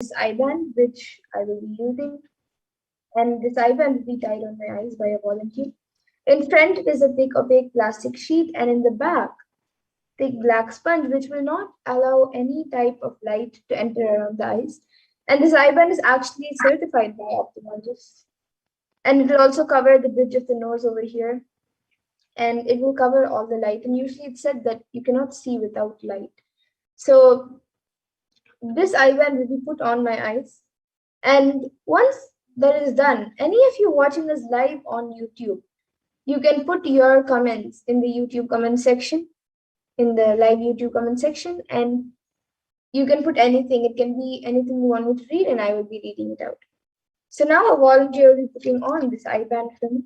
this eye band, which I will be using. And this eye band will be tied on my eyes by a volunteer. In front, it is a thick opaque plastic sheet, and in the back, thick black sponge, which will not allow any type of light to enter around the eyes. And this eye band is actually certified by ophthalmologists. And it will also cover the bridge of the nose over here. And it will cover all the light. And usually it's said that you cannot see without light. So this eye band will be put on my eyes. And once that is done, any of you watching this live on YouTube, you can put your comments in the YouTube comment section, in the live YouTube comment section, and you can put anything. It can be anything you want me to read, and I will be reading it out. So now a volunteer will be putting on this eye band for me.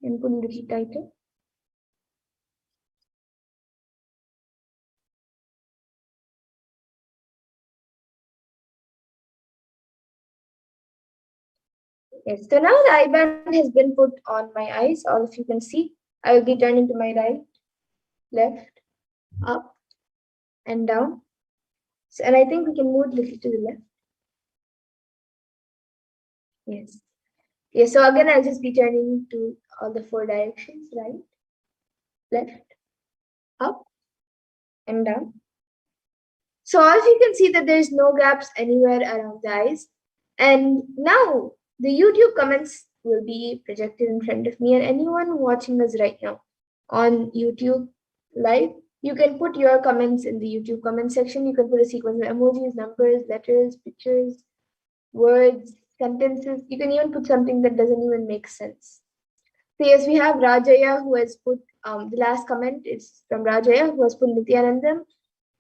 And put a little tighter. Yes, so now the eye band has been put on my eyes. All of you can see. I will be turning to my right, left, up, and down. So, and I think we can move a little to the left. Yes. Yes, so again, I'll just be turning to all the four directions, right, left, up, and down. So all of you can see that there's no gaps anywhere around the eyes. And now the YouTube comments will be projected in front of me, and anyone watching us right now on YouTube live, you can put your comments in the YouTube comment section. You can put a sequence of emojis, numbers, letters, pictures, words, sentences. You can even put something that doesn't even make sense. So yes, we have Rajaya who has put the last comment is from Rajaya who has put Nithyanandam,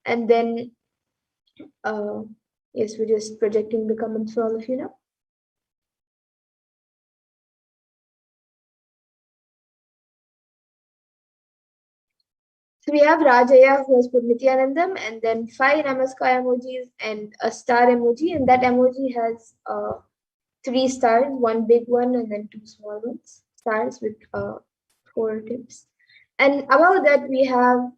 and then yes, we're just projecting the comments for all of you now. So we have Rajaya who has put Nithyanandam, and then 5 Namaskar emojis and a star emoji, and that emoji has 3 stars, 1 big one and then 2 small ones, stars with 4 tips. And above that we have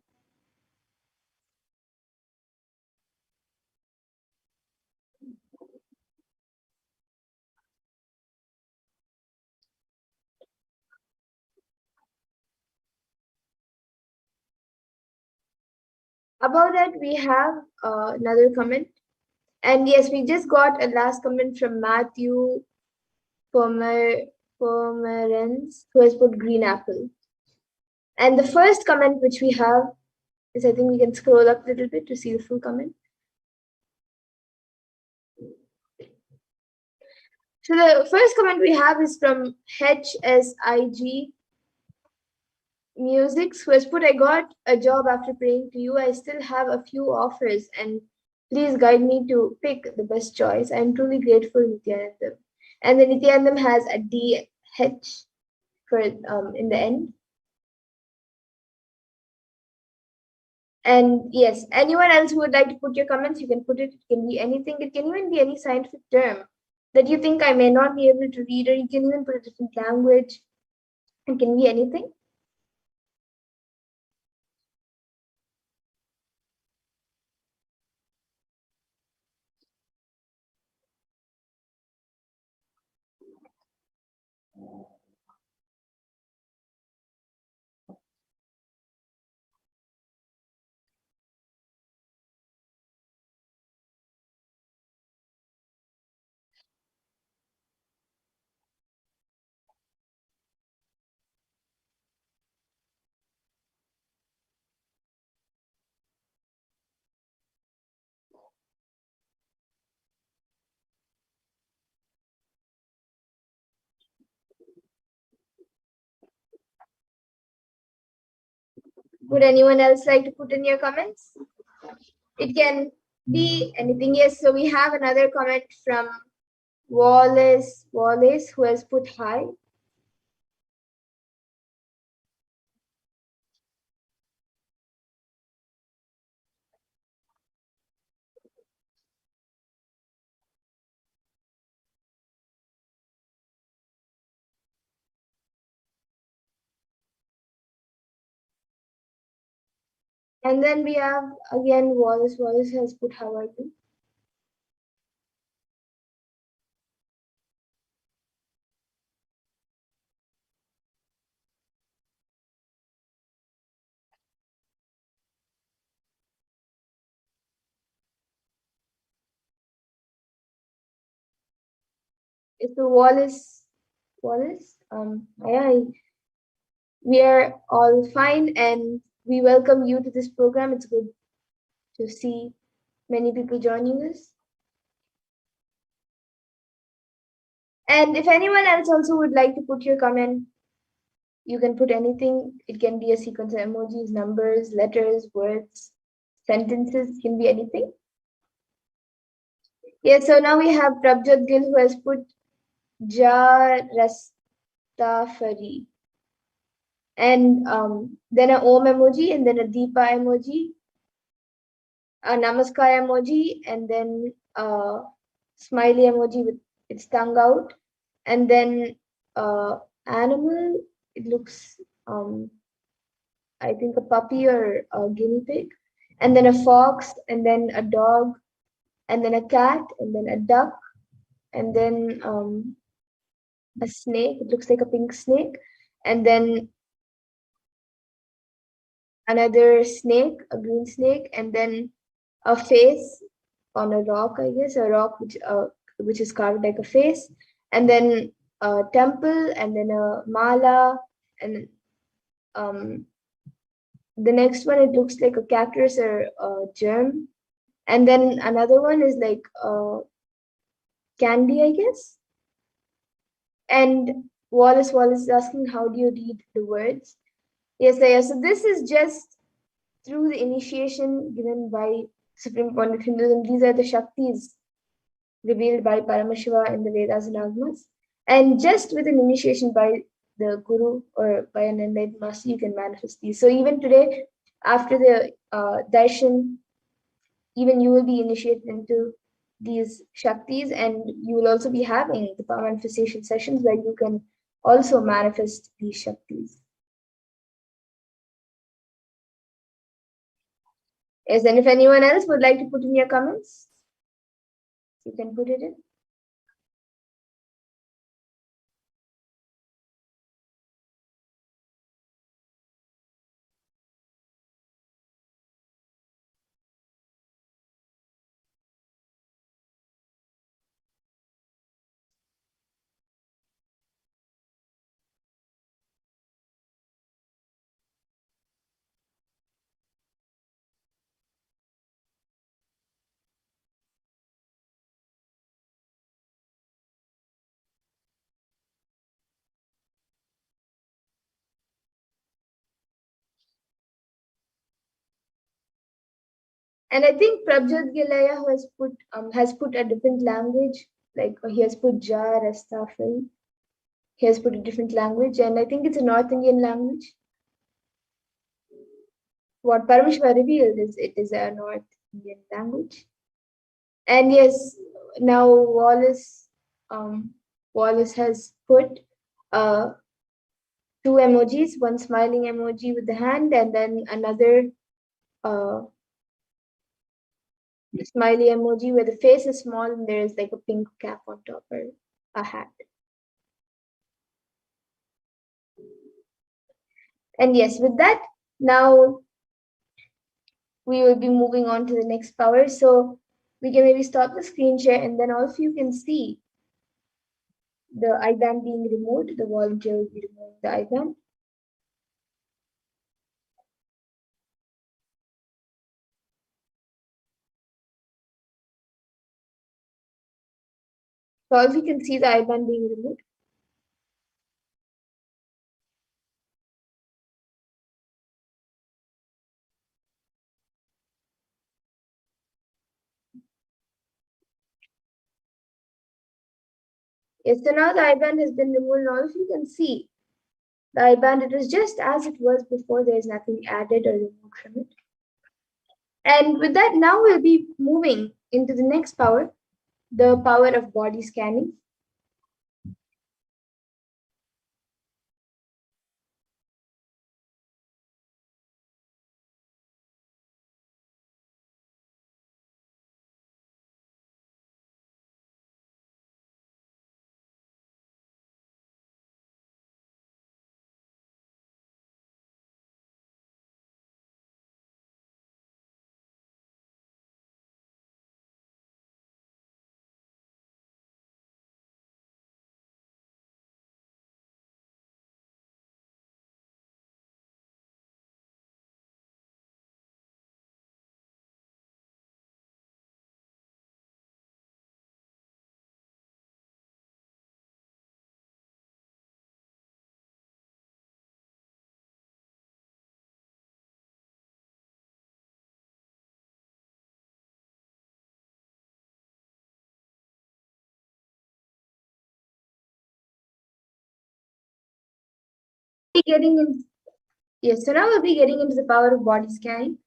another comment. And yes, we just got a last comment from Matthew Pomerantz, who has put green apple. And the first comment which we have is, I think we can scroll up a little bit to see the full comment. So the first comment we have is from HSIG Musics, who has put, I got a job after praying to you. I still have a few offers, and please guide me to pick the best choice. I am truly grateful, Nithyanandam. And the Nithyanandam has a DH for in the end. And yes, anyone else who would like to put your comments, you can put it. It can be anything. It can even be any scientific term that you think I may not be able to read, or you can even put a different language. It can be anything. Would anyone else like to put in your comments? It can be anything. Yes, so we have another comment from Wallace, who has put hi. And then we have again Wallace. Wallace has put how are you? It's the Wallace. Wallace. Yeah, we are all fine, and we welcome you to this program. It's good to see many people joining us. And if anyone else also would like to put your comment, you can put anything. It can be a sequence of emojis, numbers, letters, words, sentences, can be anything. Yes, so now we have Prabjot Gill who has put Ja Rastafari. And then a Om emoji, and then a Deepa emoji, a Namaskar emoji, and then a smiley emoji with its tongue out, and then animal. It looks, I think, a puppy or a guinea pig, and then a fox, and then a dog, and then a cat, and then a duck, and then a snake. It looks like a pink snake, and then another snake, a green snake, and then a face on a rock, I guess, a rock which is carved like a face, and then a temple, and then a mala, and um, the next one it looks like a cactus or a germ, and then another one is like candy, I guess. And Wallace is asking, how do you read the words? Yes, yeah. So this is just through the initiation given by Supreme Point of Hinduism. These are the Shaktis revealed by Paramashiva in the Vedas and Agmas. And just with an initiation by the Guru or by an enlightened master, you can manifest these. So even today, after the darshan, even you will be initiated into these Shaktis, and you will also be having the power manifestation sessions where you can also manifest these Shaktis. Yes, and if anyone else would like to put in your comments, you can put it in. And I think Prabjot Gilaya who has put a different language, like he has put Ja Rastafari. He has put a different language, and I think it's a North Indian language. What Parameshwar revealed is it is a North Indian language. And yes, now Wallace has put uh, two emojis, one smiling emoji with the hand, and then another uh, smiley emoji where the face is small and there is like a pink cap on top or a hat. And yes, with that, now we will be moving on to the next power. So we can maybe stop the screen share, and then all of you can see the IBAN being removed. The volunteer will be removing the IBAN. So all of you can see the IBAN being removed. Yes, so now the IBAN has been removed, and all of you can see the IBAN. It is just as it was before. There is nothing added or removed from it. And with that, now we'll be moving into the next power, the power of body scanning. be getting in. Yes, so now we'll be getting into the power of body scanning.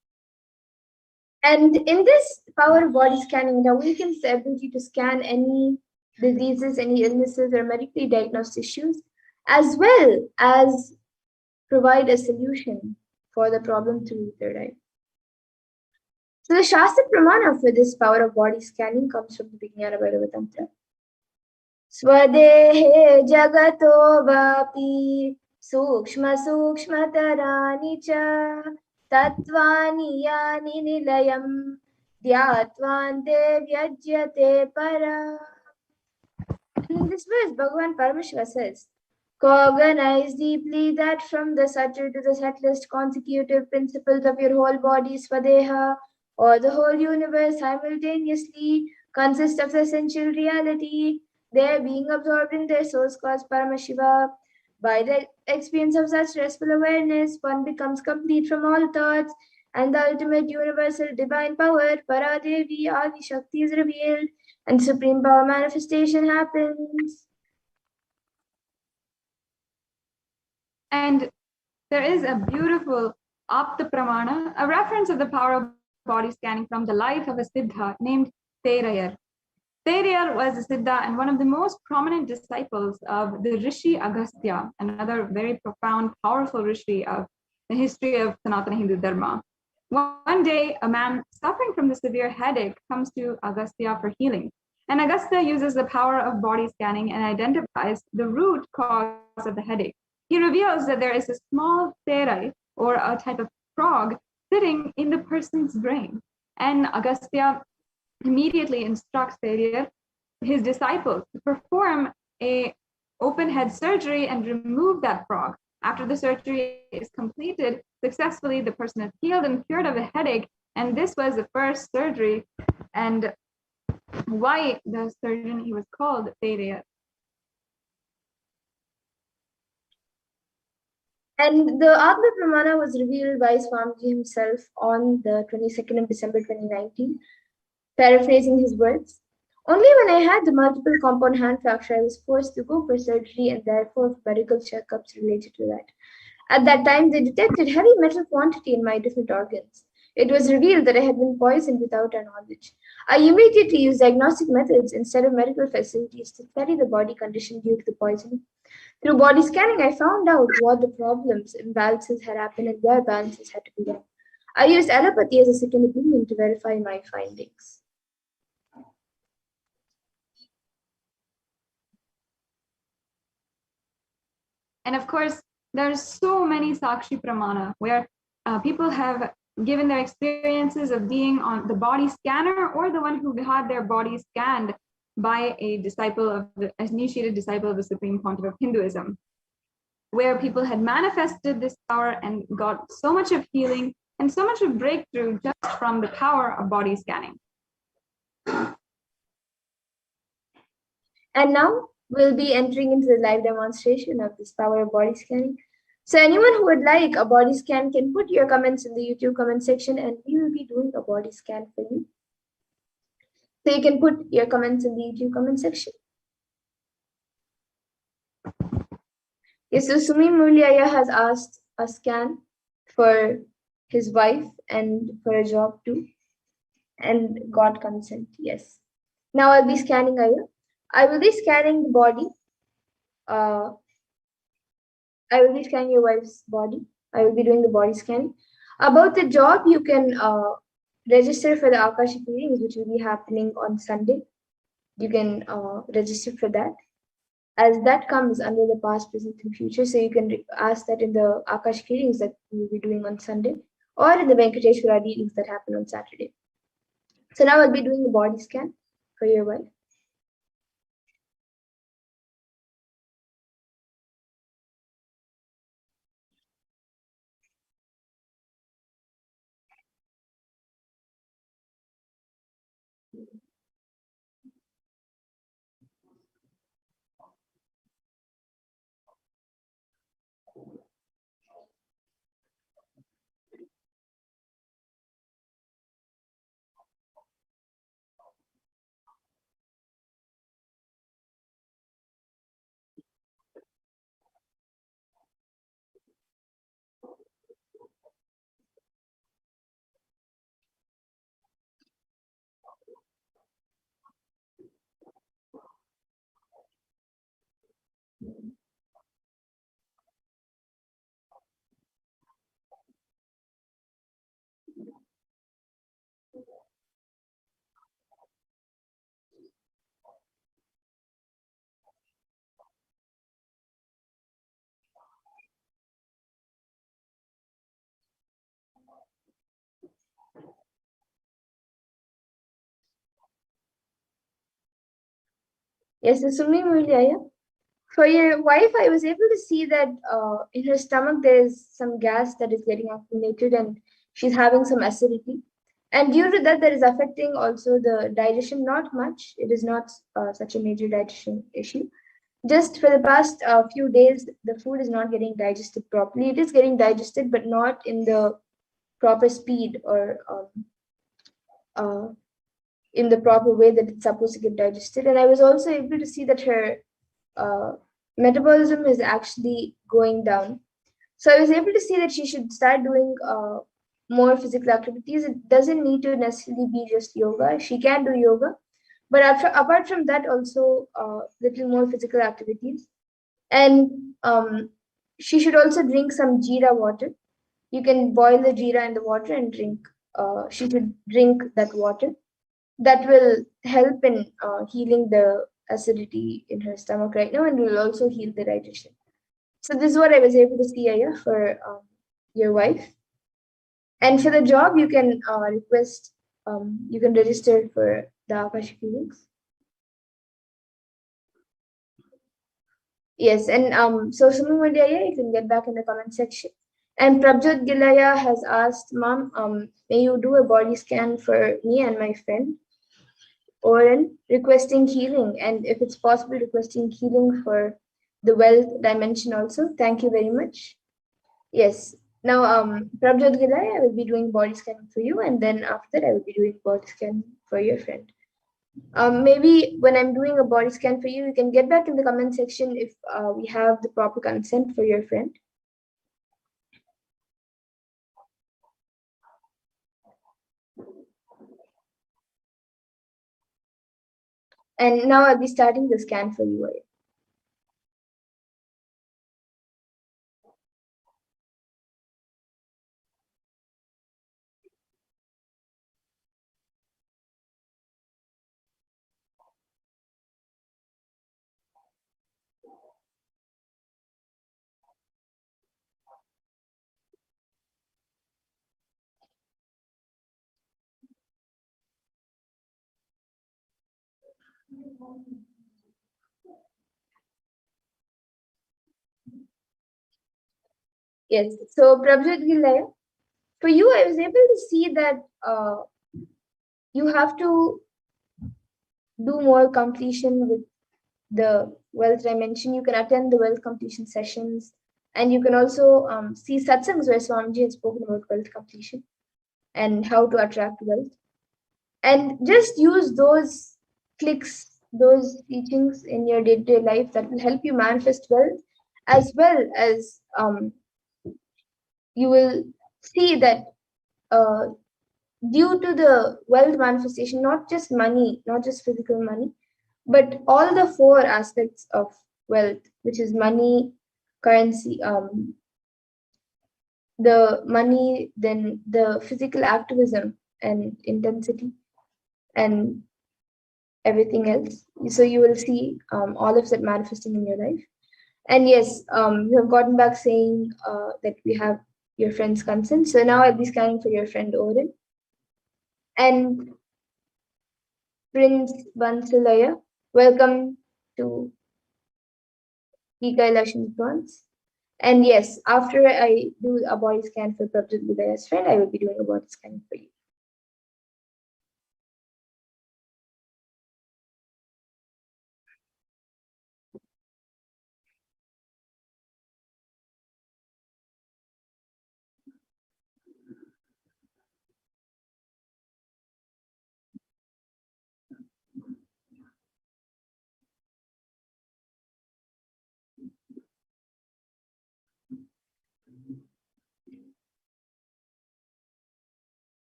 And in this power of body scanning, it awakens the ability to scan any diseases, any illnesses, or medically diagnosed issues, as well as provide a solution for the problem through the third eye. So the Shastra Pramana for this power of body scanning comes from the Vijnana Bhairava Tantra. Swadehe jagato vapi sukshma sukshmatarani cha tatvani yani nilayam dhyatvante vyajyate para. And in this verse, Bhagavan Paramashiva says, cognize deeply that from the subtle to the subtlest consecutive principles of your whole body, Swadeha, or the whole universe simultaneously consists of essential reality. They being absorbed in their source cause Paramashiva. By the experience of such restful awareness, one becomes complete from all thoughts, and the ultimate universal divine power, Paradevi Adi Shakti, is revealed, and supreme power manifestation happens. And there is a beautiful Apta Pramana, a reference of the power of body scanning from the life of a Siddha named Terayar. Terayar was a Siddha and one of the most prominent disciples of the Rishi Agastya, another very profound, powerful Rishi of the history of Sanatana Hindu Dharma. One day, a man suffering from the severe headache comes to Agastya for healing. And Agastya uses the power of body scanning and identifies the root cause of the headache. He reveals that there is a small terai, or a type of frog, sitting in the person's brain. And Agastya immediately instructs his disciples, to perform a open head surgery and remove that frog. After the surgery is completed, successfully the person is healed and cured of a headache. And this was the first surgery, and why the surgeon, he was called Teraya. And the Atma Pramana was revealed by Swamiji himself on the 22nd of December 2019, paraphrasing his words. Only when I had the multiple compound hand fracture, I was forced to go for surgery and therefore medical checkups related to that. At that time, they detected heavy metal quantity in my different organs. It was revealed that I had been poisoned without our knowledge. I immediately used diagnostic methods instead of medical facilities to study the body condition due to the poisoning. Through body scanning, I found out what the problems, imbalances had happened and where balances had to be done. I used allopathy as a second opinion to verify my findings. And of course, there's so many Sakshi Pramana where people have given their experiences of being on the body scanner or the one who had their body scanned by a disciple of the initiated disciple of the Supreme Pontiff of Hinduism, where people had manifested this power and got so much of healing and so much of breakthrough just from the power of body scanning. And now we'll be entering into the live demonstration of this power of body scanning. So anyone who would like a body scan can put your comments in the YouTube comment section and we will be doing a body scan for you. So you can put your comments in the YouTube comment section. Yes, so Sumi Muliaya has asked a scan for his wife and for a job too, and got consent, yes. Now I'll be scanning Aya. I will be scanning the body. I will be scanning your wife's body. I will be doing the body scanning. About the job, you can register for the Akashic readings, which will be happening on Sunday. You can register for that, as that comes under the past, present, and future. So you can ask that in the Akashic readings that we will be doing on Sunday, or in the Venkateshwara readings that happen on Saturday. So now I'll be doing the body scan for your wife. Yes, the swimming Mulia. For your wife, I was able to see that in her stomach there is some gas that is getting accumulated and she's having some acidity. And due to that, that is affecting also the digestion, not much. It is not such a major digestion issue. Just for the past few days, the food is not getting digested properly. It is getting digested, but not in the proper speed or uh, in the proper way that it's supposed to get digested. And I was also able to see that her uh, metabolism is actually going down. So I was able to see that she should start doing more physical activities. It doesn't need to necessarily be just yoga. She can do yoga, but apart from that, also little more physical activities. And she should also drink some jeera water. You can boil the jeera in the water and drink. She should drink that water. That will help in healing the acidity in her stomach right now, and will also heal the digestion. So this is what I was able to see, Aya, for your wife. And for the job, you can request, you can register for the Akashic readings. Yes, and so Sumimadhyaya, you can get back in the comment section. And Prabjot Gilaya has asked, Mom, may you do a body scan for me and my friend, Oren, requesting healing, and if it's possible, requesting healing for the wealth dimension also. Thank you very much. Yes. Now, Prabjot Gilaya, I will be doing body scanning for you, and then after that, I will be doing body scan for your friend. Maybe when I'm doing a body scan for you, you can get back in the comment section if we have the proper consent for your friend. And now I'll be starting the scan for you. Yes. So Prabjot Gilaya, for you, I was able to see that you have to do more completion with the wealth dimension. You can attend the wealth completion sessions, and you can also see satsangs where Swamiji has spoken about wealth completion and how to attract wealth. And just use those clicks, those teachings in your day-to-day life that will help you manifest wealth, as well as you will see that uh, due to the wealth manifestation, not just money, not just physical money, but all the four aspects of wealth, which is money, currency, the money, then the physical activism and intensity, and everything else. So you will see all of that manifesting in your life. And yes, you have gotten back saying that we have your friend's consent. So now I'll be scanning for your friend Oren. And Prince Bansulaya, welcome to Kailasa Bronze. And yes, after I do a body scan for Prabjot Budaya's friend, I will be doing a body scan for you.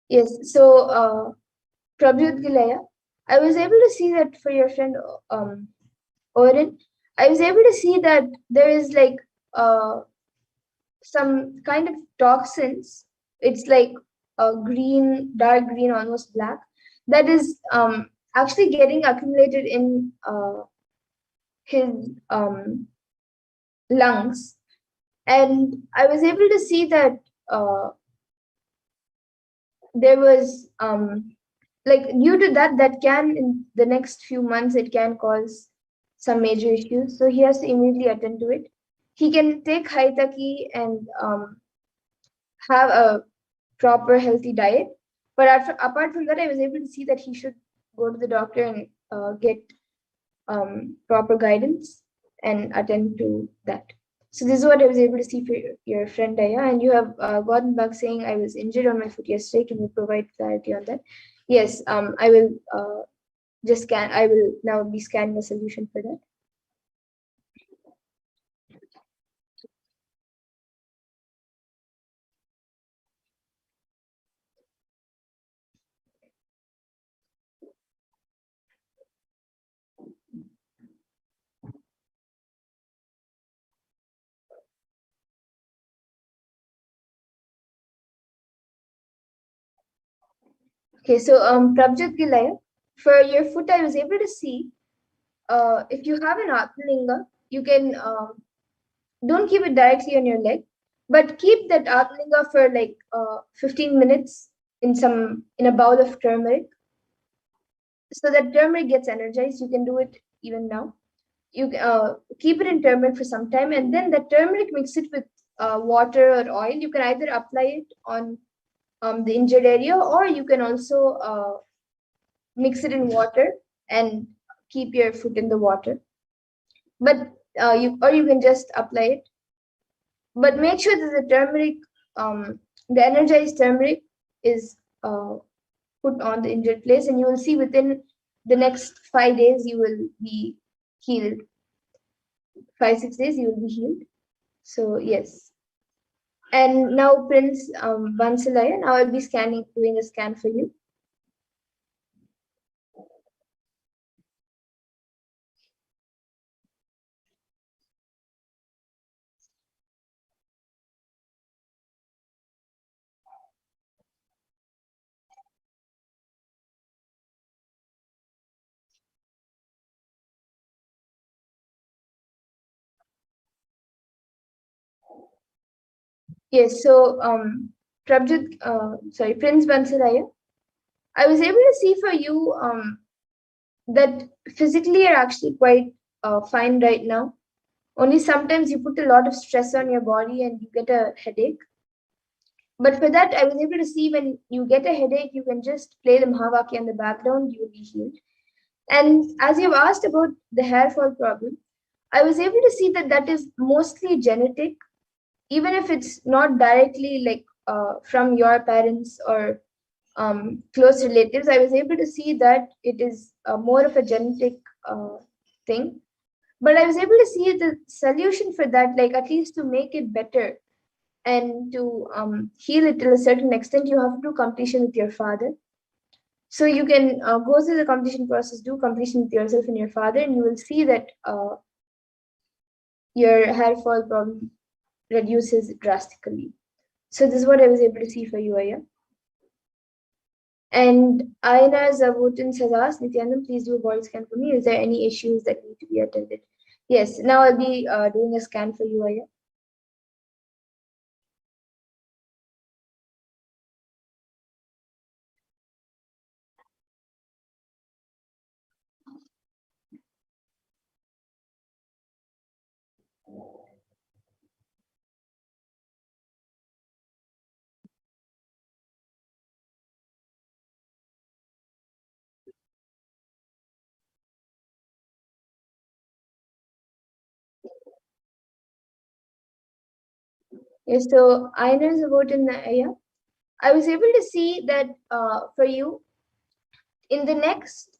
Yes, so Prabjot Gilaya, I was able to see that for your friend Oren, I was able to see that there is like some kind of toxins. It's like a green, dark green, almost black, that is actually getting accumulated in his lungs. And I was able to see that there was like due to that, that can in the next few months it can cause some major issues, so he has to immediately attend to it. He can take Haitaki and have a proper healthy diet. But apart from that, I was able to see that he should go to the doctor and get proper guidance and attend to that. So this is what I was able to see for your friend Aya, and you have gotten back saying I was injured on my foot yesterday. Can you provide clarity on that? Yes, I will just scan. I will now be scanning a solution for that. Okay, so Prabjot Gilaya, for your foot, I was able to see if you have an Atmalinga, you can don't keep it directly on your leg, but keep that Atmalinga for like 15 minutes in a bowl of turmeric, so that turmeric gets energized. You can do it even now. You keep it in turmeric for some time, and then the turmeric mix it with water or oil. You can either apply it on the injured area, or you can also mix it in water and keep your foot in the water. But you can just apply it. But make sure that the turmeric, the energized turmeric, is put on the injured place, and you will see within the next 5 days you will be healed. 5 6 days you will be healed. So yes. And now Prince Bansalaya, now I'll be doing a scan for you. Yes, so Prince Bansalaya, I was able to see for you that physically you're actually quite fine right now. Only sometimes you put a lot of stress on your body and you get a headache. But for that, I was able to see when you get a headache, you can just play the Mahavakya in the background, you will be healed. And as you've asked about the hair fall problem, I was able to see that that is mostly genetic, even if it's not directly like from your parents or close relatives. I was able to see that it is more of a genetic thing. But I was able to see the solution for that, like at least to make it better and to heal it till a certain extent, you have to do completion with your father. So you can go through the completion process, do completion with yourself and your father, and you will see that your hair fall problem reduces drastically. So this is what I was able to see for you, Aya. And Aina Zavutins has asked, Nithyanand, please do a body scan for me. Is there any issues that need to be attended? Yes, now I'll be doing a scan for you, Aya. Yes, so Aina is about in the Aya. I was able to see that for you in the next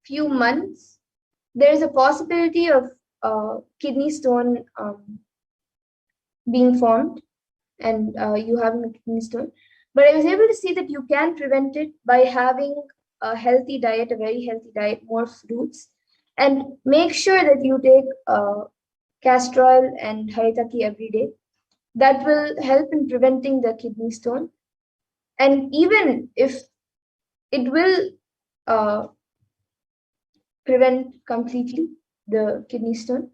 few months, there is a possibility of kidney stone being formed and you having a kidney stone. But I was able to see that you can prevent it by having a healthy diet, a very healthy diet, more fruits, and make sure that you take castor oil and haritaki every day. That will help in preventing the kidney stone. And even if it will uh, prevent completely the kidney stone.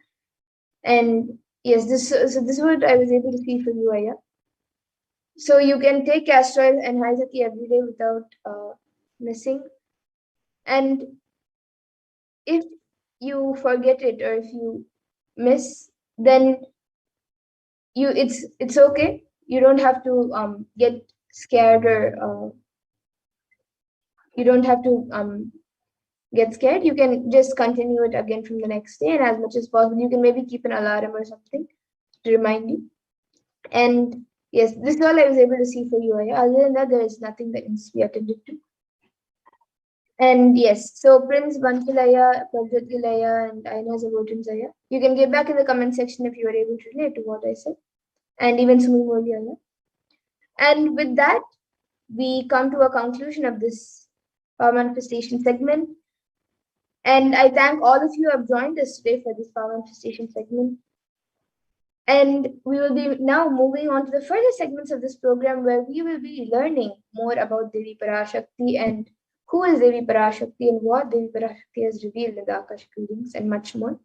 And yes, this is what I was able to see for you, Aya. So you can take castor oil and haritaki every day without missing. And if you forget it or if you miss, then it's okay. You don't have to get scared or you don't have to get scared. You can just continue it again from the next day, and as much as possible, you can maybe keep an alarm or something to remind you. And yes, this is all I was able to see for you, Aya. Other than that, there is nothing that needs to be attended to. And yes, so Prince Bantilaya, Prabhutilaya, and Aina Zavotinzaya. You can get back in the comment section if you are able to relate to what I said, and even Sumimoli. And with that, we come to a conclusion of this power manifestation segment. And I thank all of you who have joined us today for this power manifestation segment. And we will be now moving on to the further segments of this program where we will be learning more about Devi Parashakti and who is Devi Parashakti and what Devi Parashakti has revealed in the Akashic readings and much more.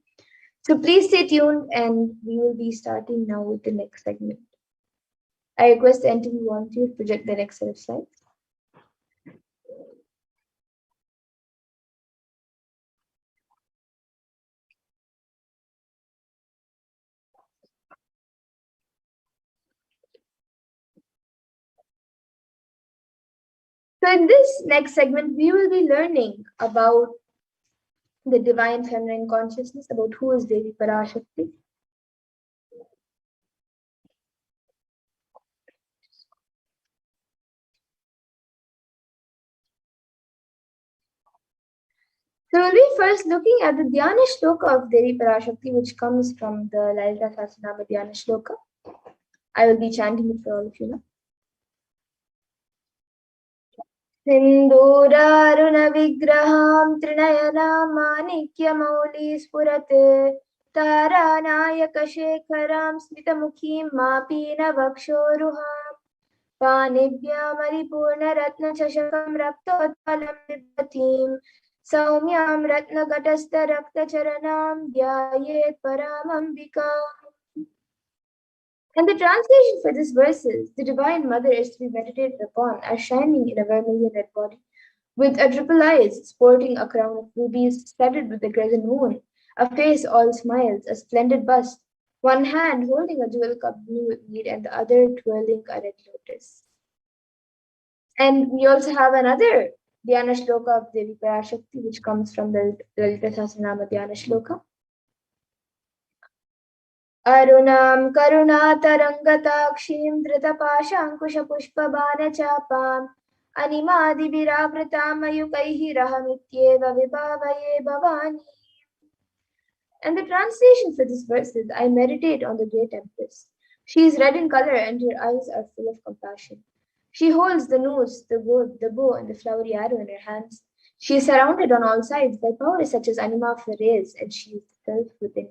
So please stay tuned and we will be starting now with the next segment. I request the NTV volunteers to project the next set of slides. So in this next segment, we will be learning about the divine feminine consciousness, about who is Devi Parashakti. So we'll be first looking at the Dhyana Shloka of Devi Parashakti, which comes from the Lalita Sahasranama Dhyana Shloka. I will be chanting it for all of you now. Sindhuraruna Vigraham Trinayana Manikya Mauli Spurate Taranayaka Shekharam Smitamukhim Mapina Vakshoruham PanibhyamariPurna Ratna Chashakam Raktotalam Vibhatim Saumyam Ratna Gatasta Rakta Charanam Dhyayet Paramambika. And the translation for this verse is, the Divine Mother is to be meditated upon as shining in a vermilion red body, with a triple eyes, sporting a crown of rubies studded with the crescent moon, a face all smiles, a splendid bust, one hand holding a jewel cup blue with mead and the other twirling a red lotus. And we also have another Dhyana Shloka of Devi Parashakti, which comes from the Lalita Sahasranama Dhyana Shloka. Arunam Karunatarangatakshiim Dhritapaşankuşapuşpabanachapam Animadibirapratam Ayukaihi Rahamityeva Vibhavaye Bhavani. And the translation for this verse is, I meditate on the great Empress. She is red in color and her eyes are full of compassion. She holds the noose, the bow, and the flowery arrow in her hands. She is surrounded on all sides by powers such as anima of the rays, and she is the self within me.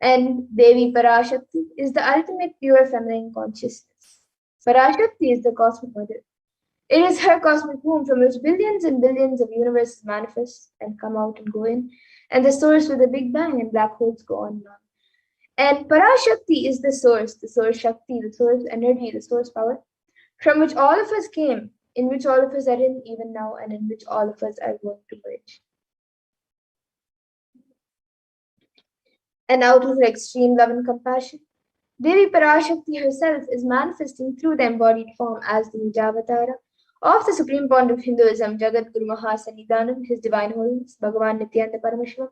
And Devi Parashakti is the ultimate pure feminine consciousness. Parashakti is the cosmic mother. It is her cosmic womb from which billions and billions of universes manifest and come out and go in, and the source with the Big Bang and black holes go on and on. And Parashakti is the source Shakti, the source energy, the source power, from which all of us came, in which all of us are in even now, and in which all of us are going to merge. And out of her extreme love and compassion, Devi Parashakti herself is manifesting through the embodied form as the Nijavatara of the Supreme Point of Hinduism, Jagat Guru Mahasannidhanam, His Divine Holiness, Bhagavan Nithyananda Paramashivam,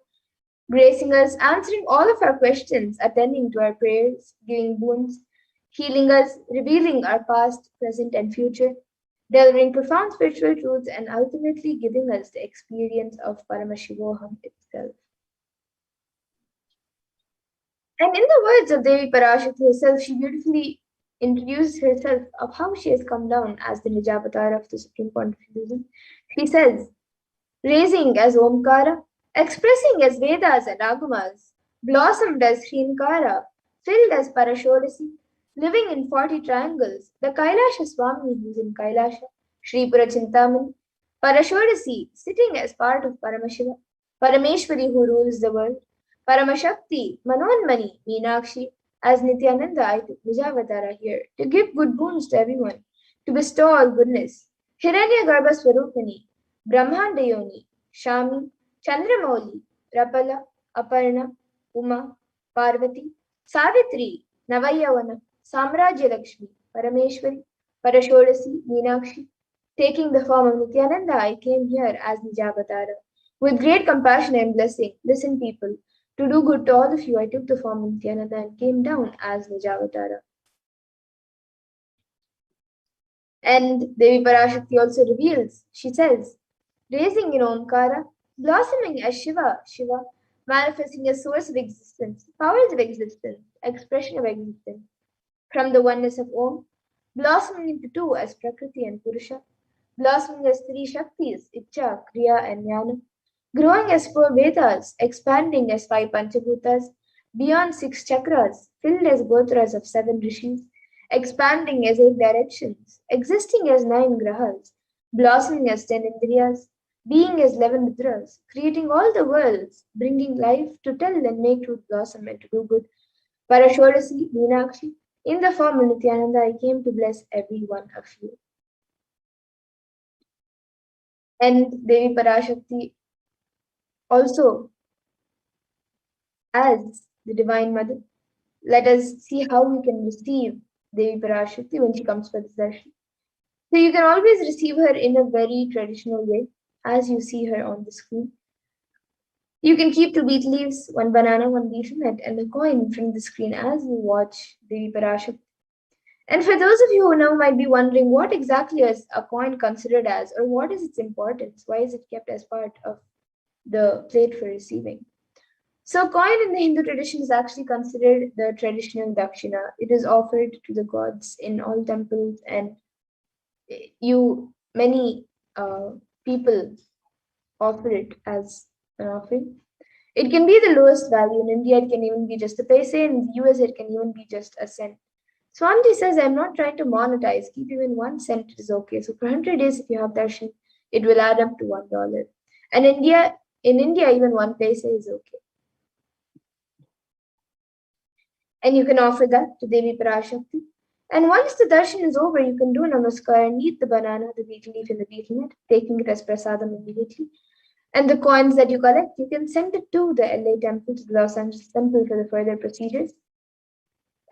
gracing us, answering all of our questions, attending to our prayers, giving boons, healing us, revealing our past, present, and future, delivering profound spiritual truths, and ultimately giving us the experience of Paramashivoham itself. And in the words of Devi Parashakti herself, she beautifully introduces herself of how she has come down as the Nijavatar of the Supreme Point of Hinduism. She says, raising as Omkara, expressing as Vedas and Agamas, blossomed as Shrinkara, filled as Parashodasi, living in 40 triangles, the Kailasa Swami who is in Kailasa, Sri Purachintamani, Parashodasi, sitting as part of Paramashiva, Parameshwari who rules the world, Paramashakti, Manonmani, Meenakshi, as Nithyananda, I took Nijavatara here to give good boons to everyone, to bestow all goodness. Hiranyagarbha Swarupani, Brahmandayoni, Shami, Chandramauli, Rapala, Aparna, Uma, Parvati, Savitri, Navayavana, Samrajya Lakshmi, Parameshwari, Parashodasi, Meenakshi. Taking the form of Nithyananda, I came here as Nijavatara. With great compassion and blessing, listen people, to do good to all of you, I took the form of Nithyananda and came down as Nijavatara. And Devi Parashakti also reveals, she says, raising in Omkara, blossoming as Shiva, Shiva, manifesting as source of existence, powers of existence, expression of existence, from the oneness of Om, blossoming into two as Prakriti and Purusha, blossoming as three Shaktis, Icha, Kriya, and Jnana, growing as four Vedas, expanding as five Panchabhutas, beyond six chakras, filled as gotras of seven rishis, expanding as eight directions, existing as nine grahas, blossoming as 10 indriyas, being as 11 mudras, creating all the worlds, bringing life to tell and make truth blossom and to do good. Parashodasi, Meenakshi, in the form of Nithyananda, I came to bless every one of you. And Devi Parashakti also as the Divine Mother. Let us see how we can receive Devi Parashakti when she comes for this darshan. So you can always receive her in a very traditional way, as you see her on the screen. You can keep two beet leaves, one banana, one betel nut, and a coin in front of the screen as you watch Devi Parashakti. And for those of you who now might be wondering what exactly is a coin considered as, or what is its importance, why is it kept as part of the plate for receiving? So, coin in the Hindu tradition is actually considered the traditional dakshina. It is offered to the gods in all temples, and many people offer it as an offering. It can be the lowest value. In India, it can even be just a paise. In the US, it can even be just a cent. Swamiji says, I'm not trying to monetize. Keep even 1 cent is okay. So for 100 days, if you have darshan, it will add up to $1. And in India, even 1 paise is okay. And you can offer that to Devi Parashakti. And once the darshan is over, you can do namaskar and eat the banana, the betel leaf, and the betel nut, taking it as prasadam immediately. And the coins that you collect, you can send it to the LA temple, to the Los Angeles temple for the further procedures.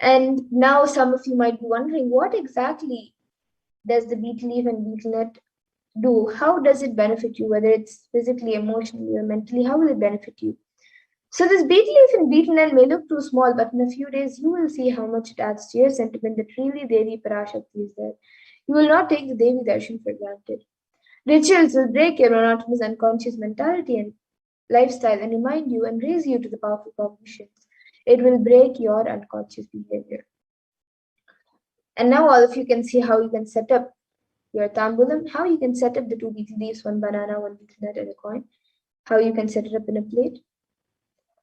And now some of you might be wondering, what exactly does the betel leaf and betel nut do? How does it benefit you, whether it's physically, emotionally, or mentally? How will it benefit you? So this betel leaf and betel nut may look too small, but in a few days you will see how much it adds to your sentiment that really Devi Parashakti is there. You will not take the Devi Darshan for granted. Rituals will break your monotonous unconscious mentality and lifestyle and remind you and raise you to the powerful cognitions. It will break your unconscious behavior. And now all of you can see how you can set up your tambulam, how you can set up the two betel leaves, one banana, one betel nut, and a coin, how you can set it up in a plate.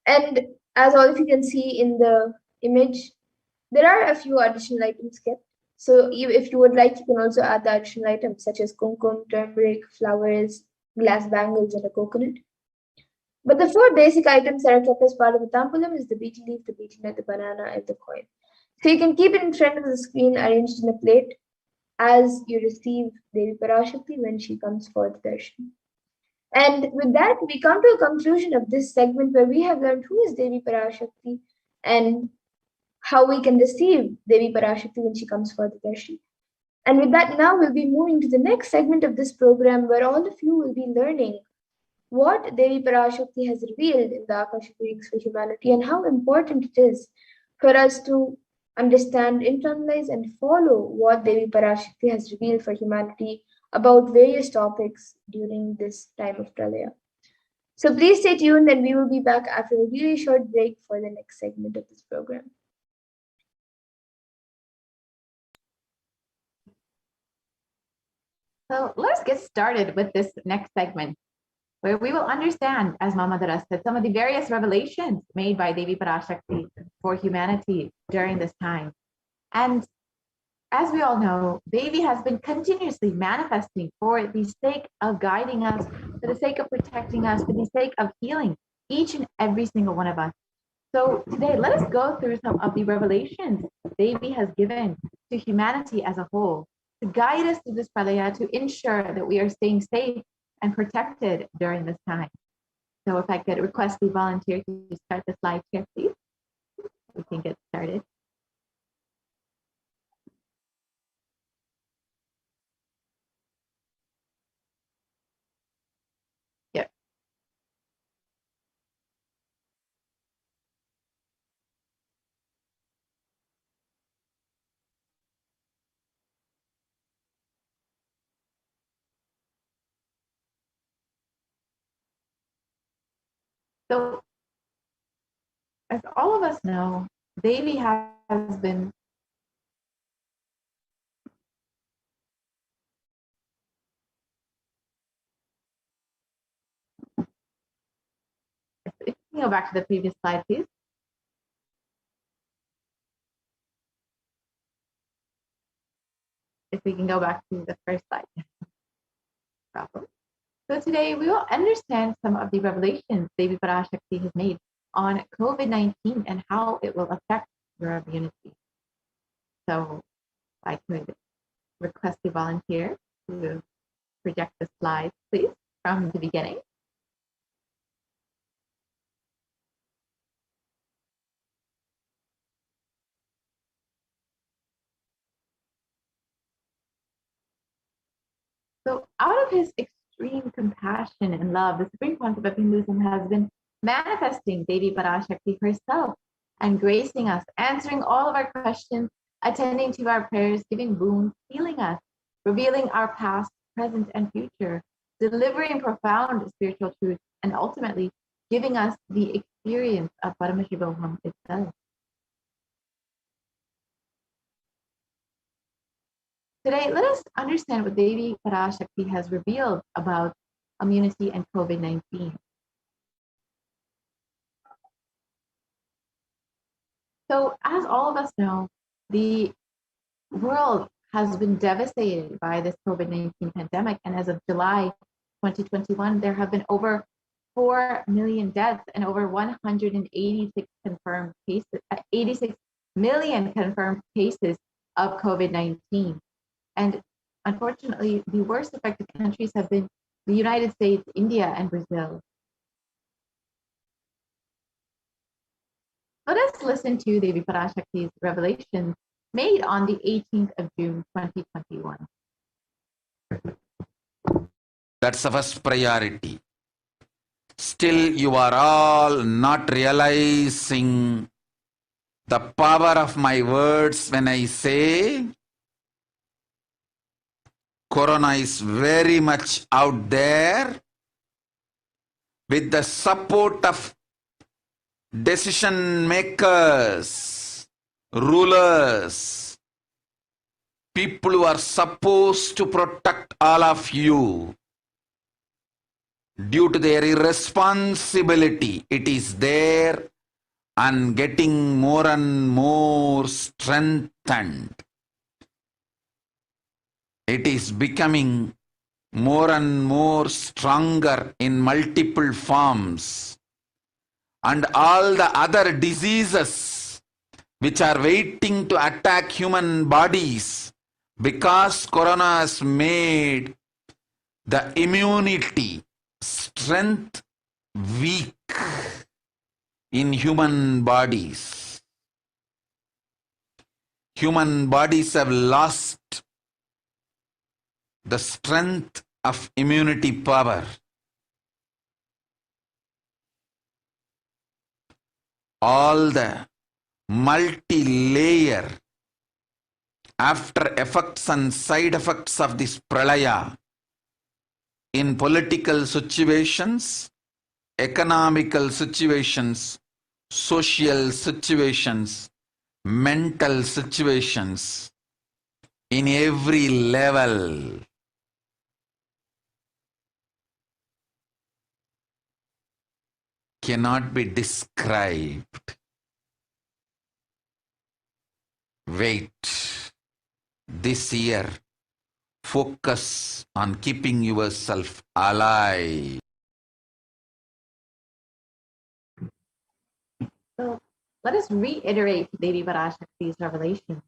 And as all of you can see in the image, there are a few additional items kept. So if you would like, you can also add the additional items such as kumkum, turmeric, flowers, glass bangles, and a coconut. But the 4 basic items that are kept as part of the tambulam is the betel leaf, the betel nut, the banana, and the coin. So you can keep it in front of the screen arranged in a plate as you receive Devi Parashakti when she comes for the darshan. And with that, we come to a conclusion of this segment where we have learned who is Devi Parashakti and how we can receive Devi Parashakti when she comes for the darshan. And with that, now we'll be moving to the next segment of this program where all of you will be learning what Devi Parashakti has revealed in the Akashic readings for humanity and how important it is for us to understand, internalize, and follow what Devi Parashakti has revealed for humanity about various topics during this time of Pralaya. So please stay tuned and we will be back after a really short break for the next segment of this program. So let's get started with this next segment, where we will understand, as Mama Dara said, some of the various revelations made by Devi Parashakti for humanity during this time. And as we all know, Devi has been continuously manifesting for the sake of guiding us, for the sake of protecting us, for the sake of healing each and every single one of us. So today, let us go through some of the revelations Devi has given to humanity as a whole to guide us through this pralaya, to ensure that we are staying safe and protected during this time. So if I could request the volunteer to start the slide here, please, we can get started. Yep. So as all of us know, Devi has been if you can go back to the previous slide, please. If we can go back to the first slide. Problem. So today we will understand some of the revelations Devi Parashakti has made on COVID-19 and how it will affect your immunity. So I could request the volunteer to project the slides, please, from the beginning. So out of his extreme compassion and love, the supreme concept of Hinduism has been manifesting Devi Parashakti herself and gracing us, answering all of our questions, attending to our prayers, giving boons, healing us, revealing our past, present, and future, delivering profound spiritual truths, and ultimately giving us the experience of Paramashivoham itself. Today, let us understand what Devi Parashakti has revealed about immunity and COVID-19. So, as all of us know, the world has been devastated by this COVID-19 pandemic. And as of July 2021, there have been over 4 million deaths and over 186 confirmed cases, 86 million confirmed cases of COVID-19. And unfortunately, the worst affected countries have been the United States, India, and Brazil. Let us listen to Devi Parashakti's revelations made on the 18th of June, 2021. That's the first priority. Still, you are all not realizing the power of my words when I say Corona is very much out there with the support of decision makers, rulers, people who are supposed to protect all of you. Due to their irresponsibility, it is there and getting more and more strengthened. It is becoming more and more stronger in multiple forms. And all the other diseases which are waiting to attack human bodies, because Corona has made the immunity strength weak in human bodies. Human bodies have lost the strength of immunity power. All the multi-layer after effects and side effects of this pralaya in political situations, economical situations, social situations, mental situations, in every level. Cannot be described. Wait. This year, focus on keeping yourself alive. So let us reiterate Devi Parashakti's revelation.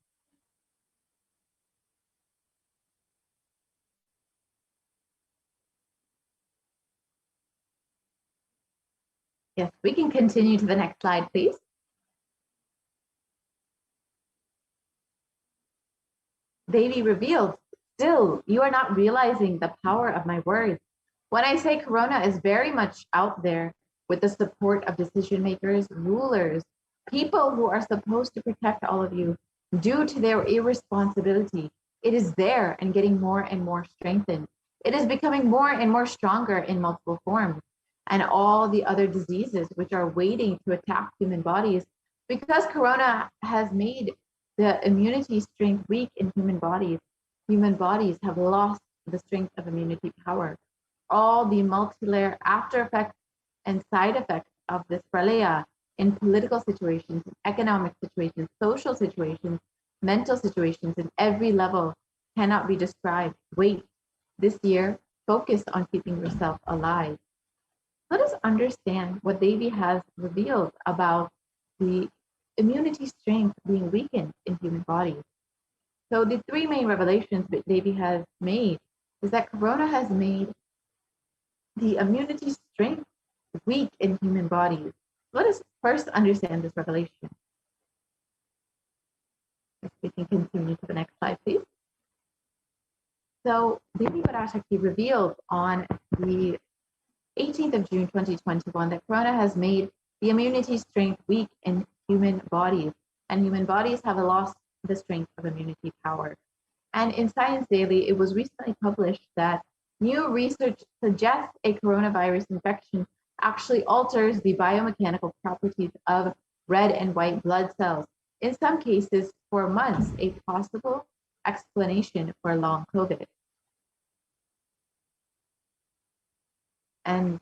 Yes, we can continue to the next slide, please. Devi revealed, still, you are not realizing the power of my words. When I say Corona is very much out there with the support of decision makers, rulers, people who are supposed to protect all of you due to their irresponsibility, it is there and getting more and more strengthened. It is becoming more and more stronger in multiple forms. And all the other diseases which are waiting to attack human bodies, because Corona has made the immunity strength weak in human bodies have lost the strength of immunity power. All the multi-layer after effects and side effects of this pralaya in political situations, economic situations, social situations, mental situations, in every level cannot be described. Wait, this year, focus on keeping yourself alive. Let us understand what Devi has revealed about the immunity strength being weakened in human bodies. So the three main revelations that Devi has made is that Corona has made the immunity strength weak in human bodies. Let us first understand this revelation. If we can continue to the next slide, please. So Devi Parashakti revealed on the 18th of June 2021 that Corona has made the immunity strength weak in human bodies, and human bodies have lost the strength of immunity power. And in Science Daily, it was recently published that new research suggests a coronavirus infection actually alters the biomechanical properties of red and white blood cells, in some cases for months, a possible explanation for long COVID. And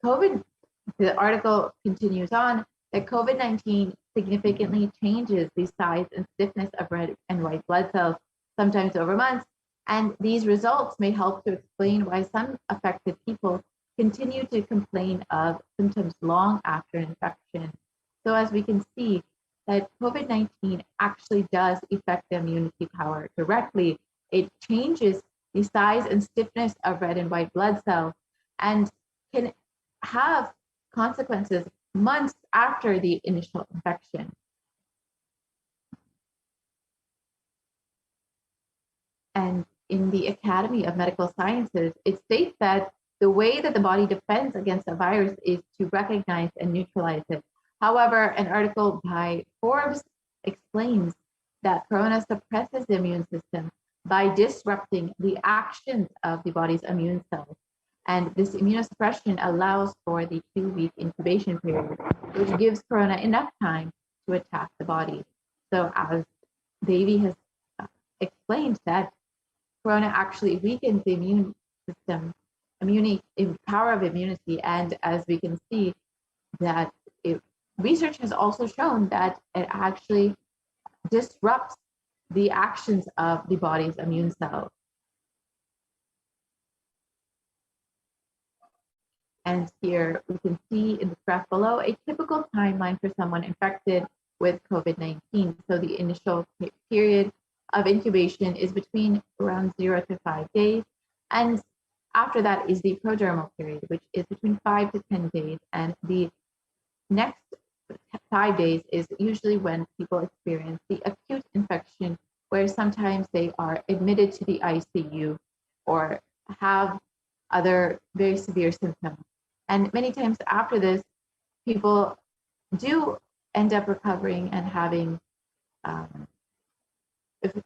the article continues on that COVID-19 significantly changes the size and stiffness of red and white blood cells, sometimes over months, and these results may help to explain why some affected people continue to complain of symptoms long after infection. So as we can see, that COVID-19 actually does affect the immunity power directly. It changes the size and stiffness of red and white blood cells and can have consequences months after the initial infection. And in the Academy of Medical Sciences, it states that the way that the body defends against a virus is to recognize and neutralize it. However, an article by Forbes explains that Corona suppresses the immune system by disrupting the actions of the body's immune cells. And this immunosuppression allows for the 2-week incubation period, which gives Corona enough time to attack the body. So as Devi has explained, that Corona actually weakens the immune system, power of immunity. And as we can see, that research has also shown that it actually disrupts the actions of the body's immune cells. And here we can see in the graph below a typical timeline for someone infected with COVID-19. So the initial period of incubation is between around 0 to 5 days. And after that is the prodromal period, which is between 5 to 10 days. And the next 5 days is usually when people experience the acute infection, where sometimes they are admitted to the ICU or have other very severe symptoms. And many times after this, people do end up recovering and having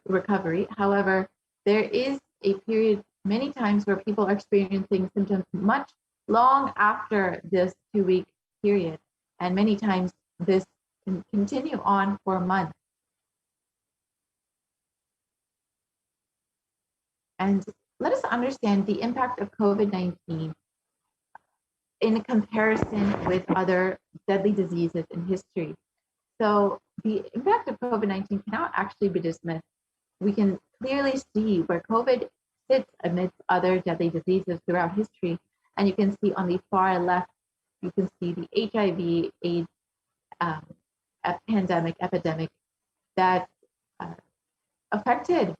recovery. However, there is a period many times where people are experiencing symptoms much long after this 2-week period. And many times this can continue on for months. And let us understand the impact of COVID-19 in comparison with other deadly diseases in history. So the impact of COVID-19 cannot actually be dismissed. We can clearly see where COVID sits amidst other deadly diseases throughout history. And you can see on the far left, you can see the HIV, AIDS epidemic that affected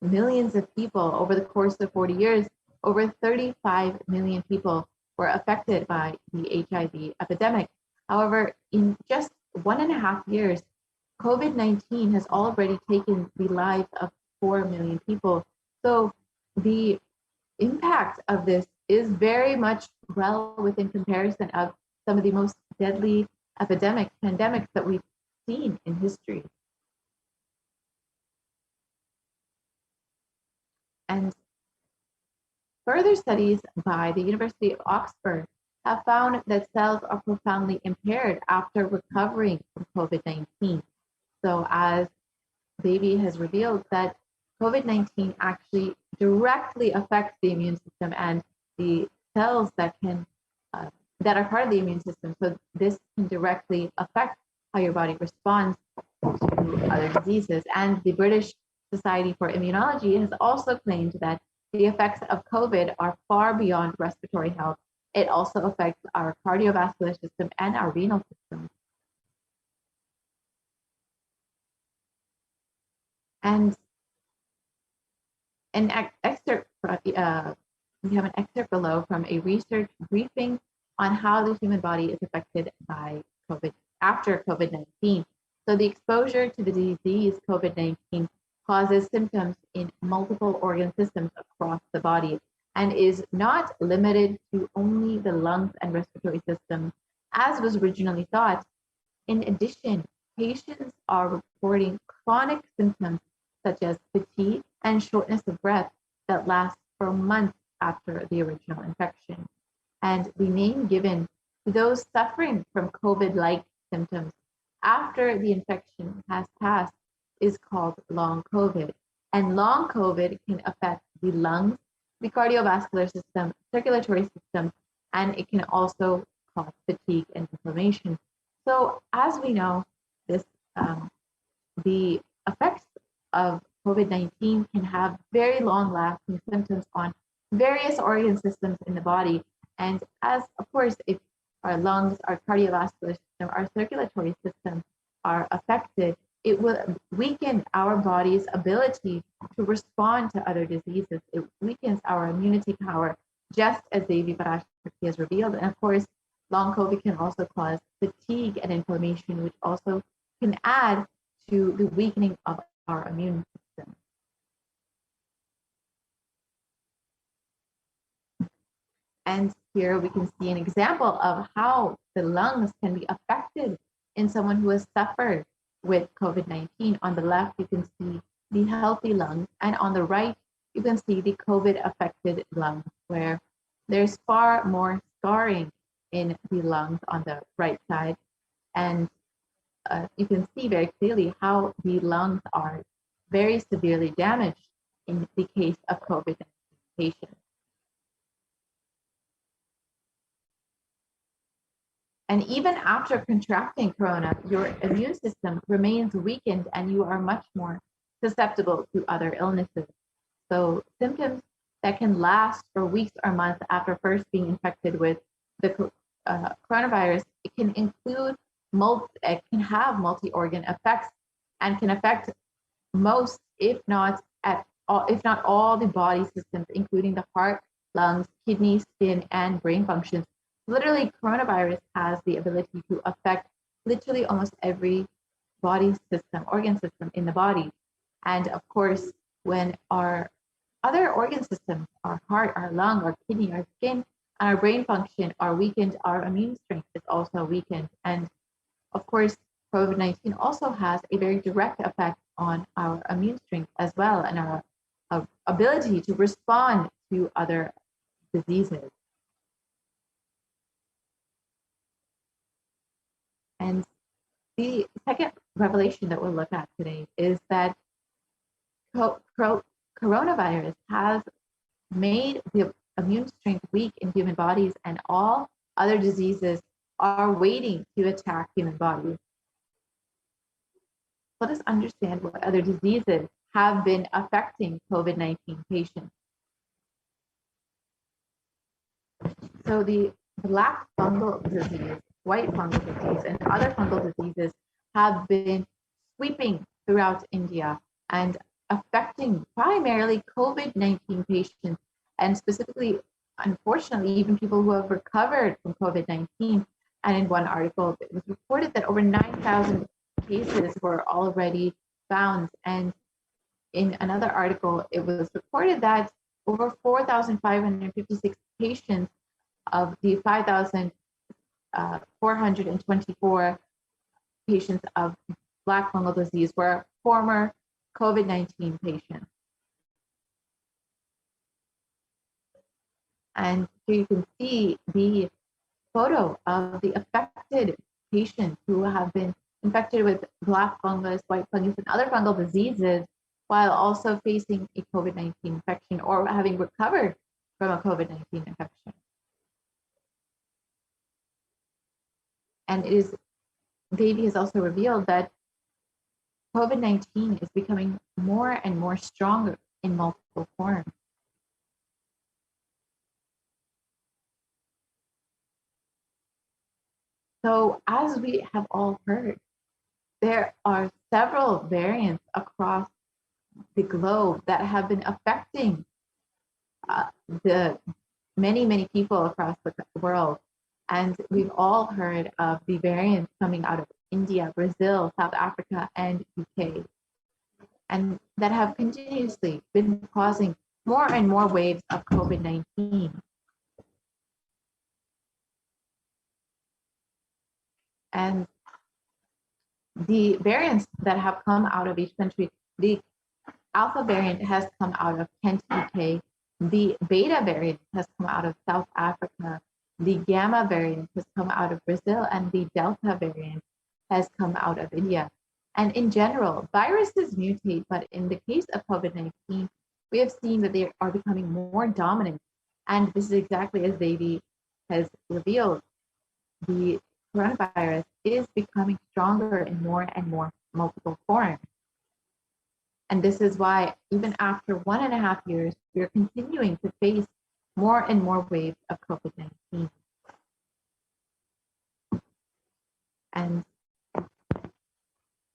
millions of people over the course of 40 years. Over 35 million people were affected by the HIV epidemic. However, in just 1.5 years, COVID-19 has already taken the lives of 4 million people. So the impact of this is very much well within comparison of some of the most deadly pandemics that we've seen in history. And further studies by the University of Oxford have found that cells are profoundly impaired after recovering from COVID-19. So as Devi has revealed, that COVID-19 actually directly affects the immune system and the cells that are part of the immune system. So this can directly affect how your body responds to other diseases. And the British Society for Immunology has also claimed that the effects of COVID are far beyond respiratory health. It also affects our cardiovascular system and our renal system. And an excerpt, we have an excerpt below from a research briefing on how the human body is affected by COVID after COVID-19. So the exposure to the disease COVID-19 causes symptoms in multiple organ systems across the body and is not limited to only the lungs and respiratory system, as was originally thought. In addition, patients are reporting chronic symptoms such as fatigue and shortness of breath that last for months after the original infection. And the name given to those suffering from COVID-like symptoms after the infection has passed is called long COVID. And long COVID can affect the lungs, the cardiovascular system, circulatory system, and it can also cause fatigue and inflammation. So as we know, the effects of COVID-19 can have very long-lasting symptoms on various organ systems in the body. And as, of course, if our lungs, our cardiovascular system, our circulatory system are affected, it will weaken our body's ability to respond to other diseases. It weakens our immunity power, just as Devi Parashakti has revealed. And of course, long COVID can also cause fatigue and inflammation, which also can add to the weakening of our immune system. And here we can see an example of how the lungs can be affected in someone who has suffered with COVID-19. On the left, you can see the healthy lungs, and on the right, you can see the COVID-affected lungs, where there's far more scarring in the lungs on the right side. And you can see very clearly how the lungs are very severely damaged in the case of COVID-19 patients. And even after contracting corona, your immune system remains weakened and you are much more susceptible to other illnesses. So symptoms that can last for weeks or months after first being infected with the coronavirus, it can include it can have multi-organ effects and can affect most, if not all the body systems, including the heart, lungs, kidneys, skin, and brain functions. Literally, coronavirus has the ability to affect literally almost every body system, organ system in the body. And of course, when our other organ systems, our heart, our lung, our kidney, our skin, and our brain function are weakened, our immune strength is also weakened. And of course, COVID-19 also has a very direct effect on our immune strength as well, and our ability to respond to other diseases. And the second revelation that we'll look at today is that coronavirus has made the immune strength weak in human bodies, and all other diseases are waiting to attack human bodies. Let us understand what other diseases have been affecting COVID-19 patients. So the black fungal disease, white fungal disease, and other fungal diseases have been sweeping throughout India and affecting primarily COVID-19 patients, and specifically unfortunately, even people who have recovered from COVID-19. And in one article, it was reported that over 9,000 cases were already found. And in another article, it was reported that over 4,556 patients of the 5,424 patients of Black fungal disease were former COVID-19 patients. And here you can see the photo of the affected patients who have been infected with black fungus, white fungus, and other fungal diseases while also facing a COVID-19 infection or having recovered from a COVID-19 infection. And Devi has also revealed that COVID-19 is becoming more and more stronger in multiple forms. So as we have all heard, there are several variants across the globe that have been affecting the many people across the world. And we've all heard of the variants coming out of India, Brazil, South Africa, and UK, and that have continuously been causing more and more waves of COVID-19. And the variants that have come out of each country, the Alpha variant has come out of Kent, UK, the Beta variant has come out of South Africa, the Gamma variant has come out of Brazil, and the Delta variant has come out of India. And in general, viruses mutate, but in the case of COVID-19, we have seen that they are becoming more dominant. And this is exactly as Devi has revealed. The coronavirus is becoming stronger in more and more multiple forms. And this is why, even after 1.5 years, we are continuing to face more and more waves of COVID-19. And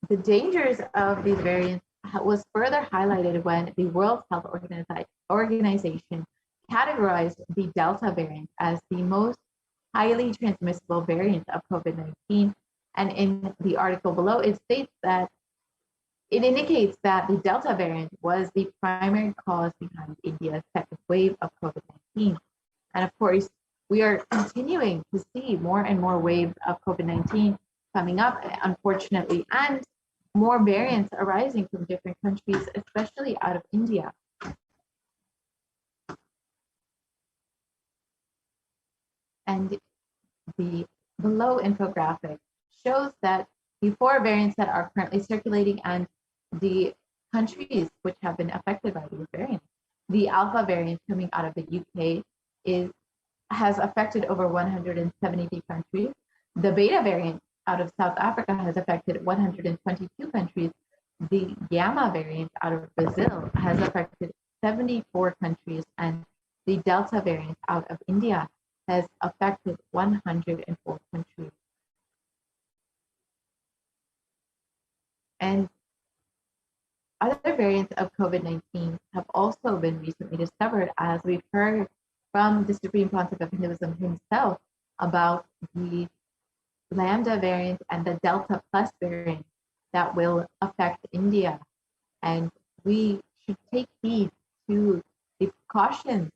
the dangers of these variants was further highlighted when the World Health Organization categorized the Delta variant as the most highly transmissible variant of COVID-19. And in the article below, it states that it indicates that the Delta variant was the primary cause behind India's second wave of COVID-19. And of course, we are continuing to see more and more waves of COVID-19 coming up, unfortunately, and more variants arising from different countries, especially out of India. And the below infographic shows that the 4 variants that are currently circulating and the countries which have been affected by these variants. The Alpha variant coming out of the UK has affected over 173 countries. The Beta variant out of South Africa has affected 122 countries. The Gamma variant out of Brazil has affected 74 countries, and the Delta variant out of India has affected 104 countries. And other variants of COVID-19 have also been recently discovered, as we've heard from the Supreme Pontiff of Hinduism himself about the Lambda variant and the Delta Plus variant that will affect India. And we should take heed to the precautions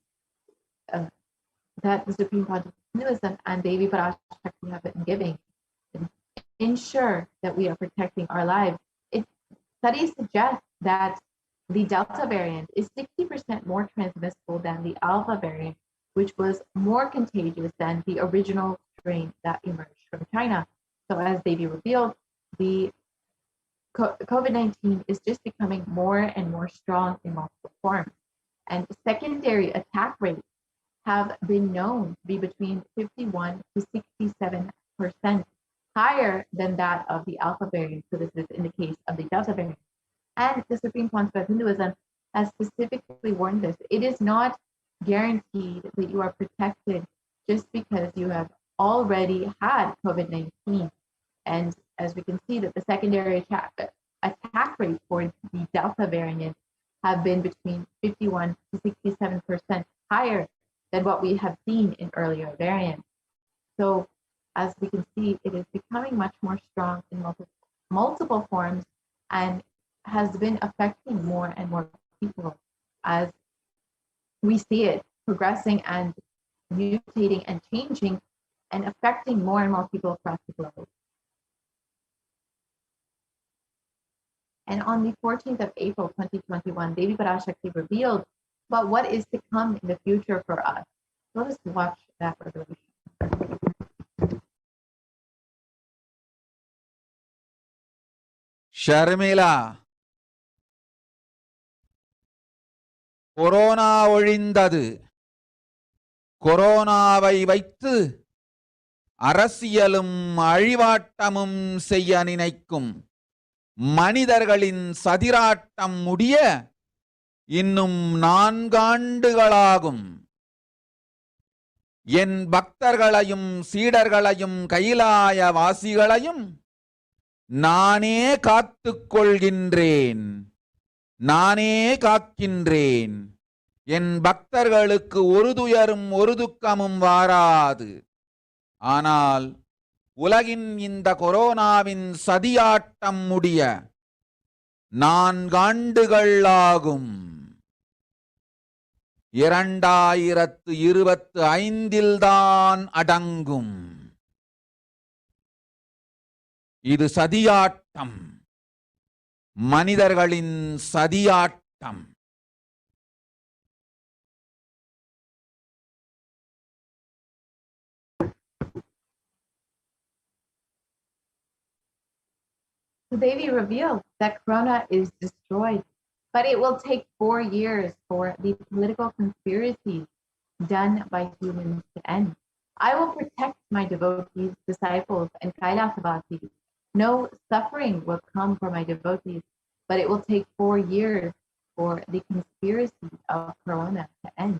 that the Supreme Pontiff of Hinduism and Devi Parashakti have been giving. Ensure that we are protecting our lives. Studies suggest that the Delta variant is 60% more transmissible than the Alpha variant, which was more contagious than the original strain that emerged from China. So as Devi revealed, the COVID-19 is just becoming more and more strong in multiple forms. And secondary attack rates have been known to be between 51 to 67% higher than that of the Alpha variant. So this is in the case of the Delta variant. And the Supreme Pontiff of Hinduism has specifically warned this. It is not guaranteed that you are protected just because you have already had COVID-19. And as we can see that the secondary attack rate for the Delta variant have been between 51 to 67% higher than what we have seen in earlier variants. So as we can see, it is becoming much more strong in multiple forms and has been affecting more and more people as we see it progressing and mutating and changing and affecting more and more people across the globe. And on the 14th of April, 2021, Devi Parashakti revealed about what is to come in the future for us. Let us watch that revelation. Sharmila, corona ஒழிந்தது. கொரோனாவை வைத்து அரசியலும் அழிவாட்டமும் செய்ய நினைக்கும் மனிதர்களின் சதிராட்டம் முடிய இன்னும் 4 ஆண்டுகளாகும். என் பக்தர்களையும் சீடர்களையும் கைலாய வாசிகளையும் நானே காத்துக் கொள்கின்றேன், நானே காக்கின்றேன். என் பக்தர்களுக்கு ஒரு துயரும் ஒரு துக்கமும் வாராது. ஆனால் உலகின் இந்த கொரோனாவின் சதியாட்டம் முடிய 4 ஆண்டுகள் ஆகும். 2025 தான் அடங்கும். இது சதியாட்டம், மனிதர்களின் சதியாட்டம். The Devi revealed that Corona is destroyed, but it will take 4 years for the political conspiracies done by humans to end. I will protect my devotees, disciples, and Kailasa. No suffering will come for my devotees, but it will take 4 years for the conspiracy of Corona to end.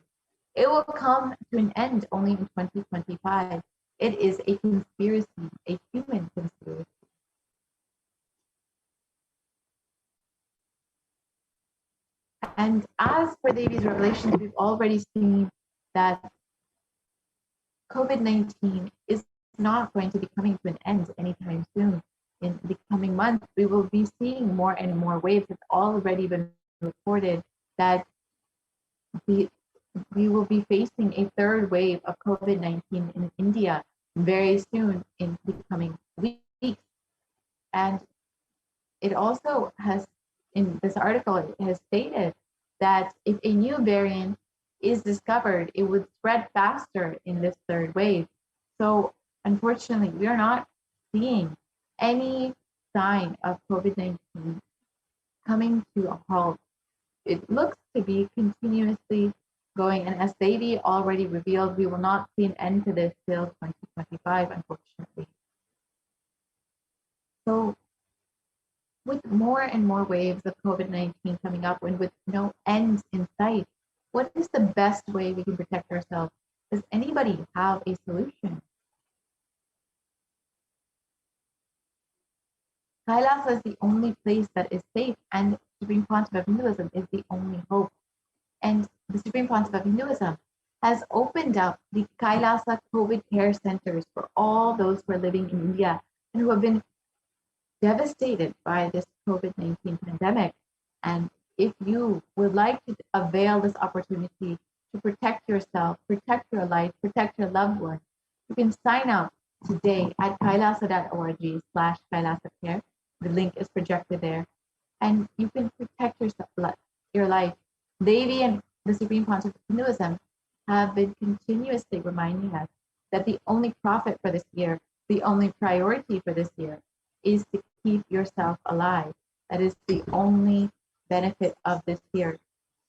It will come to an end only in 2025. It is a conspiracy, a human conspiracy. And as for Devi's revelations, we've already seen that COVID-19 is not going to be coming to an end anytime soon. In the coming months, we will be seeing more and more waves. It's already been reported that we will be facing a 3rd wave of COVID-19 in India very soon in the coming weeks. And it also has, in this article, it has stated that if a new variant is discovered, it would spread faster in this 3rd wave. So unfortunately, we are not seeing any sign of COVID-19 coming to a halt. It looks to be continuously going, and as Devi already revealed, we will not see an end to this till 2025, unfortunately. So with more and more waves of COVID-19 coming up and with no end in sight, what is the best way we can protect ourselves? Does anybody have a solution? Kailasa is the only place that is safe, and Supreme Pontiff of Hinduism is the only hope. And the Supreme Pontiff of Hinduism has opened up the Kailasa COVID care centers for all those who are living in India and who have been devastated by this COVID-19 pandemic. And if you would like to avail this opportunity to protect yourself, protect your life, protect your loved one, you can sign up today at kailasa.org/kailasacare. The link is projected there. And you can protect your life. Devi and the Supreme Pontiff of Hinduism have been continuously reminding us that the only profit for this year, the only priority for this year, is to keep yourself alive. That is the only benefit of this year.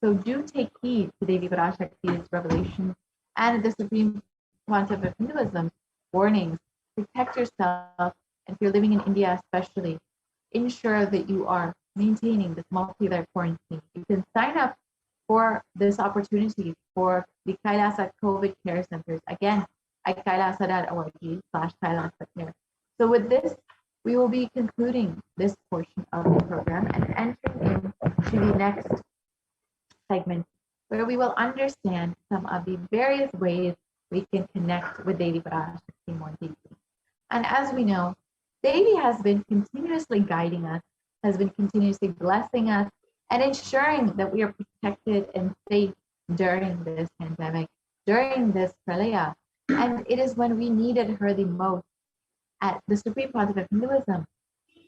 So do take heed to Devi Parashakti's revelations and the Supreme Pontiff of Hinduism's warnings. Protect yourself, and if you're living in India especially, ensure that you are maintaining this multi-layer quarantine. You can sign up for this opportunity for the Kailasa COVID care centers, again, at kailasa.org/kailasacare. So with this, we will be concluding this portion of the program and entering into the next segment, where we will understand some of the various ways we can connect with Devi Parashakti more deeply. And as we know, Devi has been continuously guiding us, has been continuously blessing us, and ensuring that we are protected and safe during this pandemic, during this pralaya. And it is when we needed her the most, at the Supreme Concept of Hinduism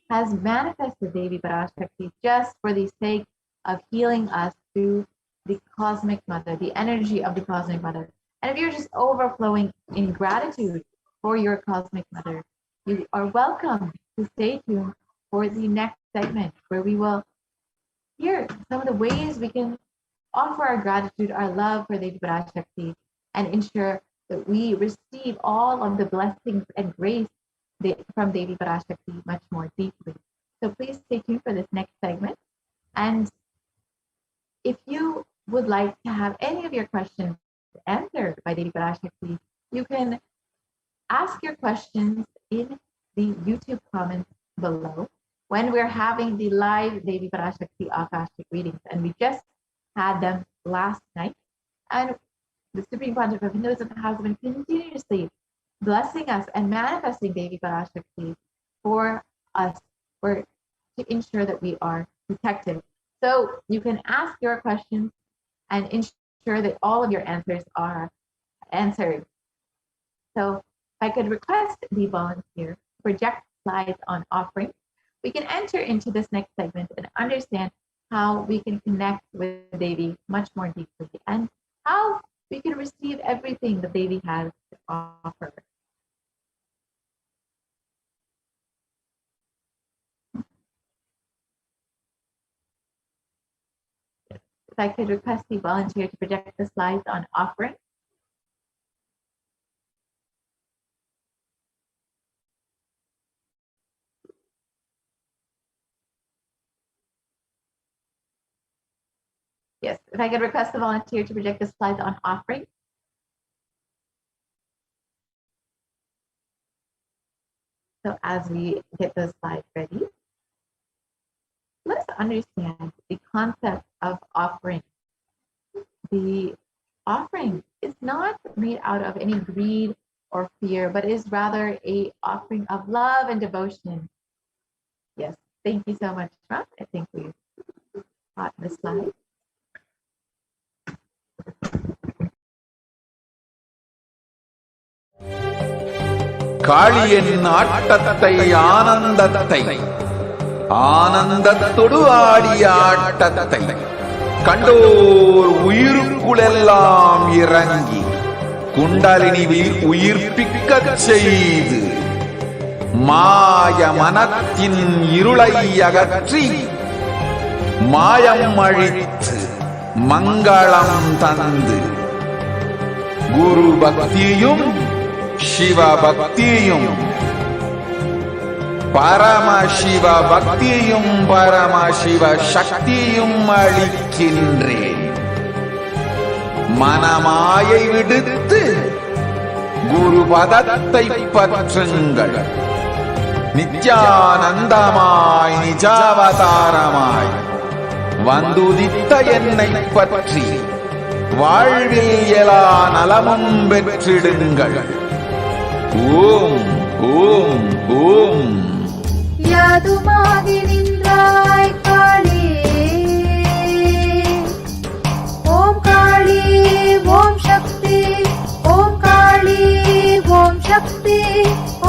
has manifested Devi Parashakti just for the sake of healing us through the cosmic mother, the energy of the cosmic mother. And if you're just overflowing in gratitude for your cosmic mother, you are welcome to stay tuned for the next segment where we will hear some of the ways we can offer our gratitude, our love for Devi Parashakti, and ensure that we receive all of the blessings and grace from Devi Parashakti much more deeply. So please stay tuned for this next segment. And if you would like to have any of your questions answered by Devi Parashakti, you can ask your questions in the YouTube comments below when we're having the live Devi Parashakti Akashic readings. And we just had them last night. And the Supreme Concept of Hinduism has been continuously blessing us and manifesting Devi Parashakti for us to ensure that we are protected. So you can ask your questions and ensure that all of your answers are answered. So if I could request the volunteer to project slides on offering, we can enter into this next segment and understand how we can connect with Devi much more deeply and how we can receive everything that Devi has to offer. If I could request the volunteer to project the slides on offering. Yes, if I could request the volunteer to project the slides on offering. So as we get those slides ready, let's understand the concept of offering. The offering is not made out of any greed or fear, but is rather a offering of love and devotion. Yes, thank you so much, Ram. I think we've got the slide. காளியின் ஆட்டத்தை ஆனந்தத்தை ஆனந்தத்தொடு ஆடிய ஆட்டத்தை கண்டோர் உயிருக்குளெல்லாம் இறங்கி குண்டலினி உயிர்ப்பிக்கச் செய்து மாய மனத்தின் இருளை அகற்றி மாயம் அழித்து மங்களம் தந்து குரு பக்தியும் சிவ பக்தியும் பரமசிவ பக்தியும் பரமசிவ சக்தியும் அளிக்கின்றேன். மனமாயை விடுத்து குரு பதத்தை பற்றுங்கள். நித்யானந்தமாய் நிஜாவதாரமாய் வந்துதித்த என்னை பற்றி வாழ்வில் எல்லா நலமும் பெற்றிடுங்கள். ஓம் ஓம் ஓம். யாதுமாகி நின்றாய் காளியே, ஓம் காளி ஓம் சக்தி, ஓம் காளி ஓம் சக்தி,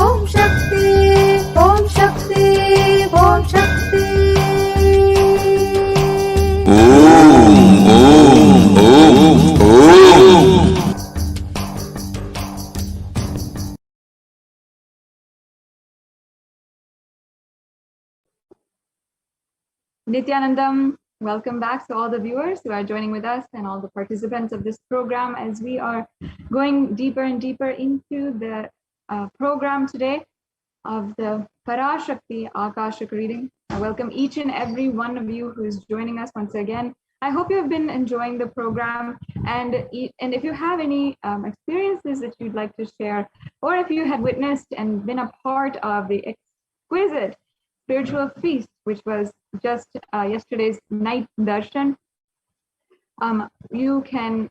ஓம் சக்தி ஓம் சக்தி ஓம் சக்தி. ஓம் ஓம் ஓம் ஓம். Nithyanandam, welcome back to all the viewers who are joining with us and all the participants of this program as we are going deeper and deeper into the program today of the Parashakti Akashic reading. I welcome each and every one of you who is joining us once again. I hope you have been enjoying the program, and if you have any experiences that you'd like to share, or if you had witnessed and been a part of the exquisite spiritual feast, which was just yesterday's night darshan, you can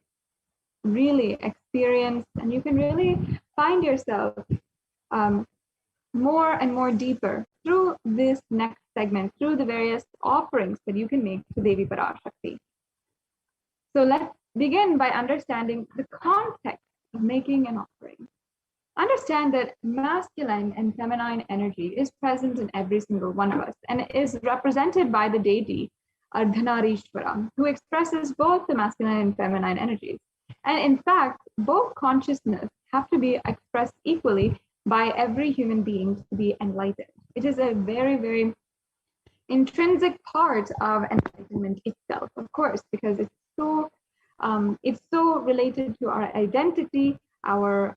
really experience and you can really find yourself more and more deeper through this next segment, through the various offerings that you can make to Devi Parashakti. So let's begin by understanding the context of making an offering. Understand that masculine and feminine energy is present in every single one of us and is represented by the deity Ardhanarishwara, who expresses both the masculine and feminine energies. And in fact, both consciousness have to be expressed equally by every human being to be enlightened. It is a very, very intrinsic part of enlightenment itself, of course, because it's so related to our identity, our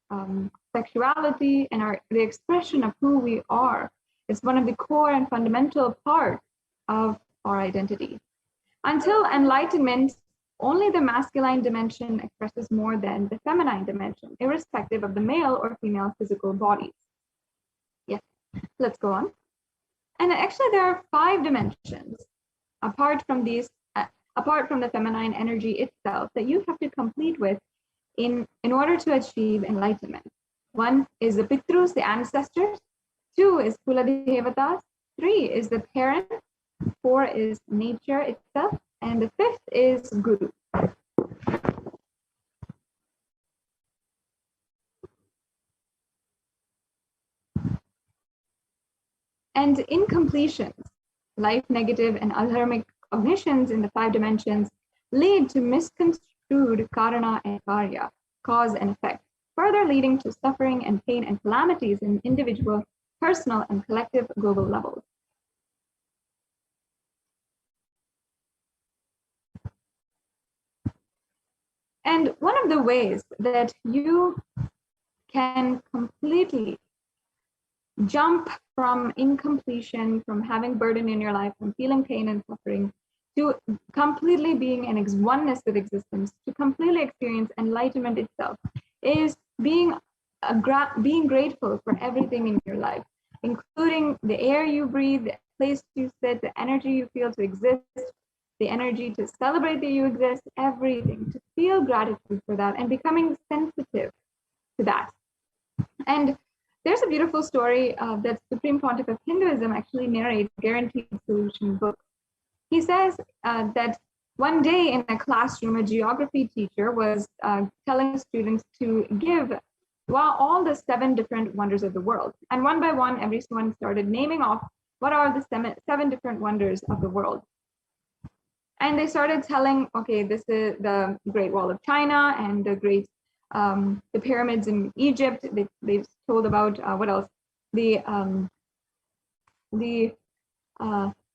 sexuality, and the expression of who we are. It's one of the core and fundamental parts of our identity. Until enlightenment, only the masculine dimension expresses more than the feminine dimension, irrespective of the male or female physical bodies. Yes, let's go on. And actually, there are 5 dimensions apart from the feminine energy itself that you have to complete with in order to achieve enlightenment. 1 is the Pitrus, the ancestors. 2 is Kula Devatas. 3 is the parents. 4 is nature itself. And the 5th is Guru. And incompletions, life negative and adharmic cognitions in the 5 dimensions lead to misconstrued karana and karya, cause and effect, further leading to suffering and pain and calamities in individual, personal, and collective global levels. And one of the ways that you can completely jump from incompletion, from having burden in your life, from feeling pain and suffering, to completely being in oneness with existence, to completely experience enlightenment itself, is being grateful for everything in your life, including the air you breathe, the place you sit, the energy you feel to exist, the energy to celebrate that you exist, everything, to feel gratitude for that and becoming sensitive to that. And there's a beautiful story that Supreme Pontiff of Hinduism actually narrates, Guaranteed Solution book. He says that one day in a classroom, a geography teacher was telling students to give all the 7 different wonders of the world. And one by one, everyone started naming off what are the 7 different wonders of the world. And they started telling, okay, this is the Great Wall of China and the pyramids in Egypt. They've told about what else? The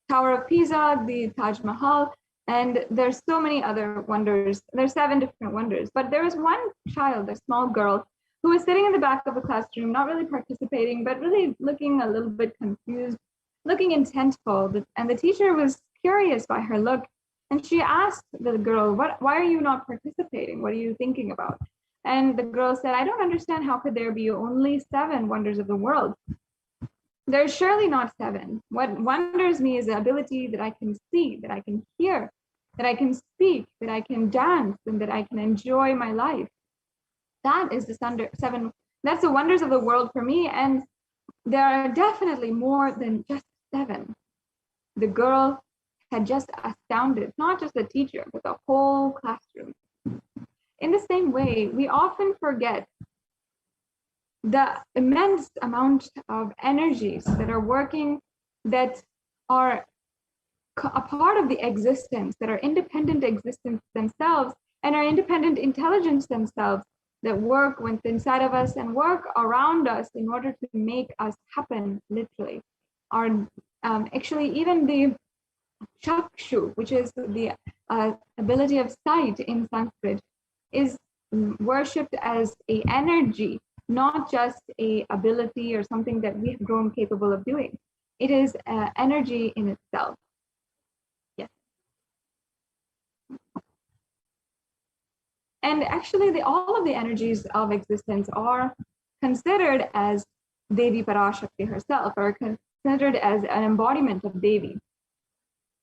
Tower of Pisa, the Taj Mahal, and there's so many other wonders. There's 7 different wonders, but there was one child, a small girl, who was sitting in the back of the classroom, not really participating, but really looking a little bit confused, looking intentful. And the teacher was curious by her look, and she asked the girl, why are you not participating? What are you thinking about? And the girl said, I don't understand, how could there be only 7 wonders of the world? There's surely not 7. What wonders me is the ability that I can see, that I can hear, that I can speak, that I can dance, and that I can enjoy my life. That is the 7. That's the wonders of the world for me. And there are definitely more than just 7. The girl had just astounded, not just the teacher, but the whole classroom. In the same way, we often forget the immense amount of energies that are working, that are a part of the existence, that are independent existence themselves and are independent intelligence themselves, that work inside of us and work around us in order to make us happen, literally. Actually, even the chakshu, which is the ability of sight in Sanskrit, is worshipped as an energy, not just a ability or something that we have grown capable of doing. It is energy in itself. Yes. And actually, all of the energies of existence are considered as Devi Parashakti herself, or considered as an embodiment of Devi.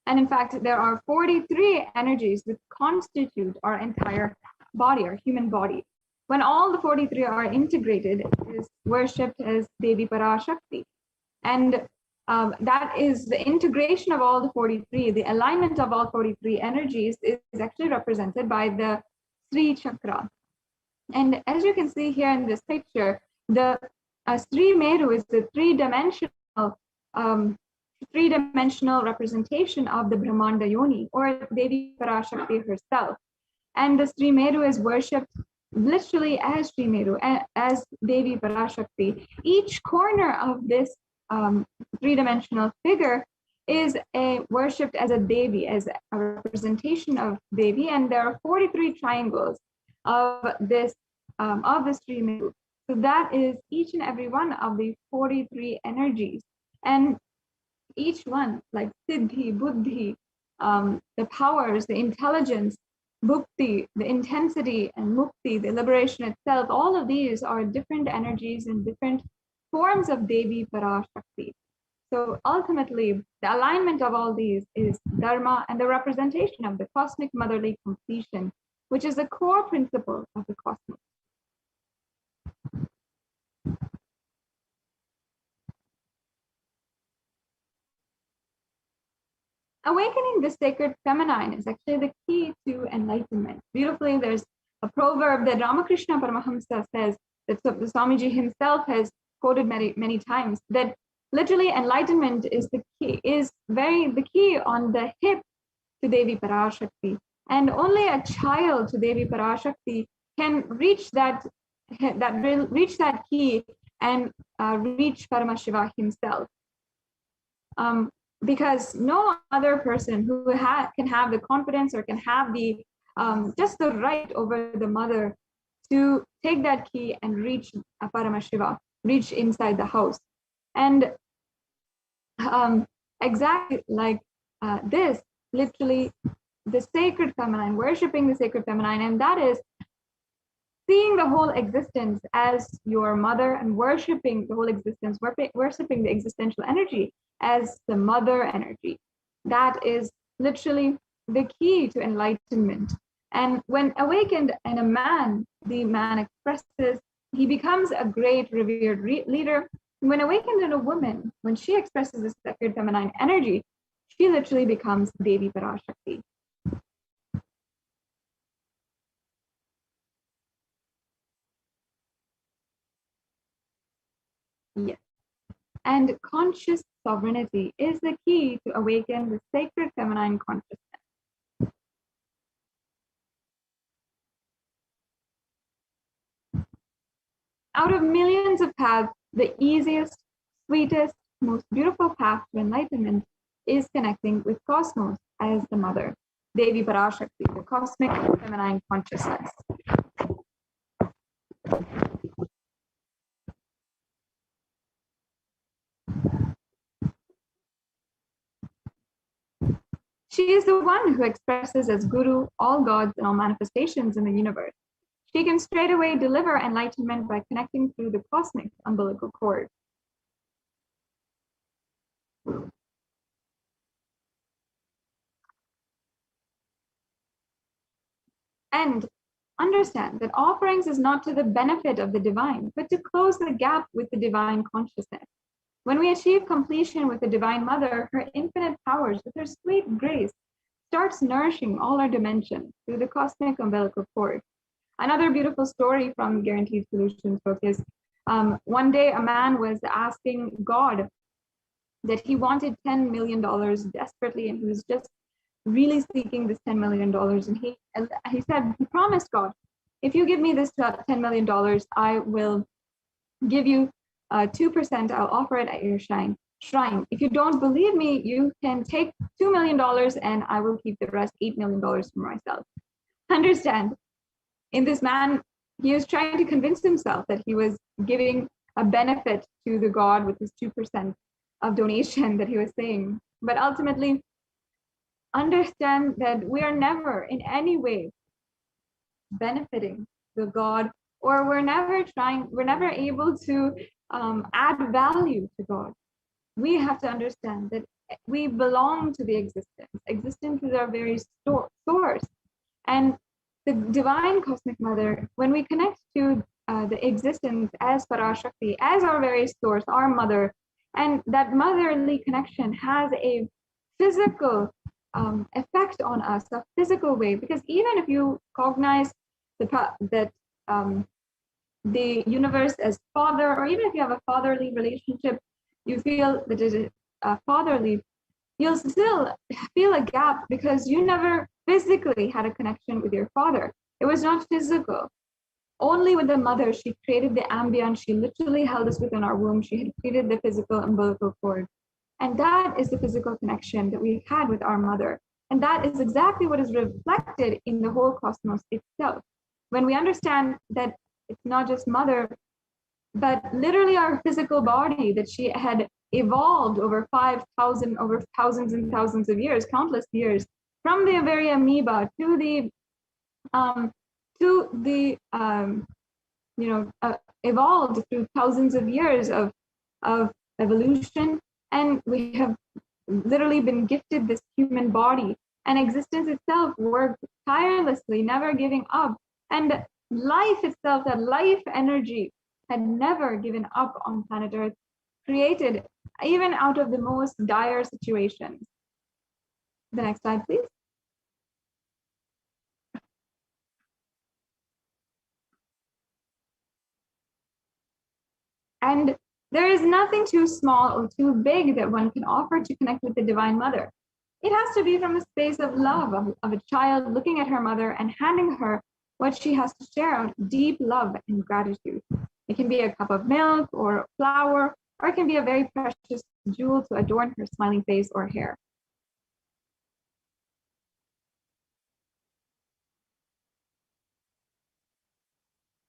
And in fact, there are 43 energies that constitute our entire body, our human body. When all the 43 are integrated, it is worshipped as Devi Parashakti. And that is the integration of all the 43, the alignment of all 43 energies is actually represented by the Sri Chakra. And as you can see here in this picture, the Sri Meru is the three-dimensional representation of the Brahmanda Yoni, or Devi Parashakti herself. And the Sri Meru is worshipped literally as Sri Meru, as Devi Parashakti. Each corner of this three-dimensional figure is worshipped as a Devi, as a representation of Devi, and there are 43 triangles of this Sri Meru. So that is each and every one of the 43 energies, and each one, like Siddhi, Buddhi, the powers, the intelligence, Bhukti, the intensity, and Mukti, the liberation itself, all of these are different energies and different forms of Devi Parashakti. So ultimately, the alignment of all these is Dharma and the representation of the cosmic motherly completion, which is the core principle of the cosmos. Awakening the sacred feminine is actually the key to enlightenment. Beautifully, there's a proverb that Ramakrishna Paramahamsa says, that Swamiji himself has quoted many times, that literally enlightenment is the key on the hip to Devi Parashakti. And only a child to Devi Parashakti can reach that key and reach Paramashiva himself. Because no other person who can have the confidence or can have the just the right over the mother to take that key and reach Paramashiva, reach inside the house. And exactly like this, literally the sacred feminine, worshipping the sacred feminine, and that is seeing the whole existence as your mother and worshipping the whole existence, worshipping the existential energy as the mother energy. That is literally the key to enlightenment. And when awakened in a man, the man expresses, he becomes a great revered leader. When awakened in a woman, when she expresses this sacred feminine energy, she literally becomes Devi Parashakti. Yes. And conscious sovereignty is the key to awaken the sacred feminine consciousness. Out of millions of paths, the easiest, sweetest, most beautiful path to enlightenment is connecting with Cosmos as the mother, Devi Parashakti, the cosmic feminine consciousness. She is the one who expresses as Guru all gods and all manifestations in the universe. She can straightaway deliver enlightenment by connecting through the cosmic umbilical cord. And understand that offerings is not to the benefit of the divine, but to close the gap with the divine consciousness. When we achieve completion with the Divine Mother, her infinite powers, with her sweet grace, starts nourishing all our dimensions through the cosmic umbilical cord. Another beautiful story from Guaranteed Solutions book is one day a man was asking God that he wanted $10 million desperately, and he was just really seeking this $10 million. And he said, he promised God, if you give me this $10 million, I will give you 2%, I'll offer it at your shrine. If you don't believe me, you can take $2 million and I will keep the rest, $8 million for myself. Understand, in this man, he was trying to convince himself that he was giving a benefit to the God with his 2% of donation that he was saying. But ultimately, understand that we are never in any way benefiting the God, or we're never able to add value to God. We have to understand that we belong to the existence. Existence is our very source. And the divine cosmic mother, when we connect to the existence as Parashakti, as our very source, our mother, and that motherly connection has a physical effect on us, a physical way, because even if you cognize that the universe as father, or even if you have a fatherly relationship, you feel that it is fatherly, you'll still feel a gap because you never physically had a connection with your father. It was not physical. Only with the mother, she created the ambience. She literally held us within our womb. She had created the physical umbilical cord. And that is the physical connection that we had with our mother. And that is exactly what is reflected in the whole cosmos itself. When we understand that it's not just mother, but literally our physical body, that she had evolved over 5,000, over thousands and thousands of years, countless years, from the very amoeba to the evolved through thousands of years of evolution, and we have literally been gifted this human body, and existence itself worked tirelessly, never giving up, and life itself, that life energy, had never given up on planet Earth, created even out of the most dire situations. The next slide, please. And there is nothing too small or too big that one can offer to connect with the Divine Mother. It has to be from a space of love, of a child looking at her mother and handing her what she has to share out of deep love and gratitude. It can be a cup of milk or flour, or it can be a very precious jewel to adorn her smiling face or hair.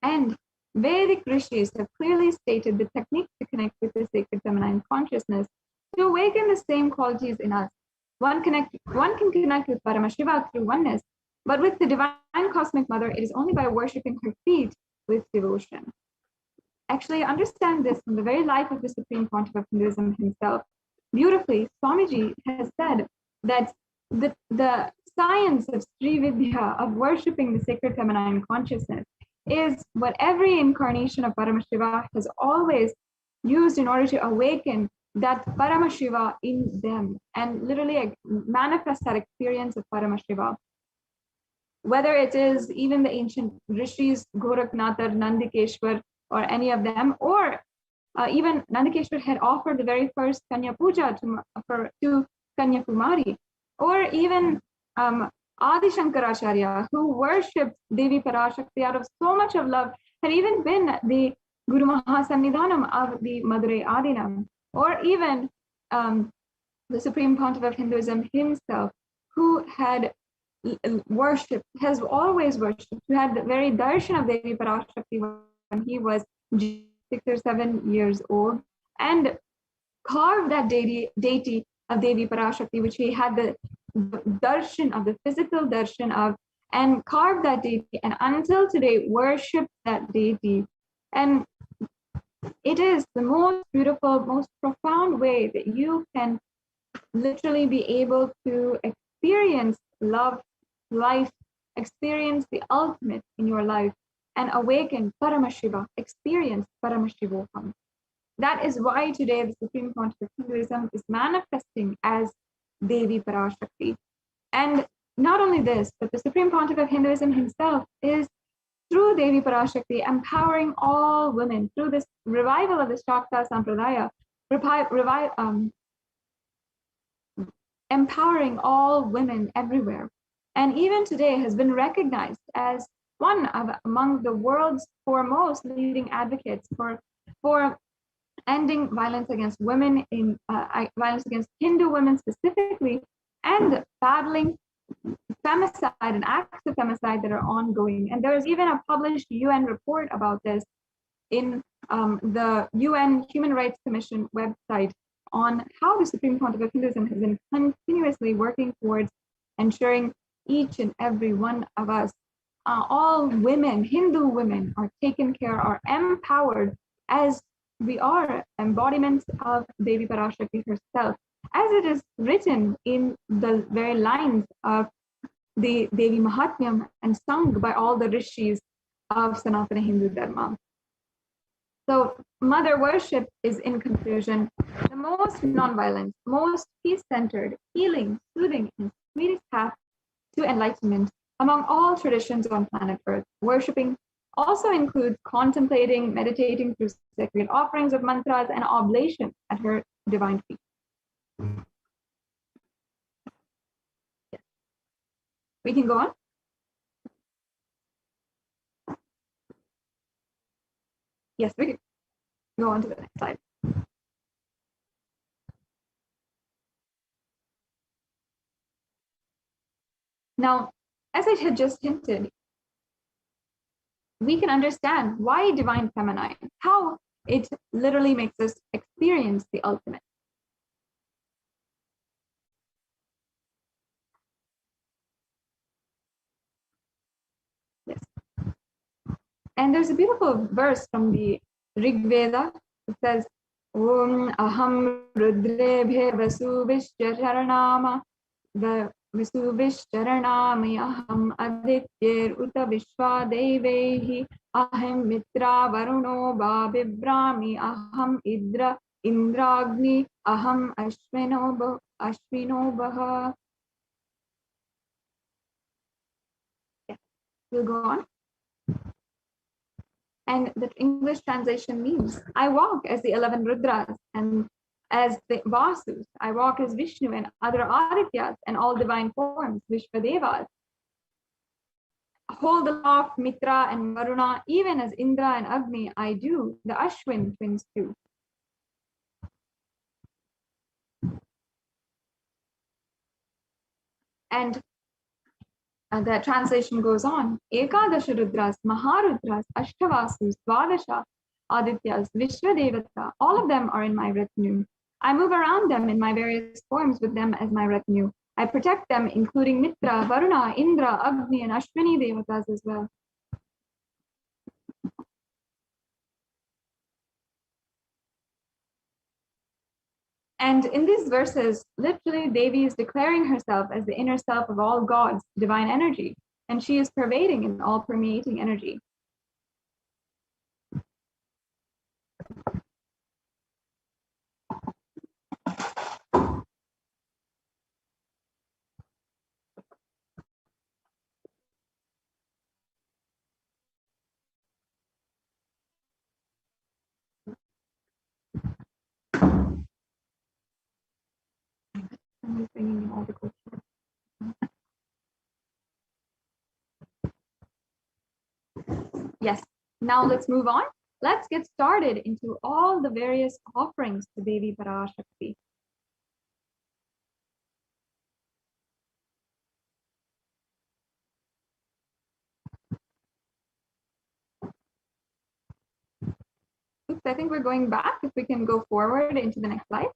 And Vedic rishis have clearly stated the technique to connect with the sacred feminine consciousness to awaken the same qualities in us. One can connect with Paramashiva through oneness, but with the divine cosmic mother, it is only by worshipping her feet with devotion. Actually, understand this from the very life of the Supreme Pontiff of Hinduism himself. Beautifully, Swamiji has said that the science of Sri Vidya, of worshipping the sacred feminine consciousness, is what every incarnation of Paramashiva has always used in order to awaken that Paramashiva in them and literally manifest that experience of Paramashiva. Whether it is even the ancient rishis, Goraknathar, Nandikeshwar, or any of them, or even Nandikeshwar had offered the very first Kanya Puja to Kanya Kumari, or even Adi Shankaracharya, who worshipped Devi Parashakti out of so much of love, had even been the Guru Mahasannidhanam of the Madurai Adinam, or even the Supreme Pontiff of Hinduism himself, who had worshipped, has always worshipped, who had the very darshan of Devi Parashakti when he was 6 or 7 years old, and carved that deity of Devi Parashakti, which he had the darshan of, the physical darshan of, and carved that deity, and until today worship that deity. And it is the most beautiful, most profound way that you can literally be able to experience love, life, experience the ultimate in your life, and awaken Paramashiva, experience Paramashivoham. That is why today the Supreme Pontiff of Hinduism is manifesting as Devi Parashakti. And not only this, but the Supreme Pontiff of Hinduism himself is, through Devi Parashakti, empowering all women through this revival of the Shakta Sampradaya, empowering all women everywhere. And even today has been recognized as one of among the world's foremost leading advocates for ending violence against women, in violence against Hindu women specifically, and battling femicide and acts of femicide that are ongoing. And there is even a published UN report about this in the UN Human Rights Commission website on how the Supreme Pontiff of Hinduism has been continuously working towards ensuring each and every one of us, all women, Hindu women, are taken care, are empowered, as we are embodiments of Devi Parashakti herself. as it is written in the very lines of the Devi Mahatmyam and sung by all the rishis of Sanatana Hindu Dharma. So mother worship is, in conclusion, the most non-violent, most peace-centered, healing, soothing, and sweetest path to enlightenment among all traditions on planet Earth. Worshipping also includes contemplating, meditating through sacred offerings of mantras and oblation at her divine feet. Yes. We can go on. Yes, we can go on to the next slide. Now, as I had just hinted, we can understand why divine feminine, how it literally makes us experience the ultimate. Yes. And there's a beautiful verse from the Rig Veda. It says, Om aham rudrebhe vasuvishcharanama Visuvishcharanami aham adityer uta vishwa devehi aham mitra varuno babibrami aham indragni aham ashvino baha. Yeah. We'll go on. And the English translation means, I walk as the 11 Rudras and as the Vasus. I walk as Vishnu and other Adityas and all divine forms, Vishvadevas. Hold aloft Mitra and Varuna, even as Indra and Agni I do, the Ashwin twins do. And the translation goes on, Ekadasha Rudras, Maharudras, Ashtavasus, Dvadasha, Adityas, Vishvadevata, all of them are in my retinue. I move around them in my various forms with them as my retinue. I protect them, including Mitra, Varuna, Indra, Agni, and Ashwini Devatas as well. And in these verses, literally Devi is declaring herself as the inner self of all gods, divine energy, and she is pervading and all permeating energy. I'm just bringing in all the questions. Yes, now let's move on. Let's get started into all the various offerings to Devi Parashakti. Oops, I think we're going back. If we can go forward into the next slide.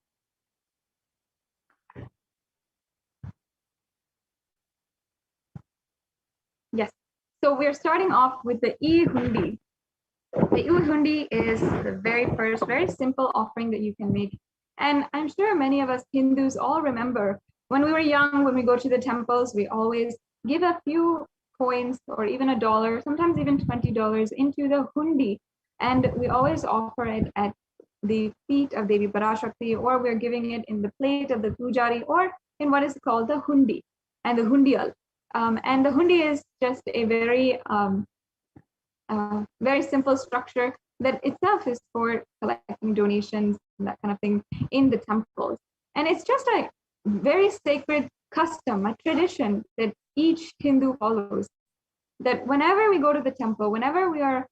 Yes, so we're starting off with the E-Hundi. The E-Hundi is the very first, very simple offering that you can make. And I'm sure many of us Hindus all remember when we were young, when we go to the temples, we always give a few coins or even $1, sometimes even $20 into the hundi. And we always offer it at the feet of Devi Parashakti, or we're giving it in the plate of the pujari, or in what is called the hundi and the hundial. And the hundi is just a very, very simple structure that itself is for collecting donations and that kind of thing in the temples. And it's just a very sacred custom, a tradition that each Hindu follows, that whenever we go to the temple, whenever we are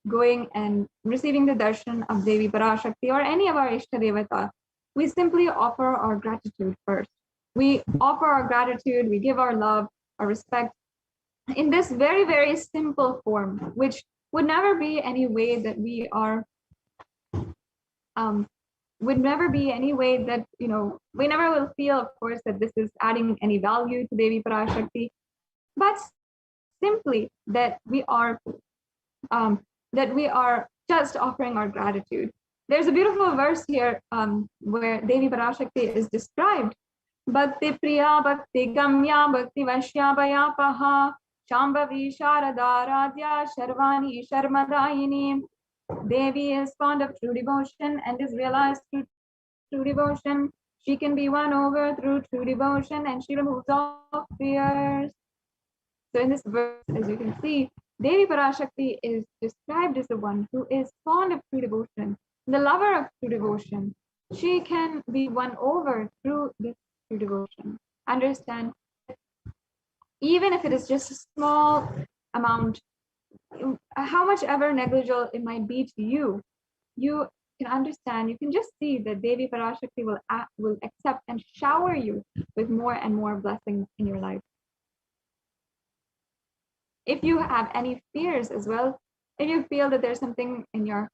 going and receiving the darshan of Devi Parashakti or any of our Ishta Devata, we simply offer our gratitude first. We offer our gratitude, we give our love, our respect in this very, very simple form, which would never be any way that we are, would never be any way that, you know, we never will feel, of course, that this is adding any value to Devi Parashakti, but simply that we are just offering our gratitude. There's a beautiful verse here where Devi Parashakti is described. Bhakti Priya Bhakti Gamya Bhakti Vashya Bhayapaha Shambhavi Sharadaradhya Sharvani Sharmadayini. Devi is fond of true devotion and is realized through true devotion. She can be won over through true devotion and she removes all fears. So in this verse, as you can see, Devi Parashakti is described as the one who is fond of true devotion, the lover of true devotion. She can be won over through this true devotion. Understand, even if it is just a small amount, how much ever negligible it might be to you, you can understand, you can just see that Devi Parashakti will accept and shower you with more and more blessings in your life. If you have any fears as well, if you feel that there's something in your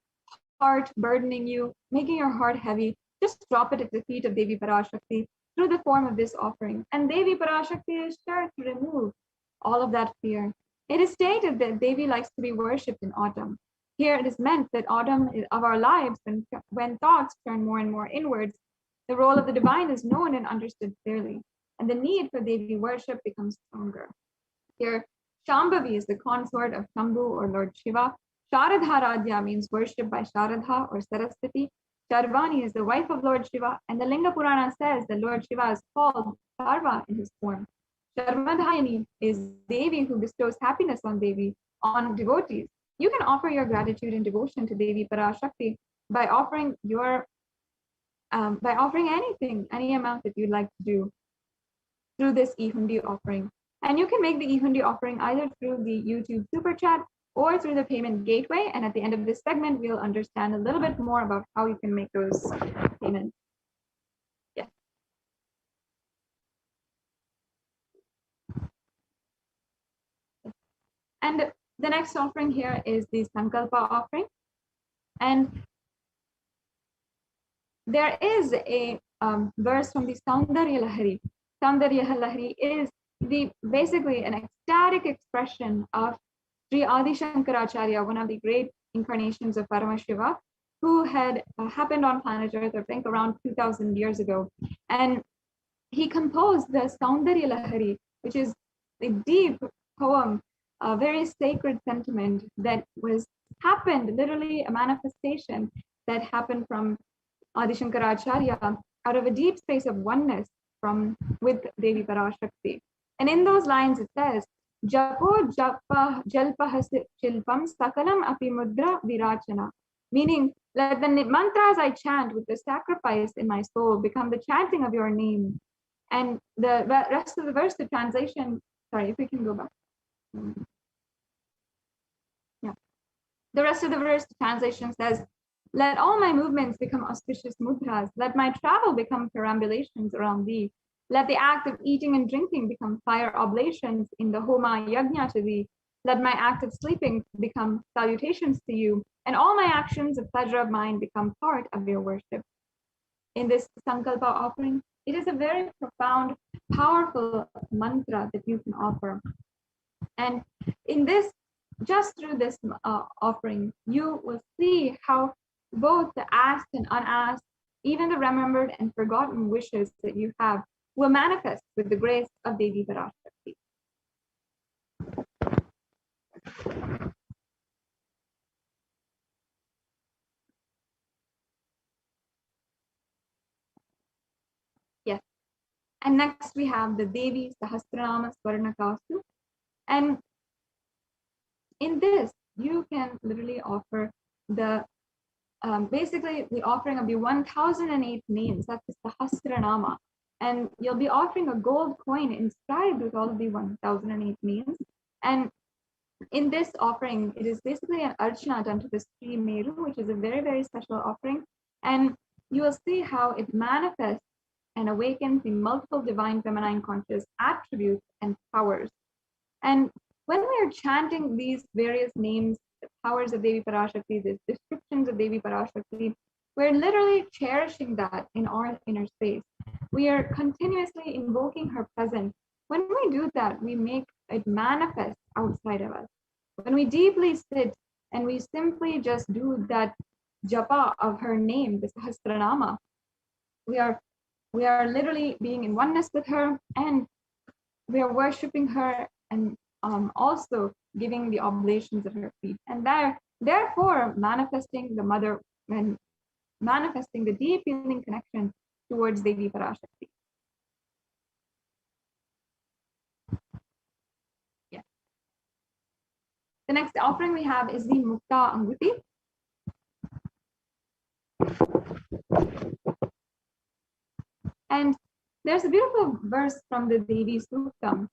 heart burdening you, making your heart heavy, just drop it at the feet of Devi Parashakti through the form of this offering. And Devi Parashakti is sure to remove all of that fear. It is stated that Devi likes to be worshipped in autumn. Here it is meant that autumn of our lives, when thoughts turn more and more inwards, the role of the divine is known and understood clearly, and the need for Devi worship becomes stronger. Here, Shambhavi is the consort of Shambhu or Lord Shiva. Sharadharadhya means worship by Sharadha or Saraswati. Sharvani is the wife of Lord Shiva, and the Linga Purana says that Lord Shiva is called Sarva in his form. Sharmadhayani is Devi who bestows happiness on devotees. You can offer your gratitude and devotion to Devi Parashakti by offering anything, any amount that you'd like to do through this e-hundi offering. And you can make the e-hundi offering either through the YouTube super chat or through the payment gateway. And at the end of this segment, we'll understand a little bit more about how you can make those payments. Yes. And the next offering here is the Sankalpa offering. And there is a verse from the Saundarya Lahari. Saundarya Lahari is basically an ecstatic expression of Sri Adi Shankaracharya, one of the great incarnations of Paramashiva, who had happened on planet Earth, I think around 2000 years ago. And he composed the Saundarya Lahari, which is a deep poem, a very sacred sentiment that happened, literally a manifestation that happened from Adi Shankaracharya out of a deep space of oneness with Devi Parashakti. And in those lines it says, Japo japa jalpa shilpam sakalam api mudra virachana, meaning let the mantras I chant with the sacrifice in my soul become the chanting of your name. And the rest of the verse, the translation, sorry, if we can go back. Yeah. The rest of the verse, the translation says, let all my movements become auspicious mudras. Let my travel become perambulations around thee. Let the act of eating and drinking become fire oblations in the Homa Yajna to thee. Let my act of sleeping become salutations to you, and all my actions of pleasure of mine become part of your worship. In this Sankalpa offering, it is a very profound, powerful mantra that you can offer. And in this, just through this offering, you will see how both the asked and unasked, even the remembered and forgotten wishes that you have will manifest with the grace of Devi Parashakti. Yes. And next we have the Devi Sahasranama Swarnakasu. And in this, you can literally offer basically the offering of the 1008 names. That's the Sahasranama. And you'll be offering a gold coin inscribed with all of the 1008 names. And in this offering, it is basically an archana done to the Sri Meru, which is a very, very special offering. And you will see how it manifests and awakens the multiple divine feminine conscious attributes and powers. And when we are chanting these various names, the powers of Devi Parashakti, the descriptions of Devi Parashakti, we're literally cherishing that in our inner space. We are continuously invoking her presence. When we do that, we make it manifest outside of us. When we deeply sit and we simply just do that japa of her name, the Sahasranama. We are literally being in oneness with her, and we are worshipping her, and also giving the oblations at her feet, and therefore manifesting the mother and manifesting the deep feeling connection towards Devi Parashakti. Yeah. The next offering we have is the Mukta Anguti. And there's a beautiful verse from the Devi Suktam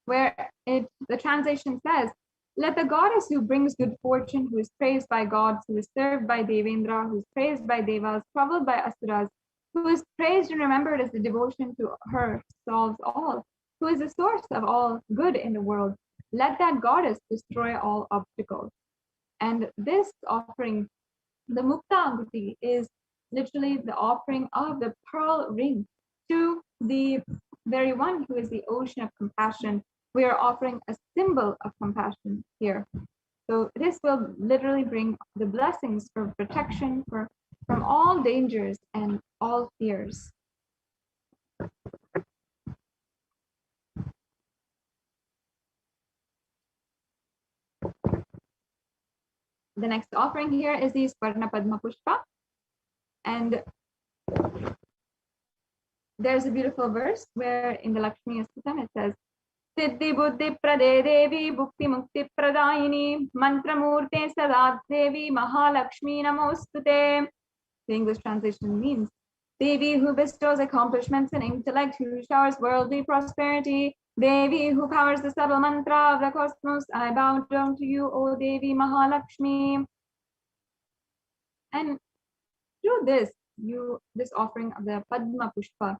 where the translation says, "Let the goddess who brings good fortune, who is praised by gods, who is served by Devendra, who is praised by Devas, troubled by Asuras, who is praised and remembered as the devotion to her solves all, who is the source of all good in the world, let that goddess destroy all obstacles." And this offering, the Mukta Anguti, is literally the offering of the pearl ring to the very one who is the ocean of compassion. We are offering a symbol of compassion here. So this will literally bring the blessings for protection from all dangers and all fears. The next offering here is the Swarna Padma Pushpa. And there's a beautiful verse where in the Lakshmi Astutam it says, Siddhi Buddhi Prade Devi Bhukti Mukti Pradayini Mantra Murte Sadat Devi Mahalakshmi Namostute. The English translation means, Devi who bestows accomplishments and intellect, who showers worldly prosperity, Devi who powers the subtle mantra of the cosmos, I bow down to you, O Devi Mahalakshmi. And through this offering of the Padma Pushpa,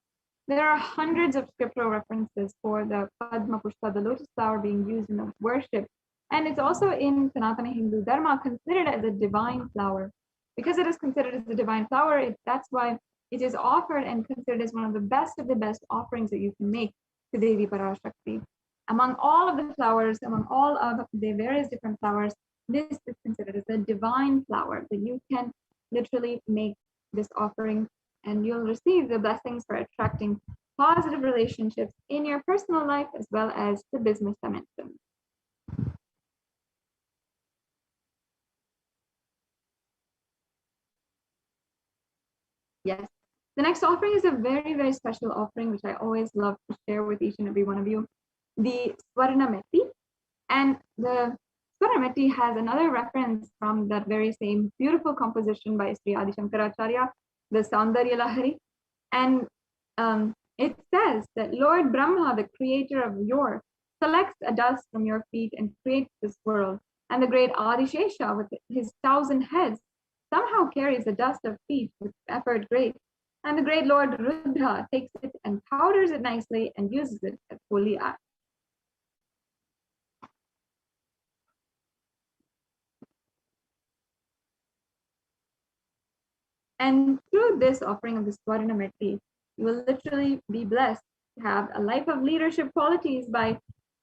there are hundreds of scriptural references for the Padma Pushpa, the lotus flower, being used in the worship. And it's also in Sanatana Hindu Dharma considered as a divine flower. Because it is considered as a divine flower, that's why it is offered and considered as one of the best offerings that you can make to Devi Parashakti. Among all of the flowers, among all of the various different flowers, this is considered as a divine flower that you can literally make this offering, and you'll receive the blessings for attracting positive relationships in your personal life as well as the business dimension. Yes, the next offering is a very, very special offering, which I always love to share with each and every one of you, the Swarnameti. And the Swarnameti has another reference from that very same beautiful composition by Sri Adi Shankaracharya, the Saundarya Lahari. And it says that Lord Brahma, the creator of Yor, selects a dust from your feet and creates this world. And the great Adishesha, with his 1,000 heads, somehow carries the dust of feet with effort great. And the great Lord Rudra takes it and powders it nicely and uses it as holy ash. And through this offering of the Swarnameti, you will literally be blessed to have a life of leadership qualities by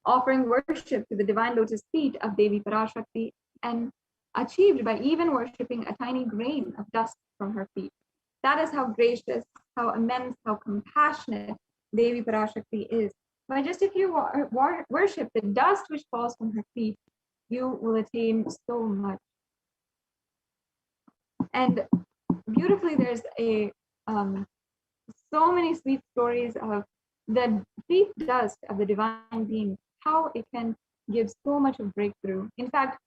offering worship to the divine lotus feet of Devi Parashakti, and achieved by even worshipping a tiny grain of dust from her feet. That is how gracious, how immense, how compassionate Devi Parashakti is. By just if you worship the dust which falls from her feet, you will attain so much. And beautifully, there's so many sweet stories of the feet dust of the divine being, how it can give so much of breakthrough. In fact,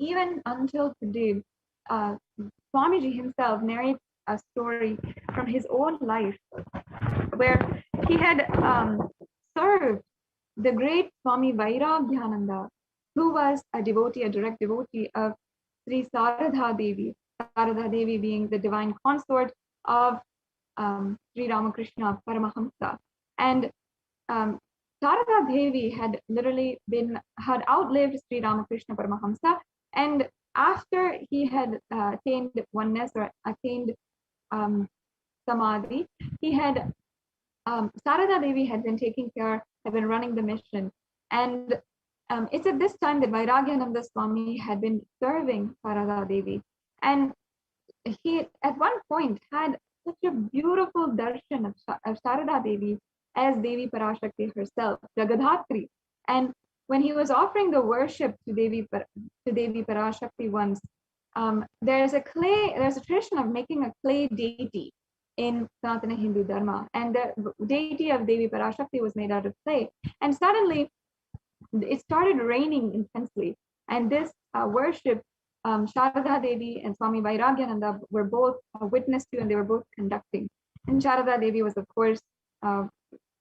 even until today, Swamiji himself narrates a story from his own life where he had served the great Swami Vairagyananda, who was a direct devotee of Sri Saradha Devi. Saradha Devi being the divine consort of Sri Ramakrishna Paramahamsa. And Saradha Devi had outlived Sri Ramakrishna Paramahamsa, and after he had attained oneness or attained Samadhi, he had Saradha Devi had been running the mission. And it's at this time that Vairagyananda Swami had been serving Saradha Devi. And he at one point had such a beautiful darshan of Sharada Devi as Devi Parashakti herself, Jagadhatri. And when he was offering the worship to Devi Parashakti once, there's a tradition of making a clay deity in Sanatana Hindu Dharma, and the deity of Devi Parashakti was made out of clay. And suddenly, it started raining intensely, and this worship, Sharada Devi and Swami Vairagyananda were both witness to, and they were both conducting. And Sharada Devi was, of course,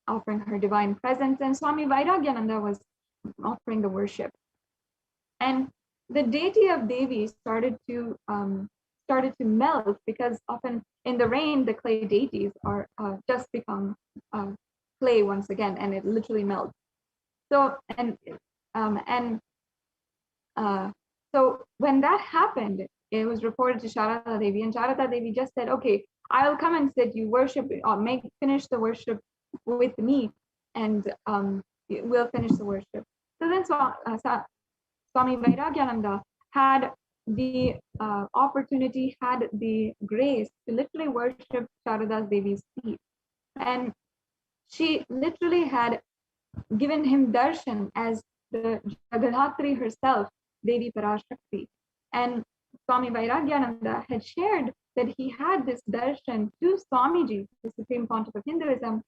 offering her divine presence, and Swami Vairagyananda was offering the worship. And the deity of Devi started to melt, because often in the rain the clay deities are just become clay once again, and it literally melts. So so when that happened, it was reported to Sharada Devi, and Sharada Devi just said, "Okay, I'll come and sit. You worship, or finish the worship with me, and we'll finish the worship." So then Swami Vairagyananda had the opportunity, had the grace to literally worship Sharada Devi's feet, and she literally had given him darshan as the Jagadhatri herself, Devi Parashakti. And Swami Vairagyananda had shared that he had this darshan to Swamiji, the Supreme Pontiff of Hinduism,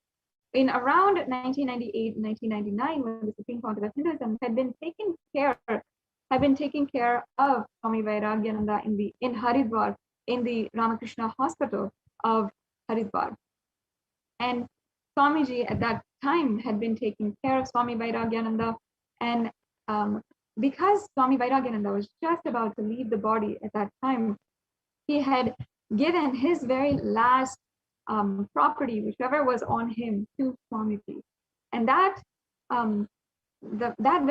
in around 1998-1999, when the Supreme Pontiff of Hinduism had been taking care of Swami Vairagyananda in Haridwar, in the Ramakrishna Hospital of Haridwar. And Swamiji at that time had been taking care of Swami Vairagyananda, and because Swami Vairagyananda was just about to leave the body at that time, he had given his very last property, whichever was on him, to Swamiji. And that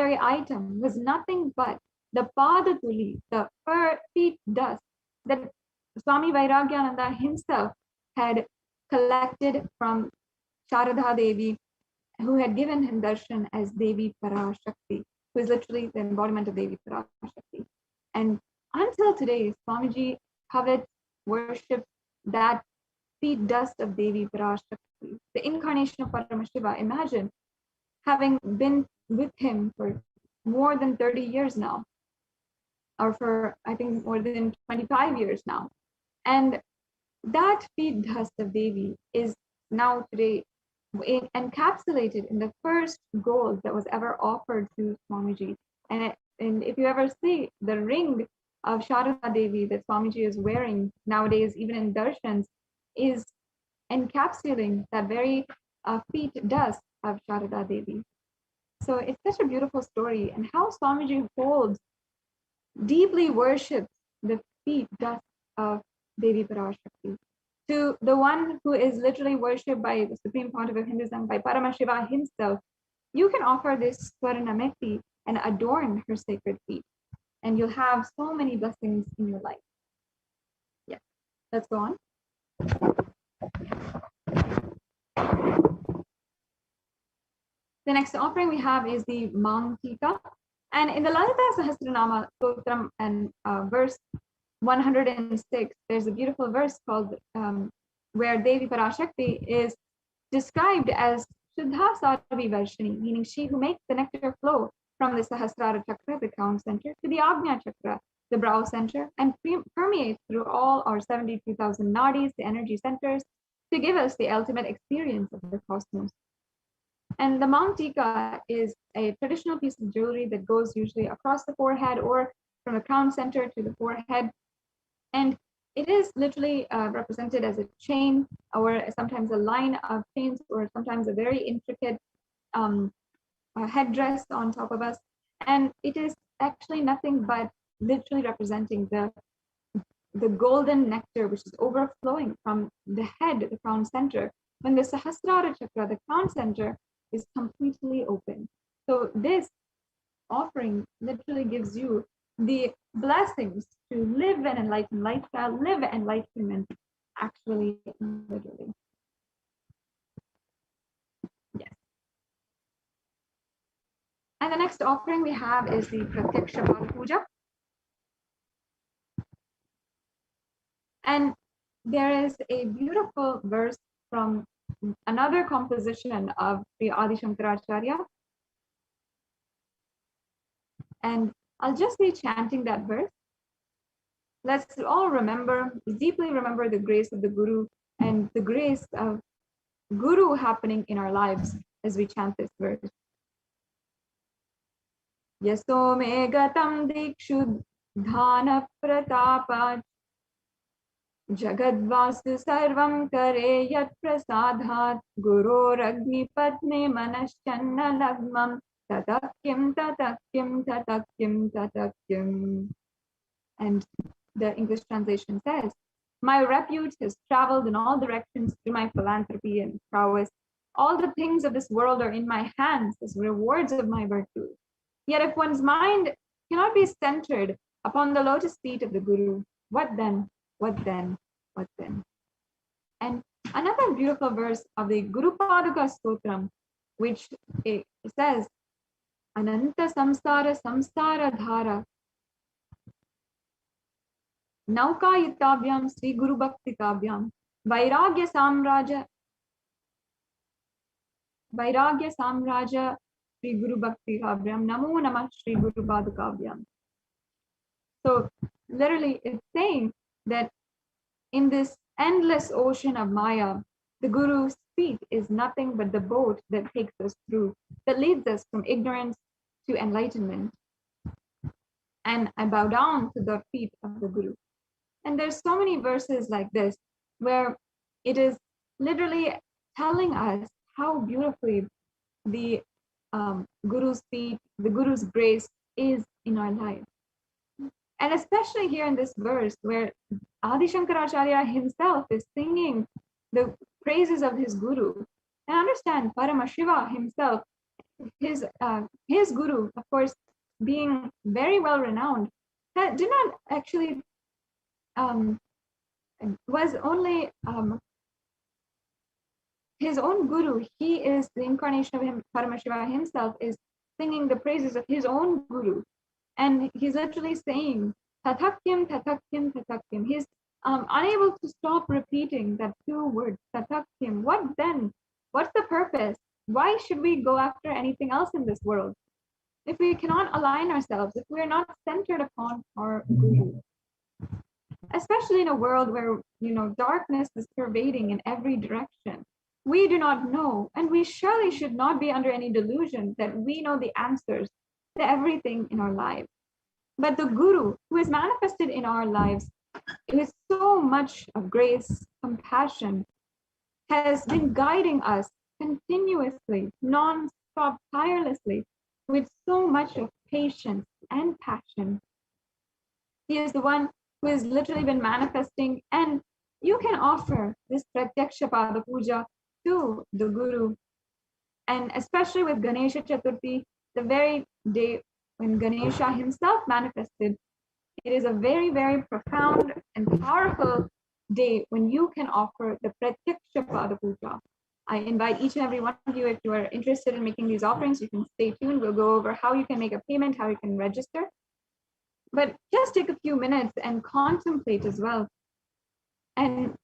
very item was nothing but the padatuli, the feet dust that Swami Vairagyananda himself had collected from Sharada Devi, who had given him darshan as Devi Parashakti, who is literally the embodiment of Devi Parashakti. And until today, Swamiji covets, worships that feet dust of Devi Parashakti, the incarnation of Paramashiva. Imagine having been with him for more than 30 years now, or for, I think, more than 25 years now. And that feet dust of Devi is now today encapsulated in the first gold that was ever offered to Swamiji. And if you ever see the ring of Sharada Devi that Swamiji is wearing nowadays, even in darshans, is encapsulating that very feet dust of Sharada Devi. So it's such a beautiful story, and how Swamiji holds, deeply worships the feet dust of Devi Parashakti. To the one who is literally worshipped by the Supreme Pontiff of Hinduism, by Paramashiva himself, you can offer this Swaranamekti and adorn her sacred feet, and you'll have so many blessings in your life. Yeah, let's go on. The next offering we have is the Mangtika. And in the Lalita Sahasranama Stotram and verse 106, there's a beautiful verse called where Devi Parashakti is described as Shuddha Sarvi Varshini, meaning she who makes the nectar flow from the Sahasrara Chakra, the crown center, to the Agnya Chakra, the brow center, and permeates through all our 72,000 nadis, the energy centers, to give us the ultimate experience of the cosmos. And the Mangtika is a traditional piece of jewelry that goes usually across the forehead or from the crown center to the forehead. And it is literally represented as a chain, or sometimes a line of chains, or sometimes a very intricate headdress on top of us. And it is actually nothing but literally representing the golden nectar which is overflowing from the head, the crown center, when the Sahasrara Chakra, the crown center, is completely open. So this offering literally gives you the blessings to live an enlightened lifestyle, live enlightenment, actually, literally. Yes. And the next offering we have is the Pratyaksha Pada Puja. And there is a beautiful verse from another composition of Sri Adi Shankaracharya. And I'll just be chanting that verse. Let's all remember, deeply remember the grace of the Guru and the grace of Guru happening in our lives as we chant this verse. Yaso me gatam dikshu dhana pratapa jagadvastu sarvam kare yat prasadhat guroragni padme manaschanna lagmam tatakyam tatakyam tatakyam tatakyam. And the English translation says, my repute has traveled in all directions through my philanthropy and prowess. All the things of this world are in my hands as rewards of my virtues. Yet if one's mind cannot be centered upon the lotus feet of the Guru, what then? What then? What then? And another beautiful verse of the Guru Paduka Stotram, which it says, Ananta samsara samsara dhara Naukayitavyam Sri Guru Bhakti Kavyam Vairagya Samraja Sri Guru Bhakti Kavyam Namo Namah Sri Guru Padukavyam. So literally it's saying that in this endless ocean of Maya, the Guru's feet is nothing but the boat that takes us through, that leads us from ignorance to enlightenment. And I bow down to the feet of the Guru. And there's so many verses like this where it is literally telling us how beautifully the Guru's feet, the Guru's grace is in our life. And especially here in this verse where Adi Shankaracharya himself is singing the praises of his Guru. And understand Paramashiva himself, his Guru, of course, being very well renowned, did not actually was only his own Guru. He is the incarnation of him. Paramashiva himself is singing the praises of his own Guru. And he's literally saying, Tatakyam, Tatakyam, Tatakyam. He's unable to stop repeating that two words, Tatakyam. What then? What's the purpose? Why should we go after anything else in this world? If we cannot align ourselves, if we are not centered upon our Guru. Especially in a world where, darkness is pervading in every direction. We do not know, and we surely should not be under any delusion that we know the answers to everything in our lives. But the Guru, who is manifested in our lives with so much of grace, compassion, has been guiding us continuously, non-stop, tirelessly, with so much of patience and passion. He is the one who has literally been manifesting, and you can offer this Pratyaksha Pada Puja to the Guru. And especially with Ganesha Chaturthi, the very day when Ganesha himself manifested, it is a very, very profound and powerful day when you can offer the Pratyaksha Pada Puja. I invite each and every one of you, if you are interested in making these offerings, you can stay tuned. We'll go over how you can make a payment, how you can register. But just take a few minutes and contemplate as well. And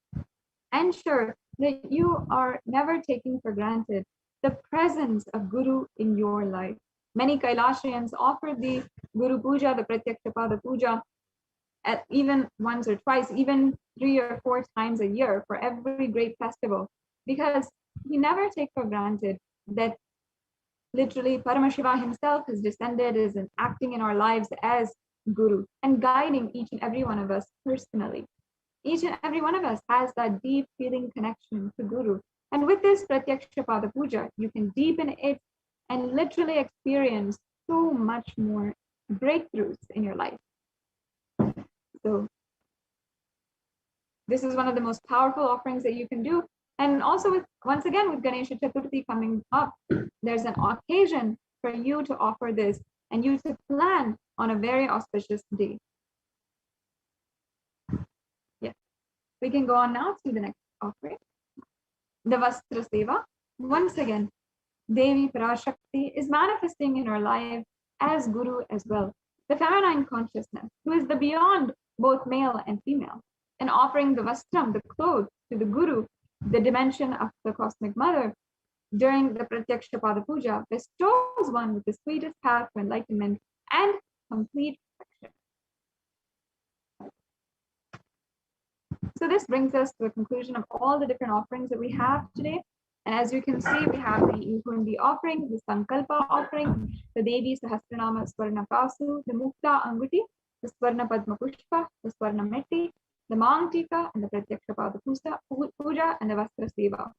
ensure that you are never taking for granted the presence of Guru in your life. Many Kailashians offer the Guru Puja, the Pratyaksha Pada Puja, even once or twice, even 3 or 4 times a year for every great festival, because we never take for granted that literally Paramashiva himself has descended, is acting in our lives as Guru and guiding each and every one of us personally. Each and every one of us has that deep feeling connection to Guru. And with this Pratyaksha Pada Puja, you can deepen it and literally experience so much more breakthroughs in your life. So this is one of the most powerful offerings that you can do. And also, once again, with Ganesha Chaturthi coming up, there's an occasion for you to offer this and you to plan on a very auspicious day. Yes, we can go on now to the next offering, the Vastra Seva. Once again, Devi Parashakti is manifesting in our life as Guru as well, the feminine consciousness, who is the beyond both male and female. and offering the vastram, the clothes, to the Guru, the dimension of the Cosmic Mother, during the Pratyaksha Pada Puja, bestows one with the sweetest path to enlightenment and complete perfection. So this brings us to a conclusion of all the different offerings that we have today. And as you can see, we have the Inkundi offering, the Sankalpa offering, the Devi Sahasranama Swarna Kasu, the Mukta Anguti, the Swarna Padma Pushpa, the Swarna Metti, the Mangtika, and the Pratyaksha Pada Puja, and the Vastra Seva.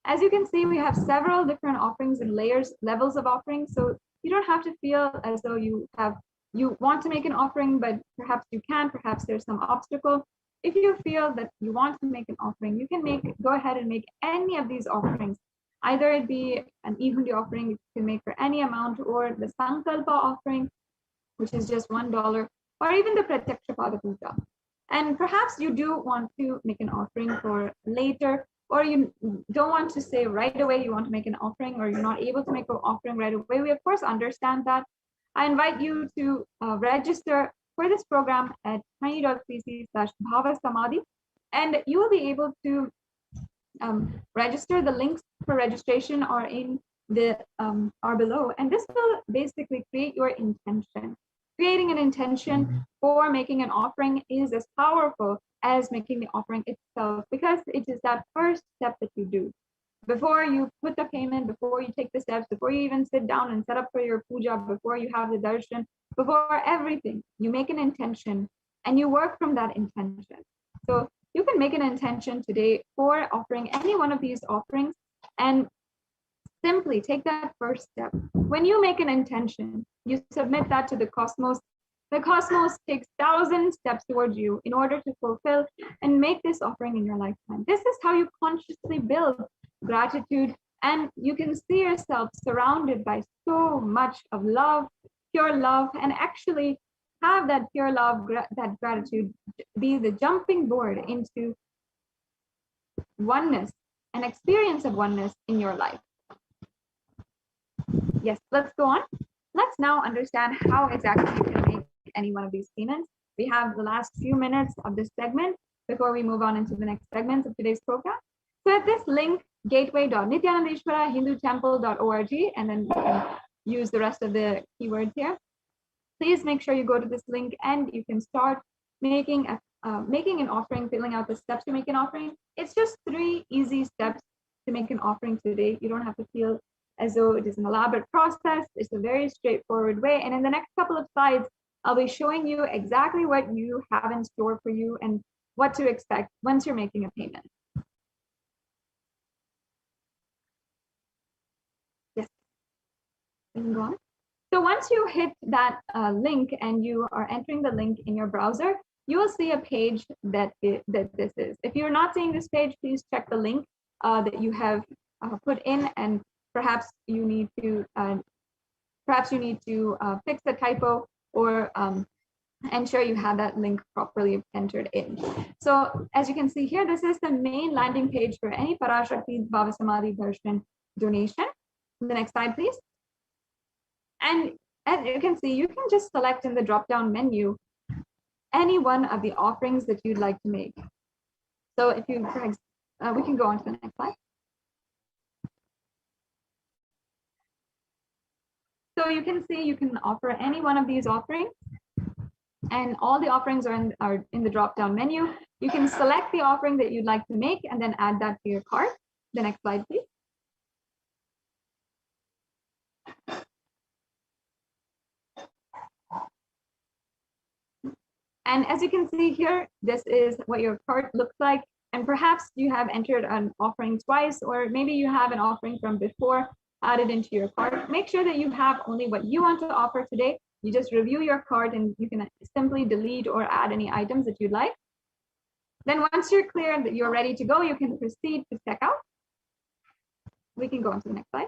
As you can see, we have several different offerings and levels of offerings. So you don't have to feel as though you want to make an offering, but perhaps you can't, perhaps there's some obstacle. If you feel that you want to make an offering, you can go ahead and make any of these offerings. Either it be an Ihundi offering you can make for any amount, or the Sankalpa offering, which is just $1, or even the Pratyaksha Pada Puja. And perhaps you do want to make an offering for later, or you don't want to say right away you want to make an offering, or you're not able to make an offering right away. We of course understand that. I invite you to register for this program at tiny.cc/BHAVASAMADHI, and you will be able to register. The links for registration are in the are below, and this will basically create your intention. Creating an intention for making an offering is as powerful as making the offering itself, because it is that first step that you do. Before you put the payment, before you take the steps, before you even sit down and set up for your puja, before you have the darshan, before everything, you make an intention and you work from that intention. So you can make an intention today for offering any one of these offerings and simply take that first step. When you make an intention, you submit that to the cosmos. The cosmos takes 1,000 steps towards you in order to fulfill and make this offering in your lifetime. This is how you consciously build gratitude, and you can see yourself surrounded by so much of love, pure love, and actually have that pure love, that gratitude be the jumping board into oneness, an experience of oneness in your life. Yes, let's go on. Let's now understand how exactly you can make any one of these payments. We have the last few minutes of this segment before we move on into the next segments of today's program. So at this link, gateway.nithyanandeshwara.hindutemple.org, and then you can use the rest of the keywords here. Please make sure you go to this link and you can start making an offering, filling out the steps to make an offering. It's just 3 easy steps to make an offering today. You don't have to feel as though it is an elaborate process. It's a very straightforward way. And in the next couple of slides, I'll be showing you exactly what you have in store for you and what to expect once you're making a payment. Yes, we can go on. So once you hit that link and you are entering the link in your browser, you will see a page that this is. If you're not seeing this page, please check the link that you have put in, and perhaps you need to fix the typo or ensure you have that link properly entered in. So as you can see here, this is the main landing page for any Parashakti BHAVASAMADHI Darshan donation. The next slide, please. And as you can see, you can just select in the drop-down menu any one of the offerings that you'd like to make. So if you, we can go on to the next slide. So you can see you can offer any one of these offerings, and all the offerings are in the drop-down menu. You can select the offering that you'd like to make and then add that to your cart. The next slide, please. And as you can see here, this is what your cart looks like. And perhaps you have entered an offering twice, or maybe you have an offering from before added into your cart. Make sure that you have only what you want to offer today. You just review your cart and you can simply delete or add any items that you'd like. Then once you're clear that you're ready to go, you can proceed to checkout. We can go on to the next slide.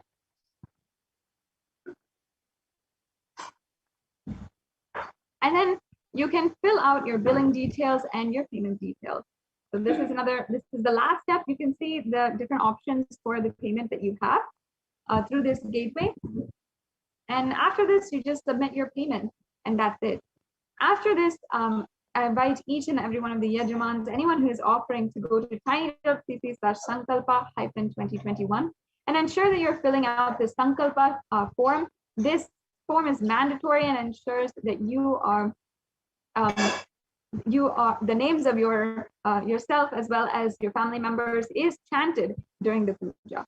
And then you can fill out your billing details and your payment details. So this is the last step. You can see the different options for the payment that you have through this gateway. And after this, you just submit your payment, and that's it. After this, invite each and every one of the Yajamans, anyone who is offering, to go to tiny.cc/sankalpa-2021 and ensure that you're filling out the Sankalpa form. This form is mandatory and ensures that you are the names of your yourself as well as your family members is chanted during the puja.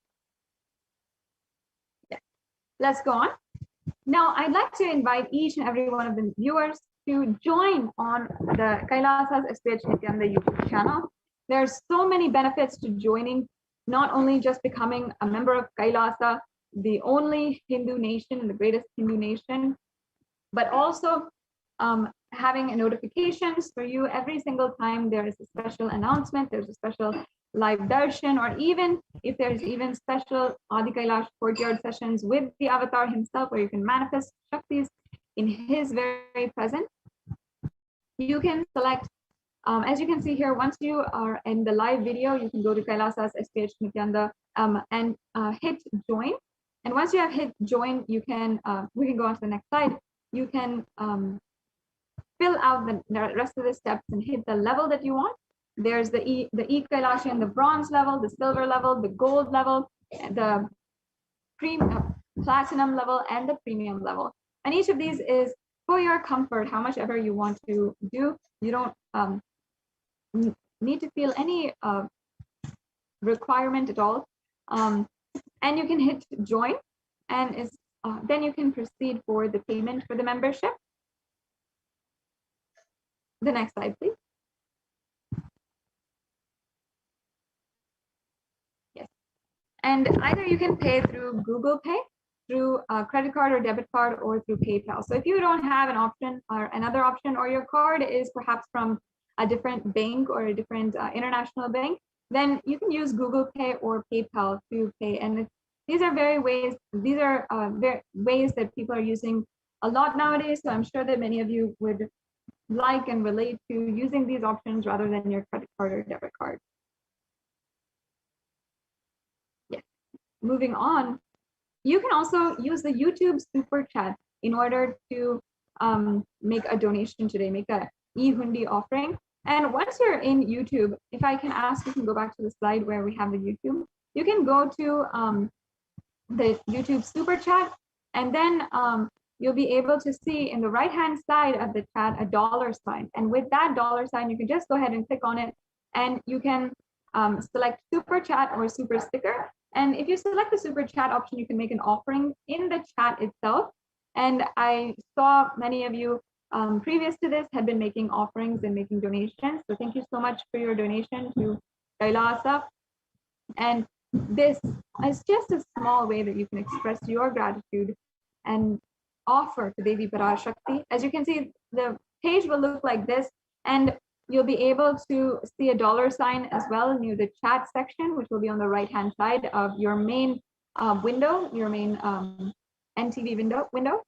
Yeah. Let's go on. Now, I'd like to invite each and every one of the viewers to join on the Kailasa's HDH Nithyananda YouTube channel. There's so many benefits to joining, not only just becoming a member of Kailasa, the only Hindu nation and the greatest Hindu nation, but also having notifications for you every single time there is a special announcement, there's a special live darshan, or even if there's even special Adi Kailash courtyard sessions with the avatar himself, where you can manifest Shaktis in his very presence. You can select, as you can see here, once you are in the live video, you can go to Kailasa's HDH Nithyananda and hit join. And once you have hit join, you can, we can go on to the next slide. You can fill out the rest of the steps and hit the level that you want. There's the e-Kailashi, the bronze level, the silver level, the gold level, the platinum level, and the premium level. And each of these is for your comfort, how much ever you want to do. You don't need to feel any requirement at all. And you can hit join, and then you can proceed for the payment for the membership. The next slide, please. Yes. And either you can pay through Google Pay, through a credit card or debit card, or through PayPal. So if you don't have an option or another option, or your card is perhaps from a different bank or a different international bank, then you can use Google Pay or PayPal to pay. And these are ways that people are using a lot nowadays. So I'm sure that many of you would like and relate to using these options rather than your credit card or debit card. Yes. Moving on, you can also use the YouTube super chat in order to make a donation today, make a e-hundi offering. And once you're in YouTube, if I can ask, you can go back to the slide where we have the YouTube. You can go to the YouTube super chat, and then you'll be able to see in the right-hand side of the chat a $sign. And with that $sign, you can just go ahead and click on it, and you can select super chat or super sticker. And if you select the super chat option, you can make an offering in the chat itself. And I saw many of you previous to this had been making offerings and making donations. So thank you so much for your donation to Kailasa. And this is just a small way that you can express your gratitude and offer to Devi Parashakti. As you can see, the page will look like this, and you'll be able to see a $sign as well near the chat section, which will be on the right-hand side of your main window, your main NTV window.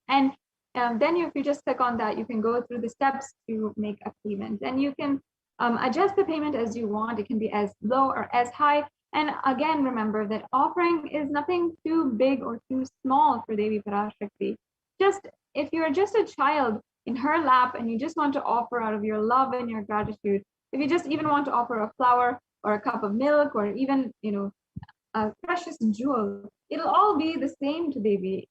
And then if you just click on that, you can go through the steps to make a payment. And you can adjust the payment as you want. It can be as low or as high. And again, remember that offering is nothing too big or too small for Devi Parashakti. Just if you're just a child in her lap and you just want to offer out of your love and your gratitude, if you just even want to offer a flower or a cup of milk or even, a precious jewel, it'll all be the same to Devi.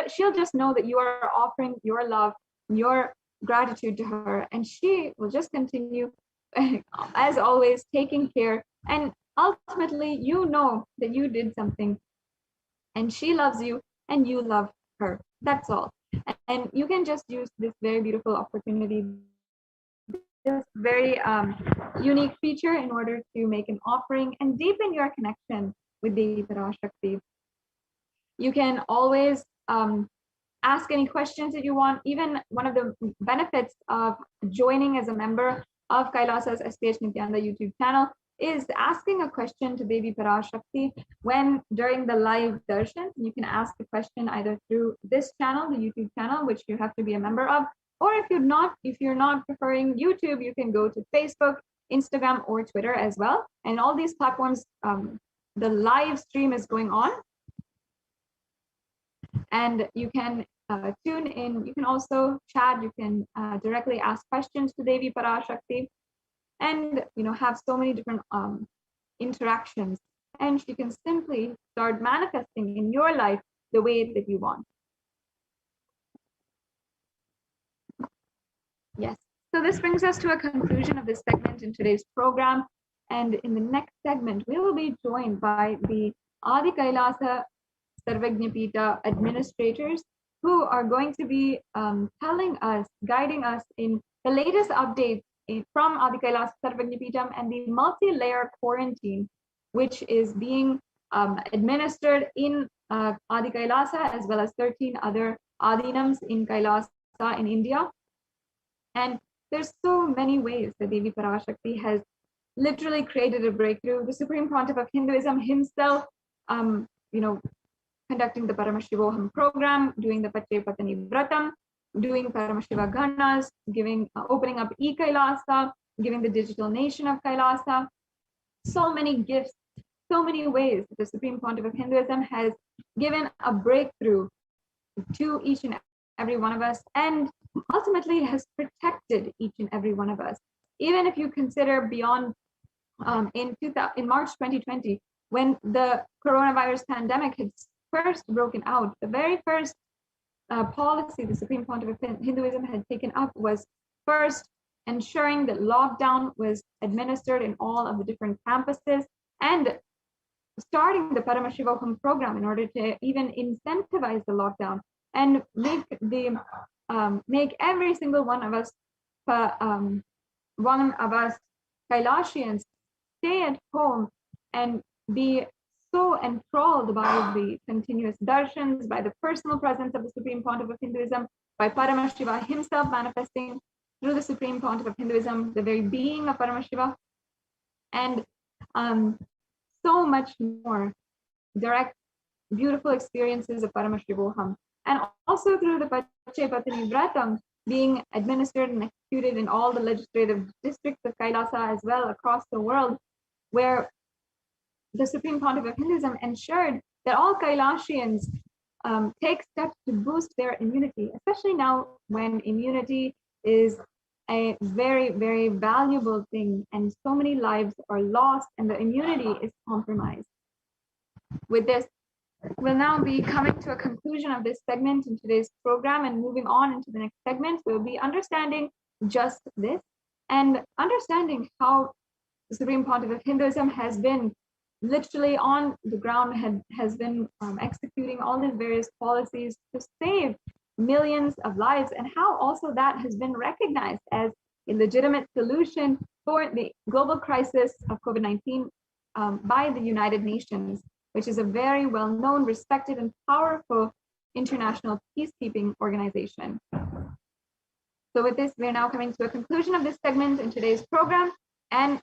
She'll just know that you are offering your love, your gratitude to her, and she will just continue, as always, taking care. And ultimately, you know that you did something, and she loves you, and you love her. That's all. And you can just use this very beautiful opportunity, this very unique feature, in order to make an offering and deepen your connection with Devi Parashakti. You can always ask any questions that you want. Even one of the benefits of joining as a member of Kailasa's HDH Nithyananda YouTube channel is asking a question to Devi Parashakti when during the live darshan. You can ask the question either through this channel, the YouTube channel, which you have to be a member of, or if you're not preferring YouTube, you can go to Facebook, Instagram, or Twitter as well. And all these platforms, the live stream is going on, and you can tune in. You can also chat. You can directly ask questions to Devi Parashakti, and have so many different interactions. And you can simply start manifesting in your life the way that you want. Yes. So this brings us to a conclusion of this segment in today's program. And in the next segment, we will be joined by the Adi Kailasa Sarvajñapita administrators, who are going to be telling us, guiding us in the latest updates from Adi Kailasa Sarvajñapitam and the multi-layer quarantine, which is being administered in Adi Kailasa, as well as 13 other Adinams in Kailasa in India. And there's so many ways that Devi Parashakti has literally created a breakthrough. The Supreme Pontiff of Hinduism himself, conducting the Paramashivoham program, doing the Pache Patani Vratam, doing Paramashiva Ganas, opening up e-Kailasa, giving the digital nation of Kailasa. So many gifts, so many ways that the Supreme Pontiff of Hinduism has given a breakthrough to each and every one of us, and ultimately has protected each and every one of us. Even if you consider beyond in March 2020, when the coronavirus pandemic had first broken out, the very first policy the Supreme Pontiff of Hinduism had taken up was first ensuring that lockdown was administered in all of the different campuses, and starting the Paramashivoham program in order to even incentivize the lockdown and make every single one of us Kailasians stay at home and be so enthralled by the continuous darshans, by the personal presence of the Supreme Pontiff of Hinduism, by Paramashiva himself manifesting through the Supreme Pontiff of Hinduism, the very being of Paramashiva, and so much more direct, beautiful experiences of Paramashivoham. And also through the Pache Patani Vratam being administered and executed in all the legislative districts of Kailasa as well across the world, where the Supreme Pontiff of Hinduism ensured that all Kailasians take steps to boost their immunity, especially now when immunity is a very, very valuable thing and so many lives are lost and the immunity is compromised. With this, we'll now be coming to a conclusion of this segment in today's program, and moving on into the next segment, we'll be understanding just this and understanding how the Supreme Pontiff of Hinduism has been literally on the ground, has been executing all these various policies to save millions of lives, and how also that has been recognized as a legitimate solution for the global crisis of COVID-19 by the United Nations, which is a very well-known, respected, and powerful international peacekeeping organization. So with this, we're now coming to a conclusion of this segment in today's program, and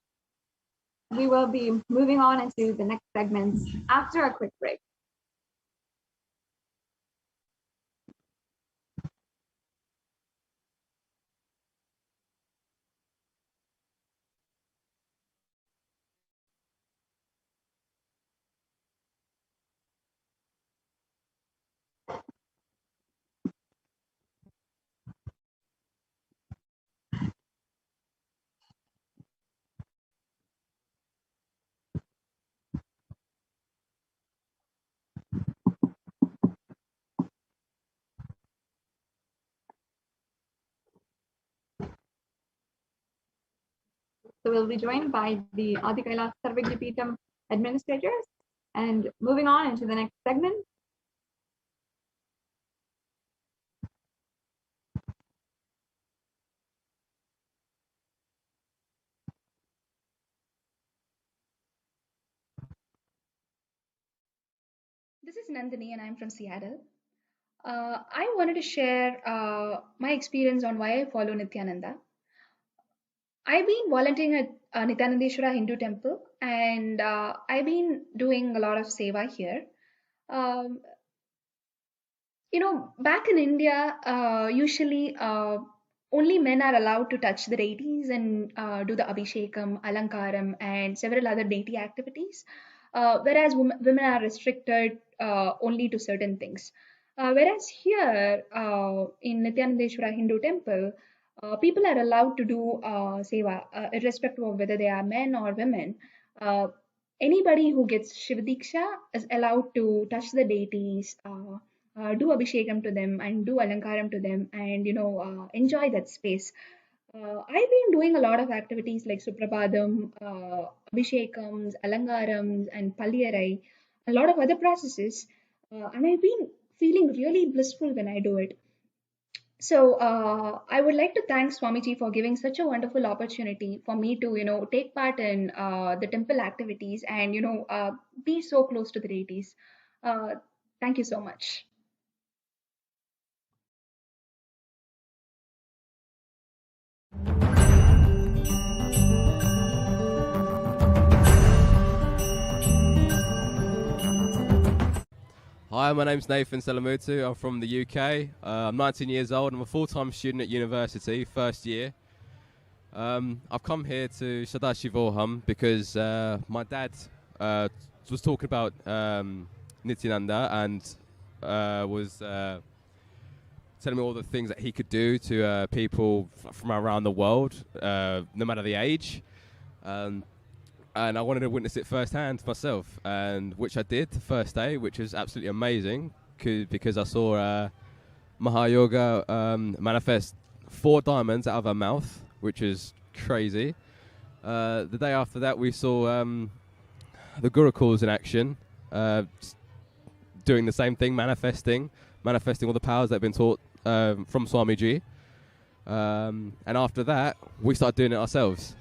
we will be moving on into the next segments after a quick break. So we'll be joined by the Adi Kailasa Sarvajñapitam administrators, and moving on into the next segment. This is Nandini and I'm from Seattle. I wanted to share my experience on why I follow Nithyananda. I've been volunteering at Nithyanandeshwara Hindu Temple, and I've been doing a lot of seva here. Back in India, usually only men are allowed to touch the deities and do the abhishekam, alankaram, and several other deity activities, whereas women are restricted only to certain things. Whereas here in Nithyanandeshwara Hindu temple, people are allowed to do seva, irrespective of whether they are men or women. Uh, Anybody who gets Shiva Diksha is allowed to touch the deities, do abhishekam to them, and do alankaram to them, and enjoy that space. I've been doing a lot of activities like Suprabhadam, Abhishekams, Alangarams, and Palliyarai, a lot of other processes, and I've been feeling really blissful when I do it. So I would like to thank Swamiji for giving such a wonderful opportunity for me to, take part in the temple activities and, be so close to the deities. Uh, Thank you so much. Hi, my name's Nathan Selamutu. I'm from the UK. I'm 19 years old. I'm a full-time student at university, first year. I've come here to Sadashivoham because my dad was talking about Nityananda and was telling me all the things that he could do to people from around the world, no matter the age. And I wanted to witness it firsthand myself, and which I did the first day, which was absolutely amazing because I saw Mahayoga manifest 4 diamonds out of her mouth, which is crazy. The day after that, we saw the Gurukuls in action, doing the same thing, manifesting all the powers that have been taught from Swamiji. And after that, we started doing it ourselves.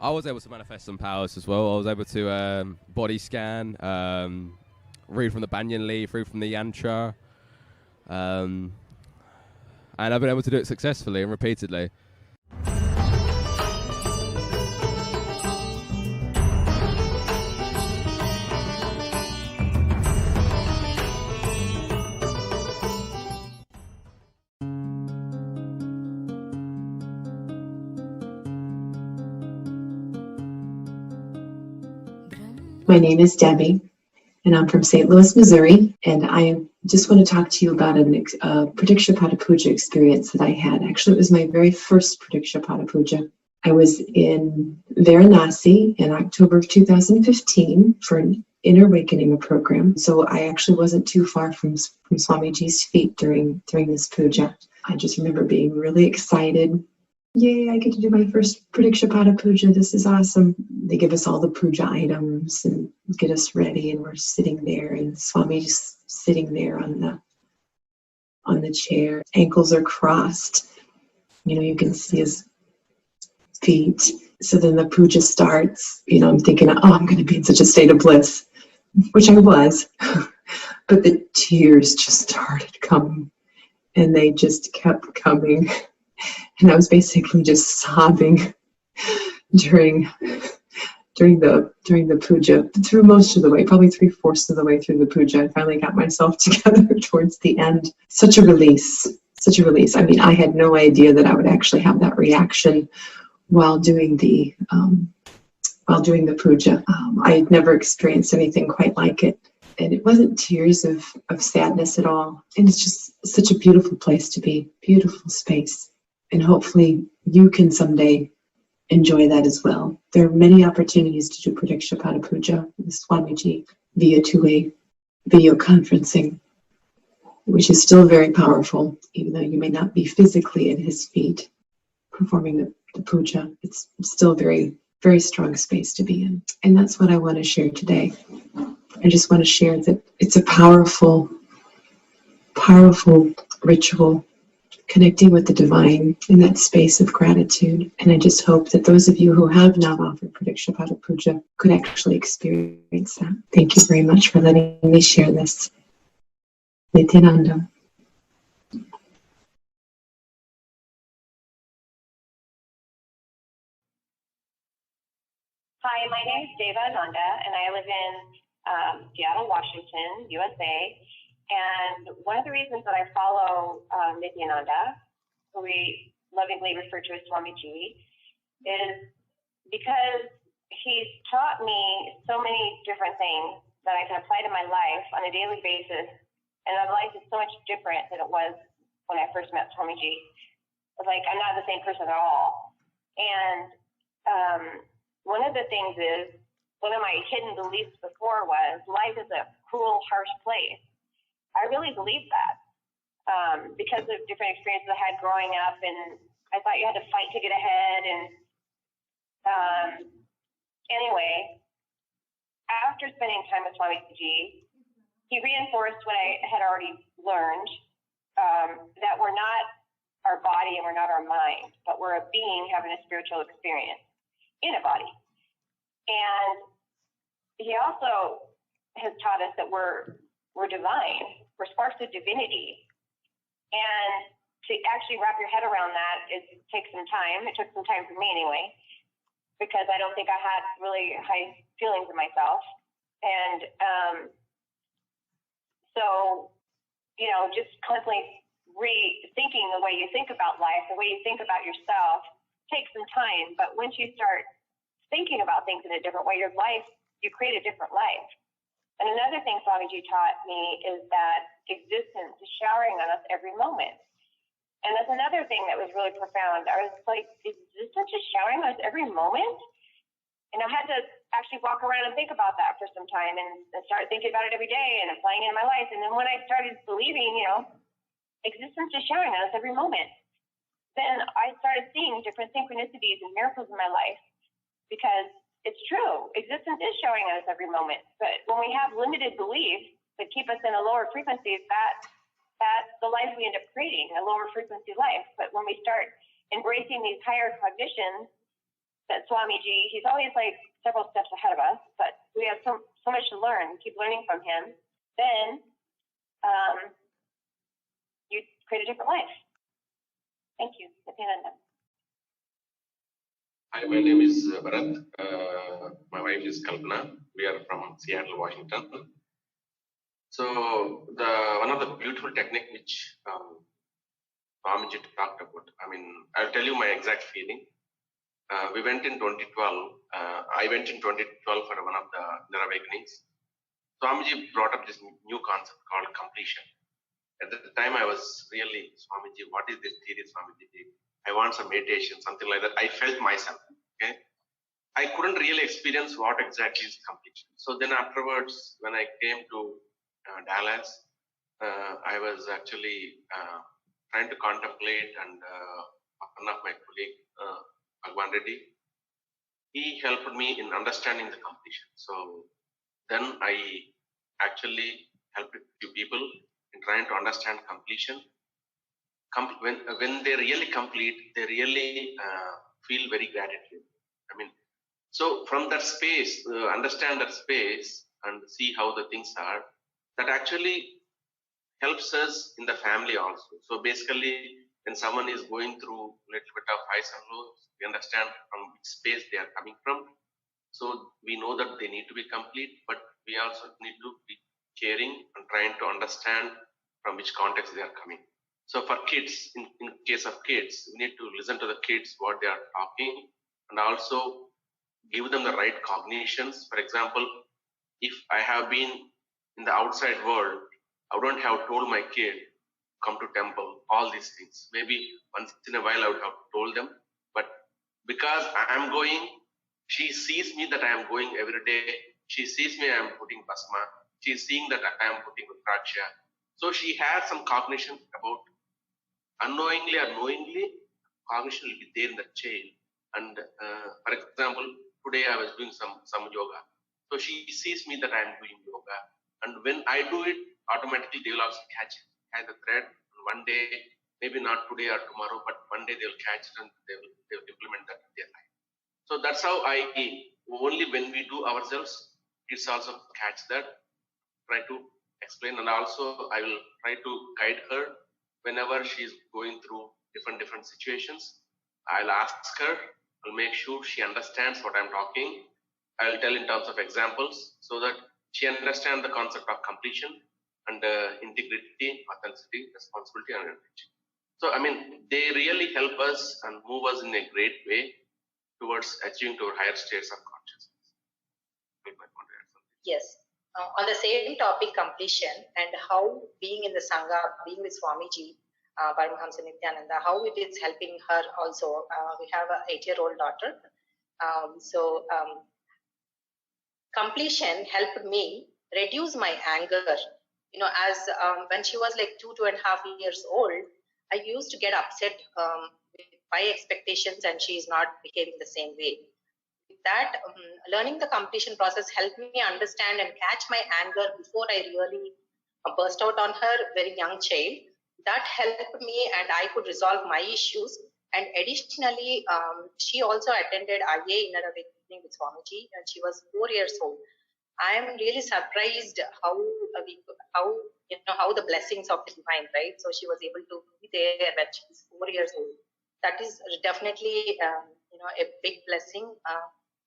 I was able to manifest some powers as well. I was able to body scan, read from the banyan leaf, read from the yantra, and I've been able to do it successfully and repeatedly. My name is Debbie, and I'm from St. Louis, Missouri, and I just want to talk to you about a Pradikshapata Puja experience that I had. Actually, it was my very first Pradikshapata Puja. I was in Varanasi in October of 2015 for an Inner Awakening program, so I actually wasn't too far from Swamiji's feet during this puja. I just remember being really excited. Yay, I get to do my first Pradikshapata Puja. This is awesome. They give us all the puja items and get us ready, and we're sitting there, and Swamiji's sitting there on the chair. Ankles are crossed. You can see his feet. So then the puja starts. I'm thinking, oh, I'm going to be in such a state of bliss, which I was. But the tears just started coming, and they just kept coming. And I was basically just sobbing during the puja, through most of the way, probably 3/4 of the way through the puja. I finally got myself together towards the end. Such a release. I mean, I had no idea that I would actually have that reaction while doing the puja. I had never experienced anything quite like it. And it wasn't tears of sadness at all. And it's just such a beautiful place to be, beautiful space. And hopefully you can someday enjoy that as well. There are many opportunities to do Pradikshapata Puja with Swamiji via two-way video conferencing, which is still very powerful, even though you may not be physically at his feet performing the puja. It's still very, very strong space to be in. And that's what I want to share today. I just want to share that it's a powerful, powerful ritual, connecting with the divine in that space of gratitude. And I just hope that those of you who have not offered Pradikshapata Puja could actually experience that. Thank you very much for letting me share this. Nithyananda. Hi, my name is Deva Ananda, and I live in Seattle, Washington, USA. And one of the reasons that I follow Nithyananda, who we lovingly refer to as Swamiji, is because he's taught me so many different things that I can apply to my life on a daily basis And my life is so much different than it was when I first met Swamiji. It's like I'm not the same person at all. And one of the things is, one of my hidden beliefs before was life is a cruel, harsh place. I really believe that because of different experiences I had growing up, and I thought you had to fight to get ahead. And anyway, after spending time with Swamiji, he reinforced what I had already learned, that we're not our body and we're not our mind, but we're a being having a spiritual experience in a body. And he also has taught us that we're divine, we're sparks of divinity. And to actually wrap your head around that, it takes some time. It took some time for me anyway, because I don't think I had really high feelings of myself. And so, you know, just constantly rethinking the way you think about life, the way you think about yourself, takes some time. But once you start thinking about things in a different way, your life, you create a different life. And another thing Swamiji taught me is that existence is showering on us every moment. And that's another thing that was really profound. I was like, existence is showering on us every moment? And I had to actually walk around and think about that for some time and start thinking about it every day and applying it in my life. And then when I started believing, you know, existence is showering on us every moment, then I started seeing different synchronicities and miracles in my life, because it's true. Existence is showing us every moment. But when we have limited beliefs that keep us in a lower frequency, that's the life we end up creating, a lower frequency life. But when we start embracing these higher cognitions that Swamiji, he's always like several steps ahead of us, but we have so much to learn, keep learning from him, then you create a different life. Thank you. Nithyananda. Hi, my name is Bharat. My wife is Kalpana. We are from Seattle, Washington. So one of the beautiful technique which Swamiji talked about. I mean, I'll tell you my exact feeling. We went in 2012. I went in 2012 for one of the inner awakenings. Swamiji brought up this new concept called completion. At the time, I was really, Swamiji, what is this theory, Swamiji? I want some meditation, something like that. I felt myself, okay? I couldn't really experience what exactly is completion. So then afterwards, when I came to Dallas, I was actually trying to contemplate, and one of my colleagues, Bhagwan Reddy, he helped me in understanding the completion. So then I actually helped a few people in trying to understand completion. When they really complete, they really feel very gratitude. I mean, so from that space, understand that space and see how the things are, that actually helps us in the family also. So basically, when someone is going through a little bit of highs and lows, we understand from which space they are coming from. So we know that they need to be complete, but we also need to be caring and trying to understand from which context they are coming. So for kids, in case of kids, we need to listen to the kids, what they are talking, and also give them the right cognitions. For example, if I have been in the outside world, I wouldn't have told my kid, come to temple, all these things. Maybe once in a while I would have told them, but because I am going, she sees me that I am going every day. She sees me, I am putting basma. She is seeing that I am putting rudraksha. So she has some cognition about, unknowingly or knowingly, cognition will be there in the chain. And for example, today I was doing some yoga. So she sees me that I am doing yoga. And when I do it, automatically they will also catch the thread. And one day, maybe not today or tomorrow, but one day they will catch it and they will implement that in their life. So that's how only when we do ourselves, kids also catch that, try to explain. And also I will try to guide her whenever she is going through different situations. I'll ask her, I'll make sure she understands what I'm talking. I'll tell in terms of examples so that she understands the concept of completion and integrity, authenticity, responsibility, and energy. So, I mean, they really help us and move us in a great way towards achieving to higher states of consciousness. Yes. on the same topic, completion, and how being in the Sangha, being with Swamiji, Paramahamsa Nithyananda, how it is helping her also. We have an 8-year-old daughter. Completion helped me reduce my anger. As when she was like 2.5 years old, I used to get upset with my expectations and she is not behaving the same way. That learning the completion process helped me understand and catch my anger before I really burst out on her, very young child. That helped me and I could resolve my issues. And additionally, she also attended IA Inner Awakening with Swamiji and she was 4 years old. I am really surprised how the blessings of the divine, right? So she was able to be there when she was 4 years old. That is definitely a big blessing.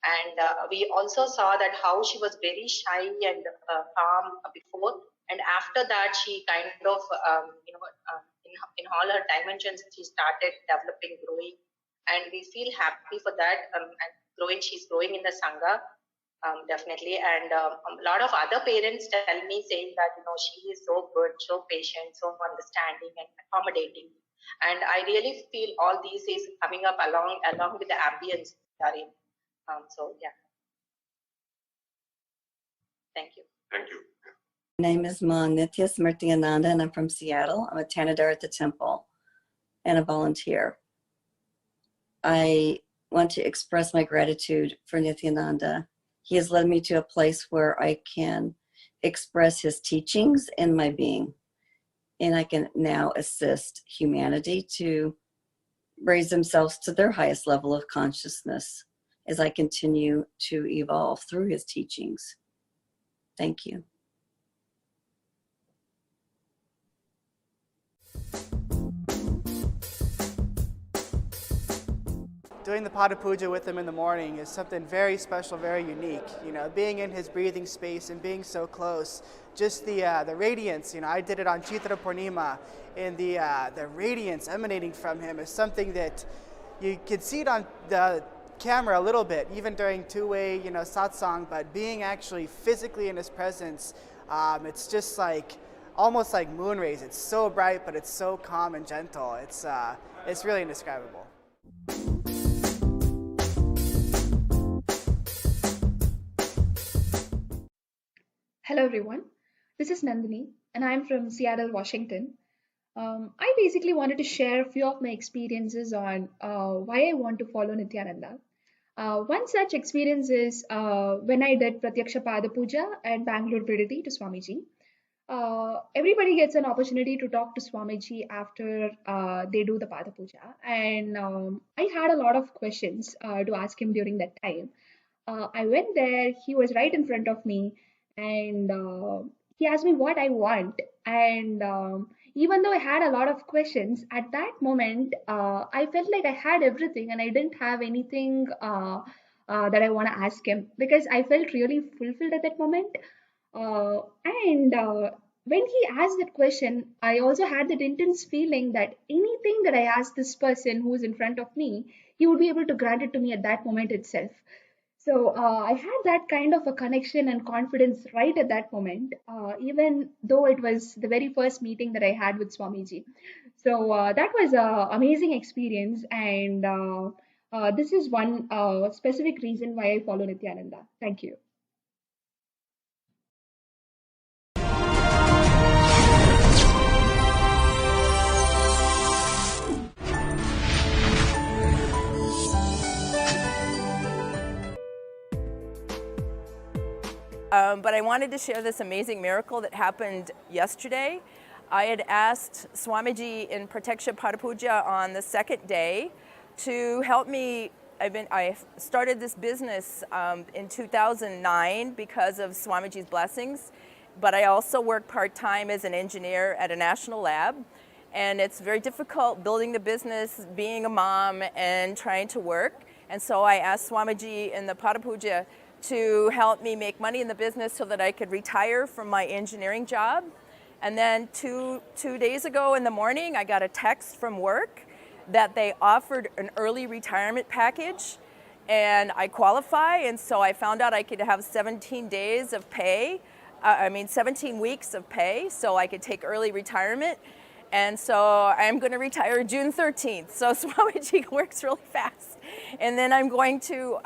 And we also saw that how she was very shy and calm before, and after that she kind of in all her dimensions she started developing, growing, and we feel happy for that. And she's growing in the Sangha. Definitely, and a lot of other parents tell me saying that she is so good, so patient, so understanding and accommodating, and I really feel all these is coming up along with the ambience we are in. So yeah, thank you. Thank you. My name is Nithya Nithyananda and I'm from Seattle. I'm a Tanadar at the temple and a volunteer. I want to express my gratitude for Nithyananda. He has led me to a place where I can express his teachings in my being. And I can now assist humanity to raise themselves to their highest level of consciousness as I continue to evolve through his teachings. Thank you. Doing the Pada Puja with him in the morning is something very special, very unique. Being in his breathing space and being so close, just the radiance. I did it on Chitra Purnima, and the radiance emanating from him is something that you can see it on the camera a little bit, even during two-way, satsang. But being actually physically in his presence, it's just like almost like moon rays. It's so bright, but it's so calm and gentle. It's really indescribable. Hello everyone, this is Nandini and I'm from Seattle, Washington. I basically wanted to share a few of my experiences on why I want to follow Nithyananda. One such experience is when I did Pratyaksha Pada Puja at Bangalore Priditi to Swamiji. Everybody gets an opportunity to talk to Swamiji after they do the Pada Puja, and I had a lot of questions to ask him during that time. I went there, he was right in front of me, and he asked me what I want. And even though I had a lot of questions, at that moment, I felt like I had everything and I didn't have anything that I want to ask him, because I felt really fulfilled at that moment. When he asked that question, I also had that intense feeling that anything that I asked this person who is in front of me, he would be able to grant it to me at that moment itself. So I had that kind of a connection and confidence right at that moment, even though it was the very first meeting that I had with Swamiji. So that was an amazing experience, and this is one specific reason why I follow Nithyananda. Thank you. But I wanted to share this amazing miracle that happened yesterday. I had asked Swamiji in Pratyaksha Pada Puja on the second day to help me. I started this business in 2009 because of Swamiji's blessings, but I also work part-time as an engineer at a national lab. And it's very difficult building the business, being a mom, and trying to work. And so I asked Swamiji in the Pada Puja to help me make money in the business so that I could retire from my engineering job. And then two days ago in the morning, I got a text from work that they offered an early retirement package, and I qualify, and so I found out I could have 17 days of pay 17 weeks of pay so I could take early retirement. And so I'm going to retire June 13th. So Swamiji works really fast. And then I'm going to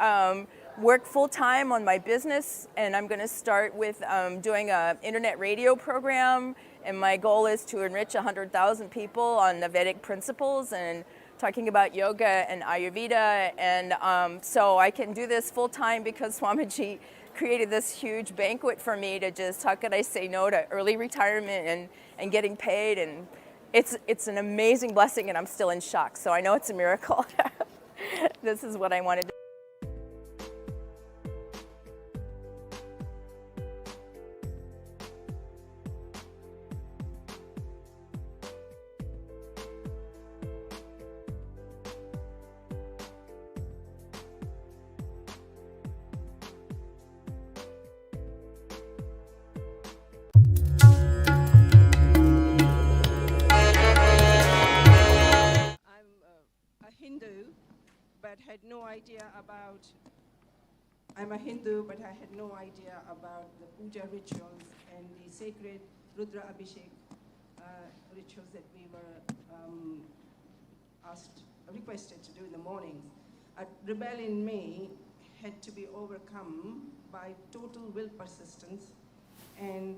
work full-time on my business, and I'm going to start with doing an internet radio program. And my goal is to enrich 100,000 people on the Vedic principles and talking about yoga and Ayurveda. And so I can do this full-time because Swamiji created this huge banquet for me to just, how could I say no to early retirement and getting paid. And it's an amazing blessing, and I'm still in shock. So I know it's a miracle. This is what I wanted to. I'm a Hindu, but I had no idea about the puja rituals and the sacred Rudra Abhishek rituals that we were requested to do in the mornings. A rebel in me had to be overcome by total will persistence, and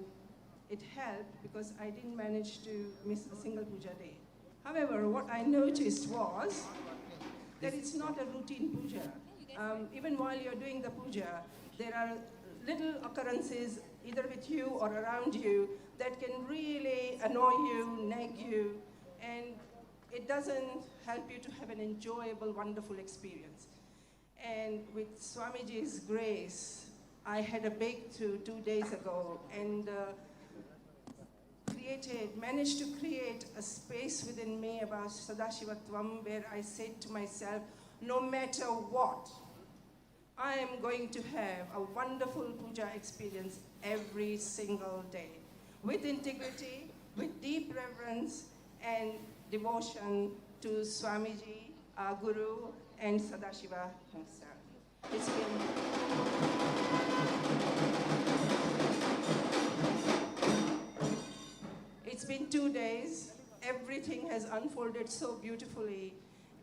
it helped because I didn't manage to miss a single puja day. However, what I noticed was that it's not a routine puja. Even while you're doing the puja, there are little occurrences either with you or around you that can really annoy you, nag you, and it doesn't help you to have an enjoyable, wonderful experience. And with Swamiji's grace, I had a breakthrough 2 days ago and managed to create a space within me about Sadashivatvam where I said to myself, no matter what, I am going to have a wonderful puja experience every single day, with integrity, with deep reverence and devotion to Swamiji, our Guru, and Sadashiva himself. It's been 2 days. Everything has unfolded so beautifully,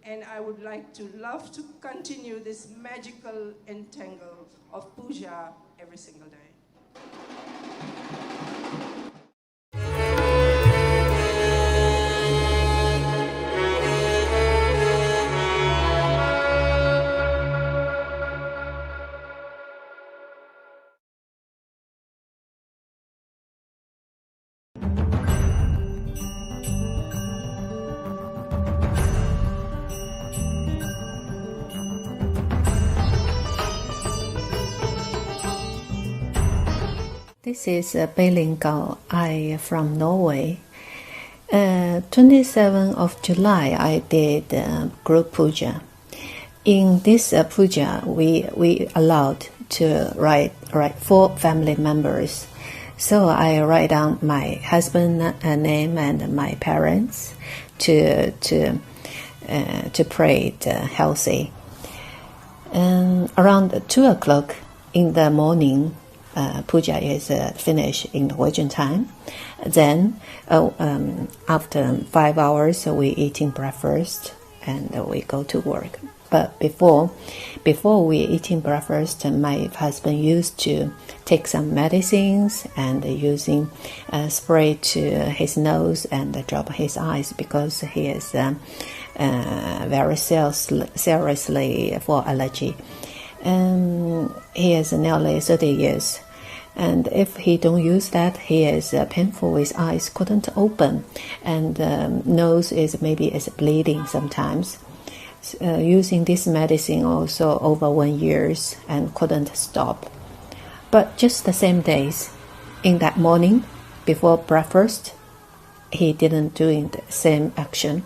and I would love to continue this magical entangle of puja every single day. This is Beilingao. I from Norway. 27th of July, I did group puja. In this puja, we allowed to write 4 family members. So I write down my husband's name and my parents to pray healthy. Around 2 o'clock in the morning, puja is finished in Norwegian time. Then after 5 hours, we eating breakfast and we go to work. But before we eating breakfast, my husband used to take some medicines and using spray to his nose and drop his eyes because he is very seriously for allergy. He is nearly 30 years. And if he don't use that, he is painful. His eyes couldn't open, and nose is bleeding sometimes. Using this medicine also over 1 year and couldn't stop. But just the same days, in that morning before breakfast, he didn't doing the same action.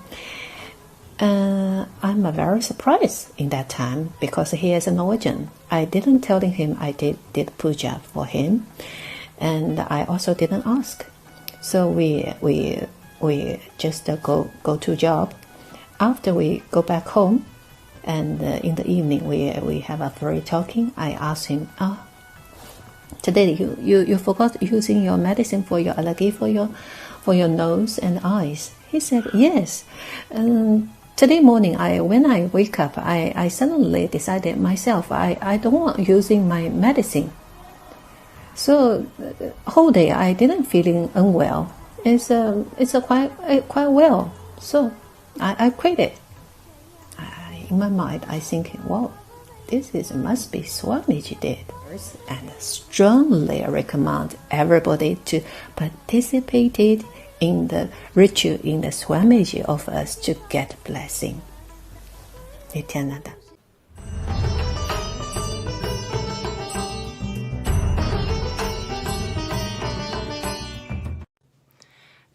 I'm very surprised in that time because he is a Norwegian. I didn't tell him I did puja for him, and I also didn't ask. So we just go to job. After we go back home, and in the evening we have a free talking. I asked him, today you forgot using your medicine for your allergy, for your nose and eyes. He said, yes. Today morning, when I wake up, I suddenly decided myself, I don't want using my medicine. So whole day I didn't feeling unwell. It's quite well. So I quit it. In my mind, I think, wow, must be Swamiji did. And strongly recommend everybody to participate in the ritual in the Swamiji of us to get blessing. Nithyananda.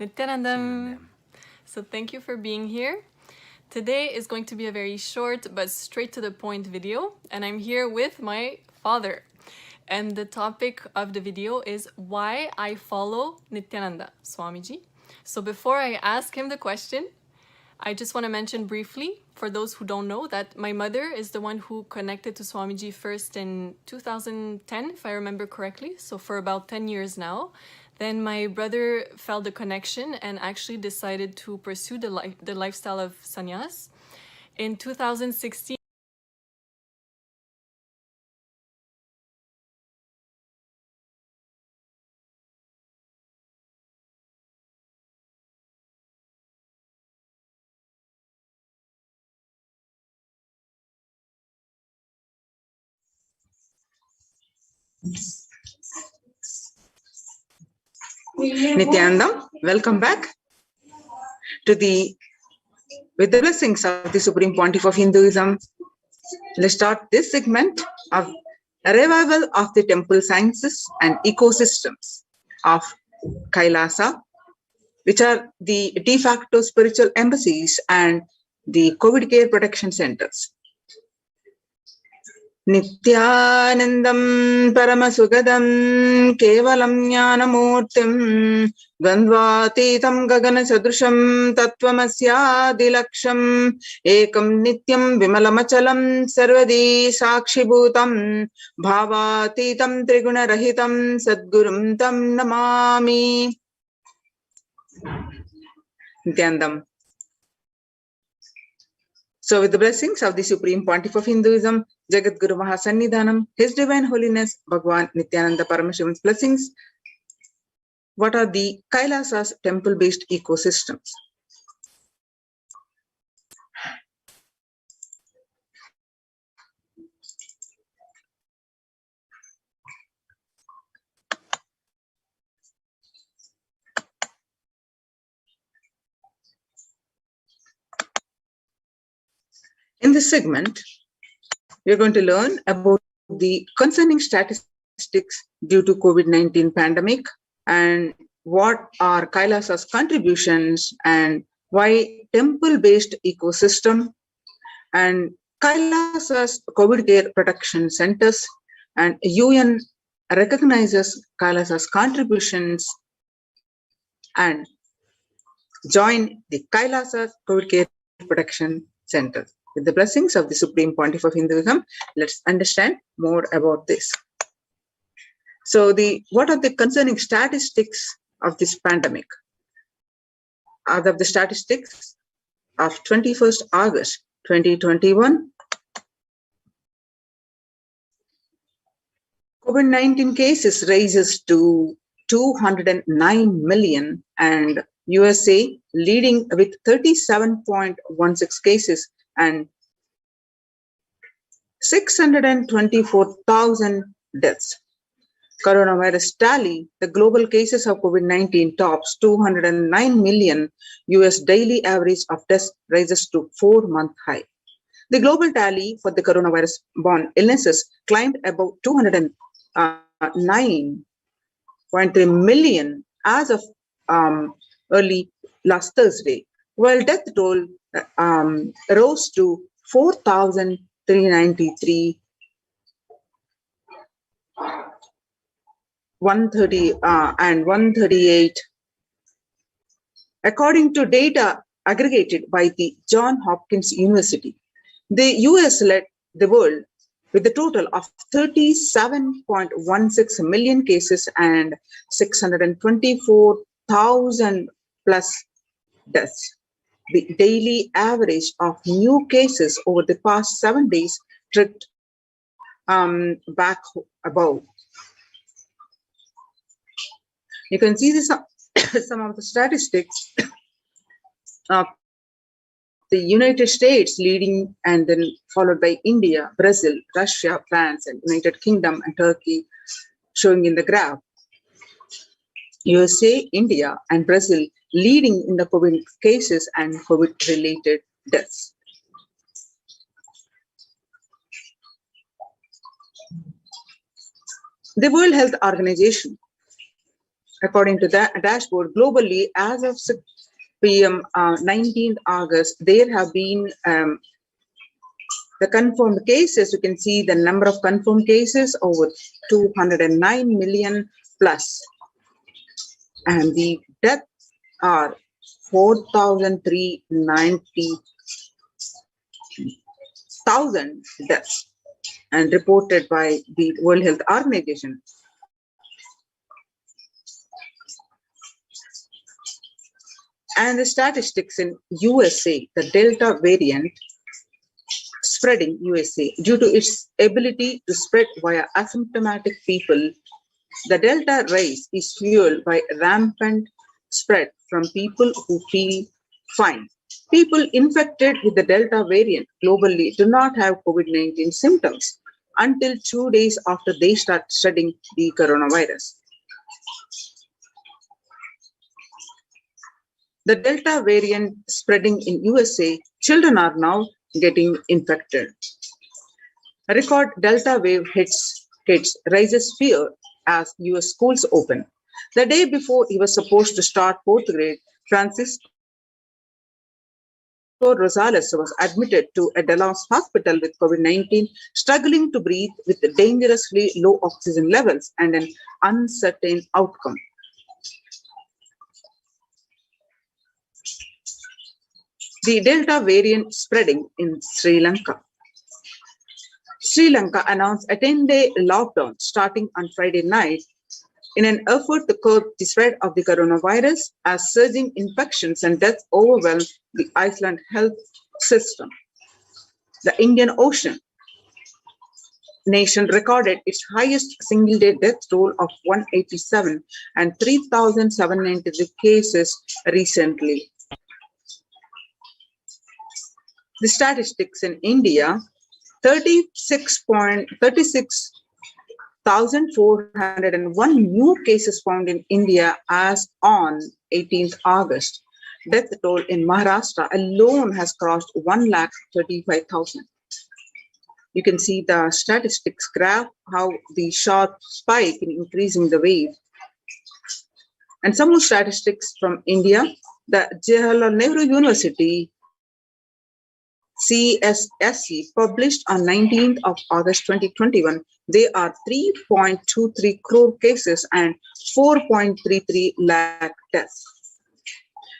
Nithyanandam. So thank you for being here. Today is going to be a very short but straight to the point video, and I'm here with my father. And the topic of the video is why I follow Nithyananda Swamiji. So before I ask him the question, I just want to mention briefly, for those who don't know, that my mother is the one who connected to Swamiji first in 2010, if I remember correctly, so for about 10 years now. Then my brother felt the connection and actually decided to pursue the lifestyle of sannyas. In 2016, Nithyanandam, welcome back with the blessings of the Supreme Pontiff of Hinduism. Let's start this segment of a revival of the temple sciences and ecosystems of Kailasa, which are the de facto spiritual embassies and the COVID care protection centers. Nithyanandam Paramashivoham Kevalam Jnanamurtim Dvandvatitam Gagana Sadrusham Tattvamasya Dilaksham Ekam Nityam Vimalamachalam Sarvadi Sakshibhutam Bhavatitam Triguna Rahitam Sadgurum Tam Namami. Nithyanandam. So with the blessings of the Supreme Pontiff of Hinduism, Jagat Guru Mahasannidhanam, His Divine Holiness, Bhagwan Nithyananda Paramashivam's blessings, what are the Kailasa's temple-based ecosystems? In this segment, we are going to learn about the concerning statistics due to COVID-19 pandemic and what are Kailasa's contributions and why temple-based ecosystem and Kailasa's COVID care protection centers and UN recognizes Kailasa's contributions and join the Kailasa's COVID care protection centers. With the blessings of the Supreme Pontiff of Hinduism, let's understand more about this. So what are the concerning statistics of this pandemic? Out of the statistics of 21st August 2021, COVID-19 cases raises to 209 million and USA leading with 37.16 cases and 624,000 deaths. Coronavirus tally, the global cases of COVID-19 tops 209 million. US daily average of deaths rises to 4-month high. The global tally for the coronavirus-borne illnesses climbed above 209.3 million as of early last Thursday, while death toll rose to 4,393 and 138. According to data aggregated by the Johns Hopkins University, the US led the world with a total of 37.16 million cases and 624,000 plus deaths. The daily average of new cases over the past 7 days tripped back above. You can see this, some of the statistics of the United States leading, and then followed by India, Brazil, Russia, France, and United Kingdom and Turkey, showing in the graph. USA, India, and Brazil leading in the COVID cases and COVID-related deaths. The World Health Organization, according to that dashboard, globally, as of 6 p.m. 19th August, there have been the confirmed cases. You can see the number of confirmed cases over 209 million plus. And the deaths are 4,390,000 deaths, and reported by the World Health Organization. And the statistics in USA, the Delta variant spreading USA due to its ability to spread via asymptomatic people. The Delta rise is fueled by rampant spread from people who feel fine. People infected with the Delta variant globally do not have COVID-19 symptoms until 2 days after they start studying the coronavirus. The Delta variant spreading in USA, children are now getting infected. A record Delta wave hits kids, raises fear as US schools open. The day before he was supposed to start 4th grade, Francisco Rosales was admitted to a Dallas hospital with COVID-19, struggling to breathe with dangerously low oxygen levels and an uncertain outcome. The Delta variant spreading in Sri Lanka. Sri Lanka announced a 10-day lockdown starting on Friday night in an effort to curb the spread of the coronavirus as surging infections and deaths overwhelm the Iceland health system. The Indian Ocean nation recorded its highest single-day death toll of 187 and 3,793 cases recently. The statistics in India, 36,401 new cases found in India as on 18th August. Death toll in Maharashtra alone has crossed 1,35,000. You can see the statistics graph, how the sharp spike in increasing the wave. And some more statistics from India. The Jawaharlal Nehru University CSSE published on 19th of August 2021, there are 3.23 crore cases and 4.33 lakh deaths.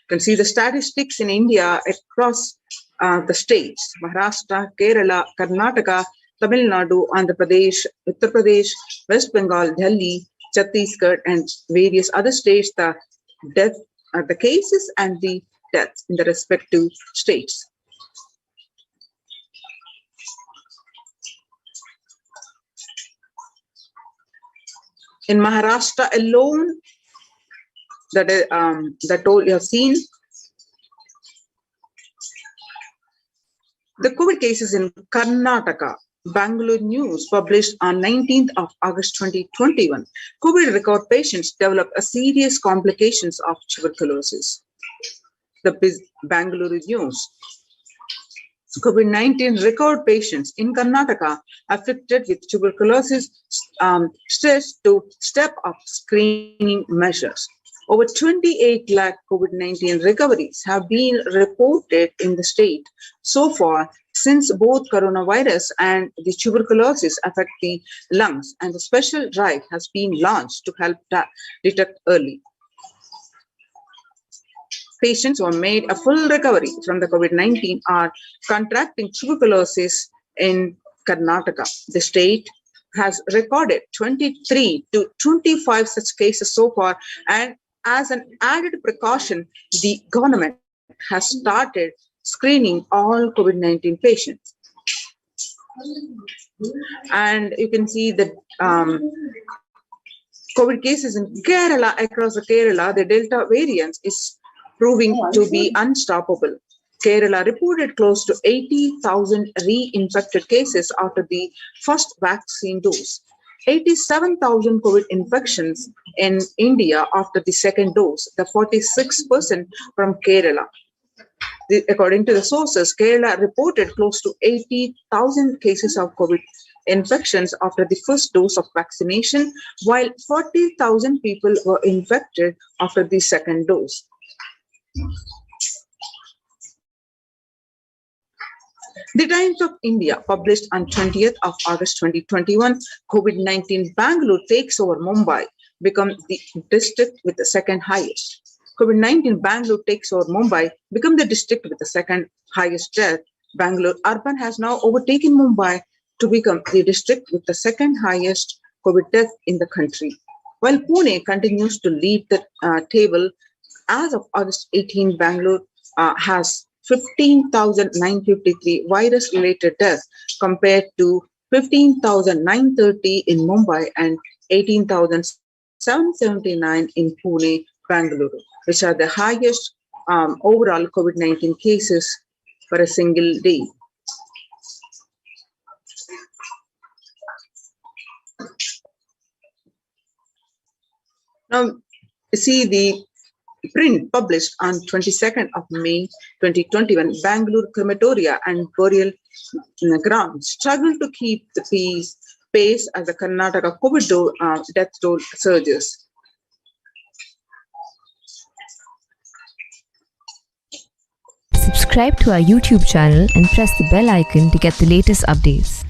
You can see the statistics in India across the states: Maharashtra, Kerala, Karnataka, Tamil Nadu, Andhra Pradesh, Uttar Pradesh, West Bengal, Delhi, Chhattisgarh, and various other states. The cases and the deaths in the respective states. In Maharashtra alone, the toll you have seen, the COVID cases in Karnataka, Bangalore News published on 19th of August 2021, COVID record patients develop a serious complications of tuberculosis. The Bangalore News. COVID-19 record patients in Karnataka affected with tuberculosis stressed to step up screening measures. Over 28 lakh COVID-19 recoveries have been reported in the state so far since both coronavirus and the tuberculosis affect the lungs, and a special drive has been launched to help detect early. Patients who have made a full recovery from the COVID-19 are contracting tuberculosis in Karnataka. The state has recorded 23 to 25 such cases so far, and as an added precaution, the government has started screening all COVID-19 patients. And you can see that COVID cases in Kerala, across the Kerala, the Delta variant is proving to be unstoppable. Kerala reported close to 80,000 reinfected cases after the first vaccine dose. 87,000 COVID infections in India after the second dose, the 46% from Kerala. According to the sources, Kerala reported close to 80,000 cases of COVID infections after the first dose of vaccination, while 40,000 people were infected after the second dose. The Times of India published on 20th of August 2021, COVID-19 Bangalore takes over Mumbai, becomes the district with the second highest. COVID-19 Bangalore takes over Mumbai, become the district with the second highest death. Bangalore urban has now overtaken Mumbai to become the district with the second highest COVID death in the country. While Pune continues to lead the table, as of August 18, Bangalore has 15,953 virus-related deaths compared to 15,930 in Mumbai and 18,779 in Pune, Bangalore, which are the highest overall COVID-19 cases for a single day. Now, see the print published on 22nd of May 2021, Bangalore crematoria and burial grounds struggle to keep the pace as the Karnataka COVID death toll surges. Subscribe to our YouTube channel and press the bell icon to get the latest updates.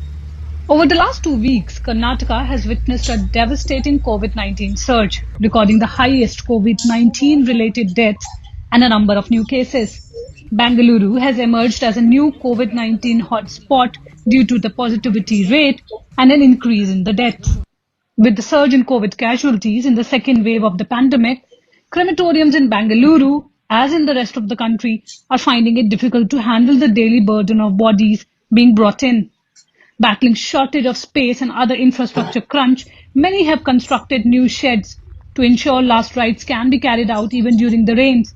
Over the last 2 weeks, Karnataka has witnessed a devastating COVID-19 surge, recording the highest COVID-19 related deaths and a number of new cases. Bengaluru has emerged as a new COVID-19 hotspot due to the positivity rate and an increase in the deaths. With the surge in COVID casualties in the second wave of the pandemic, crematoriums in Bengaluru, as in the rest of the country, are finding it difficult to handle the daily burden of bodies being brought in. Battling shortage of space and other infrastructure crunch, many have constructed new sheds to ensure last rites can be carried out even during the rains,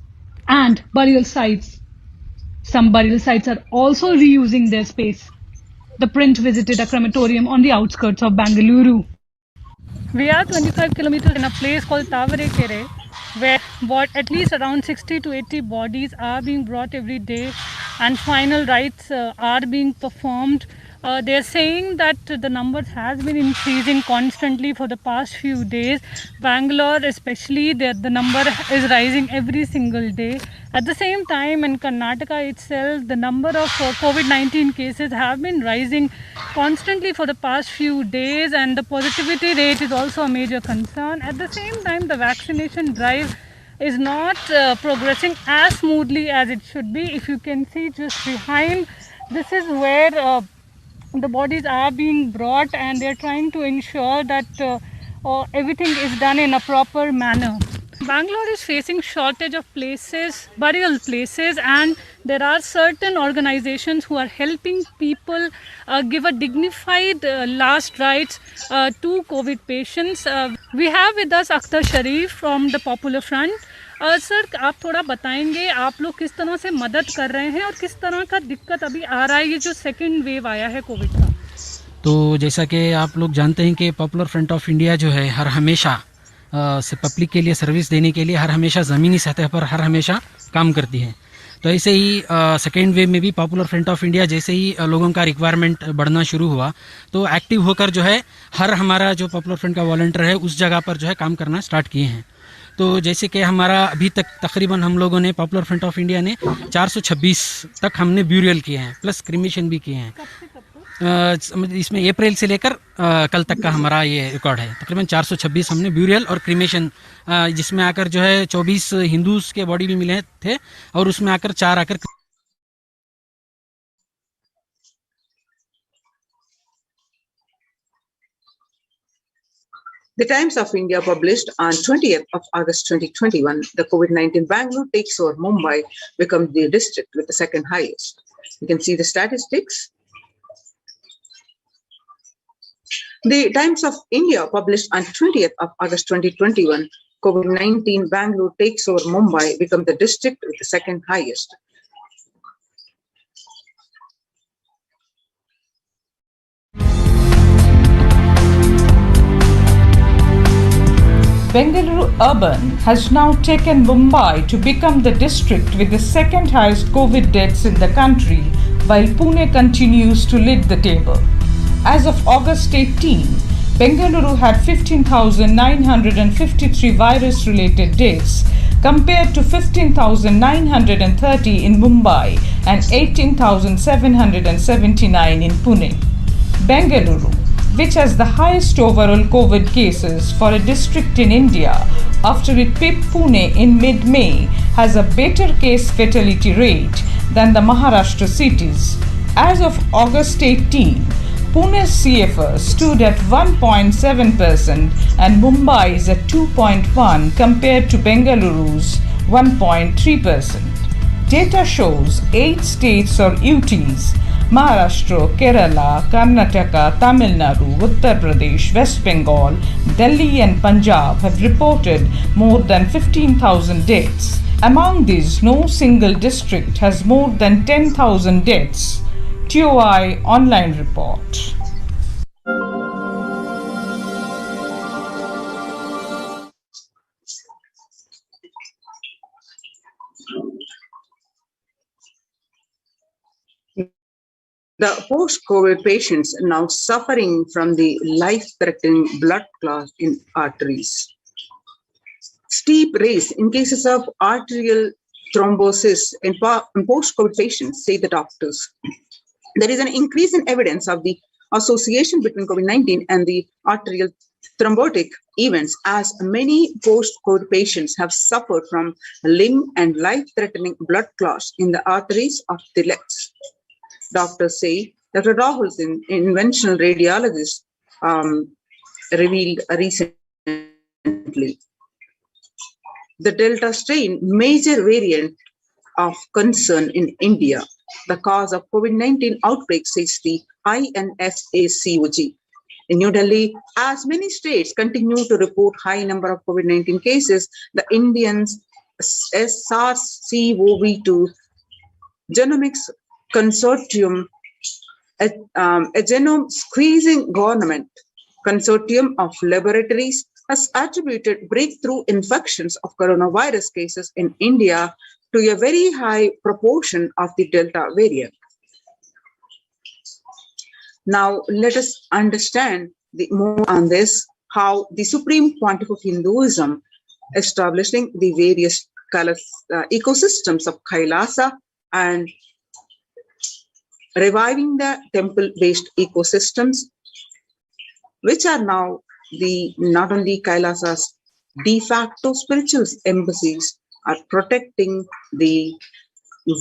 and burial sites. Some burial sites are also reusing their space. The print visited a crematorium on the outskirts of Bengaluru. We are 25 kilometers in a place called Tavarekere, where at least around 60 to 80 bodies are being brought every day and final rites are being performed. They're saying that the number has been increasing constantly for the past few days. Bangalore especially, the number is rising every single day. At the same time, in Karnataka itself, the number of COVID-19 cases have been rising constantly for the past few days, and the positivity rate is also a major concern. At the same time, the vaccination drive is not progressing as smoothly as it should be. If you can see just behind, this is where the bodies are being brought, and they're trying to ensure that everything is done in a proper manner. Bangalore is facing shortage of places, burial places, and there are certain organizations who are helping people give a dignified last rites to COVID patients. We have with us Akhtar Sharif from the Popular Front. Sir, आप थोड़ा बताएंगे आप लोग किस तरह से मदद कर रहे हैं और किस तरह का दिक्कत अभी आ रहा है ये जो सेकेंड वेव आया है कोविड का? तो जैसा कि आप लोग जानते हैं कि पॉपुलर फ्रंट ऑफ इंडिया जो है हर हमेशा से पब्लिक के लिए सर्विस देने के लिए हर हमेशा ज़मीनी सतह पर हर हमेशा काम करती है। तो ऐसे ही सेकेंड वेव में भी पॉपुलर फ्रंट ऑफ इंडिया जैसे ही लोगों का रिक्वायरमेंट बढ़ना शुरू हुआ तो एक्टिव होकर जो है हर हमारा जो पॉपुलर फ्रंट का वॉलंटियर है उस जगह पर जो है काम करना स्टार्ट किए हैं। तो जैसे कि हमारा अभी तक तकरीबन हम लोगों ने पॉपुलर फ्रंट ऑफ इंडिया ने 426 तक हमने ब्यूरियल किए हैं, प्लस क्रीमेशन भी किए हैं। इसमें अप्रैल से लेकर कल तक का हमारा ये रिकॉर्ड है। तकरीबन 426 हमने ब्यूरियल और क्रीमेशन, जिसमें आकर जो है 24 हिंदूज के बॉडी भी मिले थे और उसमें आकर 4 आकर The Times of India published on 20th of August 2021, the COVID-19 Bangalore takes over Mumbai, becomes the district with the second highest. You can see the statistics. The Times of India published on 20th of August 2021, COVID-19 Bangalore takes over Mumbai, becomes the district with the second highest. Bengaluru Urban has now taken Mumbai to become the district with the second highest COVID deaths in the country, while Pune continues to lead the table. As of August 18, Bengaluru had 15,953 virus-related deaths compared to 15,930 in Mumbai and 18,779 in Pune. Bengaluru, which has the highest overall COVID cases for a district in India after it pipped Pune in mid-May, has a better case fatality rate than the Maharashtra cities. As of August 18, Pune's CFR stood at 1.7% and Mumbai's at 2.1% compared to Bengaluru's 1.3%. Data shows 8 states or UTs, Maharashtra, Kerala, Karnataka, Tamil Nadu, Uttar Pradesh, West Bengal, Delhi and Punjab have reported more than 15,000 deaths. Among these, no single district has more than 10,000 deaths. TOI online report. The post-COVID patients now suffering from the life-threatening blood clot in arteries. Steep rise in cases of arterial thrombosis in post-COVID patients, say the doctors. There is an increase in evidence of the association between COVID-19 and the arterial thrombotic events, as many post-COVID patients have suffered from limb and life-threatening blood clots in the arteries of the legs. Doctors say Dr. Rahul's interventional radiologist revealed recently. The Delta strain, major variant of concern in India, the cause of COVID-19 outbreak, says the INFACOG. In New Delhi, as many states continue to report high number of COVID-19 cases, the Indians SARS-CoV-2 Genomics Consortium, a genome squeezing government consortium of laboratories, has attributed breakthrough infections of coronavirus cases in India to a very high proportion of the Delta variant. Now, let us understand more on this, how the Supreme Pontiff of Hinduism, establishing the various ecosystems of Kailasa and reviving the temple-based ecosystems, which are now not only Kailasa's de facto spiritual embassies, are protecting the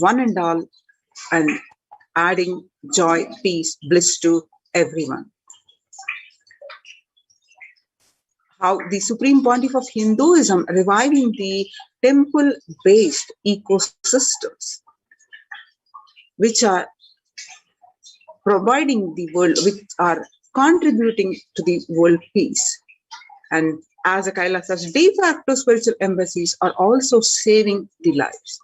one and all and adding joy, peace, bliss to everyone. How the Supreme Pontiff of Hinduism reviving the temple-based ecosystems, which are providing the world, which are contributing to the world peace. And as a Kailasa's de facto spiritual embassies are also saving the lives.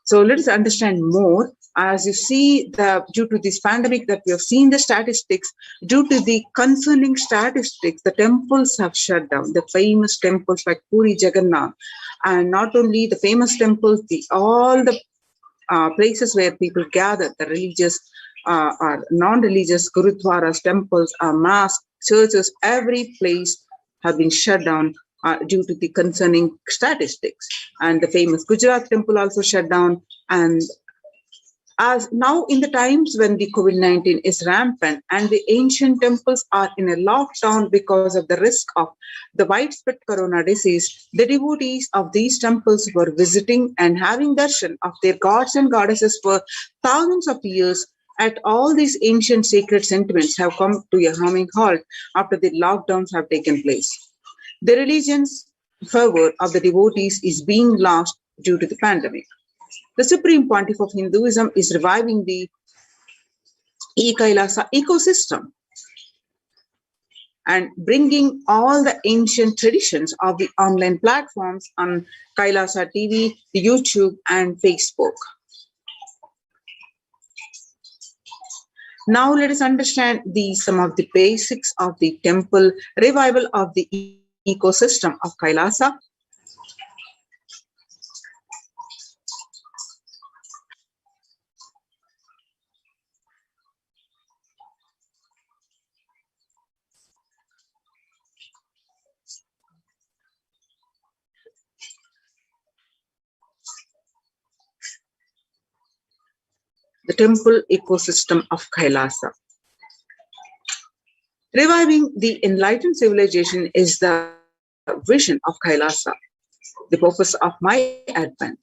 So let us understand more. As you see, due to this pandemic that we have seen the statistics, due to the concerning statistics, the temples have shut down, the famous temples like Puri Jagannath, and not only the famous temples, all the places where people gather, the religious or non-religious gurudwaras, temples, mosques, churches, every place have been shut down due to the concerning statistics. And the famous Gujarat temple also shut down. And as now in the times when the COVID-19 is rampant and the ancient temples are in a lockdown because of the risk of the widespread corona disease, the devotees of these temples were visiting and having darshan of their gods and goddesses for thousands of years At all these ancient sacred sentiments have come to a humming halt after the lockdowns have taken place. The religion's fervor of the devotees is being lost due to the pandemic. The Supreme Pontiff of Hinduism is reviving the Kailasa ecosystem and bringing all the ancient traditions of the online platforms on Kailasa TV, YouTube, and Facebook. Now let us understand some of the basics of the temple revival of the ecosystem of Kailasa. The temple ecosystem of Kailasa. Reviving the enlightened civilization is the vision of Kailasa, the purpose of my advent.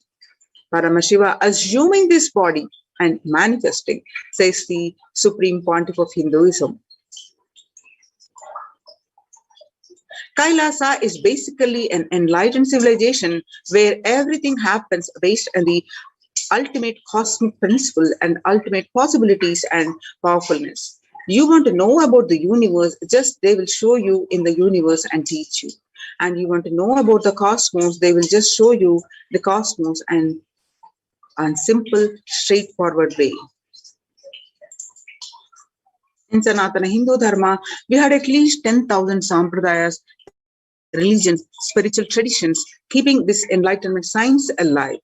Paramashiva assuming this body and manifesting, says the Supreme Pontiff of Hinduism. Kailasa is basically an enlightened civilization where everything happens based on the ultimate cosmic principle and ultimate possibilities and powerfulness. You want to know about the universe, just they will show you in the universe and teach you. And you want to know about the cosmos, they will just show you the cosmos and simple, straightforward way. In Sanatana Hindu Dharma, we had at least 10,000 sampradayas, religions, spiritual traditions, keeping this enlightenment science alive.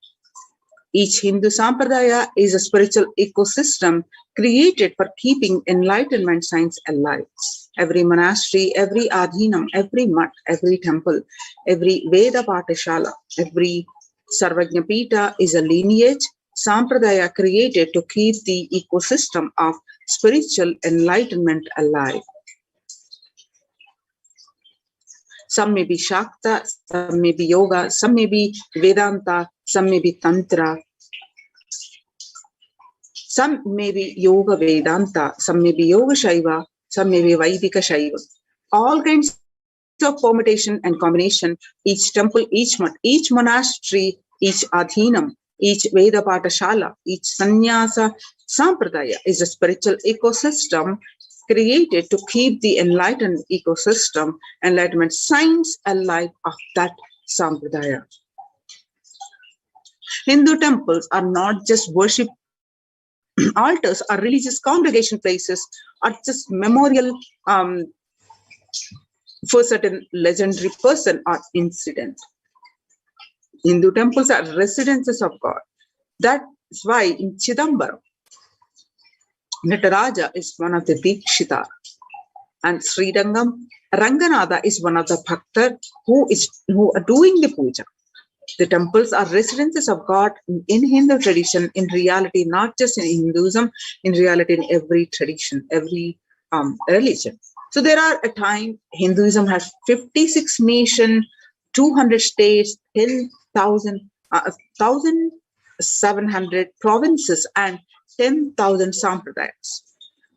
Each Hindu sampradaya is a spiritual ecosystem created for keeping enlightenment science alive. Every monastery, every adhinam, every mutt, every temple, every Veda Patashala, every Sarvajna Pita is a lineage sampradaya created to keep the ecosystem of spiritual enlightenment alive. Some may be Shakta, some may be Yoga, some may be Vedanta, some may be Tantra, some may be Yoga Vedanta, some may be Yoga Shaiva, some may be Vaidika Shaiva. All kinds of permutation and combination, each temple, each mutt, each monastery, each adhinam, each Veda Patashala, each sannyasa sampradaya is a spiritual ecosystem created to keep the enlightened ecosystem, enlightenment science alive of that sampradaya. Hindu temples are not just worship altars or religious congregation places or just memorial for certain legendary person or incident. Hindu temples are residences of God. That's why in Chidambaram, Nataraja is one of the Dikshita, and Srirangam, Ranganatha is one of the Bhaktar who are doing the puja. The temples are residences of God in Hindu tradition, in reality, not just in Hinduism, in reality in every tradition, every religion. So there are a time Hinduism has 56 nations, 200 states, 1,700 provinces, and 10,000 sampradayas.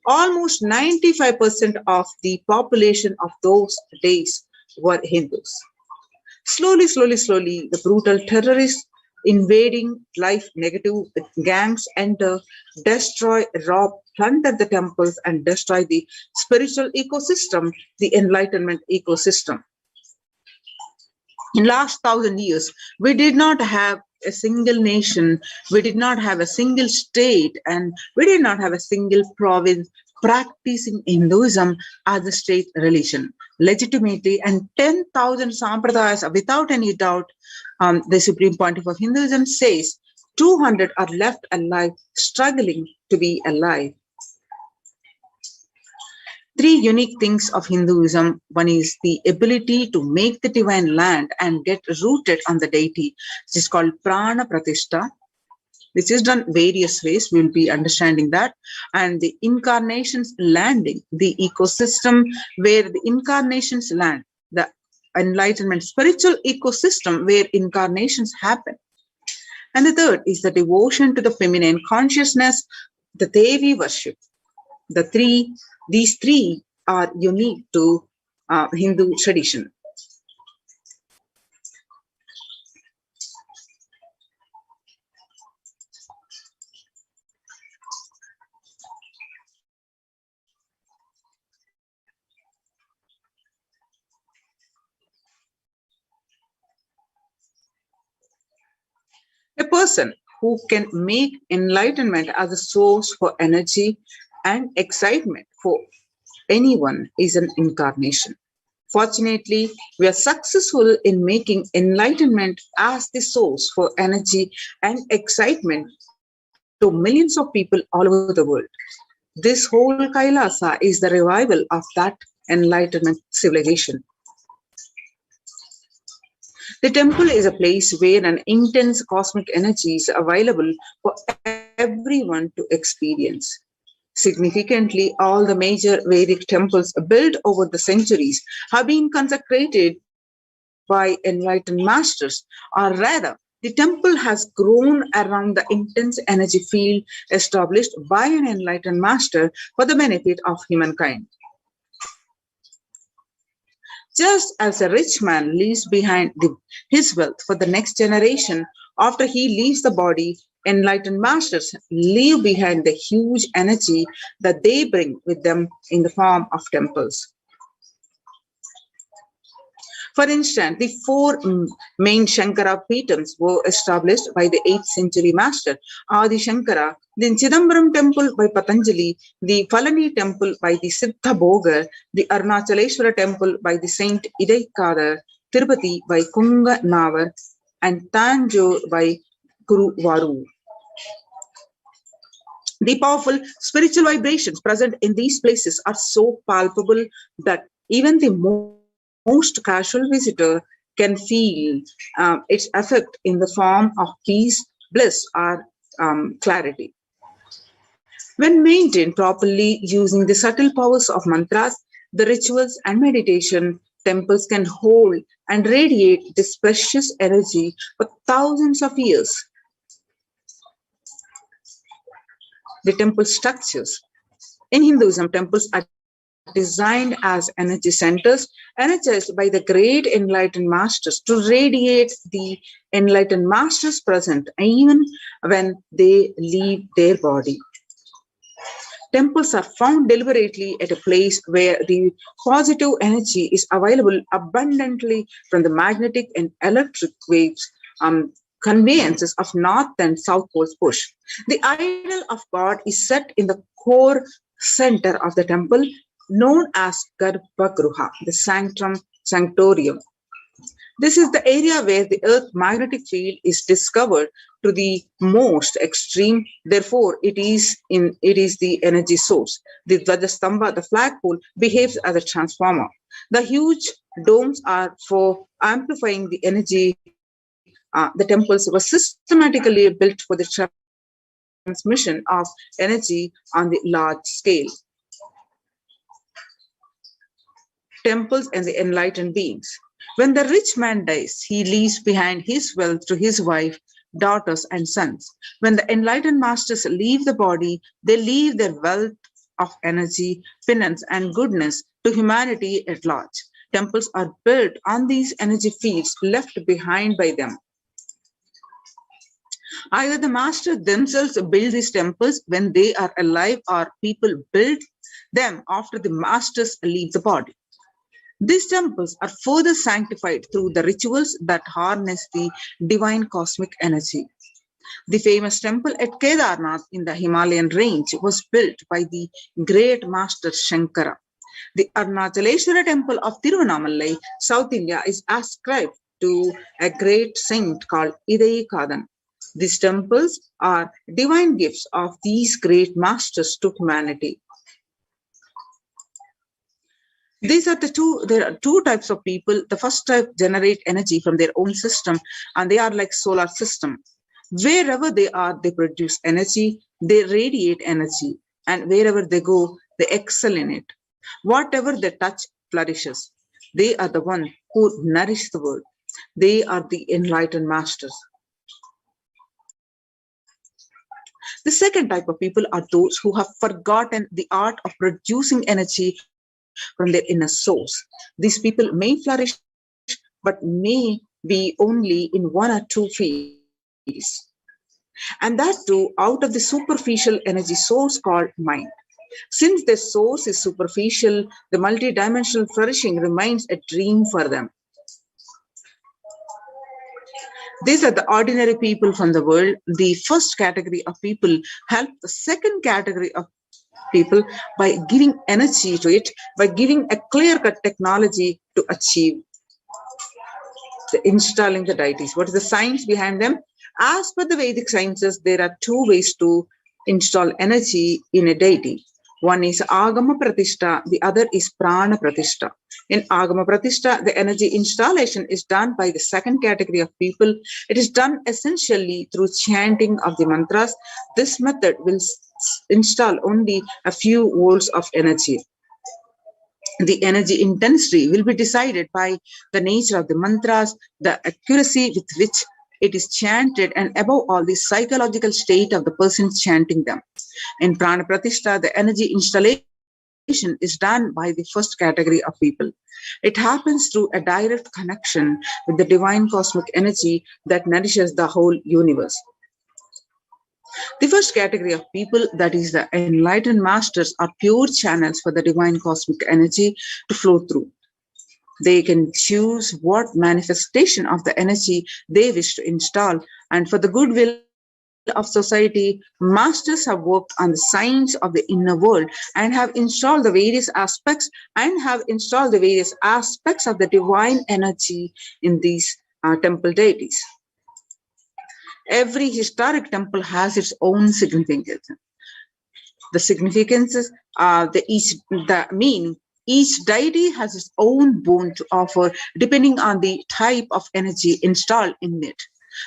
Almost 95% of the population of those days were Hindus. Slowly, the brutal terrorists invading life negative gangs enter, destroy, rob, plunder the temples, and destroy the spiritual ecosystem, the enlightenment ecosystem. In last 1,000 years, we did not have a single nation, we did not have a single state, and we did not have a single province practicing Hinduism as a state religion legitimately, and 10,000 sampradayas, without any doubt, the Supreme Pontiff of Hinduism says 200 are left alive, struggling to be alive. Three unique things of Hinduism. One is the ability to make the divine land and get rooted on the deity. This is called Prana Pratishta. This is done various ways. We will be understanding that. And the incarnations landing, the ecosystem where the incarnations land, the enlightenment spiritual ecosystem where incarnations happen. And the third is the devotion to the feminine consciousness, the Devi worship. These three are unique to Hindu tradition. A person who can make enlightenment as a source for energy and excitement for anyone is an incarnation. Fortunately, we are successful in making enlightenment as the source for energy and excitement to millions of people all over the world. This whole Kailasa is the revival of that enlightenment civilization. The temple is a place where an intense cosmic energy is available for everyone to experience. Significantly, all the major Vedic temples built over the centuries have been consecrated by enlightened masters, or rather, the temple has grown around the intense energy field established by an enlightened master for the benefit of humankind. Just as a rich man leaves behind his wealth for the next generation after he leaves the body, enlightened masters leave behind the huge energy that they bring with them in the form of temples. For instance, the four main Shankara Peetams were established by the 8th century master Adi Shankara, the Chidambaram temple by Patanjali, the Palani temple by the Siddha Bhogar, the Arunachaleshwara temple by the Saint Idaikadar, Tirupati by Kunga Navar, and Tanjore by Guru Varu. The powerful spiritual vibrations present in these places are so palpable that even the most casual visitor can feel its effect in the form of peace, bliss, or clarity. When maintained properly using the subtle powers of mantras, the rituals and meditation, temples can hold and radiate this precious energy for thousands of years. The temple structures. In Hinduism, temples are designed as energy centers, energized by the great enlightened masters to radiate the enlightened masters present even when they leave their body. Temples are found deliberately at a place where the positive energy is available abundantly from the magnetic and electric waves conveyances of north and south poles push. The idol of God is set in the core center of the temple, known as Garbhagruha, the sanctorium. This is the area where the Earth's magnetic field is discovered to the most extreme. Therefore, it is the energy source. The Dvajastambha, the flagpole, behaves as a transformer. The huge domes are for amplifying the energy. The temples were systematically built for the transmission of energy on the large scale. Temples and the enlightened beings. When the rich man dies, he leaves behind his wealth to his wife, daughters, and sons. When the enlightened masters leave the body, they leave their wealth of energy, penance, and goodness to humanity at large. Temples are built on these energy fields left behind by them. Either the masters themselves build these temples when they are alive, or people build them after the masters leave the body. These temples are further sanctified through the rituals that harness the divine cosmic energy. The famous temple at Kedarnath in the Himalayan range was built by the great master Shankara. The Arunachaleshwara temple of Tiruvannamalai, South India, is ascribed to a great saint called Idaikadar. These temples are divine gifts of these great masters to humanity. There are two types of people. The first type generate energy from their own system, and they are like solar system. Wherever they are, they produce energy, they radiate energy, and wherever they go, they excel in it. Whatever they touch flourishes. They are the one who nourish the world. They are the enlightened masters. The second type of people are those who have forgotten the art of producing energy from their inner source. These people may flourish, but may be only in one or two fields. And that too out of the superficial energy source called mind. Since their source is superficial, the multidimensional flourishing remains a dream for them. These are the ordinary people from the world. The first category of people help the second category of people by giving energy to it, by giving a clear-cut technology to achieve installing the deities. What is the science behind them? As per the Vedic sciences, there are two ways to install energy in a deity. One is Agama Pratishtha, the other is Prana Pratishtha. In Agama Pratishtha, the energy installation is done by the second category of people. It is done essentially through chanting of the mantras. This method will install only a few volts of energy. The energy intensity will be decided by the nature of the mantras, the accuracy with which it is chanted, and above all, the psychological state of the person chanting them. In Prana Pratishtha, the energy installation is done by the first category of people. It happens through a direct connection with the divine cosmic energy that nourishes the whole universe. The first category of people, that is the enlightened masters, are pure channels for the divine cosmic energy to flow through. They can choose what manifestation of the energy they wish to install, and for the goodwill of society, masters have worked on the science of the inner world and have installed the various aspects of the divine energy in these temple deities. Every historic temple has its own significance. The significances are each deity has its own boon to offer depending on the type of energy installed in it.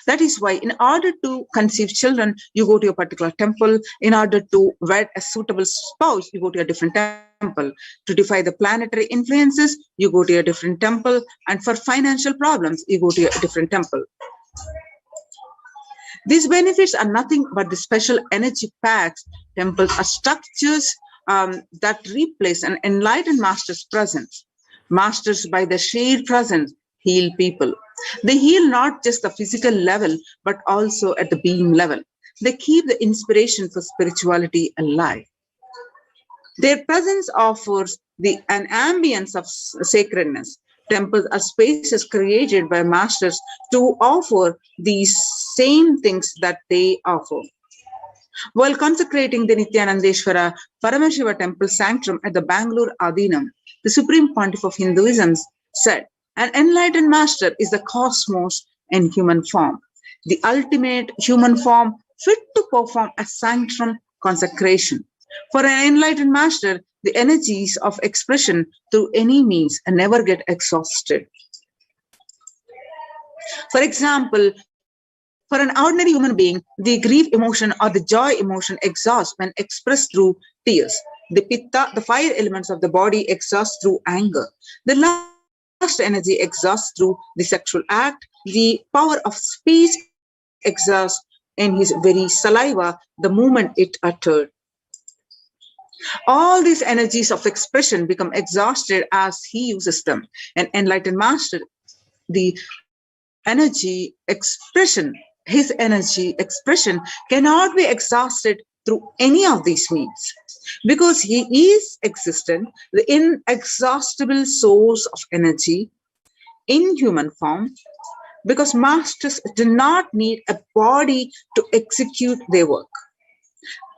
That is why in order to conceive children, you go to a particular temple. In order to wed a suitable spouse, you go to a different temple. To defy the planetary influences, you go to a different temple. And for financial problems, you go to a different temple. These benefits are nothing but the special energy packs. Temples are structures that replace an enlightened master's presence. Masters, by their shared presence, heal people. They heal not just the physical level, but also at the being level. They keep the inspiration for spirituality alive. Their presence offers an ambience of sacredness. Temples are spaces created by masters to offer these same things that they offer. While consecrating the Nithyanandeshwara Paramashiva temple sanctum at the Bangalore Adinam, the Supreme Pontiff of Hinduism said, "An enlightened master is the cosmos in human form, the ultimate human form fit to perform a sanctum consecration. For an enlightened master, the energies of expression through any means never get exhausted." For example, for an ordinary human being, the grief emotion or the joy emotion exhausts when expressed through tears. The pitta, the fire elements of the body, exhaust through anger. The lust energy exhausts through the sexual act. The power of speech exhausts in his very saliva the moment it uttered. All these energies of expression become exhausted as he uses them. An enlightened master, his energy expression cannot be exhausted through any of these means. Because he is existent, the inexhaustible source of energy in human form, because masters do not need a body to execute their work.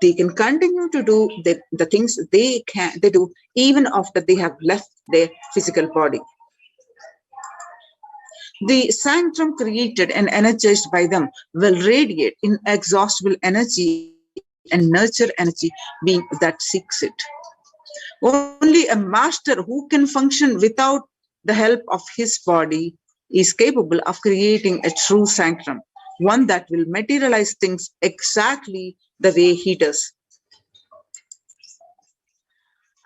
They can continue to do the things they do even after they have left their physical body. The sanctum created and energized by them will radiate inexhaustible energy and nurture energy being that seeks it. Only a master who can function without the help of his body is capable of creating a true sanctum, one that will materialize things exactly the way he does.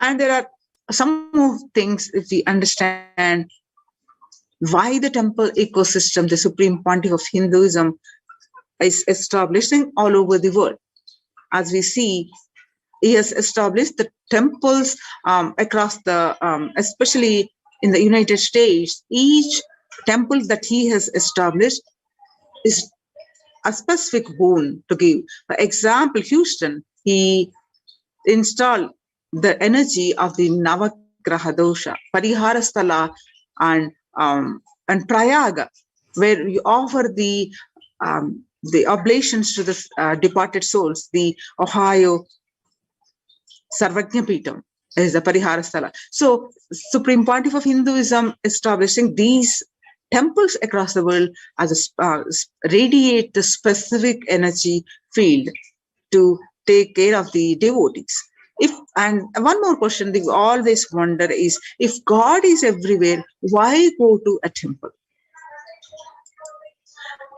And there are some more things if we understand why the temple ecosystem, the Supreme Pontiff of Hinduism, is establishing all over the world. as we see, he has established the temples across the, especially in the United States. Each temple that he has established is a specific boon to give. For example, Houston, he installed the energy of the Navagraha dosha, Pariharasthala, and Prayaga, where you offer the oblations to the departed souls. The Ohio Sarvajnapitam is the Pariharasthala. So, Supreme Pontiff of Hinduism establishing these temples across the world as a radiate the specific energy field to take care of the devotees. And one more question we always wonder is, if God is everywhere, why go to a temple?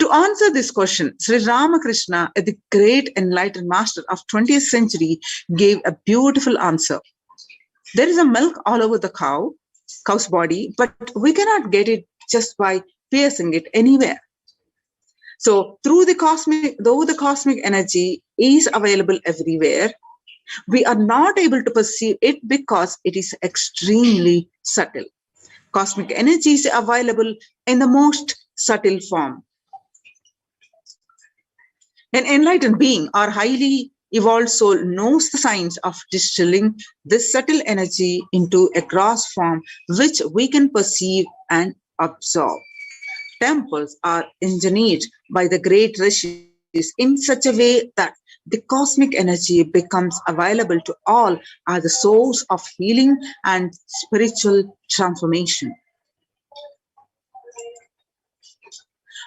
To answer this question, Sri Ramakrishna, the great enlightened master of 20th century, gave a beautiful answer. There is a milk all over the cow's body, but we cannot get it just by piercing it anywhere. So though the cosmic energy is available everywhere, we are not able to perceive it because it is extremely subtle. Cosmic energy is available in the most subtle form. An enlightened being or highly evolved soul knows the science of distilling this subtle energy into a gross form which we can perceive and absorb. Temples are engineered by the great rishis in such a way that the cosmic energy becomes available to all as the source of healing and spiritual transformation.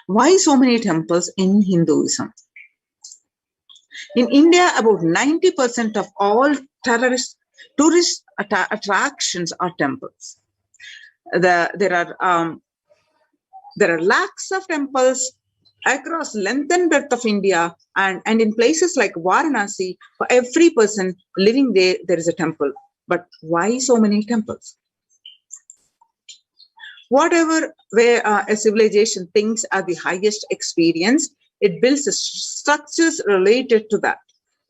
Why so many temples in Hinduism? In India, about 90% of all tourist attractions are temples. There are lakhs of temples across length and breadth of India, and in places like Varanasi, for every person living there, there is a temple. But why so many temples? Whatever where a civilization thinks are the highest experience, it builds structures related to that.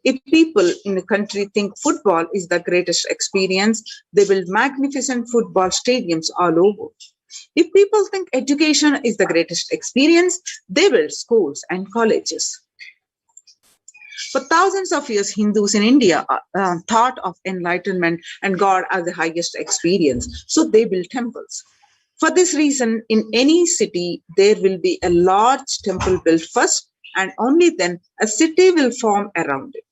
If people in the country think football is the greatest experience, they build magnificent football stadiums all over. If people think education is the greatest experience, they build schools and colleges. For thousands of years, Hindus in India thought of enlightenment and God as the highest experience, so they built temples. For this reason, in any city, there will be a large temple built first, and only then a city will form around it.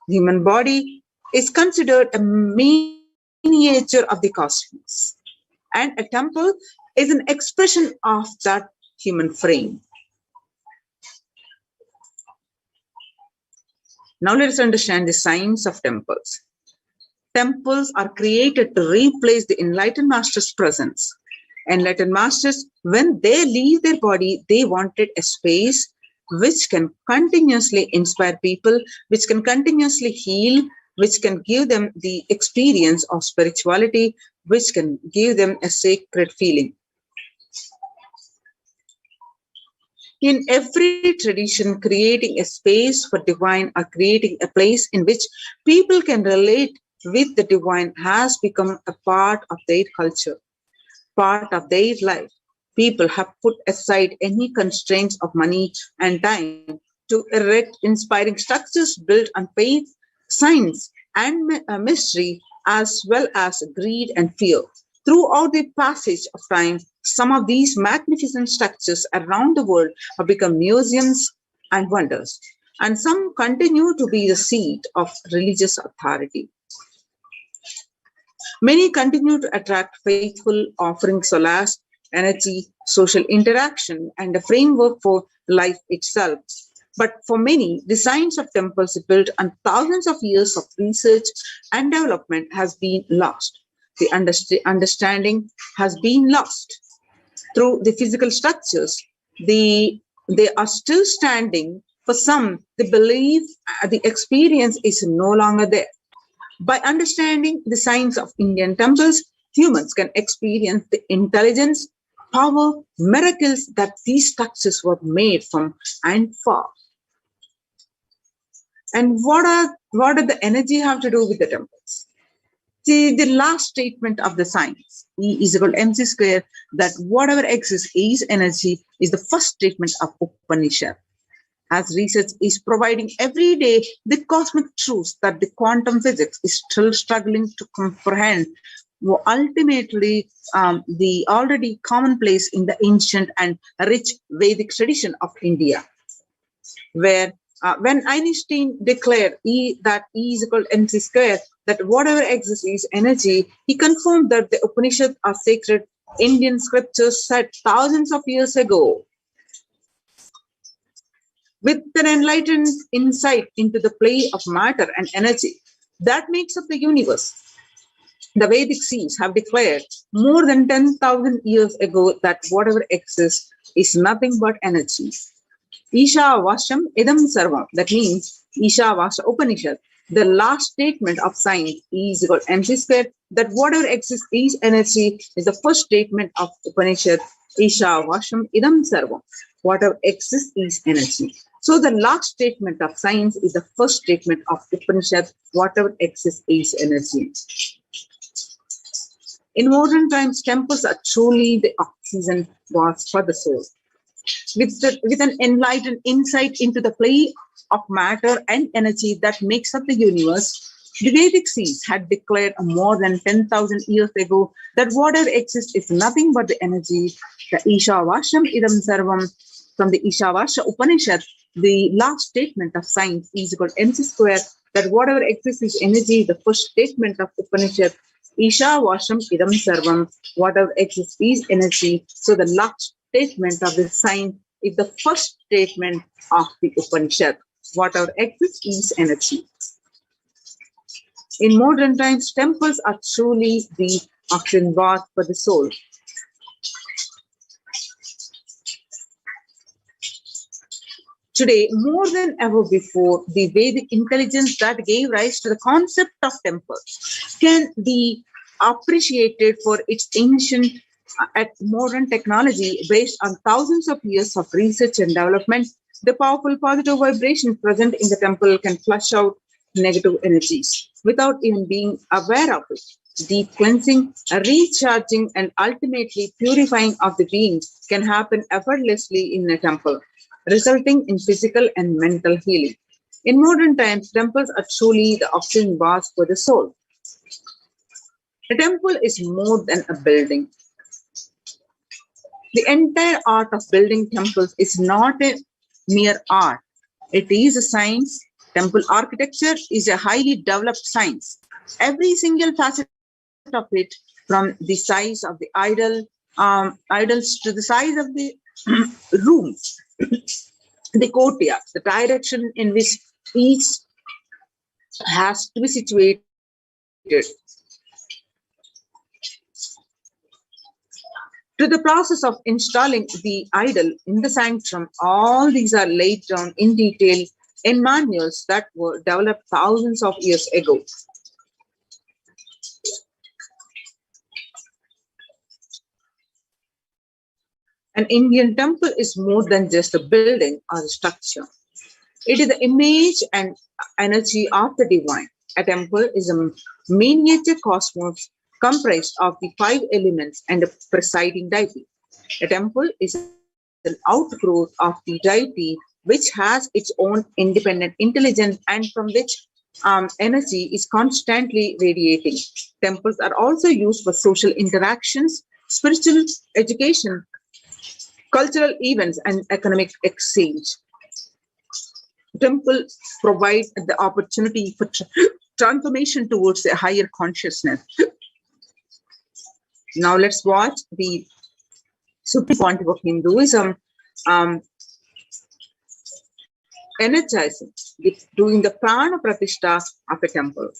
The human body is considered a miniature of the cosmos, and a temple is an expression of that human frame. Now let us understand the science of temples. Temples are created to replace the enlightened master's presence. Enlightened masters, when they leave their body, they wanted a space which can continuously inspire people, which can continuously heal, which can give them the experience of spirituality, which can give them a sacred feeling. In every tradition, creating a space for divine or creating a place in which people can relate with the divine has become a part of their culture, part of their life. People have put aside any constraints of money and time to erect inspiring structures built on faith, science, and mystery, as well as greed and fear. Throughout the passage of time, some of these magnificent structures around the world have become museums and wonders, and some continue to be the seat of religious authority. Many continue to attract faithful, offering solace, energy, social interaction, and a framework for life itself. But for many, the science of temples built on thousands of years of research and development has been lost. The understanding has been lost. Through the physical structures, they are still standing. For some, the belief, the experience is no longer there. By understanding the science of Indian temples, humans can experience the intelligence, power, miracles that these structures were made from and for. And what did the energy have to do with the temples? See, the last statement of the science, E is equal to mc square, that whatever exists is energy, is the first statement of Upanishad. As research is providing every day the cosmic truths that the quantum physics is still struggling to comprehend, were ultimately the already commonplace in the ancient and rich Vedic tradition of India, where when Einstein declared that E is equal to mc square, that whatever exists is energy, he confirmed that the Upanishads are sacred Indian scriptures said thousands of years ago. With an enlightened insight into the play of matter and energy that makes up the universe, the Vedic seas have declared more than 10,000 years ago that whatever exists is nothing but energy. Isha Vasham Idam Sarvam, that means Isha Vasha Upanishad, the last statement of science, E is equal to mc square, that whatever exists is energy, is the first statement of Upanishad, Isha Vasham Idam Sarvam, whatever exists is energy. So the last statement of science is the first statement of Upanishad, whatever exists is energy. In modern times, temples are truly the oxygen baths for the soul. With an enlightened insight into the play of matter and energy that makes up the universe, the Vedic seas had declared more than 10,000 years ago that whatever exists is nothing but the energy. The Isha Vasham Idam Sarvam, from the Isha Vasha Upanishad, the last statement of science is equal to mc square, that whatever exists is energy, the first statement of Upanishad, Isha Vasham Idam Sarvam, whatever exists is energy. So the last statement of the science is the first statement of the Upanishad, whatever exists is energy. In modern times, temples are truly the oxygen bath for the soul. Today, more than ever before, the Vedic intelligence that gave rise to the concept of temples can be appreciated for its ancient and modern technology based on thousands of years of research and development. The powerful positive vibration present in the temple can flush out negative energies without even being aware of it. Deep cleansing, recharging, and ultimately purifying of the being can happen effortlessly in a temple, resulting in physical and mental healing. In modern times, temples are truly the oxygen baths for the soul. A temple is more than a building. The entire art of building temples is not a mere art. It is a science. Temple architecture is a highly developed science. Every single facet of it, from the size of the idols to the size of the rooms, the courtyard, the direction in which each has to be situated, to the process of installing the idol in the sanctum, all these are laid down in detail in manuals that were developed thousands of years ago. An Indian temple is more than just a building or a structure. It is the image and energy of the divine. A temple is a miniature cosmos comprised of the 5 elements and a presiding deity. A temple is an outgrowth of the deity which has its own independent intelligence and from which energy is constantly radiating. Temples are also used for social interactions, spiritual education, cultural events, and economic exchange. Temples provide the opportunity for transformation towards a higher consciousness. Now let's watch the supreme pontiff of Hinduism energizing, doing the prana pratishtha of a temple.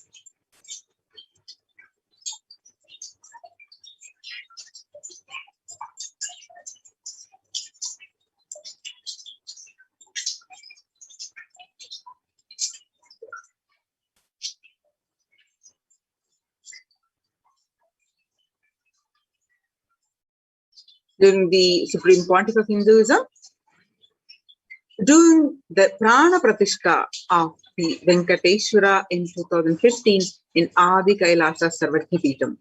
During the supreme pontiff of Hinduism, doing the Prana Pratishta of the Venkateshwara in 2015 in Adi Kailasa Sarvatthi Peetham.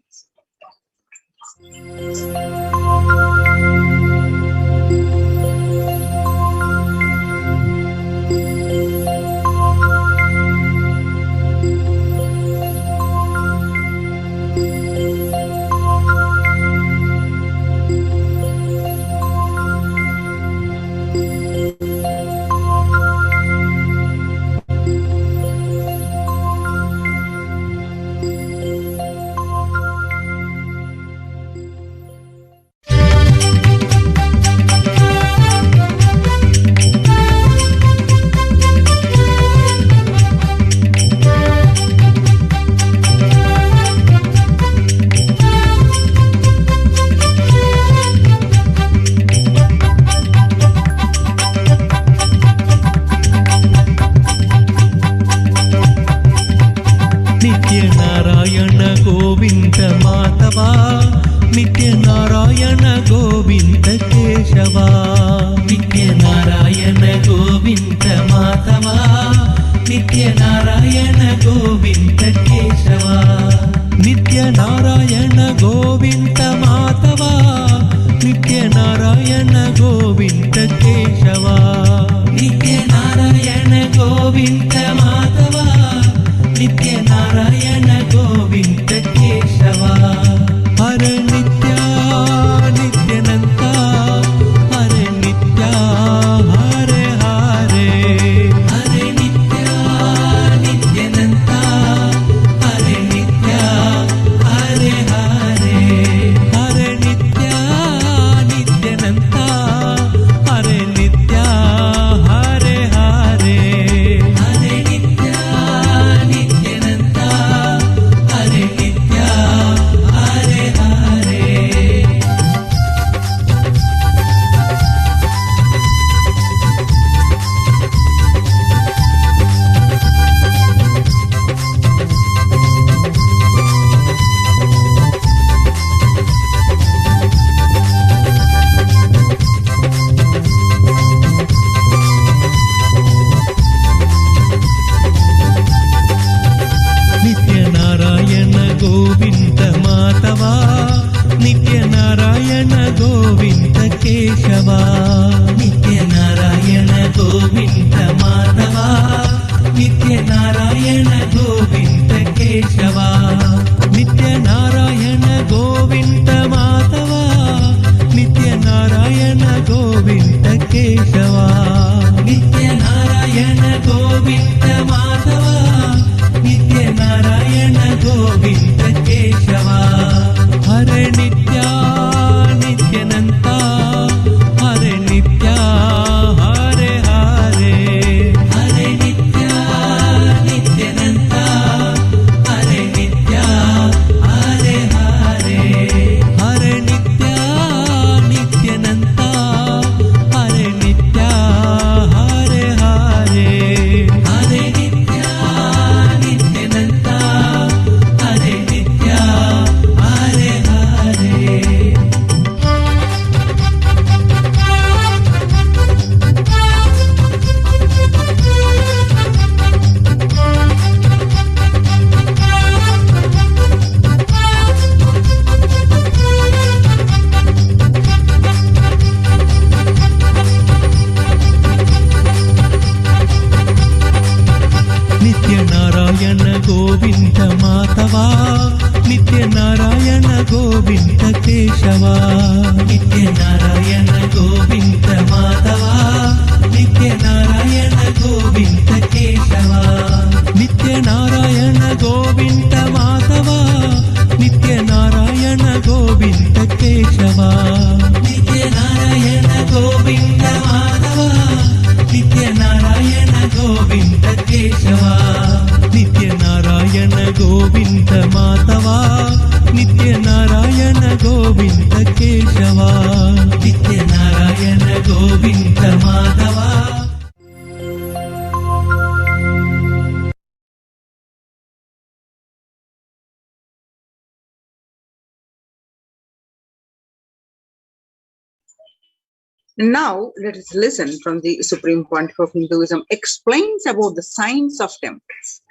Now, let us listen from the Supreme Pontiff of Hinduism explains about the science of temples.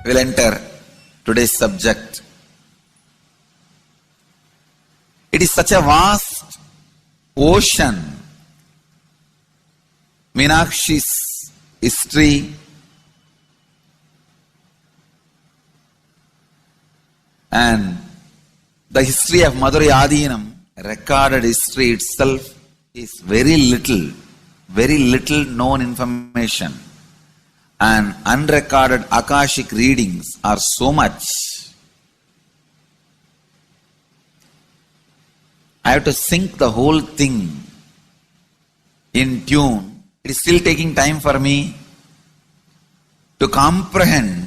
We'll enter today's subject. It is such a vast ocean. Meenakshi's history and the history of Madurai Adinam, recorded history itself, is very little known information. And unrecorded Akashic readings are so much. I have to sync the whole thing in tune. It is still taking time for me to comprehend,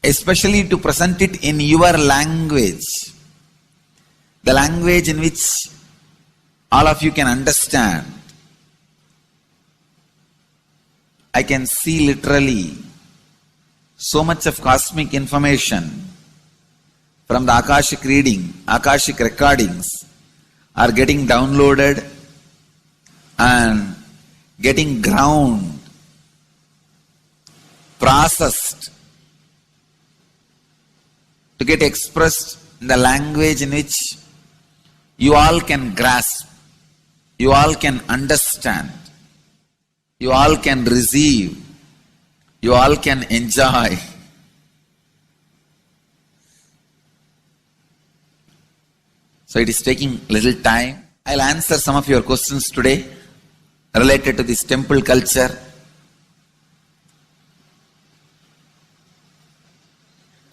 especially to present it in your language, the language in which all of you can understand. I can see literally so much of cosmic information from the Akashic reading, Akashic recordings are getting downloaded and getting ground, processed to get expressed in the language in which you all can grasp, you all can understand, you all can receive, you all can enjoy. So it is taking little time. I'll answer some of your questions today related to this temple culture.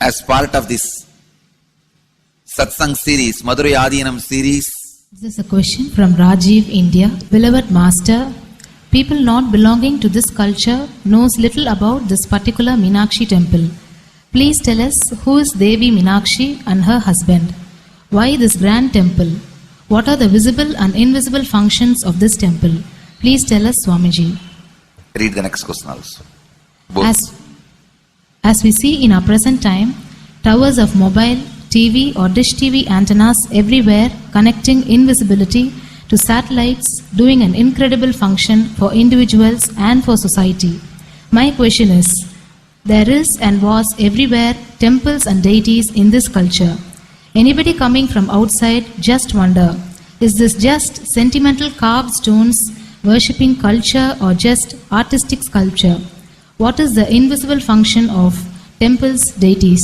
As part of this Satsang series, Madurai Adinam series. This is a question from Rajiv, India. Beloved Master, people not belonging to this culture knows little about this particular Meenakshi temple. Please tell us who is Devi Meenakshi and her husband. Why this grand temple? What are the visible and invisible functions of this temple? Please tell us, Swamiji. Read the next question also. As we see in our present time, towers of mobile, TV or dish TV antennas everywhere connecting invisibility to satellites, doing an incredible function for individuals and for society. My question is, there is and was everywhere temples and deities in this culture. Anybody coming from outside just wonder, is this just sentimental carved stones, worshipping culture or just artistic sculpture? What is the invisible function of temples, deities?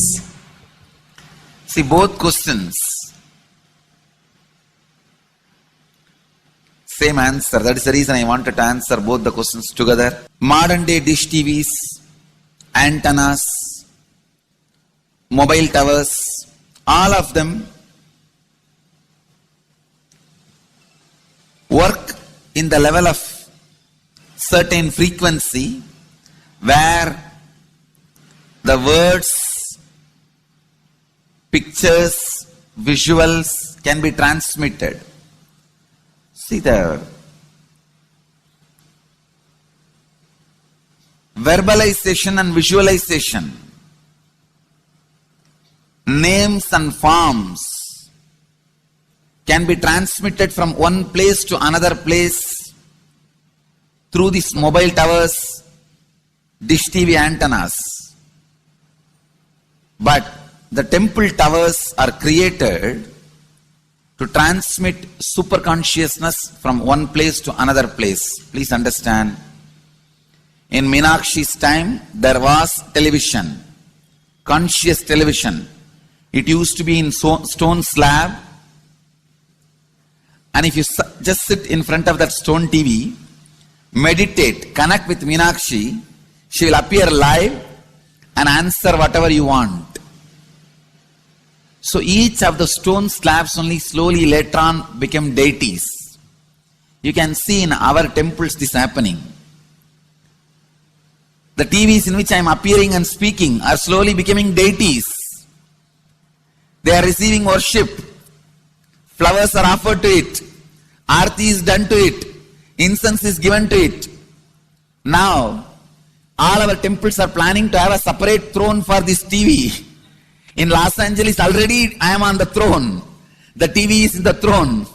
See, both questions, same answer. That is the reason I wanted to answer both the questions together. Modern day dish TVs, antennas, mobile towers, all of them work in the level of certain frequency where the words, pictures, visuals can be transmitted. See the verbalization and visualization, names and forms can be transmitted from one place to another place through these mobile towers, dish TV antennas. But the temple towers are created to transmit super consciousness from one place to another place. Please understand, in Meenakshi's time there was television, conscious television. It used to be in stone slab, and if you just sit in front of that stone TV, meditate, connect with Meenakshi, she will appear live and answer whatever you want. So each of the stone slabs only slowly later on became deities. You can see in our temples this happening. The TVs in which I am appearing and speaking are slowly becoming deities. They are receiving worship. Flowers are offered to it. Aarti is done to it. Incense is given to it. Now, all our temples are planning to have a separate throne for this TV. In Los Angeles, already I am on the throne. The TV is in the throne.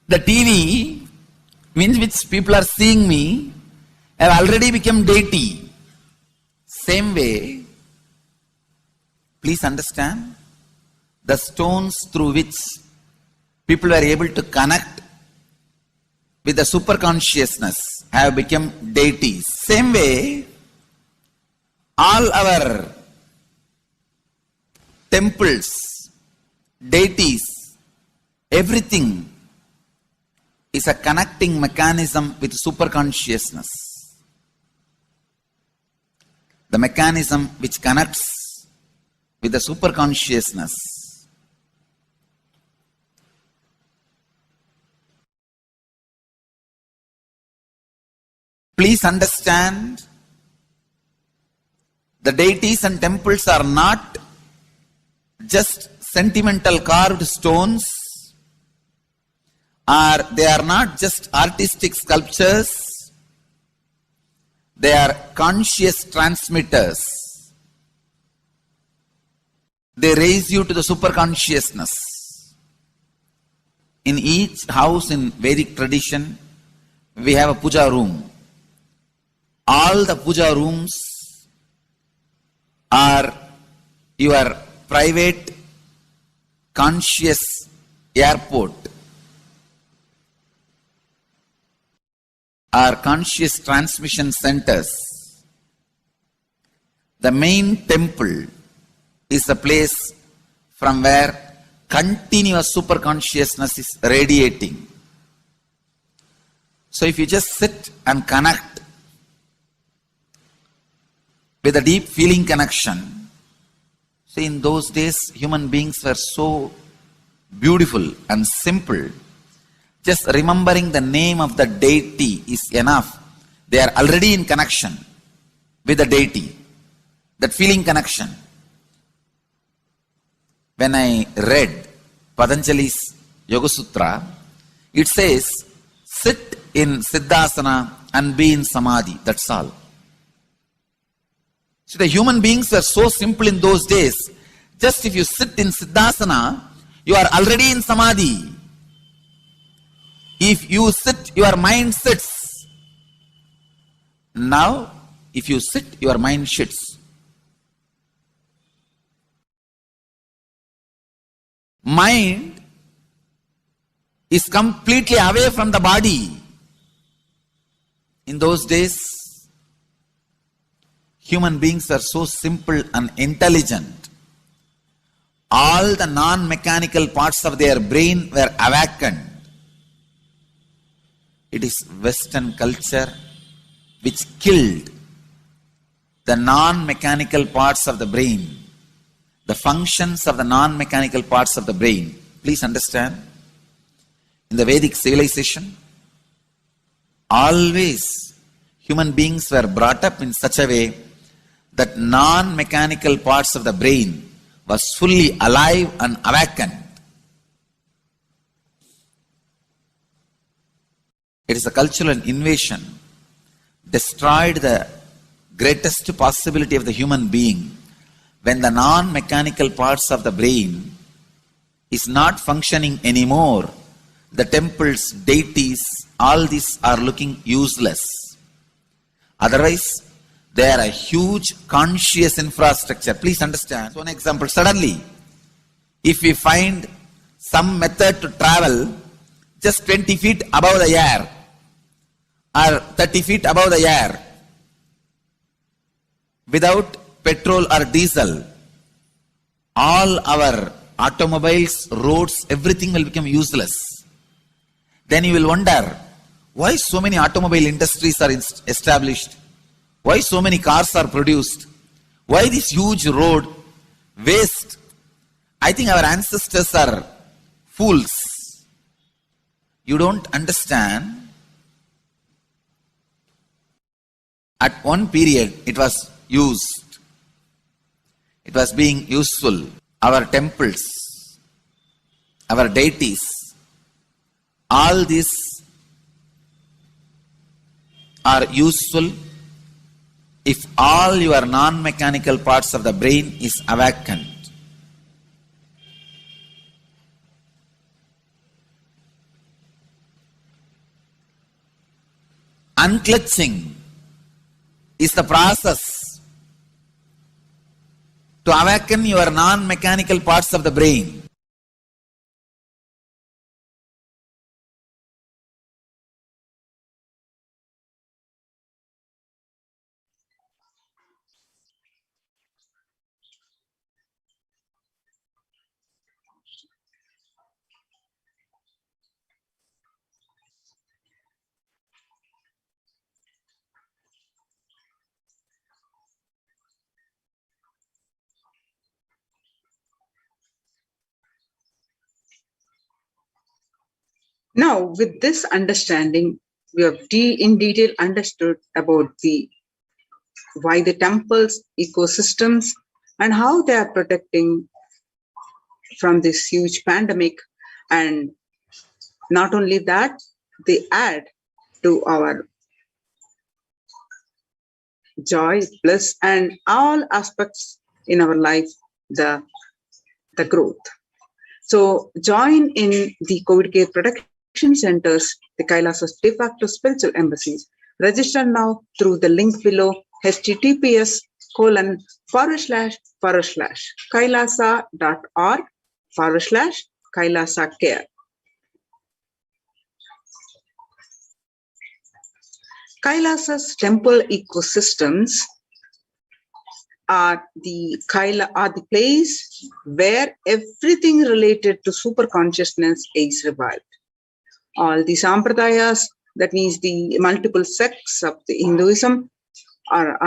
The TV, in which people are seeing me, have already become deity. Same way, please understand, the stones through which people were able to connect with the superconsciousness have become deities. Same way, all our temples, deities, everything is a connecting mechanism with superconsciousness. The mechanism which connects with the superconsciousness please understand, the deities and temples are not just sentimental carved stones, or they are not just artistic sculptures. They are conscious transmitters. They raise you to the superconsciousness. In each house in Vedic tradition, we have a puja room. All the puja rooms are your private conscious airport, are conscious transmission centers. The main temple is a place from where continuous superconsciousness is radiating. So if you just sit and connect with a deep feeling connection, see, in those days human beings were so beautiful and simple. Just remembering the name of the deity is enough. They are already in connection with the deity. That feeling connection. When I read Patanjali's Yoga Sutra, it says, sit in Siddhasana and be in Samadhi. That's all. So the human beings were so simple in those days. Just if you sit in Siddhasana, you are already in Samadhi. If you sit, your mind sits. Now, if you sit, your mind sits. Mind is completely away from the body. In those days, human beings were so simple and intelligent. All the non-mechanical parts of their brain were awakened. It is Western culture which killed the non-mechanical parts of the brain, the functions of the non-mechanical parts of the brain. Please understand, in the Vedic civilization, always human beings were brought up in such a way that non-mechanical parts of the brain was fully alive and awakened. It is a cultural invasion, destroyed the greatest possibility of the human being when the non-mechanical parts of the brain is not functioning anymore. The temples, deities, all these are looking useless. Otherwise, they are a huge conscious infrastructure. Please understand. So, an example, suddenly, if we find some method to travel just 20 feet above the air, or 30 feet above the air, without petrol or diesel, all our automobiles, roads, everything will become useless. Then you will wonder, why so many automobile industries are established? Why so many cars are produced? Why this huge road waste? I think our ancestors are fools. You don't understand. At one period, it was used. It was being useful. Our temples, our deities, all these are useful if all your non-mechanical parts of the brain is awakened. Unclutching is the process to awaken your non-mechanical parts of the brain. Now, with this understanding, we have in detail understood about why the temples, ecosystems, and how they are protecting from this huge pandemic. And not only that, they add to our joy, bliss, and all aspects in our life, the growth. So join in the COVID care protection centers, the Kailasa's de facto spiritual embassies. Register now through the link below, https://kailasa.org/Kailasa care. Kailasa's temple ecosystems are the place where everything related to super consciousness is revived. All the sampradayas, that means the multiple sects of the Hinduism, are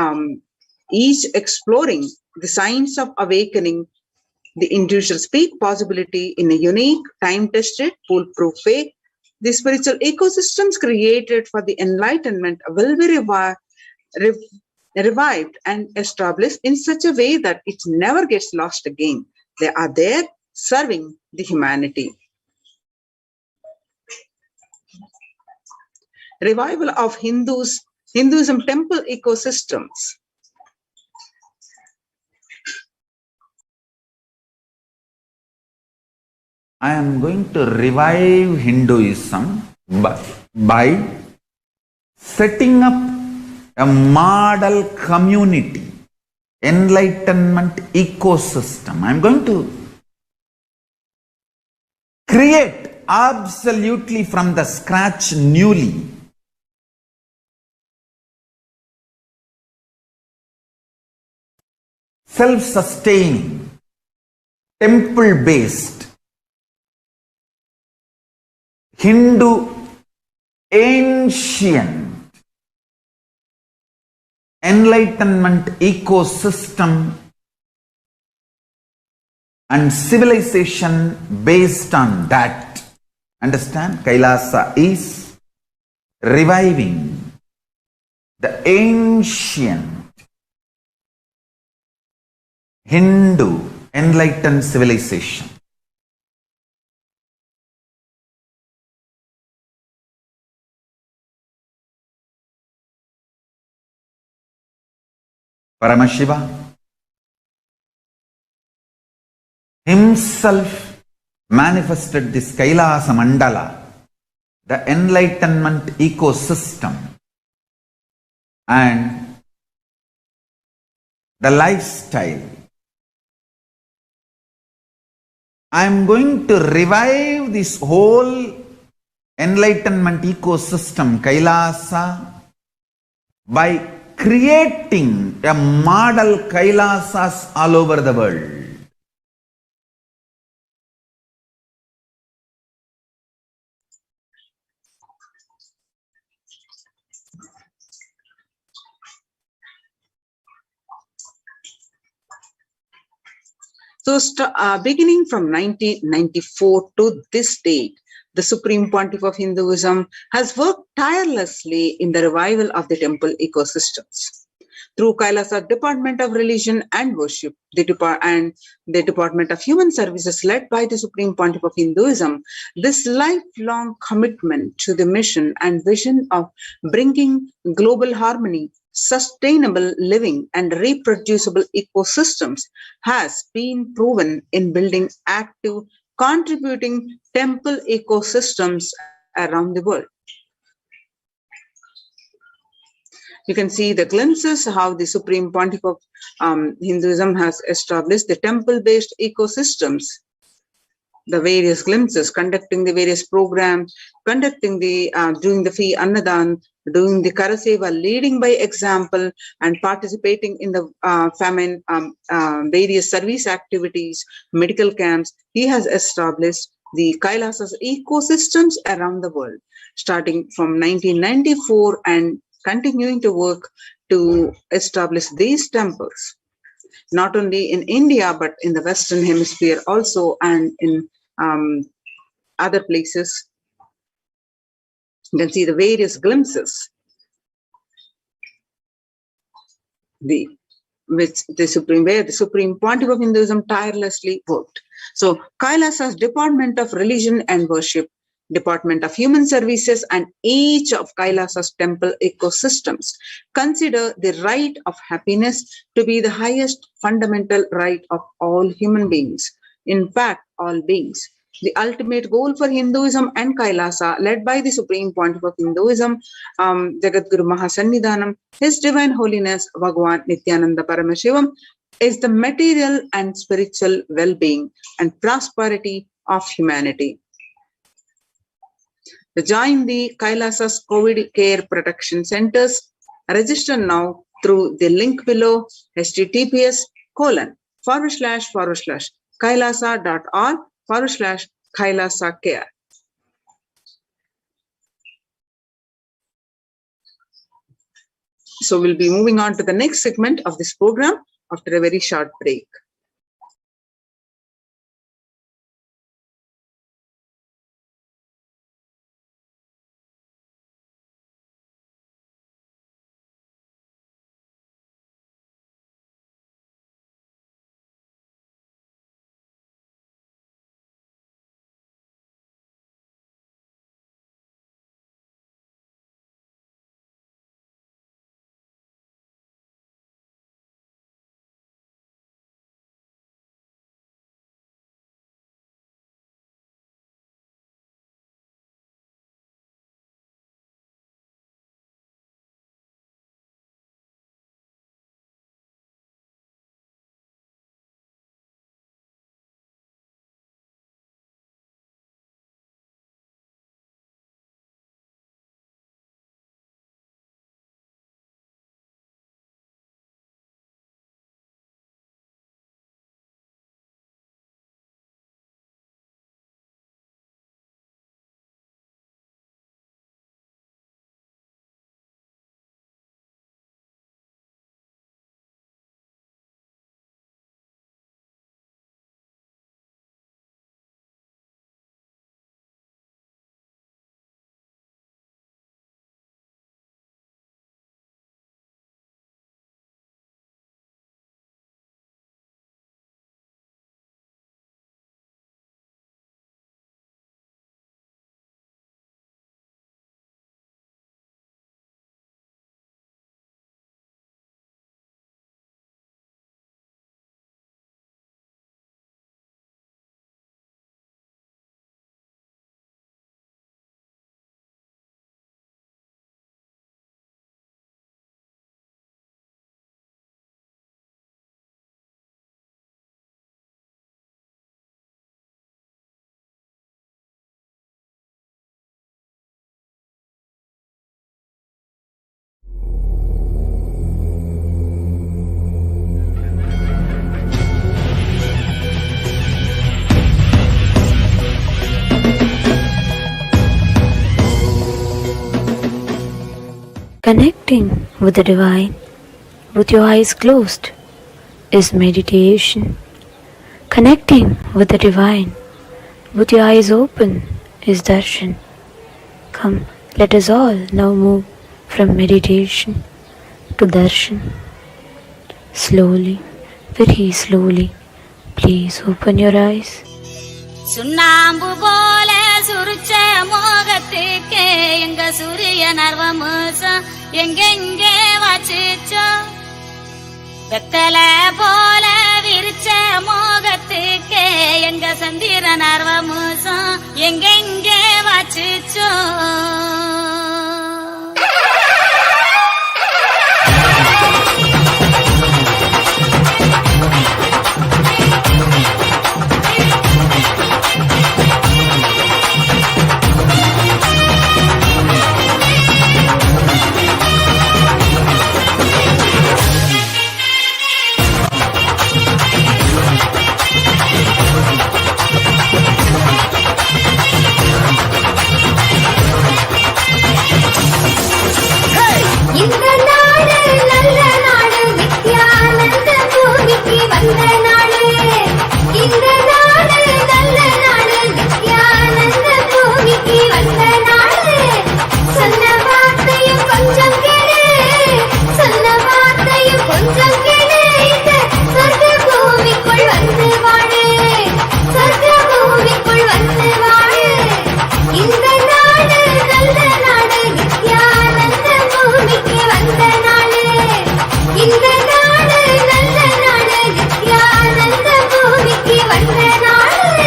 each exploring the signs of awakening the individual peak possibility in a unique, time-tested, foolproof way. The spiritual ecosystems created for the enlightenment will be revived and established in such a way that it never gets lost again. They are there serving the humanity. Revival of Hinduism temple ecosystems. I am going to revive Hinduism by setting up a model community, enlightenment ecosystem. I am going to create absolutely from the scratch newly self-sustaining, temple-based, Hindu ancient enlightenment ecosystem and civilization based on that. Understand? Kailasa is reviving the ancient Hindu enlightened civilization. Paramashiva himself manifested this Kailasa Mandala, the enlightenment ecosystem, and the lifestyle. I am going to revive this whole enlightenment ecosystem, Kailasa, by creating a model Kailasas all over the world. So beginning from 1994 to this date, the Supreme Pontiff of Hinduism, has worked tirelessly in the revival of the temple ecosystems. Through Kailasa Department of Religion and Worship, the Department of Human Services led by the Supreme Pontiff of Hinduism, this lifelong commitment to the mission and vision of bringing global harmony, sustainable living and reproducible ecosystems has been proven in building active, contributing temple ecosystems around the world. You can see the glimpses how the Supreme Pontiff of Hinduism has established the temple-based ecosystems, the various glimpses, conducting the various programs, conducting the, doing the Fi Annadan, doing the Karaseva, leading by example and participating in the famine, various service activities, medical camps. He has established the Kailasa's ecosystems around the world, starting from 1994 and continuing to work to establish these temples, not only in India, but in the Western Hemisphere also, and in other places. You can see the various glimpses where the Supreme Pontiff of Hinduism tirelessly worked. So Kailasa's Department of Religion and Worship, Department of Human Services, and each of Kailasa's temple ecosystems consider the right of happiness to be the highest fundamental right of all human beings. In fact, all beings. The ultimate goal for Hinduism and Kailasa, led by the Supreme Pontiff of Hinduism, Jagadguru Mahasannidhanam, His Divine Holiness Bhagwan Nithyananda Paramashivam, is the material and spiritual well-being and prosperity of humanity. To join the Kailasa's COVID care protection centers, register now through the link below, https://kailasa.org/Kailasa care. So we'll be moving on to the next segment of this program after a very short break. Connecting with the divine with your eyes closed is meditation. Connecting with the divine with your eyes open is darshan. Come, let us all now move from meditation to darshan. Slowly, very slowly, please open your eyes. சுண்ணாம்பு போல சுருச்ச மோகத்துக்கு எங்க சூரிய நர்வமோசம் எங்கெங்கே வச்சிச்சோ வெத்தல போல விரிச்ச மோகத்துக்கு எங்க சந்திர நர்வமோசம் எங்கெங்கே வச்சிச்சோ இந்த நாடு நல்ல நாடு நித்யானந்த பூமிக்கு வந்த நாடு இந்த நாடு நல்ல நாடு நித்யானந்த பூமிக்கு வந்த நாடு சொன்ன வார்த்தையும் கொஞ்சம் கேளு சொன்ன வார்த்தையும் கொஞ்சம் கேளு இந்த சொர்க்க பூமிக்குள் வந்து வாடு சொர்க்க பூமிக்குள் வந்து வாடு இந்த நாடு நல்ல நாடு நித்யானந்த பூமிக்கு வந்த நாடு இந்த நாடு நல்ல நாடு நித்யானந்த பூமிக்கு வந்த நாடு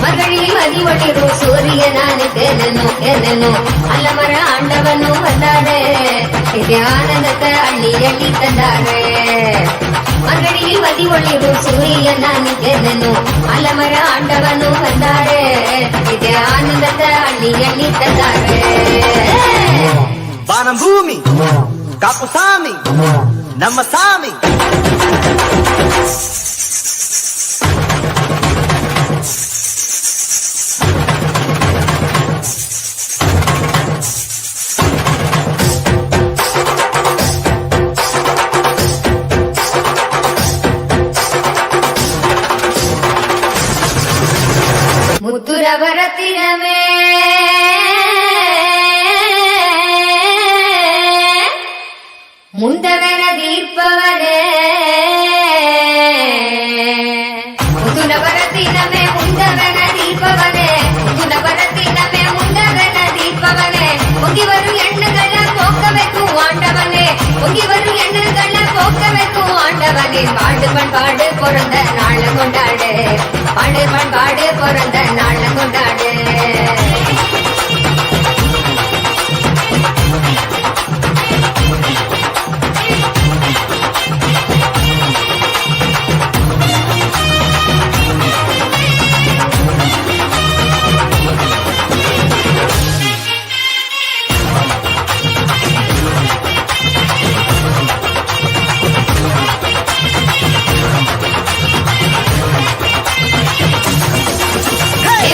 மகளில் மதி ஒளிரும் சூரியனானு தென்னனோ அல்லமர ஆண்டவனும் வந்தாரே இது ஆனந்தத்தை அள்ளி அள்ளி தந்தாரே மகளில் மதி ஒளிரும் சூரியனானு தென்னனோ அல்லமர ஆண்டவனும் வந்தாரே இது ஆனந்தத்தை அள்ளி அள்ளி தந்தாரே வானம் பூமி காப்பு சாமி நம்ம சாமி முத்துரவரத்தினமே முந்தவன தீர்ப்பவனே முதுனவரத்தினமே முந்தவன தீர்ப்பவனே முதுனவரத்தினமே முந்தவன தீர்ப்பவனே பொங்கி வரும் எண்ணங்களை போக்க வைக்கும் ஆண்டவனே பொங்கி வரும் எண்ணங்களை போக்க வைக்கும் ஆண்டவனே பாடு பண்பாடு பிறந்த நாள கொண்டாடு பாடு பண்பாடு பிறந்த நாள கொண்டாடு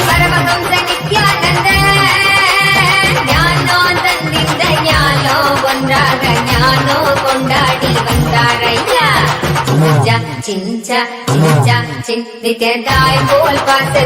பரமஹம்ச நித்யானந்த ஞானோ தந்திந்த ஞானோ ஒன்றாக ஞானோ கொண்டாடி வந்தாரையா சிஞ்சா சிஞ்சா சிஞ்சா சிந்தித்தாய் போல் பார்த்து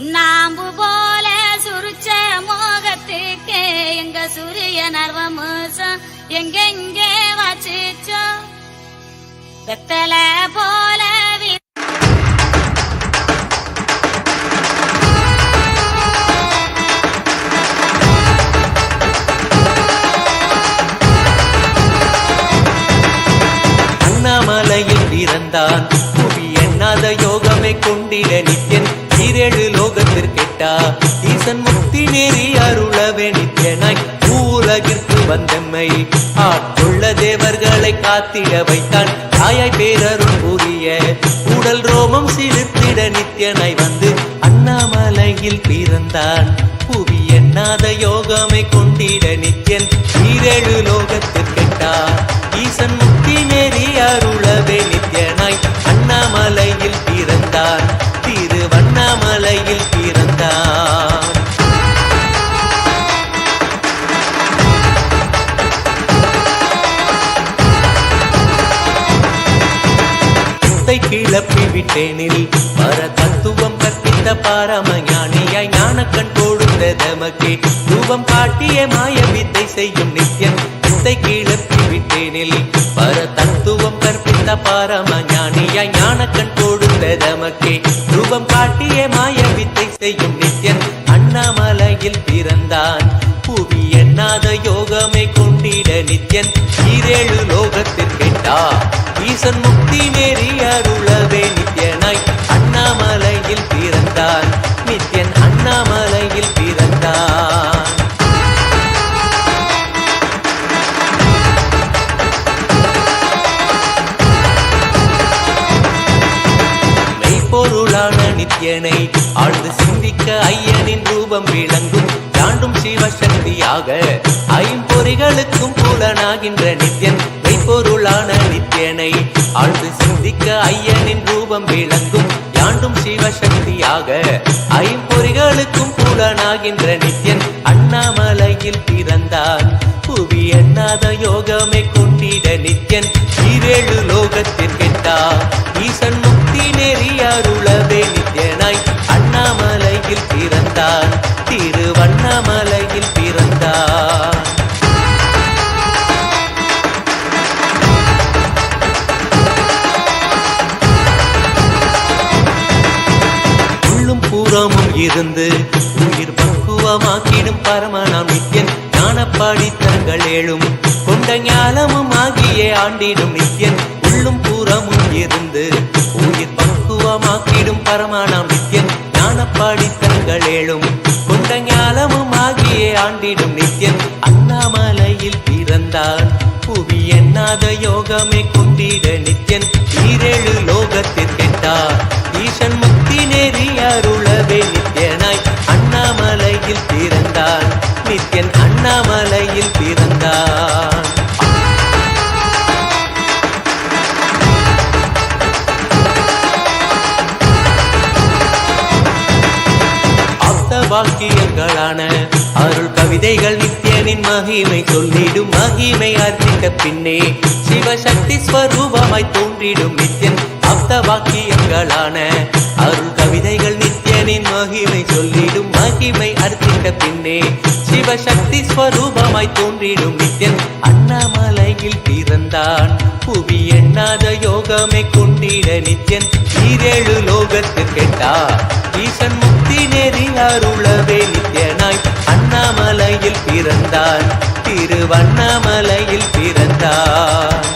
சுண்ணாம்பு போல சுருச்ச மோகத்துக்கு எங்க சூரிய நர்வமோசம் எங்கெங்கே வச்சுச்சோ வெத்தல போல அண்ணாமலையில் பிறந்தான் புவி எண்ணாத யோகமே கொண்டிட நித்யன் ஈரேழு லோகத்திற்கெட்டா ஈசன் முக்தி நேரி அருளவே நித்யனாய் பூலகிற்கு வந்தம்மை ஆட்கொள்ள தேவர்களை காத்திட வைத்தான் தாயாய் பேரருள் புரிய உடல் ரோமம் சிலிர்த்திட நித்யனாய் வந்து அண்ணாமலையில் பிறந்தான் புவி எண்ணாத யோகமே கொண்டிட நித்யன் ஈரேழு லோகத்திற்கெட்டா ஈசன் முக்தி நேரி அருளவே நித்யனாய் அண்ணாமலையில் பிறந்தான் திருவண்ணாமலையில் பிறந்தான் கிளப்பி விட்டேனில் பர தத்துவம் கற்பித்த பாரமஞானியாய் ஞானக்கண் கொடுத்த தமக்கே ரூபம் காட்டிய மாய வித்தை செய்யும் நித்யன் வித்தை கிளப்பி விட்டேனில் பர தத்துவம் கற்பித்த பாரமஞானியாய் ஞானக்கண் கொடுத்த தமக்கே ரூபம் காட்டிய மாய வித்தை செய்யும் நித்யன் அண்ணாமலையில் பிறந்தான் புவி எண்ணாத யோகமே கொண்டிட நித்யன் ஈரேழு லோகத்திற்கெட்டா ஈசன் முக்தி நேரி அருளவே நித்யனாய் அண்ணாமலையில் பிறந்தான் நித்யன் அண்ணாமலையில் பிறந்தான் மெய்ப்பொருளான நித்யனை ஆழ்ந்து சிந்திக்க ஐயனின் ரூபம் விளங்கும் தாண்டும் சிவசக்தியாக ஐம்பொறிகளுக்கும் புலனாகின்ற நித்யன் மெய்ப்பொருளான நித்யனை ஆழ்ந்து சிந்திக்க ஐயனின் ரூபம் விளங்கும் யாண்டும் சிவசக்தியாக ஐம்பொறிகளுக்கும் புலனாகின்ற நித்யன் அண்ணாமலையில் பிறந்தான் புவி எண்ணாத யோகமே கொண்டிட நித்யன் ஈரேழு லோகத்திற்கெட்டா ஈசன் முக்தி நேரி அருளவே நித்யனாய் அண்ணாமலையில் பிறந்தான் திருவண்ணாமலையில் பிறந்தான் புறமும் இருந்து உயிர் பக்குவமாக்கிடும் பரமனாம் நித்யன் ஞானப்பாடித்தங்கள் ஏழும் கொண்ட ஞானமும் ஆகியே ஆண்டிடும் நித்யன் உள்ளும் புறமும் இருந்து உயிர் பக்குவமாக்கிடும் பரமனாம் நித்யன் ஞானப்பாடித்தங்கள் ஏழும் கொண்ட ஞானமும் ஆகியே ஆண்டிடும் நித்யன் அண்ணாமலையில் பிறந்தான் புவி எண்ணாத யோகமே கொண்டிட நித்யன் ஈரேழு லோகத்திற்கெட்டா ஈசன் முக்தி நேரி அருளவே நித்யனாய் அண்ணாமலையில் பிறந்தான் நித்யன் அண்ணாமலையில் பிறந்தான் வாக்கியங்களான அருள் கவிதைகள் நித்யனின் மகிமை சொல்லிடும் மகிமை அர்ப்பித்த பின்னே சிவசக்தி ஸ்வரூபமாய் தோன்றிடும் நித்யன் அப்த வாக்கியங்களான அருள் கவிதைகள் நித்யனின் மகிமை சொல்லிடும் மகிமை அர்ப்பித்த பின்னே சிவசக்தி ஸ்வரூபமாய் தோன்றிடும் நித்யன் அண்ணாமலையில் பிறந்தான் புவி எண்ணாத யோகமே கொண்டிட நித்யன் ஈரேழு லோகத்திற்கெட்டா ஈசன் முக்தி நேரி அருளவே நித்யனாய் அண்ணாமலையில் பிறந்தான் திருவண்ணாமலையில் பிறந்தான்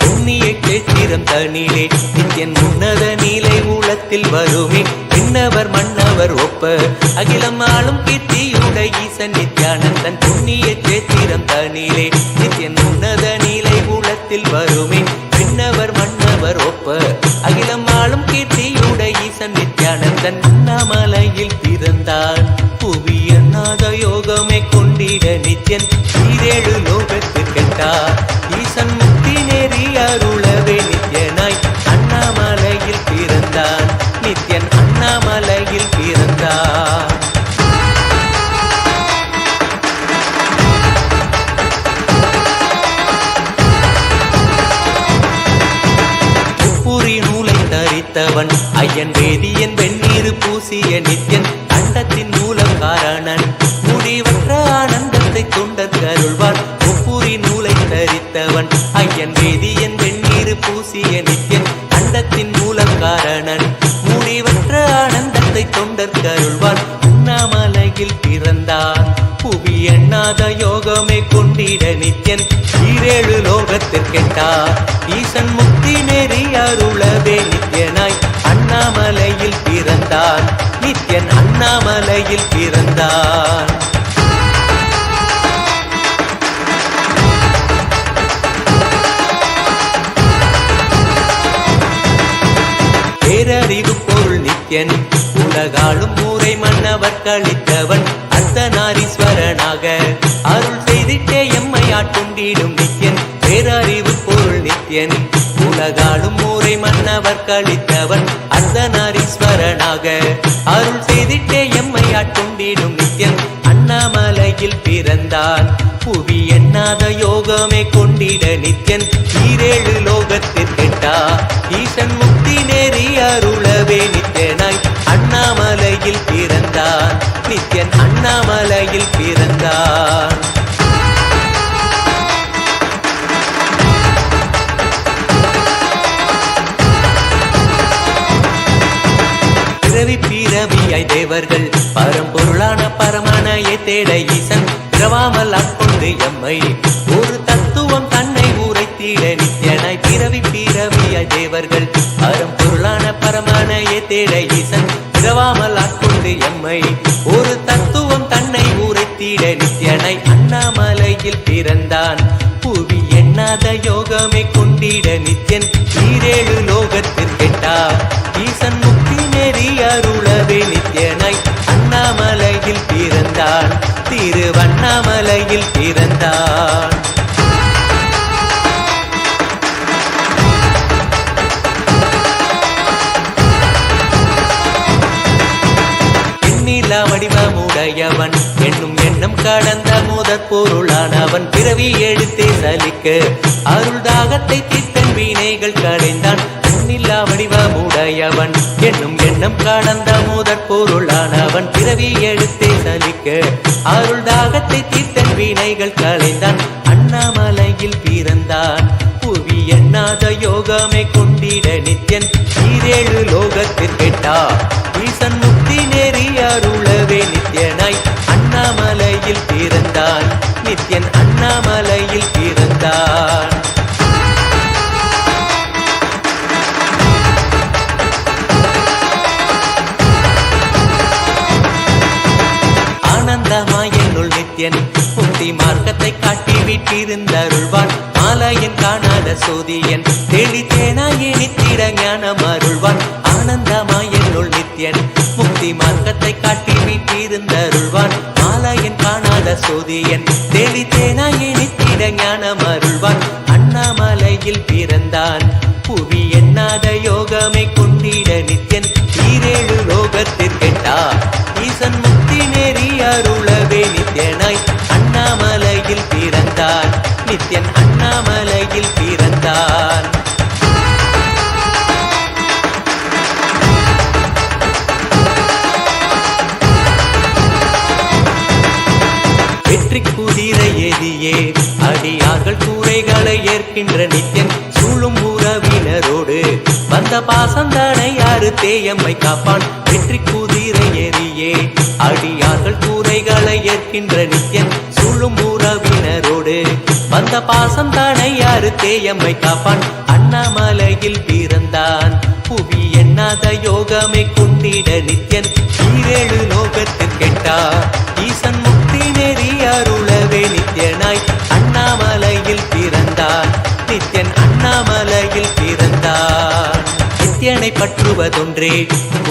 புண்ணிய கேத்திரம் தனிலே நித்யன் உன்னத நீலை மூலத்தில் வருமே விண்ணவர் மன்னவர் ஒப்ப அகிலம் ஆளும் கீர்த்தியுடை ஈசன் நித்யானந்தன் புண்ணிய கேத்திரம் தனிலே நித்யன் உன்னத நீலை மூலத்தில் வருமே விண்ணவர் மன்னவர் ஒப்ப அகிலம் ஆளும் கீர்த்தியுடை ஈசன் நித்யானந்தன் அண்ணாமலையில் பிறந்தான் புவி எண்ணாத யோகமே கொண்டிட நித்யன் ஈரேழு லோகத்திற்கெட்டா ஈசன் முக்தி நேரி அருளவே நித்யனாய் அண்ணாமலையில் பிறந்தான் நித்யன் அண்ணாமலையில் பிறந்தான் தரித்தவன் ஐயன் வேதியன் வெந்நீர் பூசிய நித்யன் அண்டத்தின் மூலம் காரணன் முடிவற்ற ஆனந்தத்தை தொண்டற்கு அருள்வார் முப்புரி நூலை தரித்தவன் ஐயன் வேதியன் வெந்நீர் பூசிய நித்யன் அண்டத்தின் மூலம் காரணன் முடிவற்ற ஆனந்தத்தை தொண்டற்கு அருள்வார் உண்ணாமலையில் பிறந்தார் புவி எண்ணாத யோகமே கொண்டிட நித்யன் ஈரேழு லோகத்திற்கெட்டார் ஈசன் முக்தி நெறி அருளவே நித்யனாய் அண்ணாமலையில் பிறந்தார் நித்யன் அண்ணாமலையில் பிறந்தார் பேரறிவு பொருள் நித்யன் உலகாளும் ஊரை மன்னவர் கழித்தவன் அர்த்தநாரீஸ்வரனாக அருள் செய்திட்டே எம்மை ஆட்கொண்டிடும் நித்யன் பேரறிவு பொருள் நித்யன் உலகாளும் ஊரை மன்னவர் கழித்தவன் அர்த்தநாரீஸ்வரனாக அருள் செய்திட்டே எம்மை ஆட்கொண்டிடும் நித்யன் அண்ணாமலையில் பிறந்தான் புவி எண்ணாத யோகமே கொண்டிட நித்யன் ஈரேழு லோகத்திற்கெட்டா ஈசன் முக்தி நெறி அருளவே நித்யனாய் அண்ணாமலையில் பிறந்தான் நித்யன் அண்ணாமலையில் பிறந்தான் பிறவி பிறவியாய் தேவர்கள் பரம்பொருளான பரமனையை தேட ஈசன் பிறவாமல் ஆட்கொண்டு எம்மை ஒரு தத்துவம் தன்னை உரைத்திட நித்யனாய் பிறவி பிறவியாய் தேவர்கள் பரம்பொருளான பரமனையை தேட ஈசன் பிறவாமல் ஆட்கொண்டு எம்மை ஒரு தத்துவம் தன்னை உரைத்திட நித்யனாய் அண்ணாமலையில் பிறந்தான் புவி எண்ணாத யோகமே கொண்டிட நித்யன் ஈரேழு லோகத்திற்கெட்டா ஈசன் முக்தி நெறி அருளவே நித்யனாய் அண்ணாமலையில் பிறந்தான் திருவண்ணாமலையில் பிறந்தான் எண்ணிலா வடிவமுடையவன் என்னும் எண்ணம் கடந்த முதற் பொருளானவன் பிறவி எடுத்தே சலிக்க அருள் தாகத்தை தீர்த்தன் வீணைகள் களைந்தான் எண்ணிலா வடிவமுடையவன் என்னும் எண்ணம் கடந்த முதற் பொருளானவன் பிறவி எடுத்தே சலிக்க அருள் தாகத்தை தீர்த்தன் வீணைகள் களைந்தான் அண்ணாமலையில் பிறந்தான் புவி எண்ணாத யோகமே கொண்டிட நித்யன் ஈரேழு லோகத்திற்கெட்டா ஈசன் முக்தி நெறி அருளவே நித்யனாய் அண்ணாமலையில் பிறந்தான் நித்யன் அண்ணாமலையில் பிறந்தான் ஆனந்தமாய் என்னுள் நித்யன் முக்தி மார்க்கத்தை காட்டி விட்டிருந்தருள்வான் மாலையன் காணாத சோதியன் தெளித்தேனாயே நித்திட ஞானம் அருள்வான் ஆனந்தமாய் என்னுள் நித்யன் முக்தி மார்க்கத்தை காட்டி விட்டிருந்தருள்வான் மாலையன் காணாத சோதியன் தெளித்தேனாயே நித்திட ஞானம் அருள்வான் அண்ணாமலையில் பிறந்தான் புவி எண்ணாத யோகமே கொண்டிட நித்யன் ஈரேழு லோகத்திற்கெட்டா ஈசன் முக்தி நெறி அருளவே நித்யனாய் அண்ணாமலையில் பிறந்தான் நித்யன் அண்ணாமலையில் பிறந்தான் வெற்றி குதிரை ஏதியே அடியார்கள் கூரைகளை ஏற்கின்ற நித்யன் சூழும் உறவினரோடு வந்த பாசந்தனை யாரு தேயம்மை காப்பான் வெற்றி குதிரை ஏறியே அடியார்கள் கூரைகளை ஏற்கின்ற நித்யன் சூழும் உறவினரோடு வந்த பாசம் தானை யாரு தேயம்மை காப்பான் அண்ணாமலையில் பிறந்தான் புவி எண்ணாத யோகமே கொண்டிட நித்யன் ஈரேழு லோகத்திற்கெட்டா ஈசன் முக்தி நெறி அருளவே நித்யனாய் அண்ணாமலையில் பிறந்தான் நித்யன் அண்ணாமலையில் பிறந்தான் நித்யனை பற்றுவதொன்றே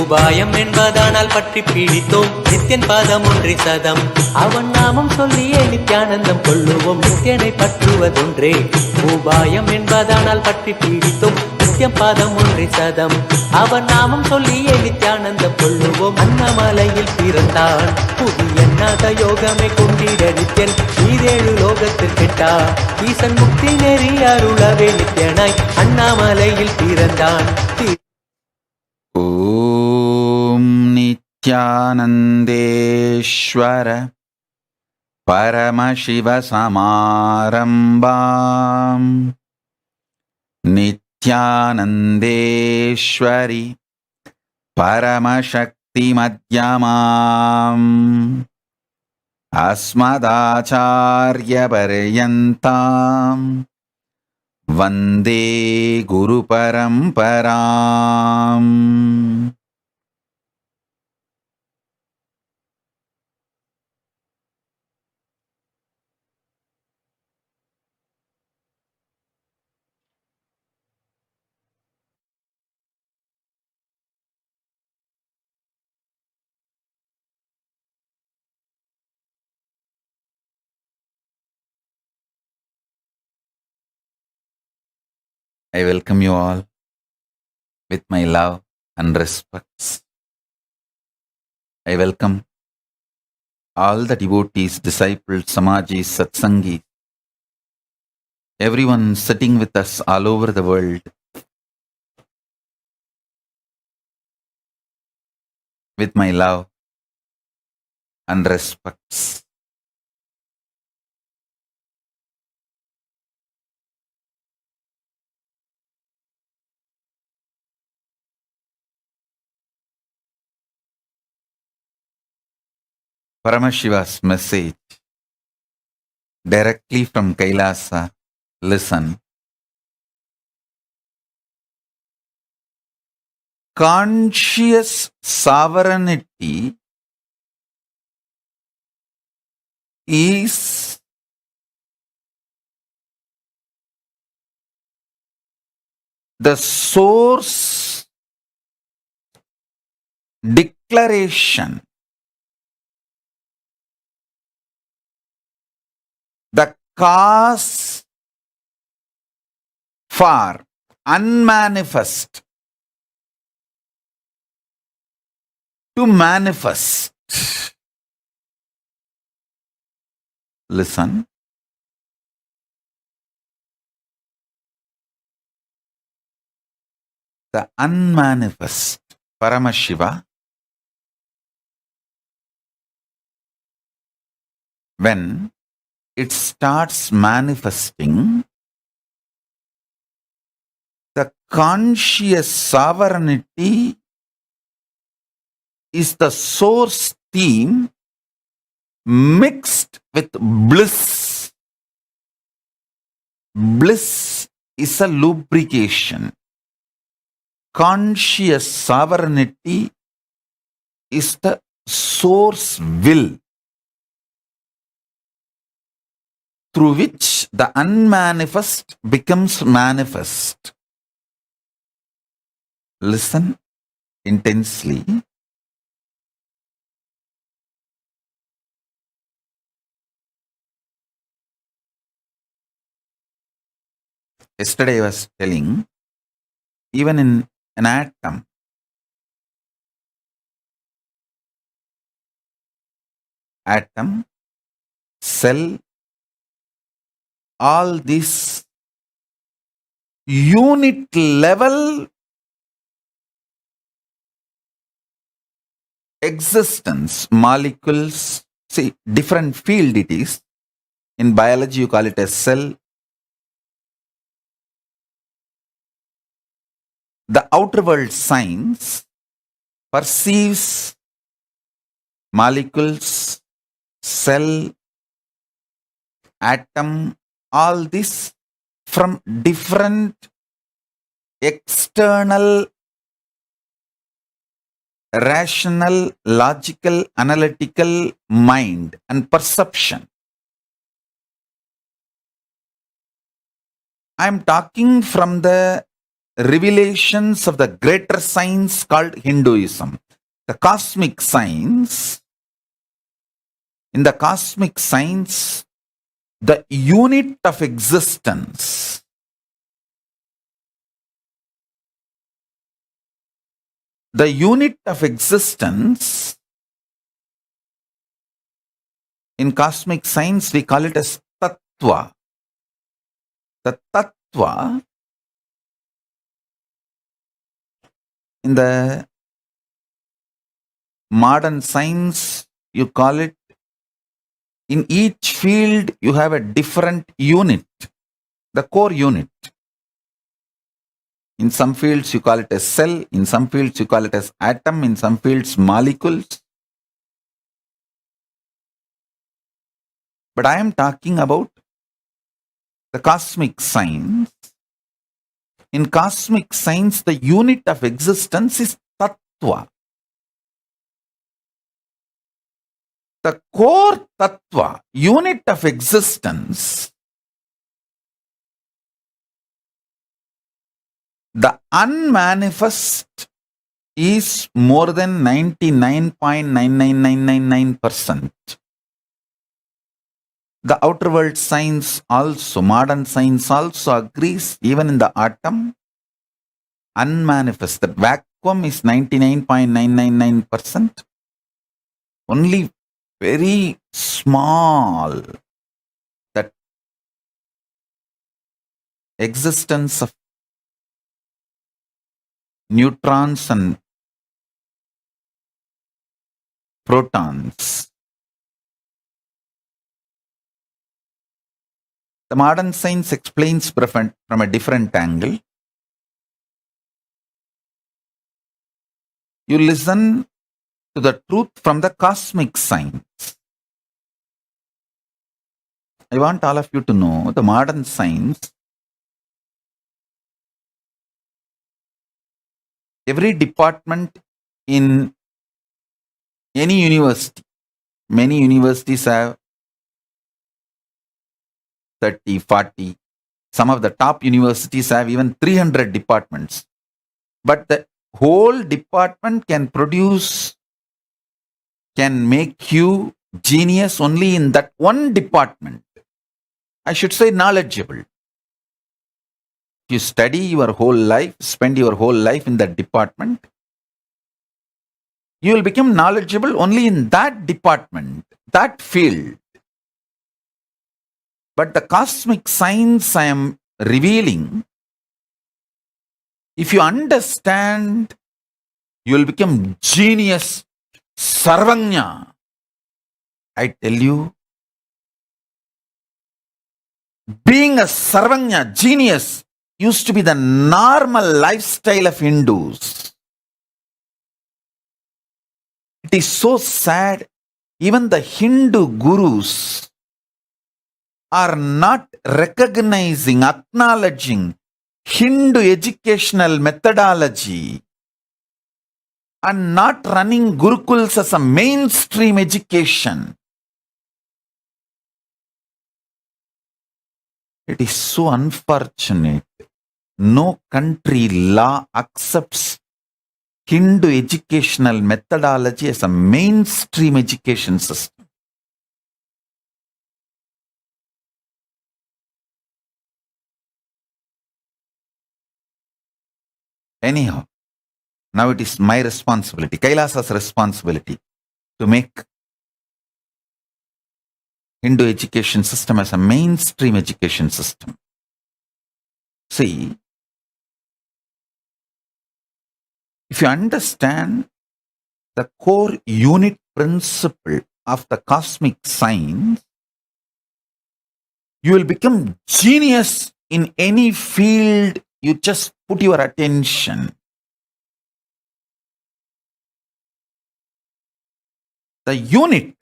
உபாயம் என்பதானால் பற்றி பீடித்தோம் நித்யன் பாதம் ஒன்றி சதம் அவன் நாமம் சொல்லியே நித்யானந்தம் கொள்ளுவோம் நித்யனை பற்றுவதொன்றே உபாயம் என்பதானால் பற்றி பீடித்தோம் நித்யம் பாதம் ஒன்றி சதம் அவன் நாமம் சொல்லியே நித்யானந்தம் கொள்ளுவோம் அண்ணாமலையில் பிறந்தான் புவி எண்ணாத யோகமே கொண்டிட நித்யன் ஈரேழு லோகத்திற்கெட்டா ஈசன் முக்தி நெறி அருளவே நித்யனாய் அண்ணாமலையில் பிறந்தான் Nithyanandeshwara Paramashivoham Nithyanandeshwari Paramashakti Madhyamam Asmadacharya Paryantam Vande Guru Paramparam. I welcome you all with my love and respects. I welcome all the devotees, disciples, Samajis, Satsangis, everyone sitting with us all over the world with my love and respects. Paramashiva's message directly from Kailasa. Listen. Conscious sovereignty is the source declaration, the cause for unmanifest to manifest. Listen. The unmanifest, Paramashiva, when it starts manifesting, the conscious sovereignty is the source theme mixed with bliss. Bliss is a lubrication. Conscious sovereignty is the source will through which the unmanifest becomes manifest. Listen intensely. Yesterday I was telling, even in an atom, cell, all this unit level existence, molecules, see, different field it is. In biology you call it a cell. The outer world science perceives molecules, cell, atom, all this from different external, rational, logical, analytical mind and perception. I am talking from the revelations of the greater science called Hinduism. The cosmic science. In the cosmic science, the unit of existence, the unit of existence, in cosmic science we call it as tattva. The tattva in the modern science, you call it. In each field, you have a different unit, the core unit. In some fields, you call it a cell. In some fields, you call it as atom. In some fields, molecules. But I am talking about the cosmic science. In cosmic science, the unit of existence is tattva. The core tattva, unit of existence, the unmanifest is more than 99.99999%. The outer world science also, modern science also agrees, even in the atom, unmanifest, that vacuum is 99.999%. Only very small, that existence of neutrons and protons. The modern science explains from a different angle. You listen to the truth from the cosmic science. I want all of you to know the modern science. Every department in any university, many universities have 30, 40. Some of the top universities have even 300 departments. But the whole department can make you genius only in that one department. I should say knowledgeable. If you study your whole life, spend your whole life in that department, you will become knowledgeable only in that department, that field. But the cosmic science I am revealing, if you understand, you will become genius, sarvanya. I tell you, being a sarvanya, genius, used to be the normal lifestyle of Hindus. It is so sad, even the Hindu gurus are not recognizing, acknowledging Hindu educational methodology and not running gurukuls as a mainstream education. It is so unfortunate. No country law accepts Hindu educational methodology as a mainstream education system. Anyhow, now it is my responsibility, Kailasa's responsibility, to make Hindu education system as a mainstream education system. See, if you understand the core unit principle of the cosmic science, you will become genius in any field you just put your attention. The unit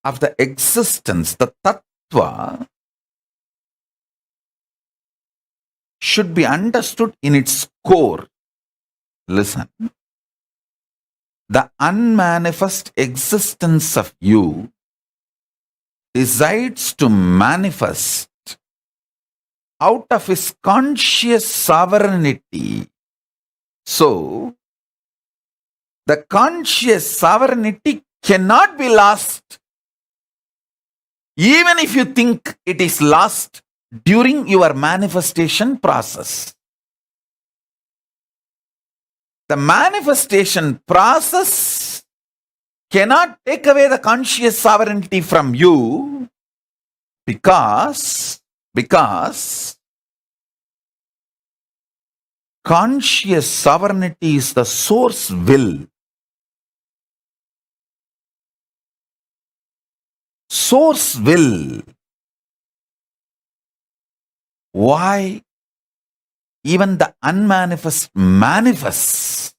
of the existence, the tattva, should be understood in its core. Listen. The unmanifest existence of you decides to manifest out of his conscious sovereignty. So, the conscious sovereignty cannot be lost, even if you think it is lost during your manifestation process. The manifestation process cannot take away the conscious sovereignty from you because conscious sovereignty is the source will. Source will. Why? Even the unmanifest manifests.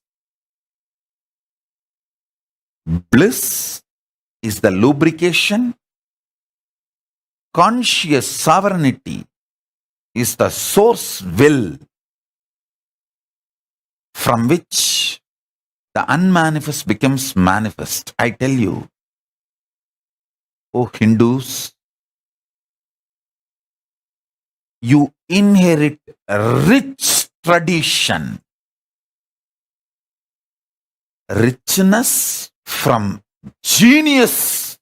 Bliss is the lubrication. Conscious sovereignty is the source will from which the unmanifest becomes manifest. I tell you, oh Hindus, you inherit a rich tradition. Richness from genius.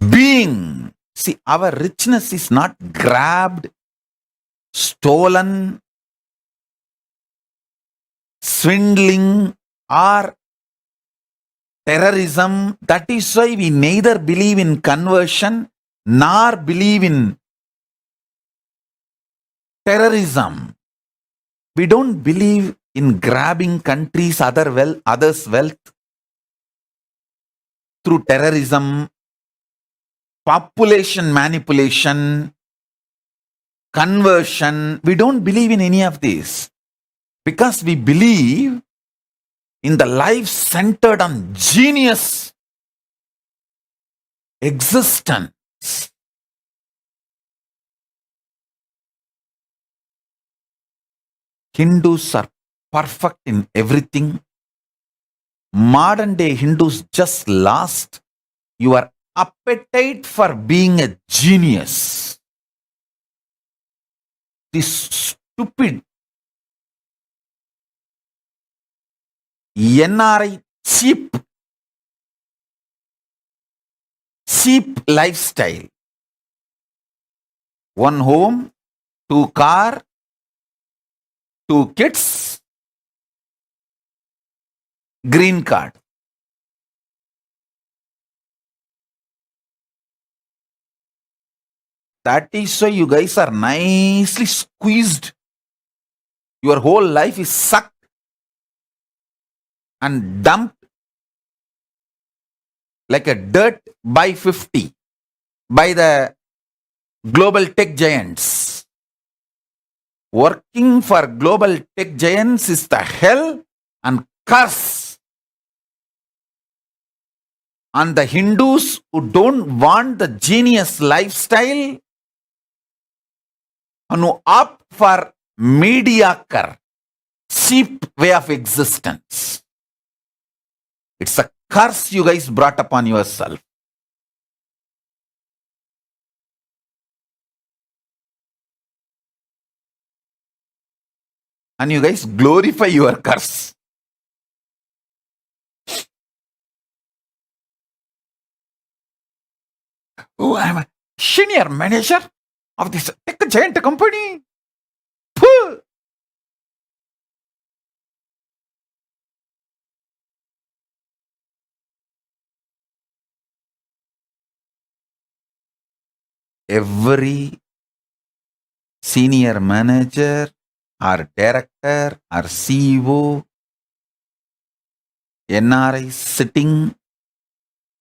Being. See, our richness is not grabbed, stolen, swindling, or terrorism. That is why we neither believe in conversion nor believe in terrorism. We don't believe in grabbing countries' others' wealth through terrorism, population manipulation, conversion. We don't believe in any of this because we believe in the life centered on genius existence. Hindus are perfect in everything. Modern day Hindus just lost your appetite for being a genius. This stupid NRI cheap lifestyle. One home, 2 car, 2 kids, green card. That is why you guys are nicely squeezed. Your whole life is sucked and dumped like a dirt by 50 by the global tech giants. Working for global tech giants is the hell and curse on the Hindus who don't want the genius lifestyle and who opt for mediocre, cheap way of existence. It's a curse you guys brought upon yourself. And you guys glorify your curse. Oh, I'm a senior manager of this tech giant company. Pooh. Every senior manager or director or CEO, NRI sitting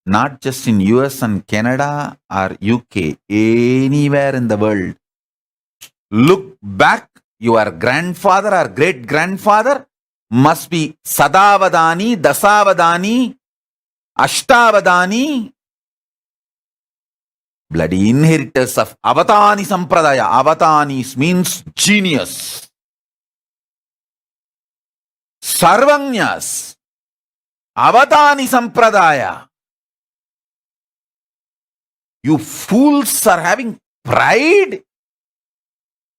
not just in US and Canada or UK, anywhere in the world. Look back, your grandfather or great grandfather must be Sadavadani, Dasavadani, Ashtavadani, bloody inheritors of Avatani Sampradaya. Avatanis means genius. Sarvanyas, Avatani Sampradaya. You fools are having pride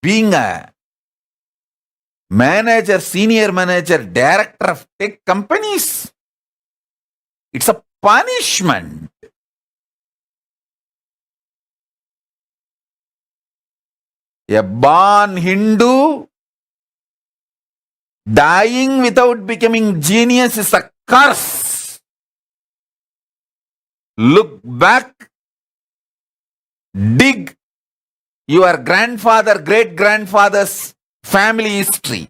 being a manager, senior manager, director of tech companies. It's a punishment. A born Hindu dying without becoming genius is a curse. Look back, dig your grandfather, great-grandfather's family history.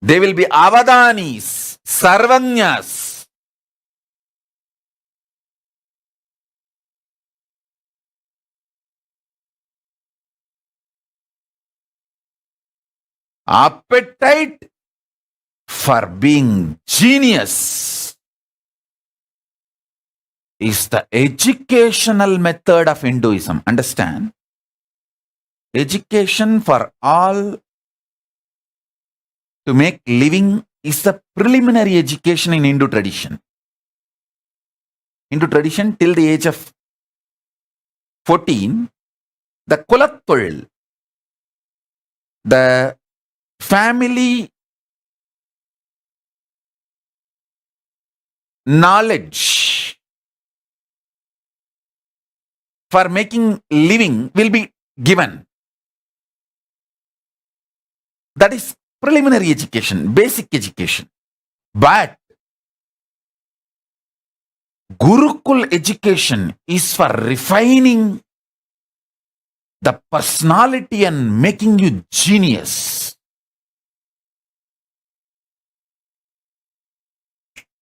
They will be Avadanis, Sarvanyas. Appetite for being genius is the educational method of Hinduism. Understand? Education for all to make living is the preliminary education in Hindu tradition. Hindu tradition, till the age of 14, the Kulattul, the family knowledge for making living will be given. That is preliminary education, basic education. But Gurukul education is for refining the personality and making you genius.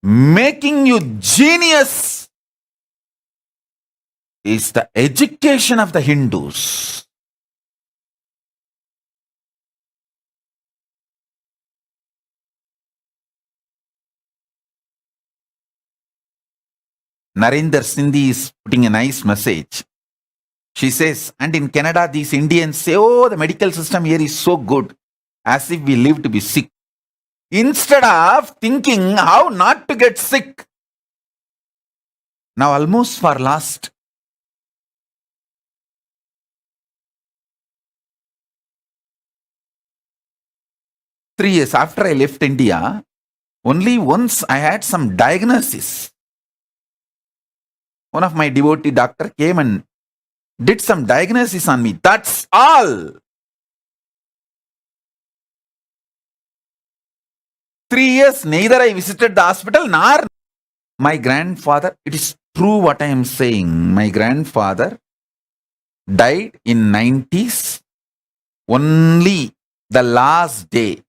Making you genius is the education of the Hindus. Narendra Sindhi is putting a nice message. She says, and in Canada, these Indians say, oh, the medical system here is so good, as if we live to be sick. Instead of thinking how not to get sick. Now, almost for last 3 years after I left India, only once I had some diagnosis. One of my devotee doctor came and did some diagnosis on me. That's all. 3 years, neither I visited the hospital nor my grandfather. It is true what I am saying. My grandfather died in 90s. Only the last day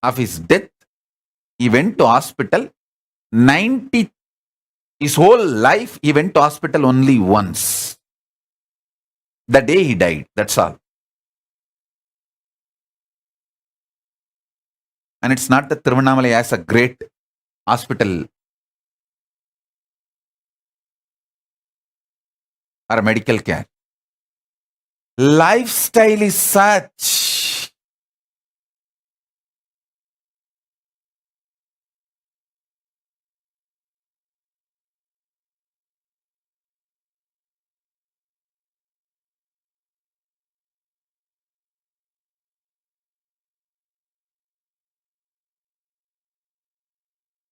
of his death, he went to hospital. 90, his whole life, he went to hospital only once. The day he died, that's all. And it's not that Tiruvannamalai has a great hospital or medical care. Lifestyle is such.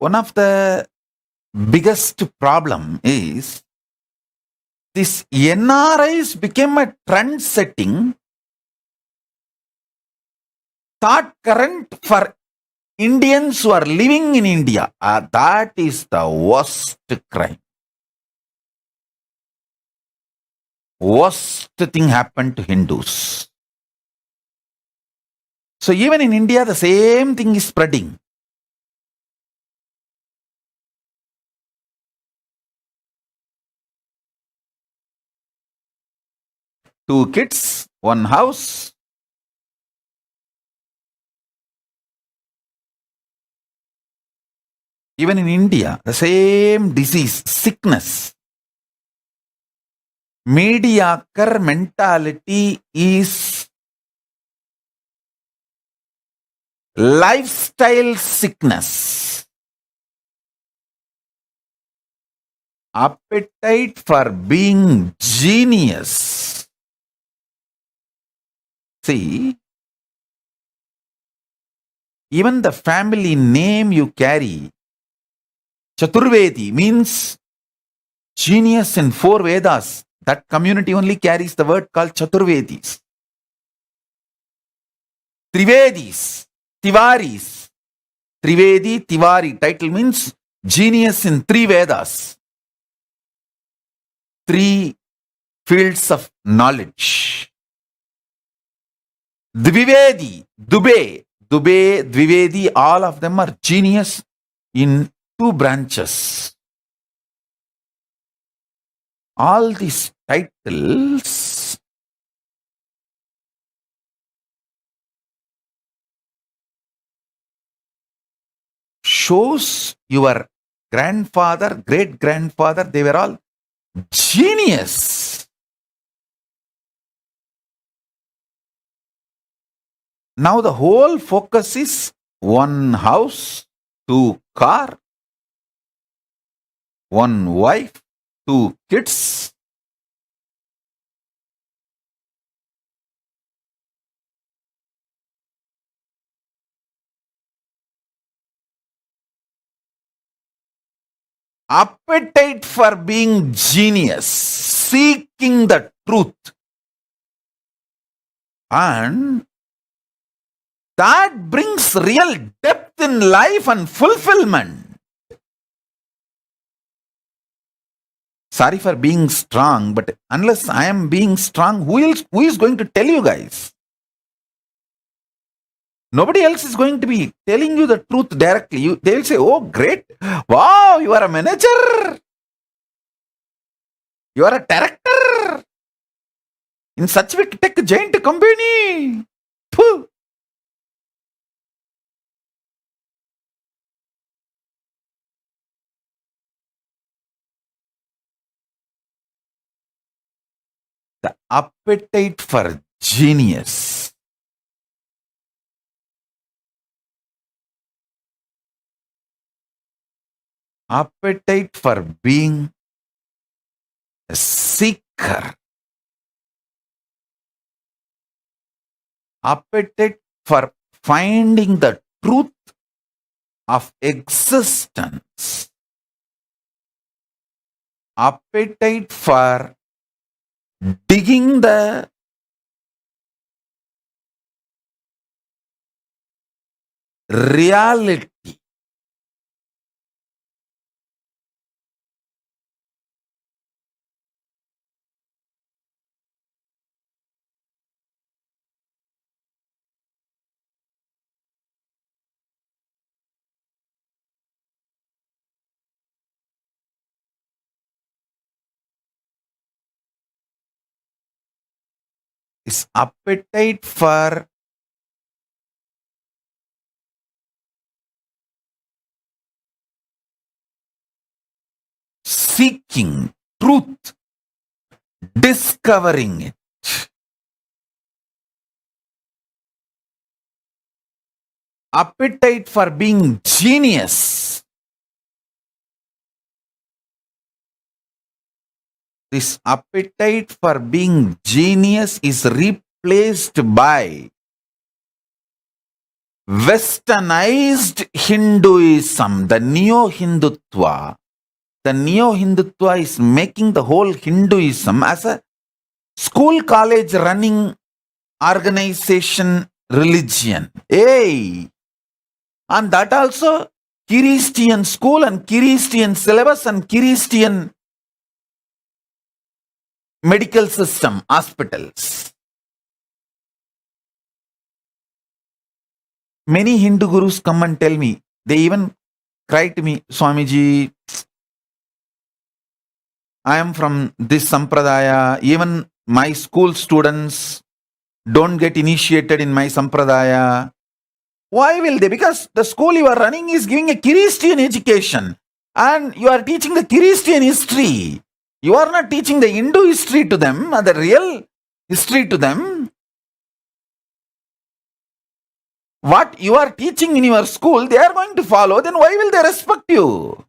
One of the biggest problem is this NRIs became a trend setting thought current for Indians who are living in India. That is the worst crime. Worst thing happened to Hindus. So even in India, the same thing is spreading. Two kids, one house. Even in India, the same disease, sickness. Mediocre mentality is lifestyle sickness. Appetite for being genius. See, even the family name you carry, Chaturvedi, means genius in 4 Vedas. That community only carries the word called Chaturvedis. Trivedis, Tivaris. Trivedi, Tivari. Title means genius in 3 Vedas. 3 fields of knowledge. Dvivedi, Dubey, Dvivedi, all of them are genius in two branches. All these titles shows your grandfather, great-grandfather, they were all genius. Now the whole focus is one house, two car, one wife, two kids. Appetite for being genius, seeking the truth. And that brings real depth in life and fulfillment. Sorry for being strong, but unless I am being strong, who is going to tell you guys? Nobody else is going to be telling you the truth directly. They will say, oh, great. Wow, you are a manager. You are a director in such a tech giant company. Phew. The appetite for genius. Appetite for being a seeker. Appetite for finding the truth of existence. Appetite for digging the reality. Is appetite for seeking truth, discovering it. Appetite for being genius. This appetite for being genius is replaced by westernized Hinduism, the neo-Hindutva. The neo-Hindutva is making the whole Hinduism as a school college running organization religion. Hey! And that also Christian school and Christian syllabus and Christian medical system, hospitals. Many Hindu gurus come and tell me, they even cry to me, Swamiji, I am from this sampradaya, even my school students don't get initiated in my sampradaya. Why will they? Because the school you are running is giving a Christian education and you are teaching the Christian history. You are not teaching the Hindu history to them, or the real history to them. What you are teaching in your school, they are going to follow, then why will they respect you?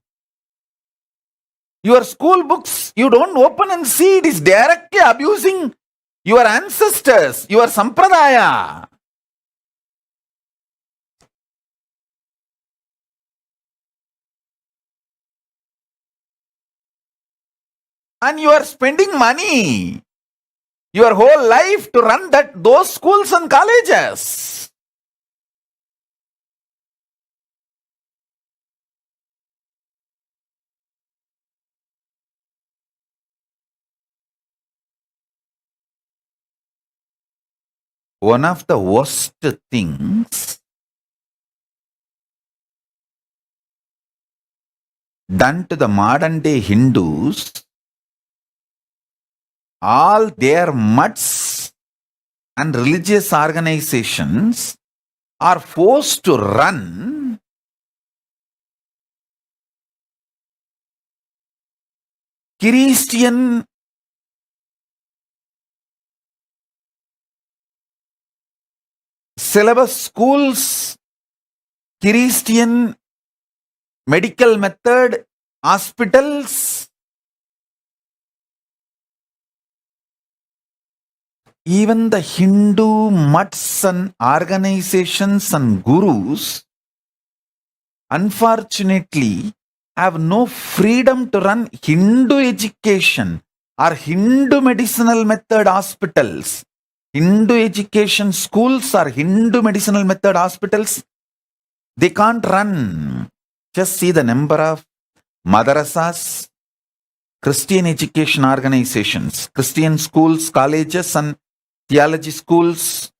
Your school books, you don't open and see, it is directly abusing your ancestors, your sampradaya. And you are spending money, your whole life to run those schools and colleges. one of the worst things done to the modern day Hindus, all their mutts and religious organizations are forced to run Christian syllabus schools, Christian medical method hospitals, even the Hindu mutts and organizations and gurus, unfortunately, have no freedom to run Hindu education or Hindu medicinal method hospitals. Hindu education schools or Hindu medicinal method hospitals, they can't run. Just see the number of madrasas, Christian education organizations, Christian schools, colleges and theology schools,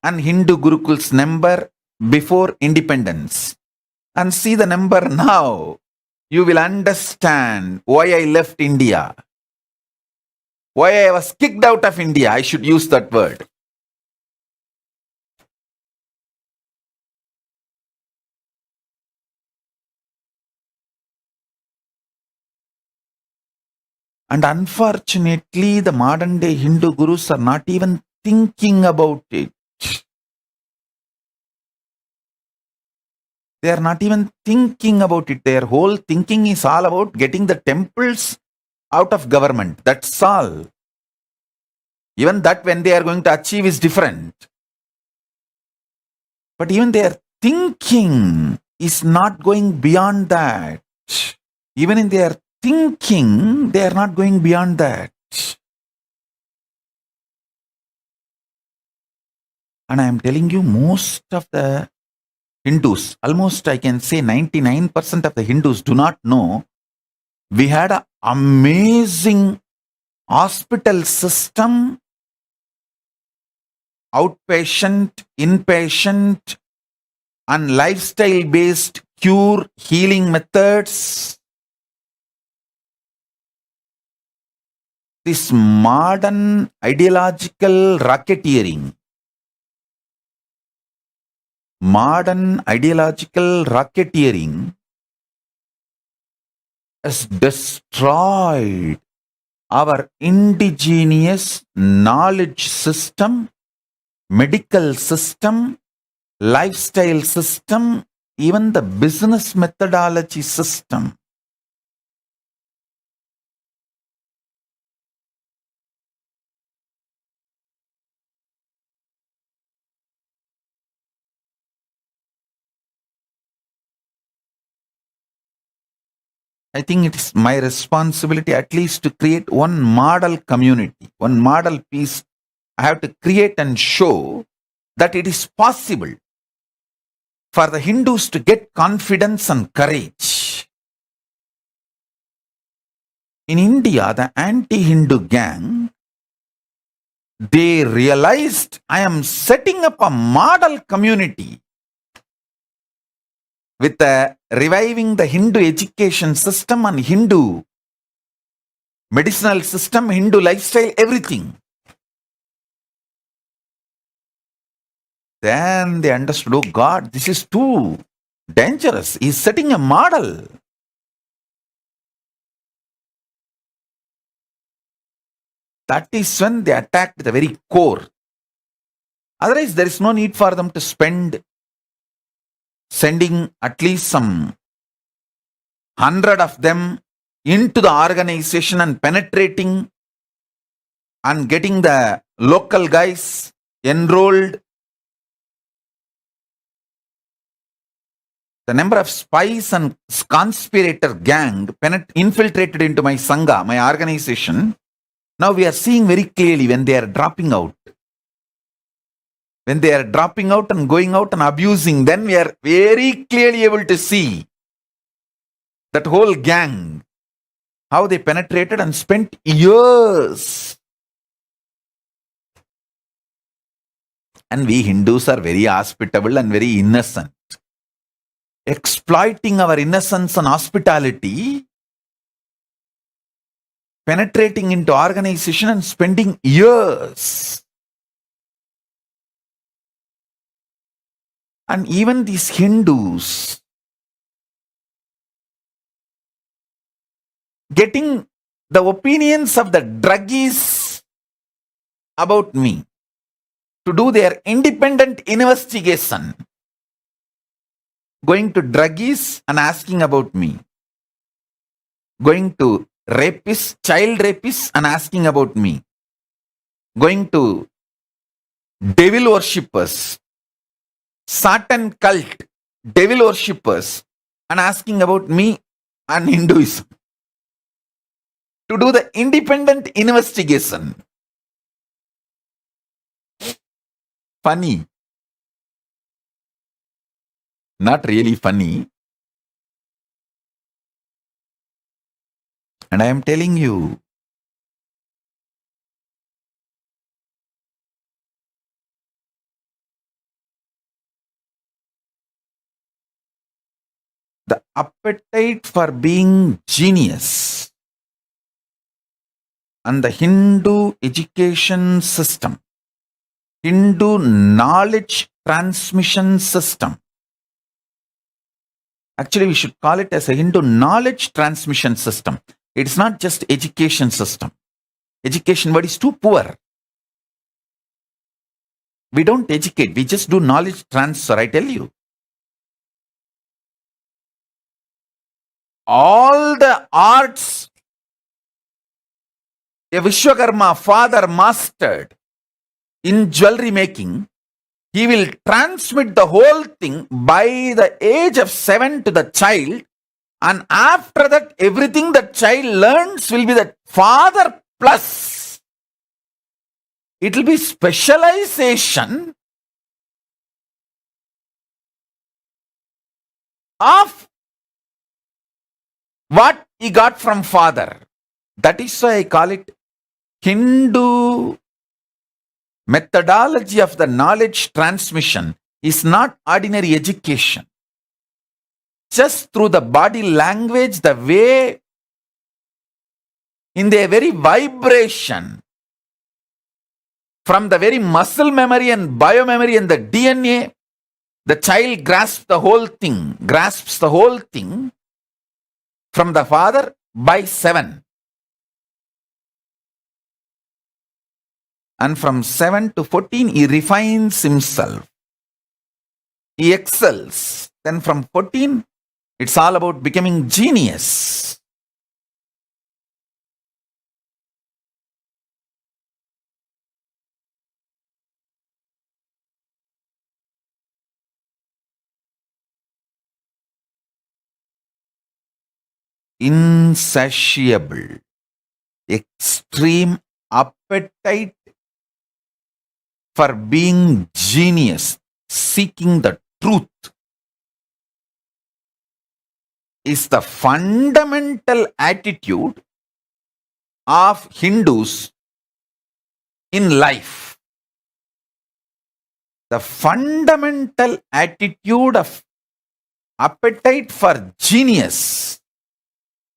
and Hindu gurukuls number before independence. And see the number now. You will understand why I left India. Why I was kicked out of India, I should use that word. And unfortunately, the modern day Hindu gurus are not even thinking about it. They are not even thinking about it. Their whole thinking is all about getting the temples out of government. That's all. Even that, when they are going to achieve, is different. But even their thinking is not going beyond that. Even in their thinking, they are not going beyond that. And I am telling you, most of the Hindus, almost I can say 99% of the Hindus do not know we had an amazing hospital system, outpatient, inpatient, and lifestyle-based cure healing methods. This modern ideological racketeering has destroyed our indigenous knowledge system, medical system, lifestyle system, even the business methodology system. I think it is my responsibility at least to create one model community, one model piece. I have to create and show that it is possible for the Hindus to get confidence and courage. In India, the anti-Hindu gang, they realized I am setting up a model community with reviving the Hindu education system and Hindu medicinal system, Hindu lifestyle, everything. Then they understood, oh God, this is too dangerous. He's setting a model. That is when they attacked the very core. Otherwise, there is no need for them to sending at least some 100 of them into the organization and penetrating and getting the local guys enrolled. The number of spies and conspirator gang infiltrated into my Sangha, my organization. Now we are seeing very clearly when they are dropping out. When they are dropping out and going out and abusing, then we are very clearly able to see that whole gang, how they penetrated and spent years And we Hindus are very hospitable and very innocent. Exploiting our innocence and hospitality, penetrating into organization and spending years. And even these Hindus getting the opinions of the druggies about me to do their independent investigation, going to druggies and asking about me, going to rapists, child rapists and asking about me, going to devil worshippers, Satan cult, devil worshippers and asking about me and Hinduism to do the independent investigation. Funny. Not really funny. And I am telling you, the appetite for being genius and the Hindu education system, Hindu knowledge transmission system. Actually, we should call it as a Hindu knowledge transmission system. It's not just education system. Education word is too poor. We don't educate, we just do knowledge transfer, I tell you. All the arts a Vishwakarma father mastered in jewelry making, he will transmit the whole thing by the age of 7 to the child, and after that everything the child learns will be the father plus. It will be specialization of what he got from father. That is why I call it Hindu methodology of the knowledge transmission is not ordinary education. Just through the body language, the way, in their very vibration, from the very muscle memory and biomemory and the DNA, the child grasps the whole thing from the father by 7. And from 7 to 14, he refines himself. He excels. Then from 14, it's all about becoming genius. Insatiable, extreme appetite for being genius, seeking the truth, is the fundamental attitude of Hindus in life. The fundamental attitude of appetite for genius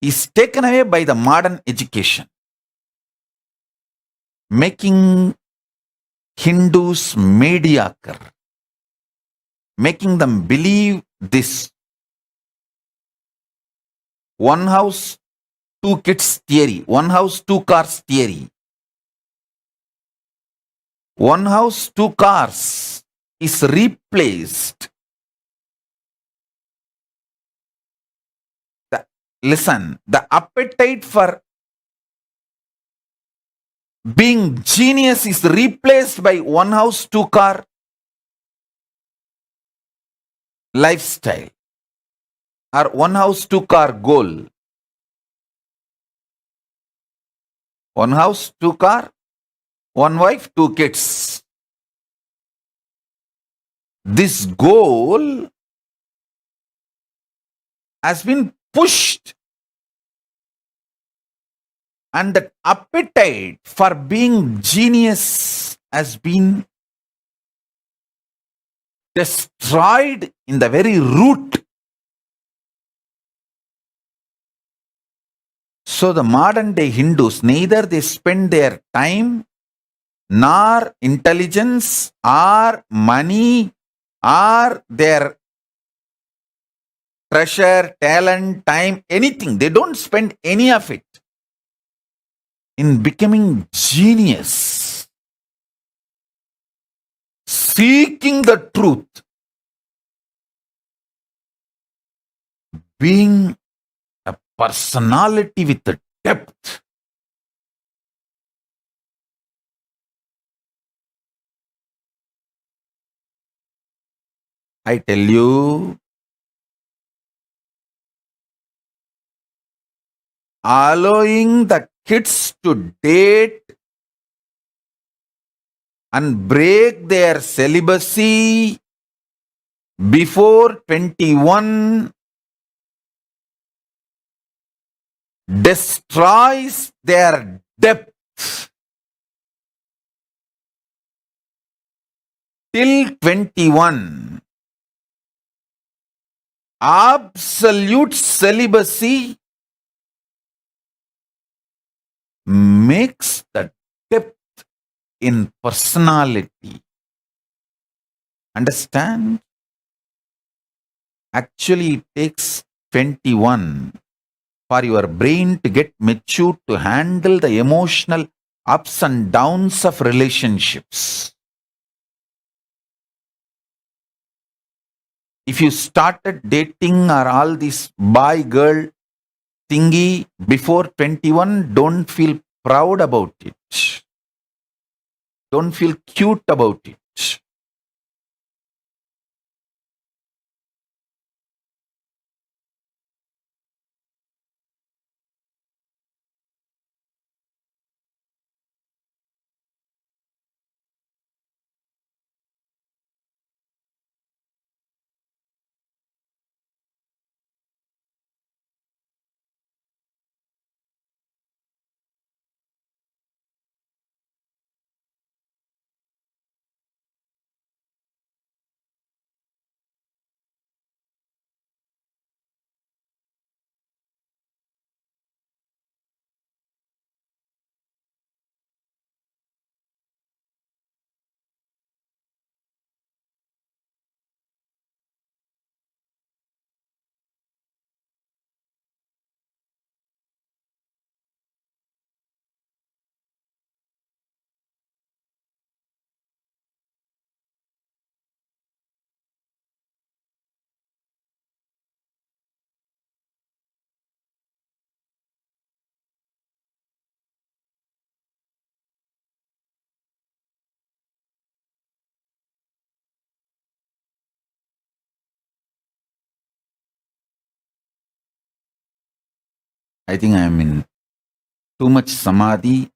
is taken away by the modern education, making Hindus mediocre, making them believe this one house, 2 kids theory, one house, 2 cars theory. One house, 2 cars is replaced. The appetite for being genius is replaced by one house, 2 car lifestyle, or one house, 2 car goal. One house, 2 car, 1 wife, 2 kids. This goal has been pushed, and the appetite for being genius has been destroyed in the very root. So the modern day Hindus, neither they spend their time nor intelligence or money or their treasure, talent, time, anything. They don't spend any of it in becoming genius, seeking the truth, being a personality with a depth. I tell you, allowing the kids to date and break their celibacy before 21 destroys their depth. Till 21, absolute celibacy makes the depth in personality. Understand? Actually, it takes 21 for your brain to get mature to handle the emotional ups and downs of relationships. If you started dating or all this boy girl thingy before 21, don't feel proud about it. Don't feel cute about it. I think I am in too much samadhi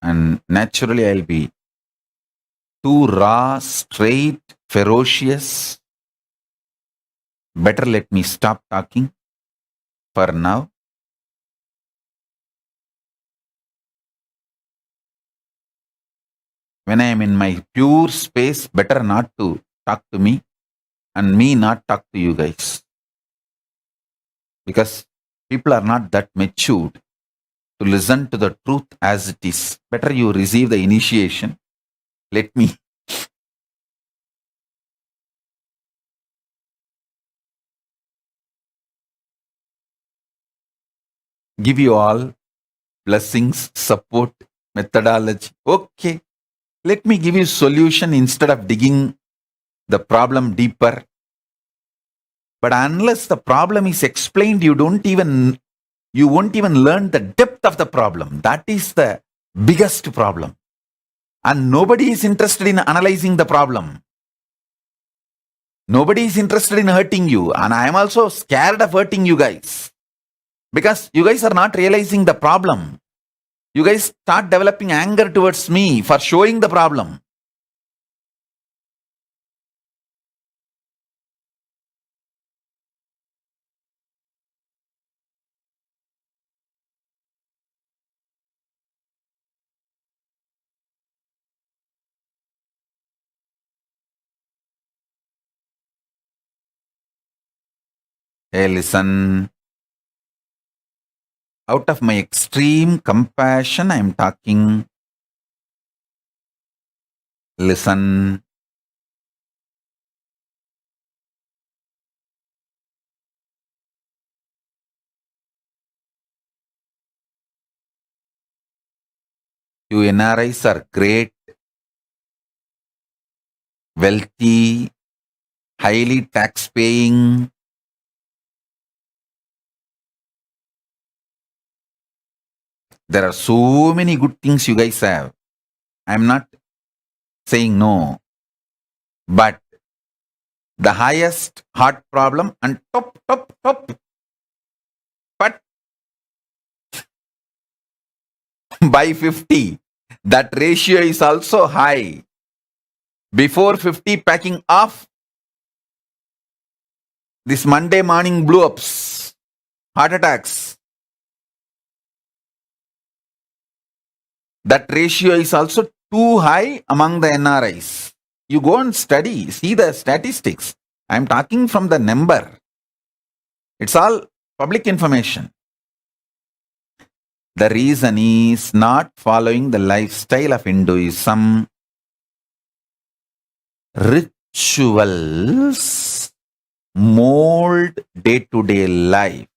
and naturally I'll be too raw, straight, ferocious. Better let me stop talking for now. When I am in my pure space, better not to talk to me and me not talk to you guys. Because people are not that matured to listen to the truth as it is. Better you receive the initiation. Let me give you all blessings, support, methodology. Okay. Let me give you solution instead of digging the problem deeper. But unless the problem is explained, you won't even learn the depth of the problem. That is the biggest problem. And nobody is interested in analyzing the problem. Nobody is interested in hurting you. And I am also scared of hurting you guys. Because you guys are not realizing the problem. You guys start developing anger towards me for showing the problem. Hey, listen. Out of my extreme compassion, I am talking. Listen. You NRIs are great, wealthy, highly tax paying. There are so many good things you guys have. I'm not saying no. But the highest heart problem and top. But by 50, that ratio is also high. Before 50, packing off, this Monday morning blow-ups, heart attacks. That ratio is also too high among the NRIs. You go and study, see the statistics. I'm talking from the number. It's all public information. The reason is not following the lifestyle of Hinduism. Rituals mold day-to-day life.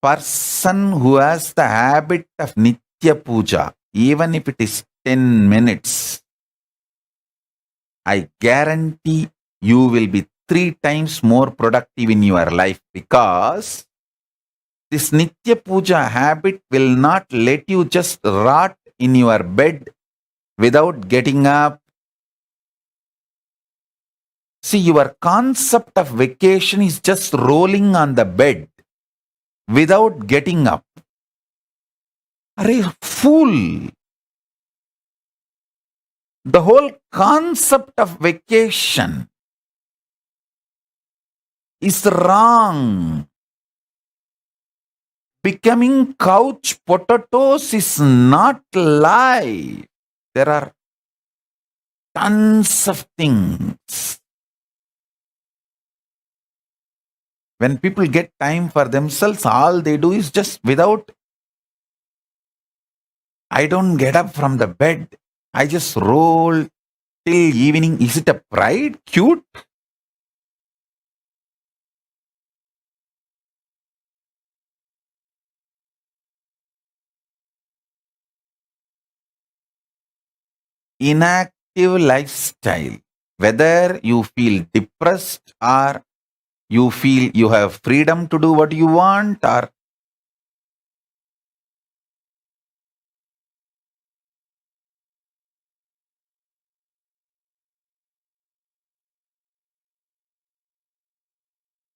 Person who has the habit of Nitya Puja, even if it is 10 minutes, I guarantee you will be 3 times more productive in your life, because this Nitya Puja habit will not let you just rot in your bed without getting up. See, your concept of vacation is just rolling on the bed without getting up. Arey, fool! The whole concept of vacation is wrong. Becoming couch potatoes is not life. There are tons of things. When people get time for themselves, all they do is just I don't get up from the bed. I just roll till evening. Is it a pride? Cute? Inactive lifestyle. Whether you feel depressed or you feel you have freedom to do what you want, or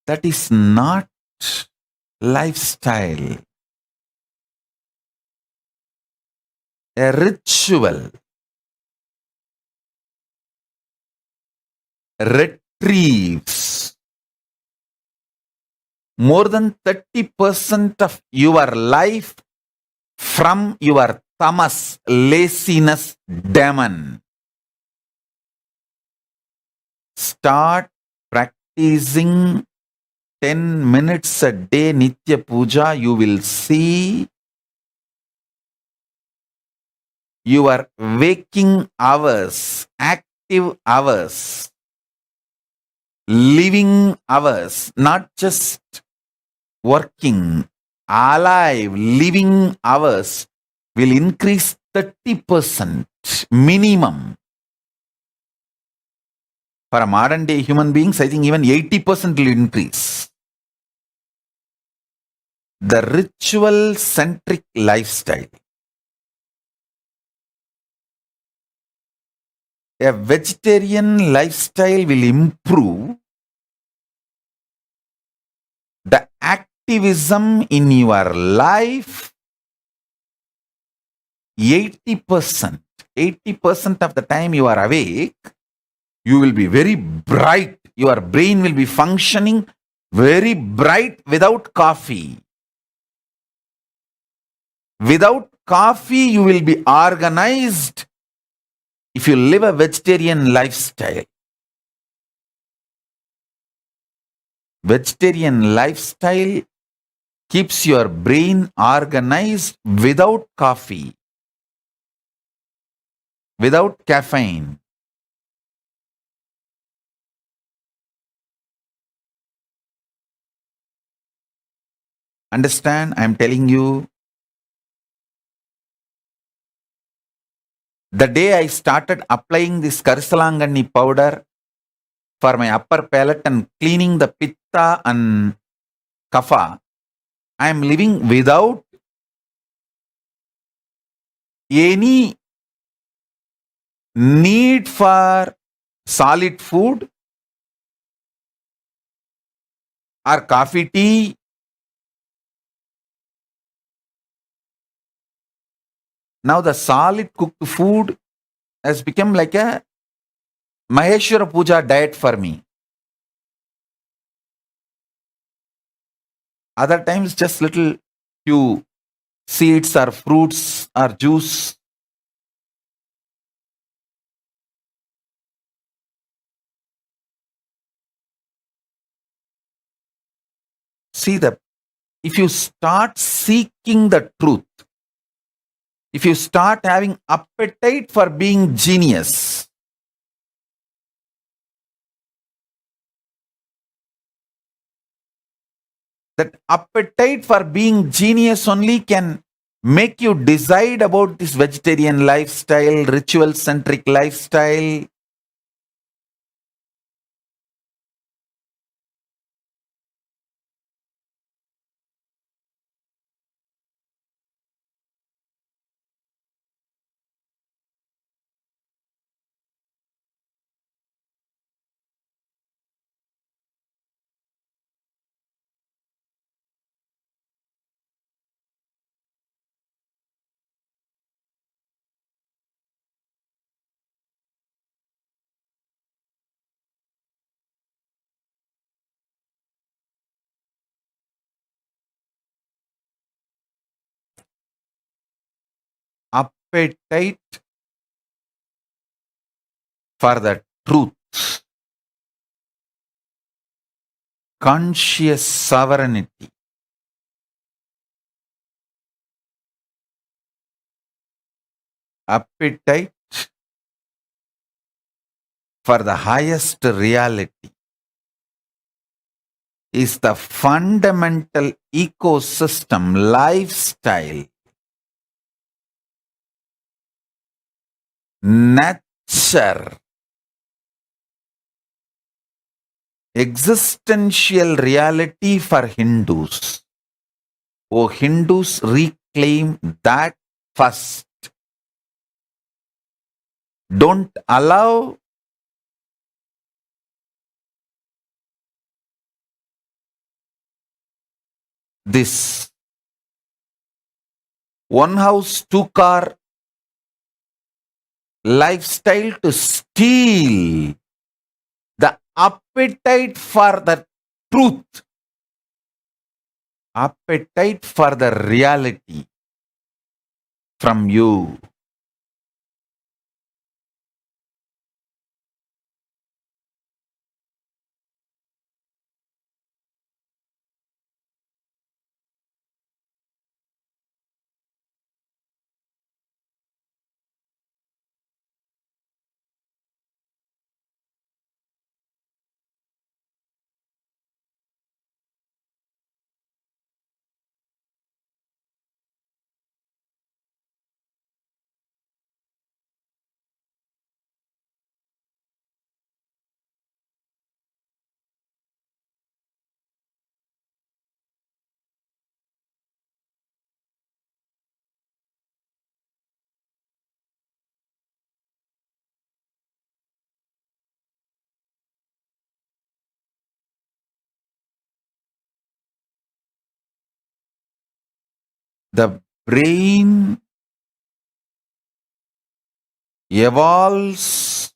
that is not lifestyle. A ritual retrieves more than 30% of your life from your tamas, laziness demon. Start practicing 10 minutes a day Nitya Puja. You will see your waking hours, active hours, living hours, not just working, alive, living hours will increase 30% minimum. For a modern day human beings, I think even 80% will increase. The ritual centric lifestyle. A vegetarian lifestyle will improve the activism in your life 80%. 80% of the time you are awake, you will be very bright. Your brain will be functioning very bright without coffee. Without coffee, you will be organized if you live a vegetarian lifestyle. vegetarian lifestyle keeps your brain organized without coffee, without caffeine. Understand? I am telling you, the day I started applying this Karisalangani powder for my upper palate and cleaning the pitta and kapha, I am living without any need for solid food or coffee, tea. Now the solid cooked food has become like a Maheshwara Puja diet for me. Other times just little few seeds or fruits or juice. See, if you start seeking the truth, if you start having appetite for being genius, that appetite for being genius only can make you decide about this vegetarian lifestyle, ritual centric lifestyle. Appetite for the truth, conscious sovereignty, appetite for the highest reality is the fundamental ecosystem lifestyle, nature, existential reality for Hindus. Oh, Hindus, reclaim that first. Don't allow this one house, two car lifestyle to steal the appetite for the truth, appetite for the reality from you. The brain evolves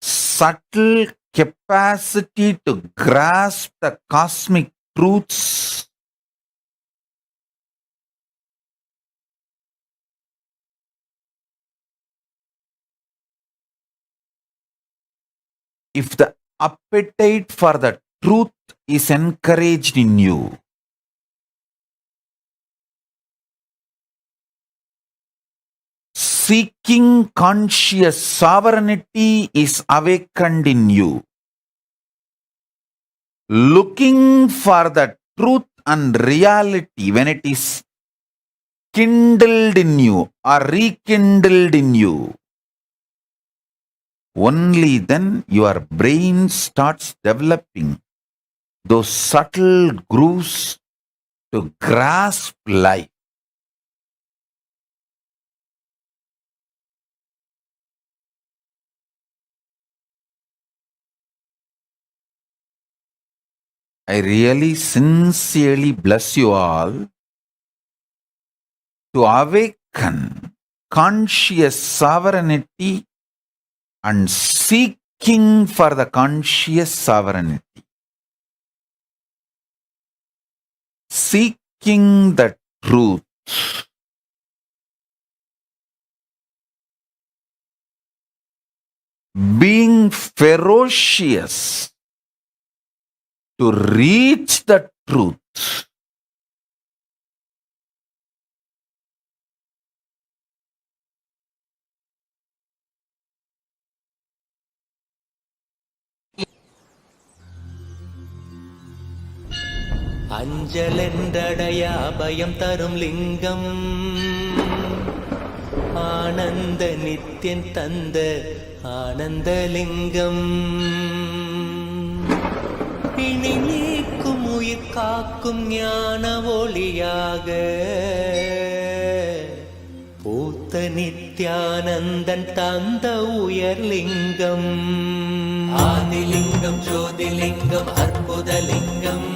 subtle capacity to grasp the cosmic truths if the appetite for the truth is encouraged in you. Seeking conscious sovereignty is awakened in you. Looking for the truth and reality, when it is kindled in you or rekindled in you, only then your brain starts developing those subtle grooves to grasp life. I really sincerely bless you all to awaken conscious sovereignty and seeking for the conscious sovereignty. Seeking the truth. Being ferocious to reach the truth. அஞ்சலென்றடையா அபயம் தரும் லிங்கம் ஆனந்த நித்யன் தந்த ஆனந்தலிங்கம் பிணி நீக்கும் உயிர் காக்கும் ஞான ஒளியாக பூத்த நித்யானந்தன் தந்த உயர்லிங்கம் ஆதிலிங்கம் ஜோதிலிங்கம் அற்புதலிங்கம்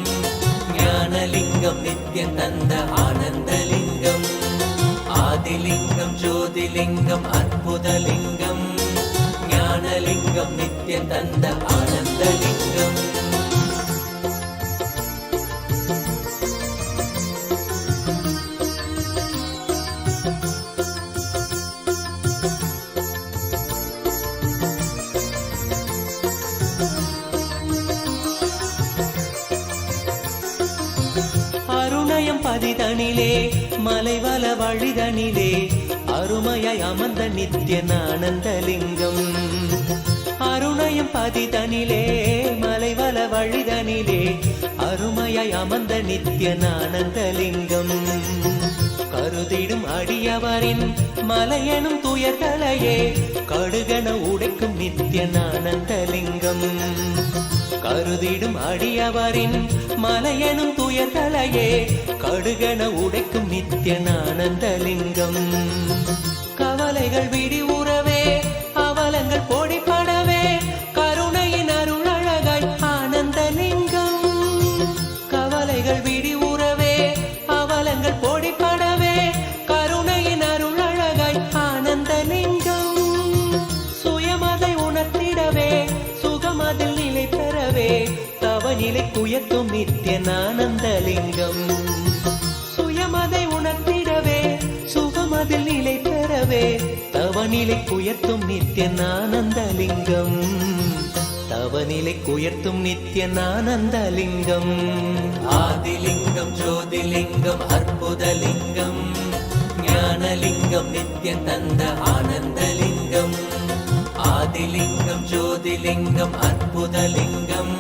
ஞானலிங்கம் நித்யன் தந்த ஆனந்தலிங்கம் ஆதிலிங்கம் ஜோதிலிங்கம் அற்புதலிங்கம் ஞானலிங்கம் நித்யன் தந்த ஆனந்தலிங்கம் பதிதனிலே மலைவல வழிதனிலே அருமையாய் அமர்ந்த நித்யன் ஆனந்தலிங்கம் அருணயம் பதிதனிலே மலைவல வழிதனிலே அருமையாய் அமர்ந்த நித்யன் ஆனந்தலிங்கம் கருதிடும் அடியவரின் மலையெனும் துயர்களையே கடுகன உடைக்கும் நித்யன் ஆனந்தலிங்கம் கருதிடும் அடியவரின் மலையெனும் துயர்களையே கடுகன உடைக்கும் நித்யன் ஆனந்தலிங்கம் கவலைகள் விடி உறவே அவலங்கள் பொடிபடவே கருணையின் அருளழகாய் ஆனந்தலிங்கம் கவலைகள் விடி உறவே அவலங்கள் பொடிபடவே கருணையின் அருளழகாய் ஆனந்தலிங்கம் சுயமதை உணர்த்திடவே சுகமதில் நிலை பெறவே தவநிலை குயத்தும் நித்யன் ஆனந்தலிங்கம் சுயமதை உணர்த்திடவே சுகமதில் நிலை பெறவே தவநிலை குயர்த்தும் நித்யன் ஆனந்தலிங்கம் தவநிலை குயர்த்தும் நித்யன் ஆனந்தலிங்கம் ஆதிலிங்கம் ஜோதிலிங்கம் அற்புதலிங்கம் ஞானலிங்கம் நித்யன் தந்த ஆனந்தலிங்கம் ஆதிலிங்கம் ஜோதிலிங்கம் அற்புதலிங்கம்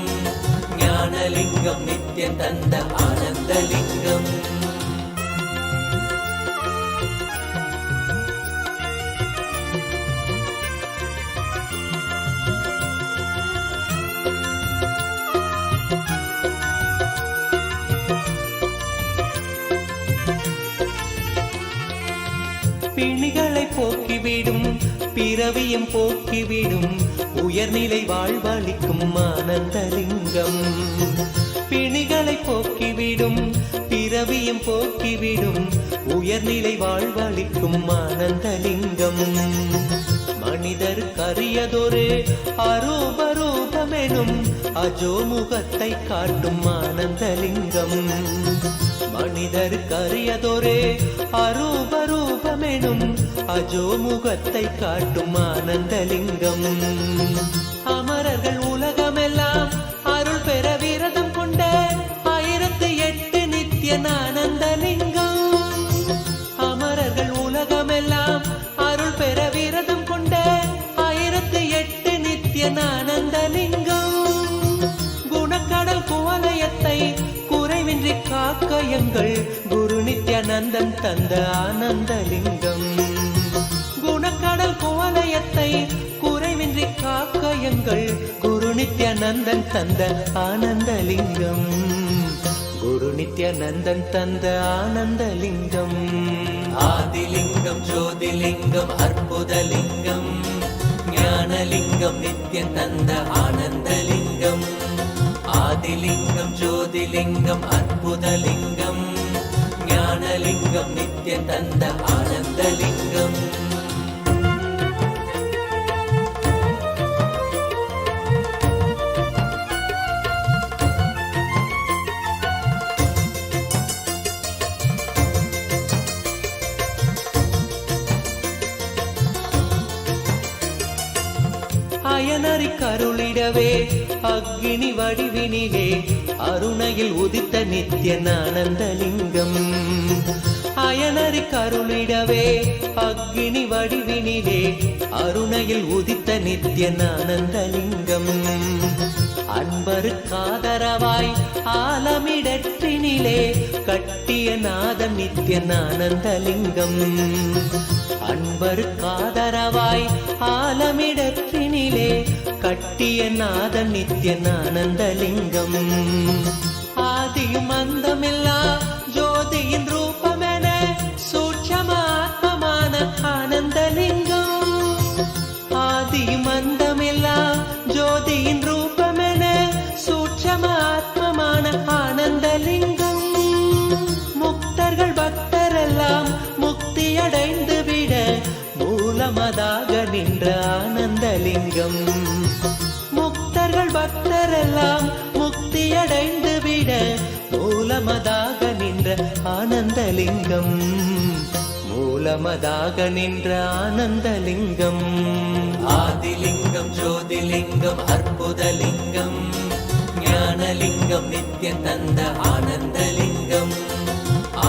ஞானலிங்கம் நித்யன் தந்த ஆனந்தலிங்கம் பிணிகளை போக்கிவிடும் பிறவியும் போக்கிவிடும் உயர்நிலை வாழ்வளிக்கும் ஆனந்தலிங்கம் பிணிகளை போக்கிவிடும் பிறவியும் போக்கிவிடும் உயர்நிலை வாழ்வளிக்கும் ஆனந்தலிங்கம் மனிதருக்கரியதொரு அரூபரூபமெனும் அஜோமுகத்தை காட்டும் ஆனந்தலிங்கம் மனிதருக்கரியதொரு அரூபரூபமெனும் அஜோமுகத்தை காட்டும் ஆனந்தலிங்கம் அமரர்கள் உலகமெல்லாம் அருள் பெற நித்யனானந்தலிங்கம். அமரர்கள் உலகமெல்லாம் அருள் பெற விரதம் கொண்ட 1008 நித்யனானந்தலிங்கம். குணக்கடல் குவலயத்தை குறைவின்றி காக்க எங்கள் குரு நித்யானந்தன் தந்த ஆனந்தலிங்கம். குணக்கடல் குவலயத்தை குறைவின்றி காக்க எங்கள் குரு நித்யானந்தன் தந்த ஆனந்தலிங்கம். குரு நித்யானந்தன் தந்த ஆனந்தலிங்கம். ஆதிலிங்கம் ஜோதிலிங்கம் அற்புதலிங்கம் ஞானலிங்கம் நித்யம் தந்த ஆனந்தலிங்கம். ஆதிலிங்கம் ஜோதிலிங்கம் அற்புதலிங்கம் ஞானலிங்கம் நித்யம் தந்த ஆனந்தலிங்கம். அயனறி கருளிடவே அக்னி வடிவினிலே அருணையில் உதித்த நித்யனானந்தலிங்கம். அயனறி கருளிடவே அக்னி வடிவினிலே அருணையில் உதித்த நித்யனானந்தலிங்கம். அன்பருக்காதரவாய் ஆலமிடற்றினிலே கட்டிய நாதம் நித்யனானந்தலிங்கம். அன்பருக்காதரவாய் ஆலமிடற்றினிலே கட்டிய நாதம் நித்யனானந்தலிங்கம். ஆதியும் அந்தமில்லா ஜோதியின் ரூபமென சூட்சமாத்மமான ஆனந்தலிங்கம். ஆதியும் அந்தமில்லா ஜோதியின் ரூபமென சூட்சமாத்மமான ஆனந்தலிங்கம். முக்தர்கள் பக்தரெல்லாம் முக்தியடைந்து விட மூலமதாக நின்ற ஆனந்தலிங்கம். முக்தர்கள் பக்தரெல்லாம் முக்தியடைந்து விட மூலமதாக நின்ற ஆனந்தலிங்கம். மூலமதாக நின்ற ஆனந்தலிங்கம். ஆதிலிங்கம் ஜோதிலிங்கம் அற்புதலிங்கம் ஞானலிங்கம் நித்யம் தந்த ஆனந்தலிங்கம்.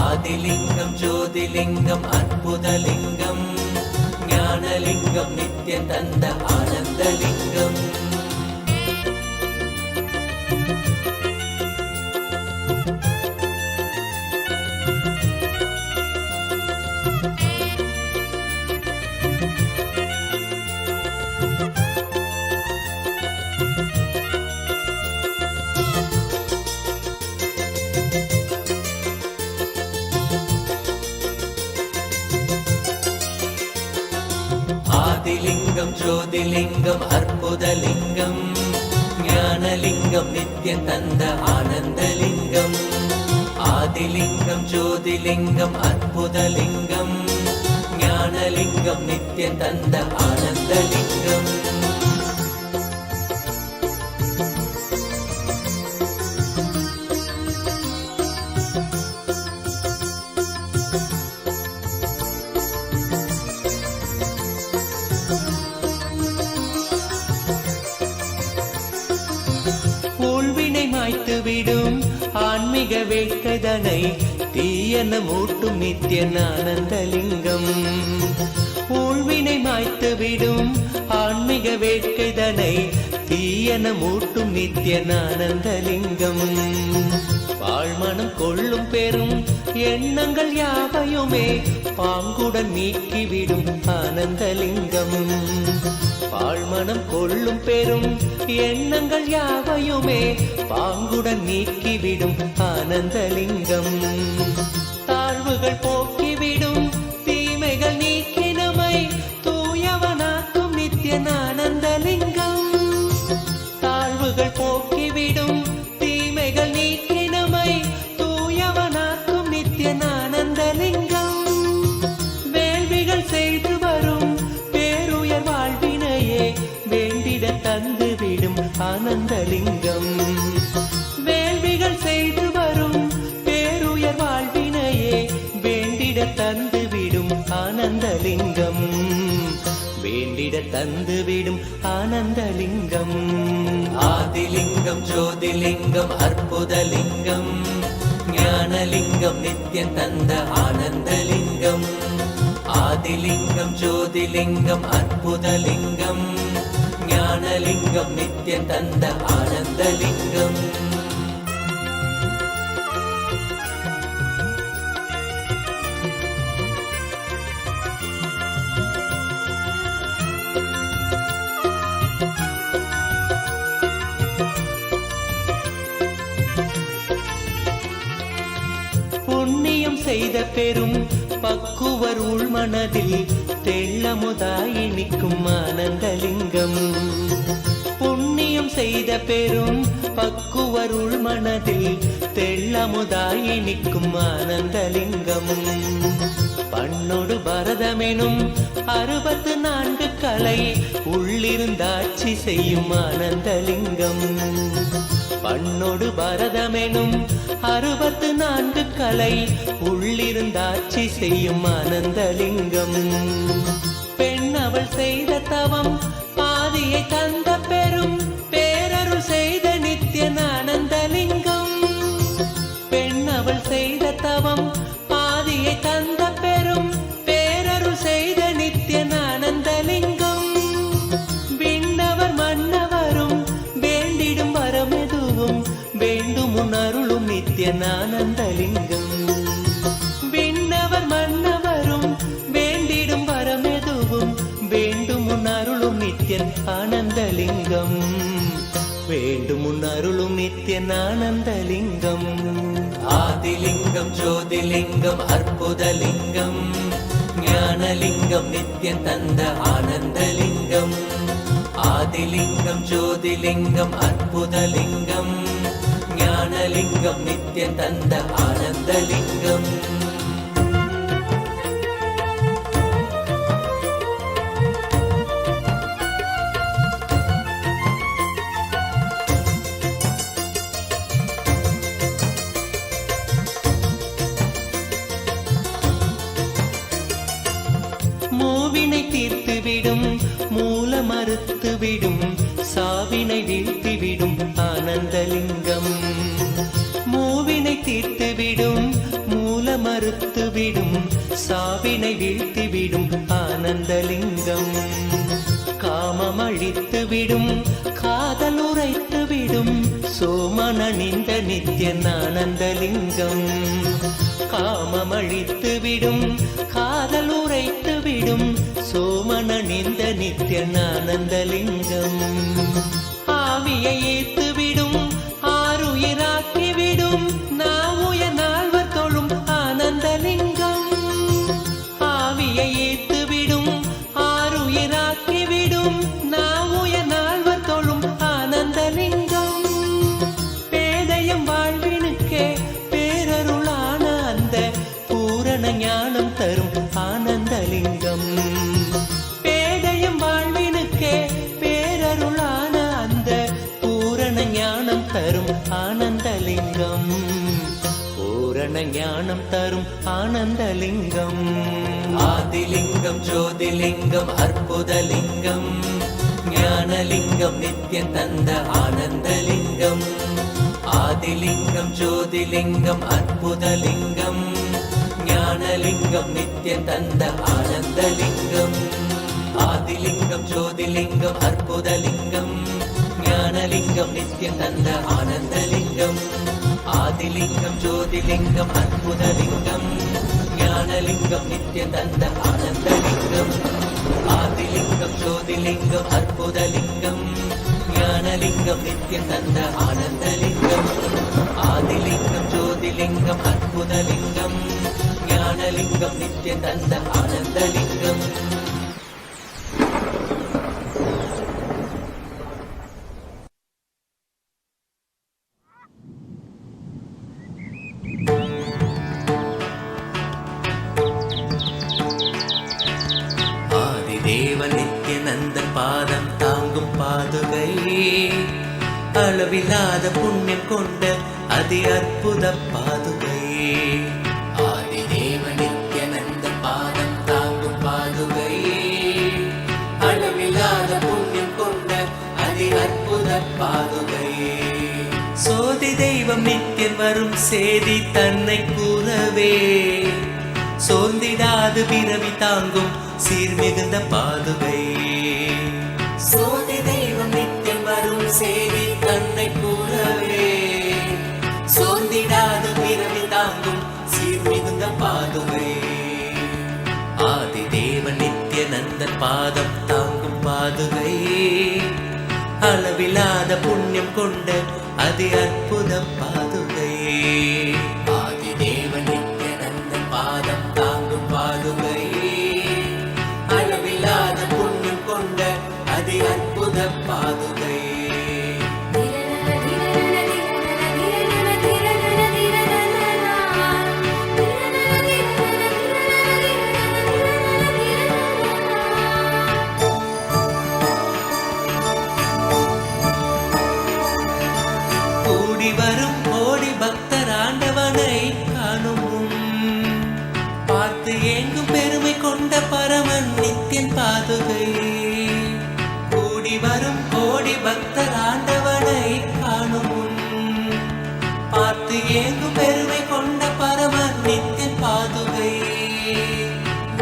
ஆதிலிங்கம் ஜோதிலிங்கம் அற்புதலிங்கம் ஞானலிங்கம் நித்யம் தந்த ஆனந்தலிங்கம். ஆதிலிங்கம் ஜோதிலிங்கம் அற்புதலிங்கம் ஞானலிங்கம் நித்யம் தந்த ஆனந்தலிங்கம். ஆதிலிங்கம் ஜோதிலிங்கம் அற்புதலிங்கம் ஞானலிங்கம் நித்யம் தந்த ஆனந்தலிங்கம். ஊழ்வினை மாய்த்து விடும் ஆன்மீக வேட்கைதனை தீயன மூட்டும் நித்யனானந்தலிங்கம். ஊழ்வினை மாய்த்து விடும் ஆன்மீக வேட்கைதனை தீயன மூட்டும் நித்யனானந்தலிங்கம். வாழ்மனம் கொள்ளும் பெரும் எண்ணங்கள் யாவையுமே பாங்குடன் நீக்கிவிடும் ஆனந்தலிங்கம். வாழ்மனம் கொள்ளும் பெரும் எண்ணங்கள் யாவையுமே பாங்குடன் நீக்கிவிடும் ஆனந்தலிங்கம். தாழ்வுகள் போக்கிவிடும் தீமைகள் நீக்கி நம்மை தூயவனாக்கும் நித்யனானந்தலிங்கம். தாழ்வுகள் போக்கிவிடும் தீமைகள் நீக்கி நம்மை தூயவனாக்கும் நித்யனானந்தலிங்கம். வேள்விகள் செய்து வரும் பேருயர் வாழ்வினையே வேண்டிட தந்து விடும் ஆனந்தலிங்கம். வேள்விகள் செய்து வரும் பேருயர் வாழ்வினையே வேண்டிட தந்து விடும் ஆனந்தலிங்கம். வேண்டிட தந்து விடும் ஆனந்தலிங்கம். ஆதிலிங்கம் ஜோதிலிங்கம் அற்புதலிங்கம் ஞானலிங்கம் நித்யம் தந்த ஆனந்தலிங்கம். ஆதிலிங்கம் ஜோதிலிங்கம் அற்புதலிங்கம். ஞானலிங்கம் நித்யம் தந்த ஆனந்தலிங்கம். புண்ணியம் செய்த பெரும் பக்குவர் உள்மனதில் தெள்ளமுதாய் நிற்கும் ஆனந்தலிங்கம். புண்ணியம் செய்த பெரும் பக்குவர் உள்மனதில் தெள்ளமுதாய் நிற்கும் ஆனந்தலிங்கம். பண்ணொடு பரதமெனும் 64 கலை உள்ளிருந்தாட்சி செய்யும் ஆனந்தலிங்கம். பண்ணொடு பரதமெனும் 64 கலை உள்ளிருந்தாட்சி செய்யும் ஆனந்தலிங்கம். பெண் அவள் செய்த தவம் பாதியை தந்த பெரும் பேரருள் செய்த நித்யன் ஆனந்தலிங்கம். பெண் அவள் செய்த தவம் பாதியை தந்த பெரும் பேரருள் செய்த நித்யன் ஆனந்தலிங்கம். விண்ணவர் மன்னவரும் வேண்டிடும் வரமெதுவும் வேண்டும் உணருளும் நித்யன் ஆனந்தலிங்கம். விண்ணவர் மன்னவரும் வேண்டிடும் வரமெதுவும் வேண்டும் உணருளும் நித்யன் ஆனந்தலிங்கம். வேண்டும் உணருளும் நித்யன் ஆனந்தலிங்கம். ஆதிலிங்கம் ஜோதிலிங்கம் அற்புதலிங்கம். ஞானலிங்கம் நித்யம் தந்த ஆனந்தலிங்கம். ஆதிலிங்கம் ஜோதிலிங்கம் அற்புதலிங்கம். ஞானலிங்கம் நித்யம் தந்த ஆனந்தலிங்கம். மூவினை தீர்த்துவிடும் மூல மறுத்துவிடும் சாவினை வீழ்த்திவிடும் ஆனந்தலிங்கம். மூவினை தீர்த்துவிடும் மூல மறுத்துவிடும் சாவினை வீழ்த்திவிடும் ஆனந்தலிங்கம். காமம் அழித்துவிடும் காதல் உரைத்துவிடும் சோமனணிந்த நித்யன் ஆனந்தலிங்கம். காமம் அழித்துவிடும் காதல் உரைத்துவிடும் சோமனணிந்த நித்யன் ஆனந்தலிங்கம். ஆவியை ஏத்துவிடும் ஆறுயிராக்கிவிடும் நாவுய நால்வர் தொழும் ஆனந்தலிங்கம். ஆவியை ஏத்துவிடும் ஆறுயிராக்கிவிடும் நாவுய நால்வர் தொழும் ஆனந்தலிங்கம். பேதையம் வாழ்வினுக்கே பேரருளான அந்த பூரண ஞானம் தரும் ஆனந்தலிங்கம். பேதையம் வாழ்வினுக்கே பேரருளான அந்த பூரண ஞானம் தரும் ஆனந்தலிங்கம். பூரண ஞானம் தரும் ஆனந்தலிங்கம். ஆதிலிங்கம் ஜோதிலிங்கம் அற்புதலிங்கம். ஞானலிங்கம் நித்யம் தந்த ஆனந்தலிங்கம். ஆதிலிங்கம் ஜோதிலிங்கம் அற்புதலிங்கம். ஞானலிங்கம் நித்யம் தந்த ஆனந்தலிங்கம். ஆதிலிங்கம் ஜோதிலிங்கம் அற்புதலிங்கம். ஞானலிங்கம் நித்யம் தந்த ஆனந்தலிங்கம். ஆதிலிங்கம் ஜோதிலிங்கம் அற்புதலிங்கம். ஞானலிங்கம் நித்யம் தந்த ஆனந்தலிங்கம். ஆதிலிங்கம் ஜோதிலிங்கம் அற்புதலிங்கம். ஞானலிங்கம் நித்யம் தந்த ஆனந்தலிங்கம். ஆதிலிங்கம் ஜோதிலிங்கம் அற்புதலிங்கம். ஞானலிங்கம் நித்யம் தந்த ஆனந்தலிங்கம். ஆதிதேவன் நித்யநந்தன் பாதம் தாங்கும் பாதுகை. அளவில்லாத புண்ணியம் கொண்ட அதி அற்புத பாதுகை. ஆதிதேவ நித்யநந்த பாதம் தாங்கும் பாதுகை. அளவில்லாத புண்ணியம் கொண்ட அதி அற்புத பாதுகை. சோதி தெய்வ தெய்வம் நித்தியன் வரும் செய்தி தன்னை கூறவே சோர்ந்திடாது பிறவி தாங்கும் சீர்மிகுந்த பாதுகை. சோதி தெய்வம் நித்தியம் வரும் செய்தி தன்னை கூறவே சோர்ந்திடாது பிறவி தாங்கும் சீர்மிகுந்த பாதுகை. ஆதி தேவன் நித்யநந்தன் பாதம் தாங்கும் பாதுகை. அளவில்லாத புண்ணியம் கொண்ட அதி அற்புத பாதுகை. ஆதி தேவன் நித்யநந்தன் பாதம் தாங்கும் பாதுகை. அளவில்லாத புண்ணியம் கொண்ட அதி அற்புத பாதுகை. வரும் கோடி பக்தர் ஆண்டவனை காணும் பார்த்து ஏங்கும் பெருமை கொண்ட பரமன் நித்தியன் பாதுகை. கூடி வரும் கோடி பக்தர் ஆண்டவனை காணும் பார்த்து ஏங்கும் பெருமை கொண்ட பரமன் நித்தியன் பாதுகை.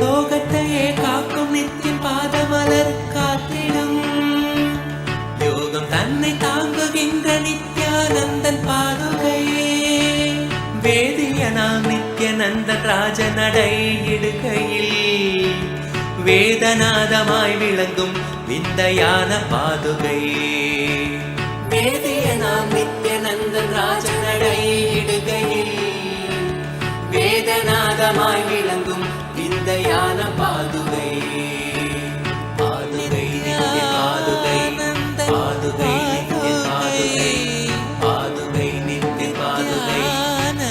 லோகத்தையே காக்கும் நித்தியன் பாதமலர் காத்திடும் யோகம் தன்னை தாங்குகின்ற நித்யானந்தன் பாதுகை. வேதியனாம் நித்யநந்தன் ராஜநடை இடுகையில் வேதநாதமாய் விளங்கும் விந்தையான பாதுகை. வேதியனாம் நித்யநந்தன் ராஜநடை இடுகையில் வேதநாதமாய் விளங்கும் விந்தையான பாதுகை. பாதுகை நித்ய பாதுகை பாதுகை நித்ய பாதுகை பாதுகை நித்ய பாதுகை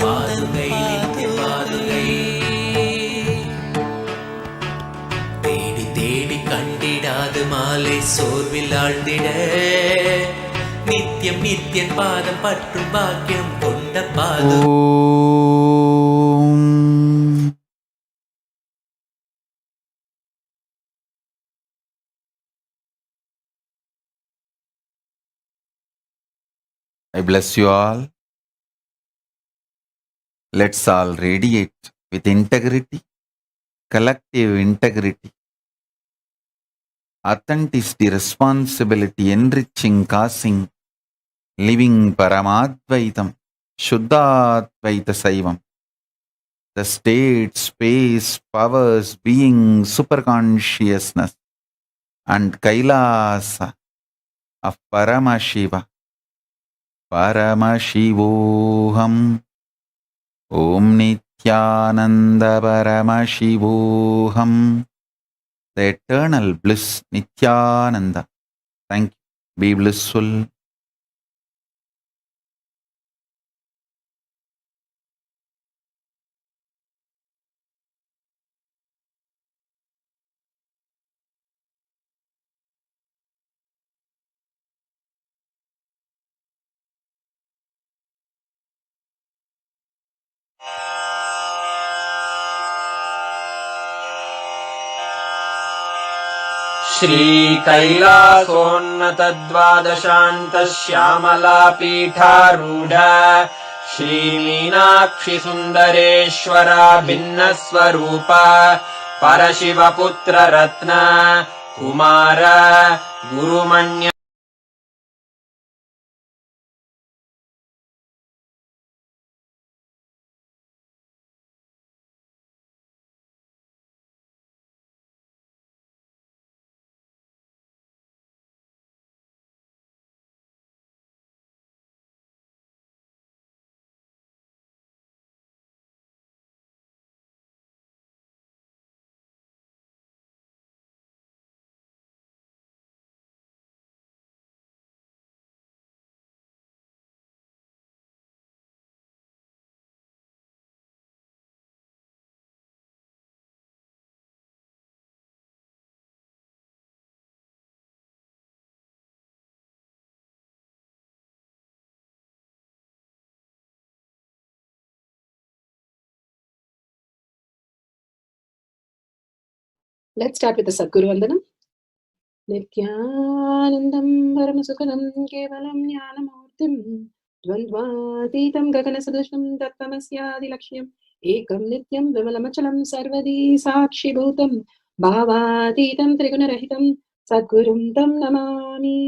பாதுகை நித்ய பாதுகை. தேடி தேடி கண்டிடாது மாலை சோர்வில் ஆழ்ந்திட நித்தியம் நித்யன் பாதம் பற்றும் பாக்கியம் கொண்ட பாது. I bless you all. Let's all radiate with integrity, collective integrity, authenticity, responsibility, enriching, causing, living Paramadvaitam, Shuddhadvaita Saivam. The state, space, powers, being, superconsciousness, and Kailasa of Paramashiva. Paramashivoham. Om Nithyananda Paramashivoham. The eternal bliss Nithyananda. Thank you. Be blissful. श्रीकैलासोन्नतद्वादशान्तश्यामलापीठारूढ श्रीमीनाक्षिसुन्दरेश्वरा भिन्नस्वरूप परशिवपुत्ररत्न Kumar गुरुमण्य. Let's start with the Sadguru Vandanam. Nithyanandam Paramasukhanam Kevalam Jnanamurtim द्वन्द्वातीतं गगनसदृशं तत्त्वमस्यादिलक्ष्यम् एकं नित्यं विमलमचलं सर्वदी साक्षिभूतं भावातीतं त्रिगुणरहितं सद्गुरुं तं नमामि।